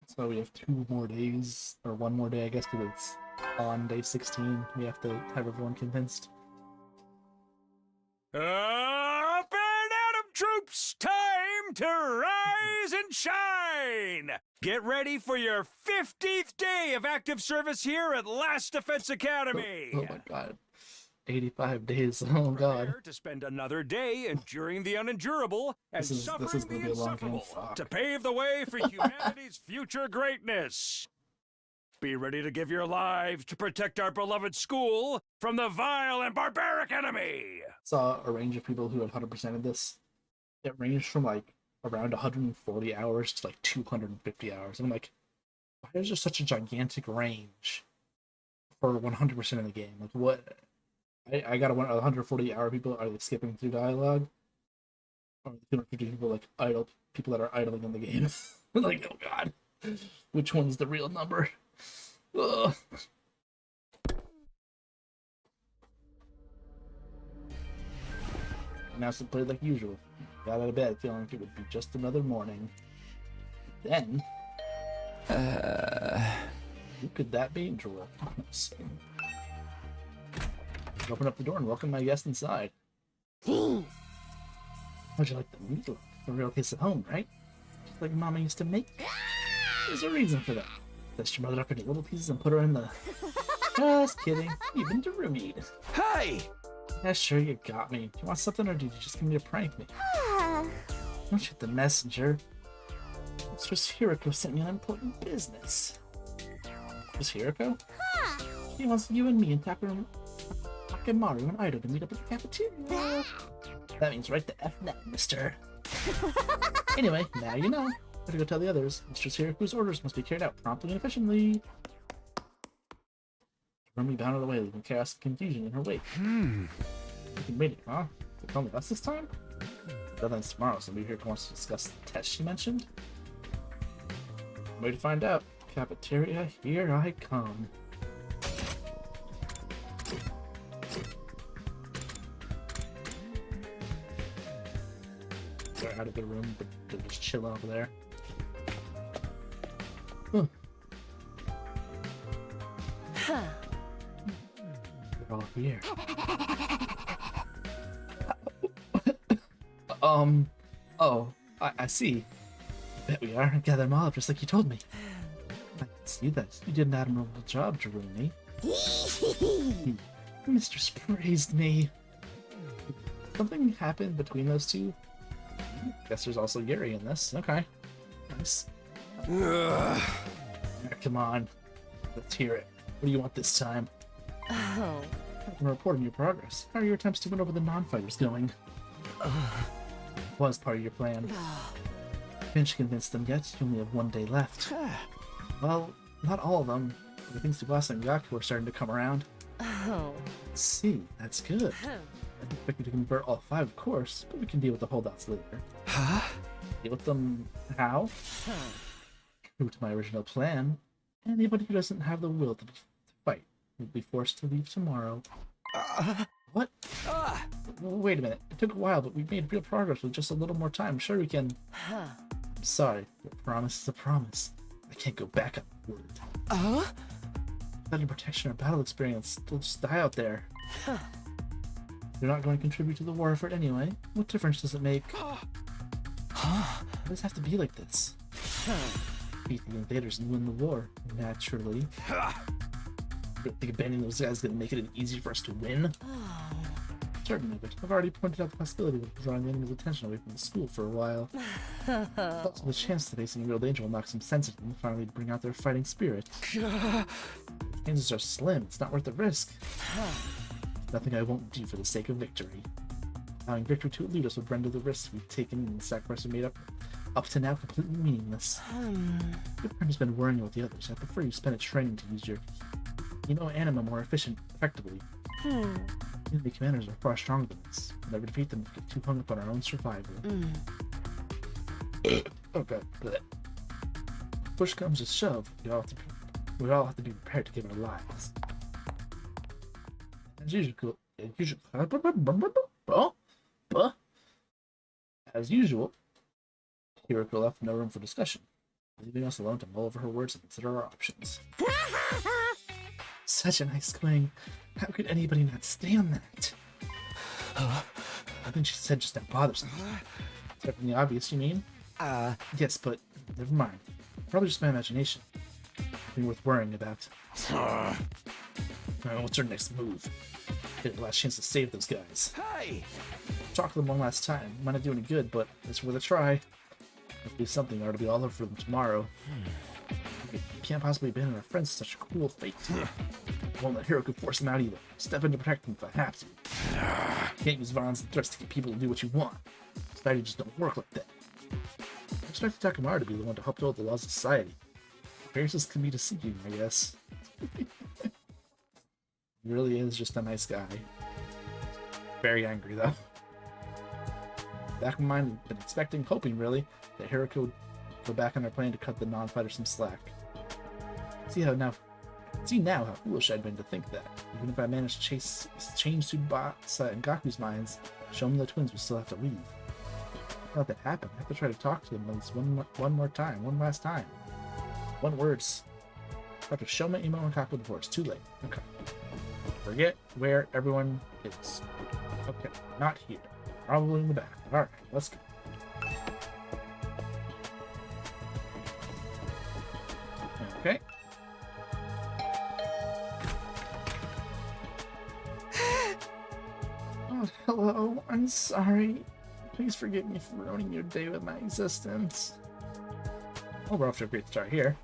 So we have 2 more days, or 1 more day, I guess, because it's on day 16. We have to have everyone convinced. Up and at 'em, troops! Time to rise and shine! shine! Get ready for your 50th day of active service here at Last Defense Academy! Oh my god. 85 days. Oh god. Prepare to spend another day enduring the unendurable and This is suffering gonna the be a long game. insufferable Fuck. to pave the way for humanity's future greatness. Be ready to give your lives to protect our beloved school from the vile and barbaric enemy! Saw a range of people who had 100%ed this. It ranged from like around 140 hours to like 250 hours. And I'm like, why is there such a gigantic range for 100% of the game? Like, what? I got 140-hour people. Are they skipping through dialogue? Or 250 people like idle people that are idling in the game? Like, oh god, which one's the real number? Ugh. Now it's played like usual. Got out of bed feeling like it would be just another morning. Then, who could that be? Drool. Open up the door and welcome my guest inside. How'd you like the meatloaf? A real case at home, right? Just like Mama used to make. There's a reason for that. Dust your mother up into little pieces and put her in the... Just kidding. You've been to room eat. Hey! Yeah, sure, you got me. Do you want something or did you just come here to prank me? Don't shoot the messenger. Mistress Hiroko sent me on important business. Mistress Hiroko? She wants you and me and Takemaru and Ido to meet up at the cafeteria. That means right the F net, mister. Anyway, now you know. Better go tell the others. Mistress Hiroko's orders must be carried out promptly and efficiently. Firmly bounded away, leaving chaos and confusion in her wake. You made it, huh? They told me us this time? Deadline's tomorrow, so somebody here wants to discuss the test she mentioned. Wait to find out. Cafeteria, here I come. They're out of the room, but they're just chilling over there. They're all here. Oh, I see. Bet we are. Gather them all up just like you told me. I can see that. You did an admirable job, Jerome. Mistress praised me. Something happened between those two? Guess there's also Yuri in this. Okay. Nice. Come on. Let's hear it. What do you want this time? Oh. I'm reporting your progress. How are your attempts to win over the non-fighters going? Was part of your plan. Haven't you convinced them yet? You only have 1 day left. Well, not all of them. But thanks to Tsubasa and Gaku are starting to come around. Oh. Let's see, that's good. I didn't expect you to convert all 5, of course, but we can deal with the holdouts later. Huh? Deal with them how? True to my original plan, anybody who doesn't have the will to fight will be forced to leave tomorrow. What? Wait a minute. It took a while, but we've made real progress with just a little more time. Sure we can... I'm sorry, but a promise is a promise. I can't go back on the word. Without any protection or battle experience, they'll just die out there. They're not going to contribute to the war effort anyway. What difference does it make? Why does it have to be like this? Beat the invaders and win the war, naturally. You think abandoning those guys is going to make it easier for us to win? Certainly, but I've already pointed out the possibility of drawing the enemy's attention away from the school for a while. Also, the chance to face any real danger will knock some sense into them and finally bring out their fighting spirit. Chances are slim. It's not worth the risk. Nothing I won't do for the sake of victory. Allowing victory to elude us would render the risks we've taken and the sacrifice we made up to now completely meaningless. Your friend has been worrying about the others. I prefer you spend it training to use your anima more effectively. Enemy commanders are far stronger than us. We'll never defeat them if we get too hung up on our own survival. Okay. Push comes to shove. We all have to be prepared to give our lives. As usual, Hiroko left no room for discussion, leaving us alone to mull over her words and consider our options. Such a nice swing. How could anybody not stand that? I think she said just that bothers me. Except from the obvious, you mean? Yes, but Never mind. Probably just my imagination. Nothing worth worrying about. What's our next move? Get a last chance to save those guys. Hey! Talk to them one last time. Might not do any good, but it's worth a try. If do something, or to be all over them tomorrow. You can't possibly abandon our friends to such a cruel fate. Won't let Hiroko force them out either. Step in to protect them if I have to. Can't use violence and threats to get people to do what you want. Society just don't work like that. I expect Takamaru to be the one to help build the laws of society. Fairness can be deceiving, I guess. He really is just a nice guy. Very angry, though. Back in mind, I've been expecting, hoping really, that Hiroko would go back on her plan to cut the non-fighter some slack. See now how foolish I'd been to think that. Even if I managed to change Tsubasa and Gaku's minds, show them the twins would still have to leave. Let that happen. I have to try to talk to them at least one last time. One words. I have to show my Imo and Kaku before it's too late. Okay. Forget where everyone is. Okay, not here. Probably in the back. Alright, let's go. Okay. Oh, hello. I'm sorry. Please forgive me for ruining your day with my existence. Oh, we're off to a great start here.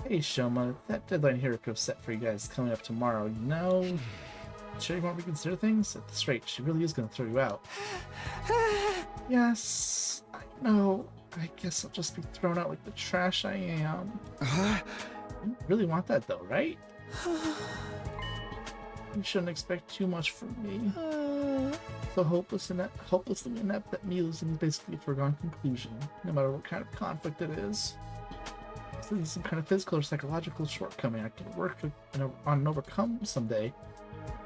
Hey, Shoma, that deadline Hiroko set for you guys coming up tomorrow, you know? Sure you won't reconsider things? At this rate, she really is going to throw you out. Yes, I know. I guess I'll just be thrown out like the trash I am. You really want that though, right? You shouldn't expect too much from me. The hopelessly inept that meals is basically a foregone conclusion, no matter what kind of conflict it is. If this is some kind of physical or psychological shortcoming I can work on and overcome someday.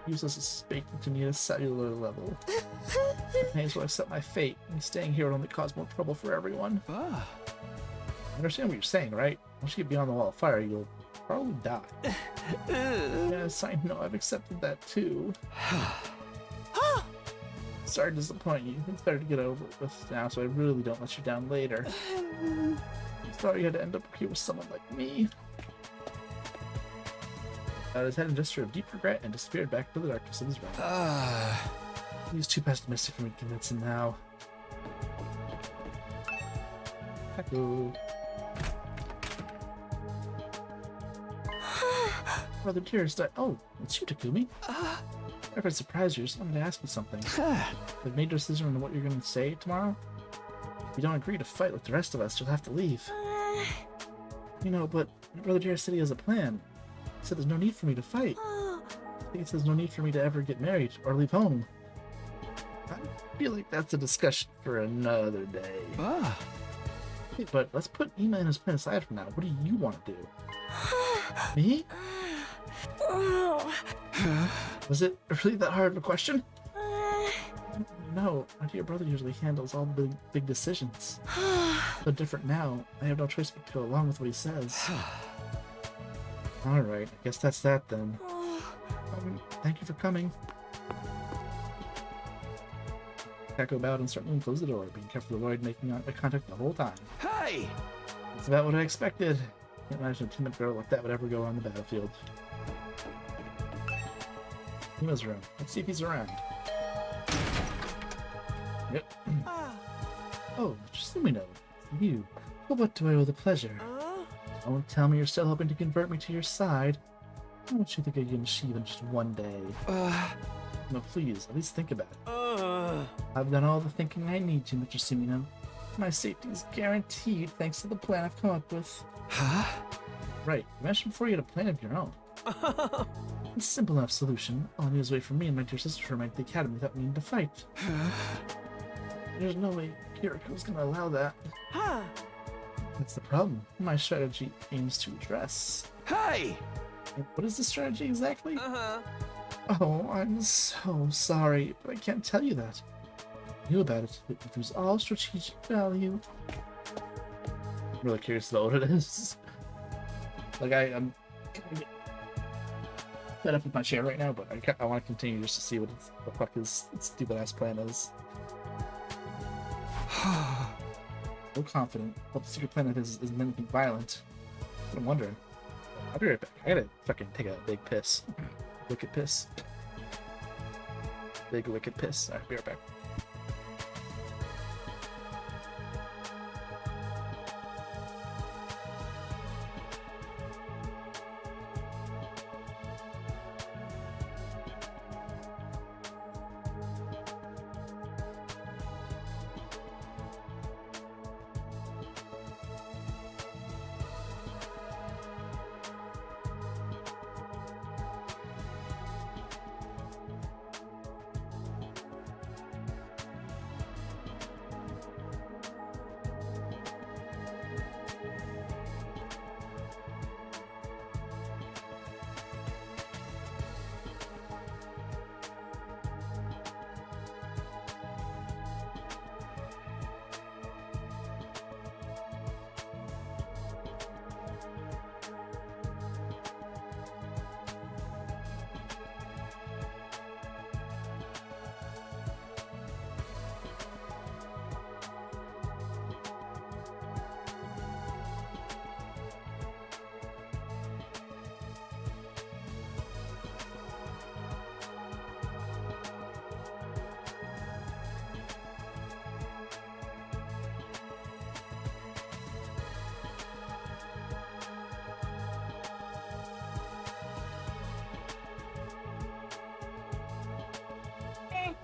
Useless is speaking to me at a cellular level. I may as well accept my fate, and staying here would only cause more trouble for everyone. I understand what you're saying, right? Once you get beyond the wall of fire, you'll probably die. Yes, I know, I've accepted that too. Sorry to disappoint you. It's better to get over it with now so I really don't let you down later. I'm sorry you had to end up here with someone like me. His head in a gesture of deep regret and disappeared back to the darkness of his realm. He's too pessimistic for me to convince him now. Hello. Brother dearest, oh, it's you, Takumi. If I surprise you, I just wanted to ask you something. I've made a decision on what you're going to say tomorrow. If you don't agree to fight like the rest of us, you'll have to leave. You know, but Brother dearest said he has a plan. He said there's no need for me to fight. He says no need for me to ever get married or leave home. I feel like that's a discussion for another day. Hey, but let's put Ima and his plan aside for now. What do you want to do? Me? Was it really that hard of a question? No, my dear brother usually handles all the big decisions. So different now. I have no choice but to go along with what he says. Alright, I guess that's that then. Thank you for coming. Kako bowed and certainly closed the door, being careful to avoid making eye contact the whole time. Hey! That's about what I expected. Can't imagine a timid girl like that would ever go on the battlefield. Ima's room. Let's see if he's around. Yep. Oh, just let me know. You. Well, what do I owe the pleasure? Don't tell me you're still hoping to convert me to your side. How much do you think I can achieve in just one day? No, please, at least think about it. I've done all the thinking I need to, Mr. Sumino. My safety is guaranteed thanks to the plan I've come up with. Right, you mentioned before you had a plan of your own. A simple enough solution. All I need is wait for me and my dear sister to remain at the academy without needing to fight. There's no way Kiriko's gonna allow that. That's the problem. My strategy aims to address. Hey! What is the strategy exactly? Oh, I'm so sorry, but I can't tell you that. I knew about it. It includes all strategic value. I'm really curious about what it is. Like, I'm fed up with my chair right now, but I want to continue just to see what the fuck his stupid ass plan is. So confident. Hope the secret plan of his isn't anything violent. I'm wondering. I'll be right back. I gotta fucking take a big piss. Wicked piss. Big wicked piss. Alright, be right back.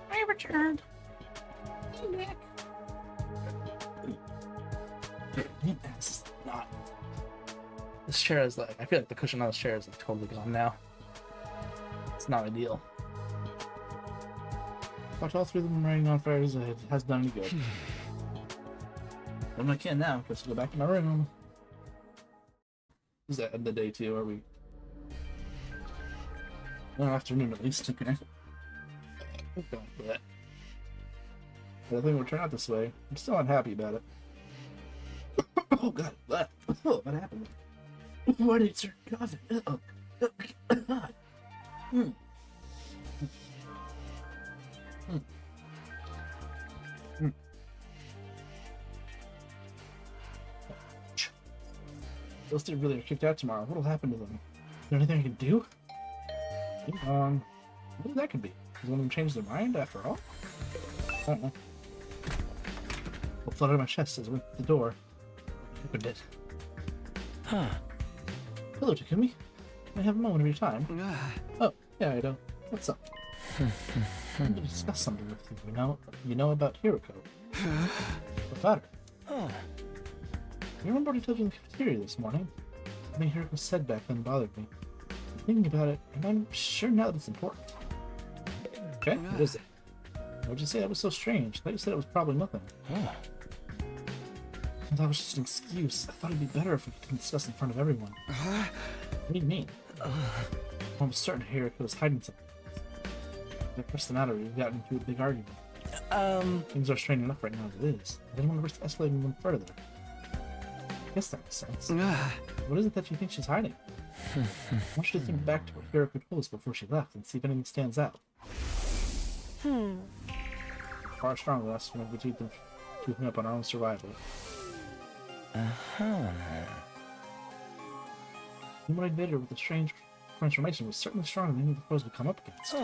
I returned. Hey, Nick. This is not. This chair is like. I feel like the cushion on this chair is like totally gone now. It's not ideal. Watch all three of them raining on fires. It has done any good. I'm not kidding now. Just go back to my room. Is that end of the day too? Are we? No, afternoon at least. Okay. Don't do that. But I think we'll turn out this way. I'm still unhappy about it. Oh god, what happened? Why did it start coughing? Oh god. Those two really are kicked out tomorrow. What'll happen to them? Is there anything I can do? What that could be? Does one of them change their mind after all? I don't know. What fluttered my chest as I went to the door. Opened it. Huh. Hello, Takumi. Can I have a moment of your time? Oh, yeah, I do. What's up? I want to discuss something with you. You know about Hiroko. What about her? You remember what I told you in the cafeteria this morning? Something Hiroko said back then bothered me. I'm thinking about it, and I'm sure now that it's important. Okay, what is it? Why would you say that was so strange? I thought you said it was probably nothing. I thought it was just an excuse. I thought it'd be better if we could discuss in front of everyone. What do you mean? I was certain Hiroko was hiding something. What's the matter? We've gotten into a big argument. Things are strained enough right now as it is. I didn't want to risk escalating them further. I guess that makes sense. What is it that you think she's hiding? I want you to think back to what Hiroko told us before she left and see if anything stands out. Far stronger than us when we keeping up on our own survival. What I did her with the strange transformation was certainly stronger than any of the foes we come up against. She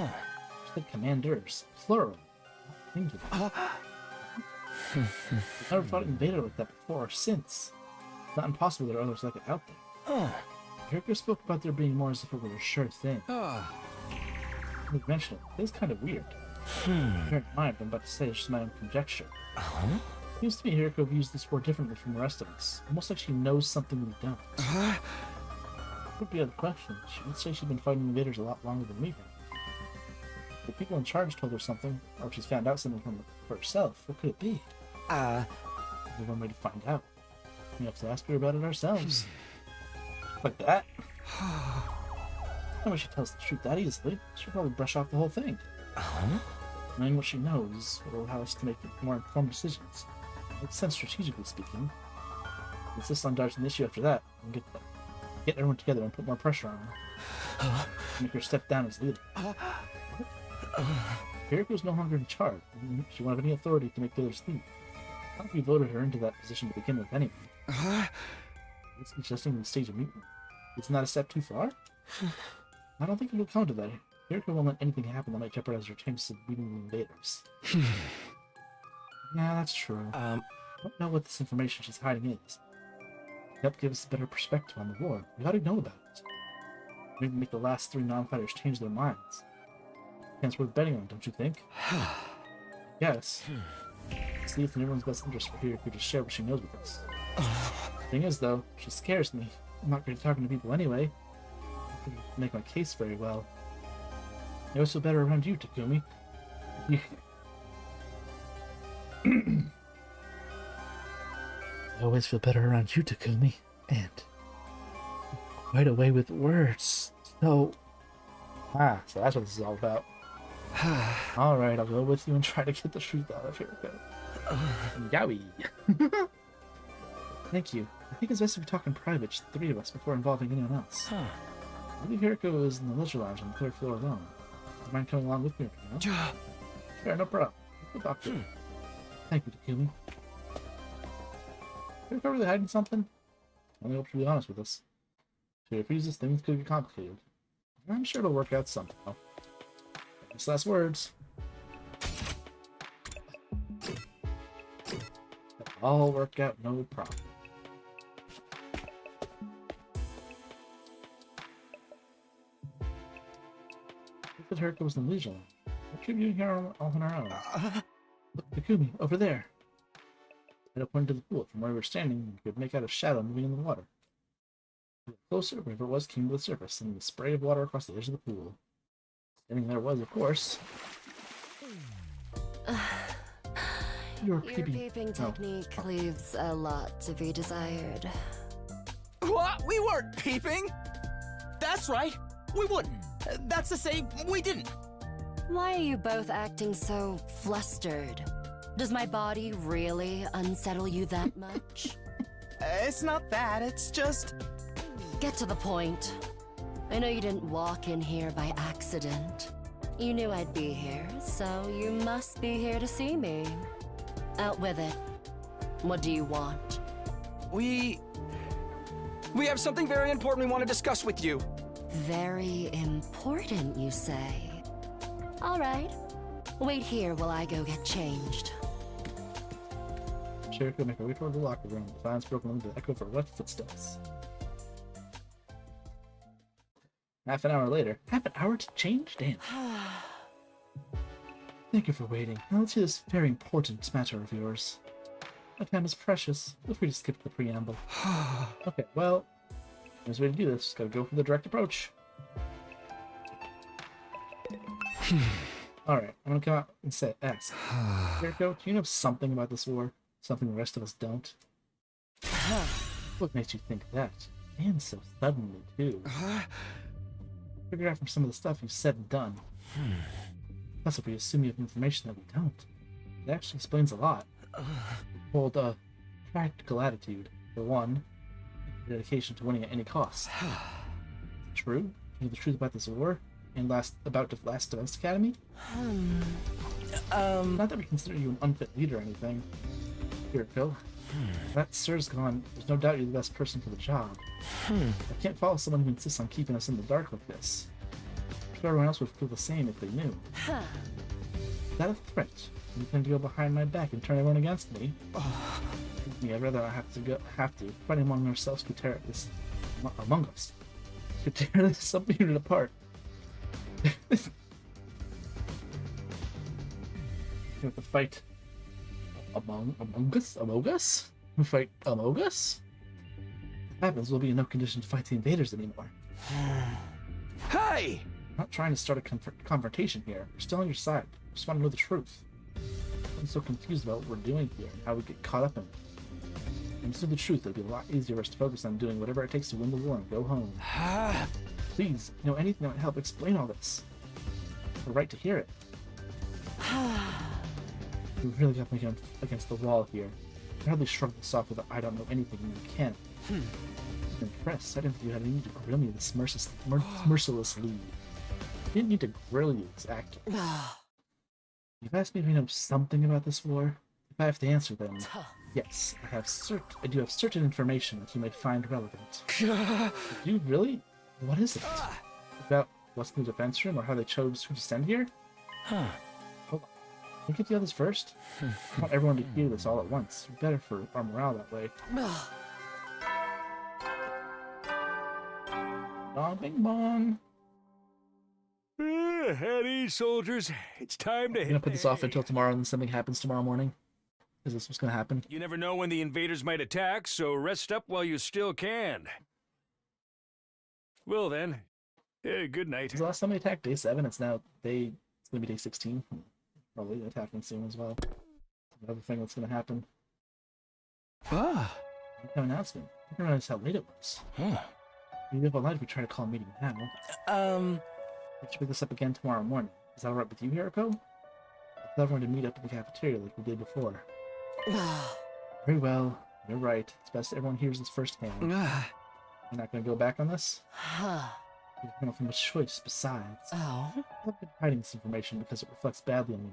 said commanders, plural. Thank you. I've never fought an invader like that before or since. It's not impossible there are others like it out there. Hiroko spoke about there being more as if it were a sure thing. You mentioned it. It's kind of weird. Bear in mind, what I'm about to say is just my own conjecture. Seems to me Hiroko views this war differently from the rest of us. Almost like she knows something we don't. Would be other question. She would say she's been fighting invaders a lot longer than we have. If the people in charge told her something, or if she's found out something for herself, what could it be? There's one way to find out. We have to ask her about it ourselves. Like that? I wish she tells the truth that easily. She'll probably brush off the whole thing. Knowing what she knows will allow us to make more informed decisions. Makes sense strategically speaking. Insist on dodging the issue after that, and get everyone together and put more pressure on her. Make her step down as leader. Hiroko's no longer in charge. She won't have any authority to make the others leave. How if you voted her into that position to begin with anyway? It's suggesting the stage of mutant. Isn't that a step too far? I don't think it will come to that. Hiriko won't let anything happen that might jeopardize her chances of beating the invaders. Yeah, that's true. I don't know what this information she's hiding is. Help give us a better perspective on the war. We ought to know about it. Maybe make the last 3 non-fighters change their minds. It's worth betting on, don't you think? Yes. See if in everyone's best interest for Hiriko to share what she knows with us. Thing is, though, she scares me. I'm not great at talking to people anyway. I couldn't make my case very well. I always feel better around you, Takumi. I always feel better around you, Takumi. And quite a way with words. So that's what this is all about. Alright, I'll go with you and try to get the truth out of Hiriko. Yowie. Thank you. I think it's best if we talk in private, just the 3 of us, before involving anyone else. I believe Hiriko is in the leisure lounge on the 3rd floor alone. Do you mind coming along with me? Sure, no problem. Good doctor. Thank you, Takumi. Hiriko really hiding something? I only hope she'll be honest with us. If she refuses, things could get complicated. I'm sure it'll work out somehow. Famous last words. It'll all work out, no problem. Look at Hiriko was in the leisure lounge. What are you doing here all on her own? Look, Takumi, over there. Head up into the pool. From where we were standing, you could make out a shadow moving in the water. Closer, wherever it was, came to the surface, and a spray of water across the edge of the pool. Standing there was, of course, your peeping technique leaves a lot to be desired. What? We weren't peeping! That's right! We wouldn't! That's to say, we didn't! Why are you both acting so flustered? Does my body really unsettle you that much? It's not that, it's just... Get to the point. I know you didn't walk in here by accident. You knew I'd be here, so you must be here to see me. Out with it. What do you want? We have something very important we want to discuss with you. Very important, you say? All right. Wait here while I go get changed. Hiriko make her way toward the locker room. The silence broken into the echo of her wet footsteps. Half an hour later. Half an hour to change? Damn. Thank you for waiting. Now let's hear this very important matter of yours. My time is precious. Feel free to skip the preamble. Okay, well, there's a way to do this. Gotta go for the direct approach. Alright, I'm gonna come out and ask. Hiriko, do you know something about this war? Something the rest of us don't? What makes you think that? And so suddenly, too. Figure out from some of the stuff you've said and done. Plus, if we assume you have information that we don't, it actually explains a lot. Hold a practical attitude, for one, dedication to winning at any cost. True? You know the truth about this war? And about the Last Defense Academy? Not that we consider you an unfit leader or anything. Hiriko. That sir's gone. There's no doubt you're the best person for the job. I can't follow someone who insists on keeping us in the dark like this. I'm sure everyone else would feel the same if they knew. Is that a threat? You intend to go behind my back and turn everyone against me? I'd rather not have to. Fighting among ourselves could tear this among us. Could tear this sub-unit apart. You have to fight among us? We fight among us? If happens, we'll be in no condition to fight the invaders anymore. Hey! I'm not trying to start a confrontation here. We're still on your side. I just want to know the truth. I'm so confused about what we're doing here and how we get caught up in it. And to know the truth, it'll be a lot easier for us to focus on doing whatever it takes to win the war and go home. Please, if you know anything that would help explain all this. We're right to hear it. We really got me against the wall here. I hardly shrugged this off with a I don't know anything and you can't. I'm impressed. I didn't think you had any need to grill me this mercilessly. You didn't need to grill you, exactly. You've asked me if I know something about this war. If I have to answer them, yes, I do have certain information that you may find relevant. Do you really? What is it? About what's in the defense room or how they chose who to send here? Hold on. Can you get the others first? I want everyone to hear this all at once. Better for our morale that way. Bong, bing, bong. At ease, soldiers. It's time to I'm gonna put this off until tomorrow, and then something happens tomorrow morning. Is this what's gonna happen? You never know when the invaders might attack, so rest up while you still can. Well then, good night. The last time we attacked day 7, it's now it's gonna be day 16. Probably attacking soon as well. Another thing that's gonna happen. Ah. No announcement. I didn't realize how late it was. Maybe up all night if we try to call a meeting now. Let's pick this up again tomorrow morning. Is that alright with you, Hiroko? I thought everyone to meet up in the cafeteria like we did before. Very well. You're right. It's best everyone hears this firsthand. You're not going to go back on this? You don't have much choice besides. Oh? I've been hiding this information because it reflects badly on me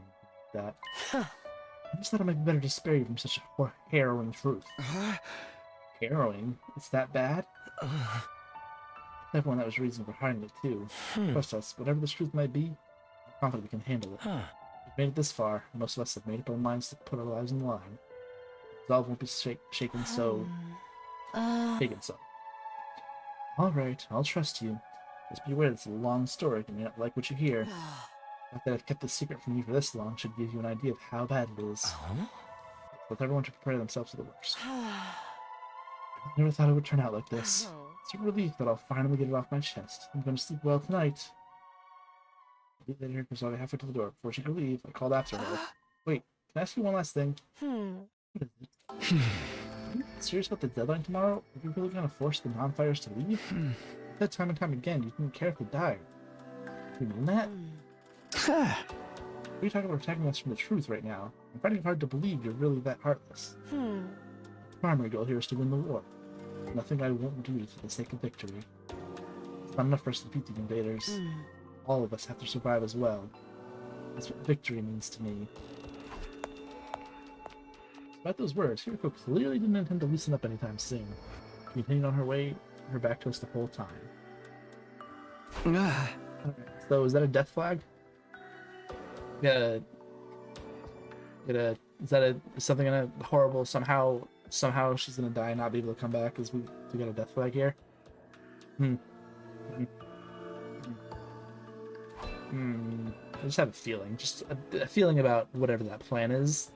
like that. I just thought it might be better to spare you from such a harrowing truth. Harrowing? It's that bad? Everyone that was reason for hiding it too. Trust us, whatever the truth might be, I'm confident we can handle it. We've made it this far, and most of us have made up our minds to put our lives on the line. Resolve won't be shaken so... taken so. Alright, I'll trust you. Just be aware it's a long story, you may not like what you hear. The fact that I've kept this secret from you for this long should give you an idea of how bad it is. Let everyone to prepare themselves for the worst. I never thought it would turn out like this. It's a relief that I'll finally get it off my chest. I'm going to sleep well tonight. I did that here because I halfway to the door. Before she could leave, I called after her. Wait, can I ask you one last thing? What is it? Are you serious about the deadline tomorrow? Are you really going to force the non-fighters to leave? You said time and time again you didn't care if they died. Do you mean that? What are you talking about protecting us from the truth right now? I'm finding it hard to believe you're really that heartless. The primary goal here is to win the war. Nothing I won't do for the sake of victory. It's not enough for us to defeat the invaders. All of us have to survive as well. That's what victory means to me. Despite those words, Hiroko clearly didn't intend to loosen up anytime soon. She continued on her back to us the whole time. Okay, so is that a death flag? Is something gonna horrible somehow she's gonna die and not be able to come back because we got a death flag here? I just have a feeling. Just a feeling about whatever that plan is.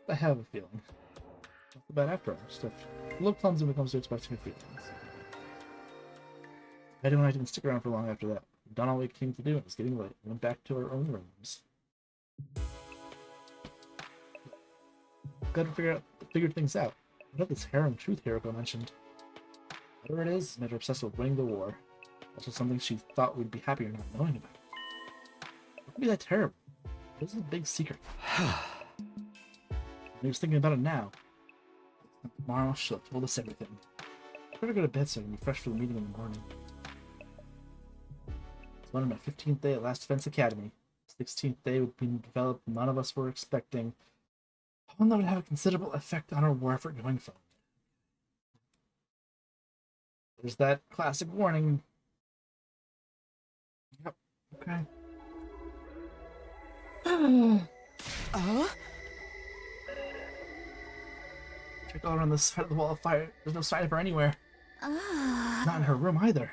I have a feeling. Not bad after all. Just a little clumsy when it comes to expressing your feelings. Eddie and I didn't stick around for long after that. We've done all we came to do and it was getting late. We went back to our own rooms. Gotta figure things out. What about this harrowing truth Hiroko mentioned? Whatever it is, made her obsessed with winning the war. Also something she thought we'd be happier not knowing about. What could be that terrible? This is a big secret. I'm just thinking about it now. Tomorrow she'll have told us everything. Better go to bed so I can be fresh for the meeting in the morning. It's one of my 15th day at Last Defense Academy. 16th day would be developed none of us were expecting. One that would have a considerable effect on our war effort going forward. There's that classic warning. Yep. Okay. Check all around the side of the wall of fire. There's no sign of her anywhere. Not in her room either.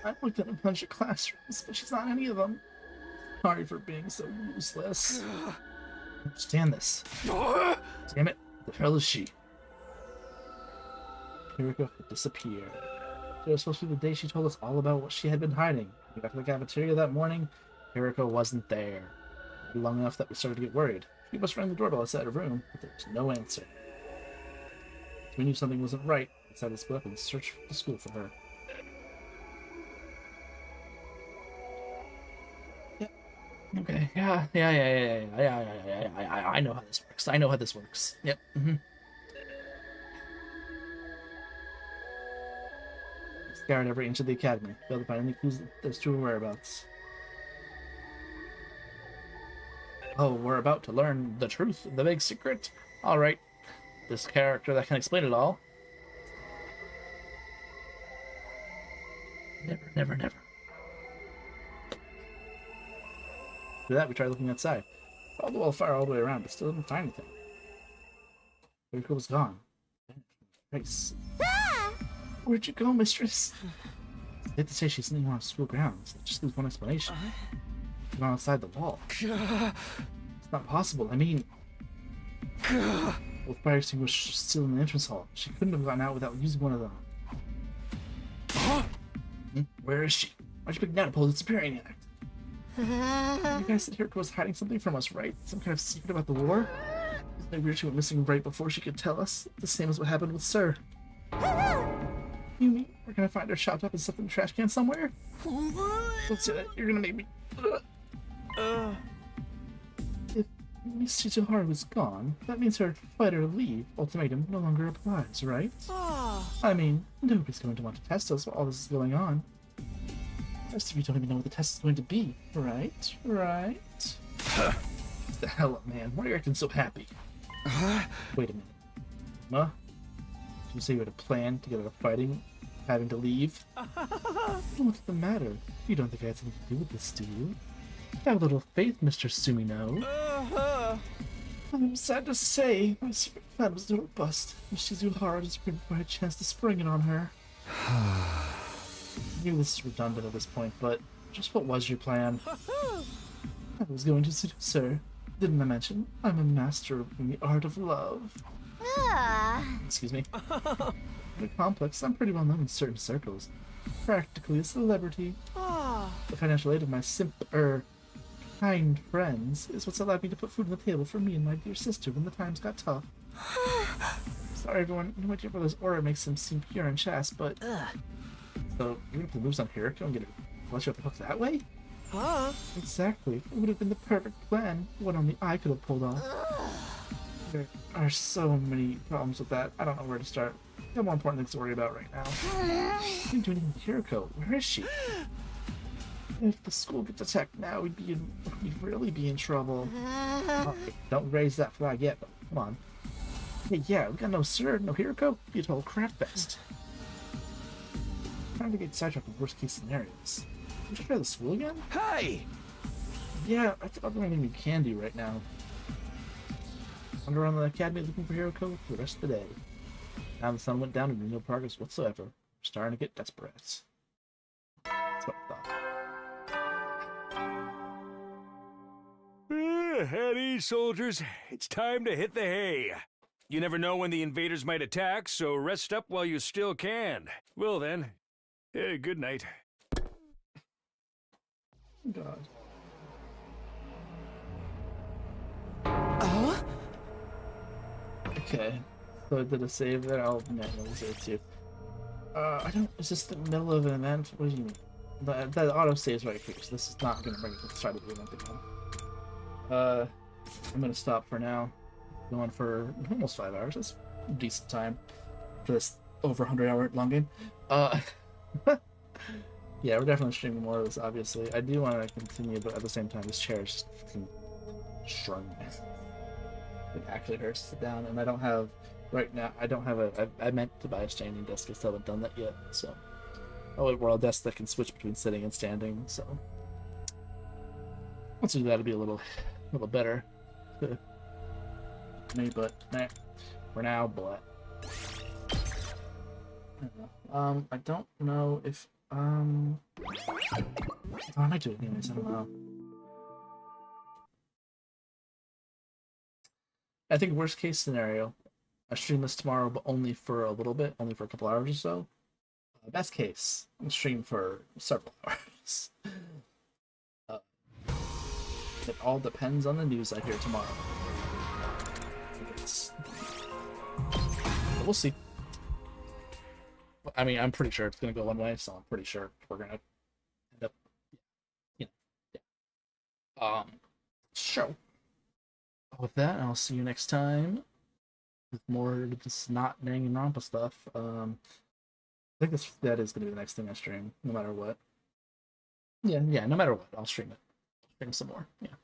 I looked at a bunch of classrooms, but she's not in any of them. Sorry for being so useless. I understand this. Damn it, the hell is she? Hiroko had disappeared. It was supposed to be the day she told us all about what she had been hiding. We got to the cafeteria that morning, Hiroko wasn't there. Long enough that we started to get worried. We must rang the doorbell outside her room, but there was no answer. We knew something wasn't right. We decided to split up and search the school for her. Yep. Okay. Yeah. I know how this works. I know how this works. Yep. Scoured every inch of the academy. Failed to find any clues as to her whereabouts. Oh, we're about to learn the truth, the big secret. All right, this character that can explain it all. Never, never, never. After that, we tried looking outside. All the fire all the way around, but still didn't find anything. Yuriko was gone. Nice. Ah! Where'd you go, mistress? I hate to say she's sitting on school grounds. Just lose one explanation. She's gone outside the wall. It's not possible. I mean, both fire extinguishers are still in the entrance hall. She couldn't have gone out without using one of them. Where is she? Why'd you pick that pole disappearing act? You guys said Hiriko was hiding something from us, right? Some kind of secret about the war? Isn't it weird she went missing right before she could tell us? The same as what happened with Sir. You mean we're gonna find her chopped up and stuffed in the trash can somewhere? Don't say that. You're gonna make me. If Miss Chizuharu was gone, that means her fight or leave ultimatum no longer applies, right? I mean, nobody's going to want to test us while all this is going on. Most of you don't even know what the test is going to be, right? Right? What the hell up, man? Why are you acting so happy? Wait a minute. Huh? Did you say you had a plan to get out of fighting, having to leave? What's the matter? You don't think I had something to do with this, do you? Have a little faith, Mr. Sumino. I'm sad to say, my secret plan was no bust. Miss Chizuharu just couldn't find a chance to spring it on her. I knew this is redundant at this point, but just what was your plan? I was going to seduce her. Didn't I mention? I'm a master in the art of love. Excuse me. The complex, I'm pretty well known in certain circles. Practically a celebrity. The financial aid of my kind friends is what's allowed me to put food on the table for me and my dear sister when the times got tough. Sorry everyone, you know my dear brother's aura makes him seem pure and chaste, but... So, you're gonna put moves on Hiriko and get her flush up the hook that way? Exactly. It would have been the perfect plan. What only I could have pulled off. There are so many problems with that. I don't know where to start. I have more important things to worry about right now. I didn't do anything with Hiriko. Where is she? If the school gets attacked now, we'd really be in trouble. Don't raise that flag yet, but come on. Hey, yeah, we got no Sir, no Hiriko. Be a total crap fest. Time to get sidetracked with worst case scenarios. Did you try the school again? Hey! Yeah, I think I'm going to candy right now. Wander around the academy looking for Hiriko for the rest of the day. Now the sun went down and no progress whatsoever. We're starting to get desperate. That's what I thought. At ease, soldiers. It's time to hit the hay. You never know when the invaders might attack, so rest up while you still can. Well then, good night. God. Okay. So I did a save there. I'll manually save too. I don't. Is this the middle of an event? What do you mean? The auto saves right here, so this is not going to bring it to the start of the event again. I'm going to stop for now. Going for almost 5 hours. That's a decent time for this over 100-hour long game. Yeah, we're definitely streaming more of this, obviously. I do want to continue, but at the same time, this chair is just fucking strung. It actually hurts to sit down, and I don't have, right now, I don't have I meant to buy a standing desk, I still haven't done that yet, so. Oh, a world desk that can switch between sitting and standing, so. Once we do that, it'll be a little better. Me, but nah, for now, but. I don't know if, I might do it anyways, I don't know. I think worst case scenario, I stream this tomorrow, but only for a little bit, only for a couple hours or so. Best case, I'll stream for several hours. It all depends on the news I hear tomorrow. We'll see. I mean, I'm pretty sure it's going to go one way, so I'm pretty sure we're going to end up, Sure. With that, I'll see you next time with more of this not danganronpa stuff. I think that is going to be the next thing I stream, no matter what. Yeah, no matter what, I'll stream it. Stream some more, yeah.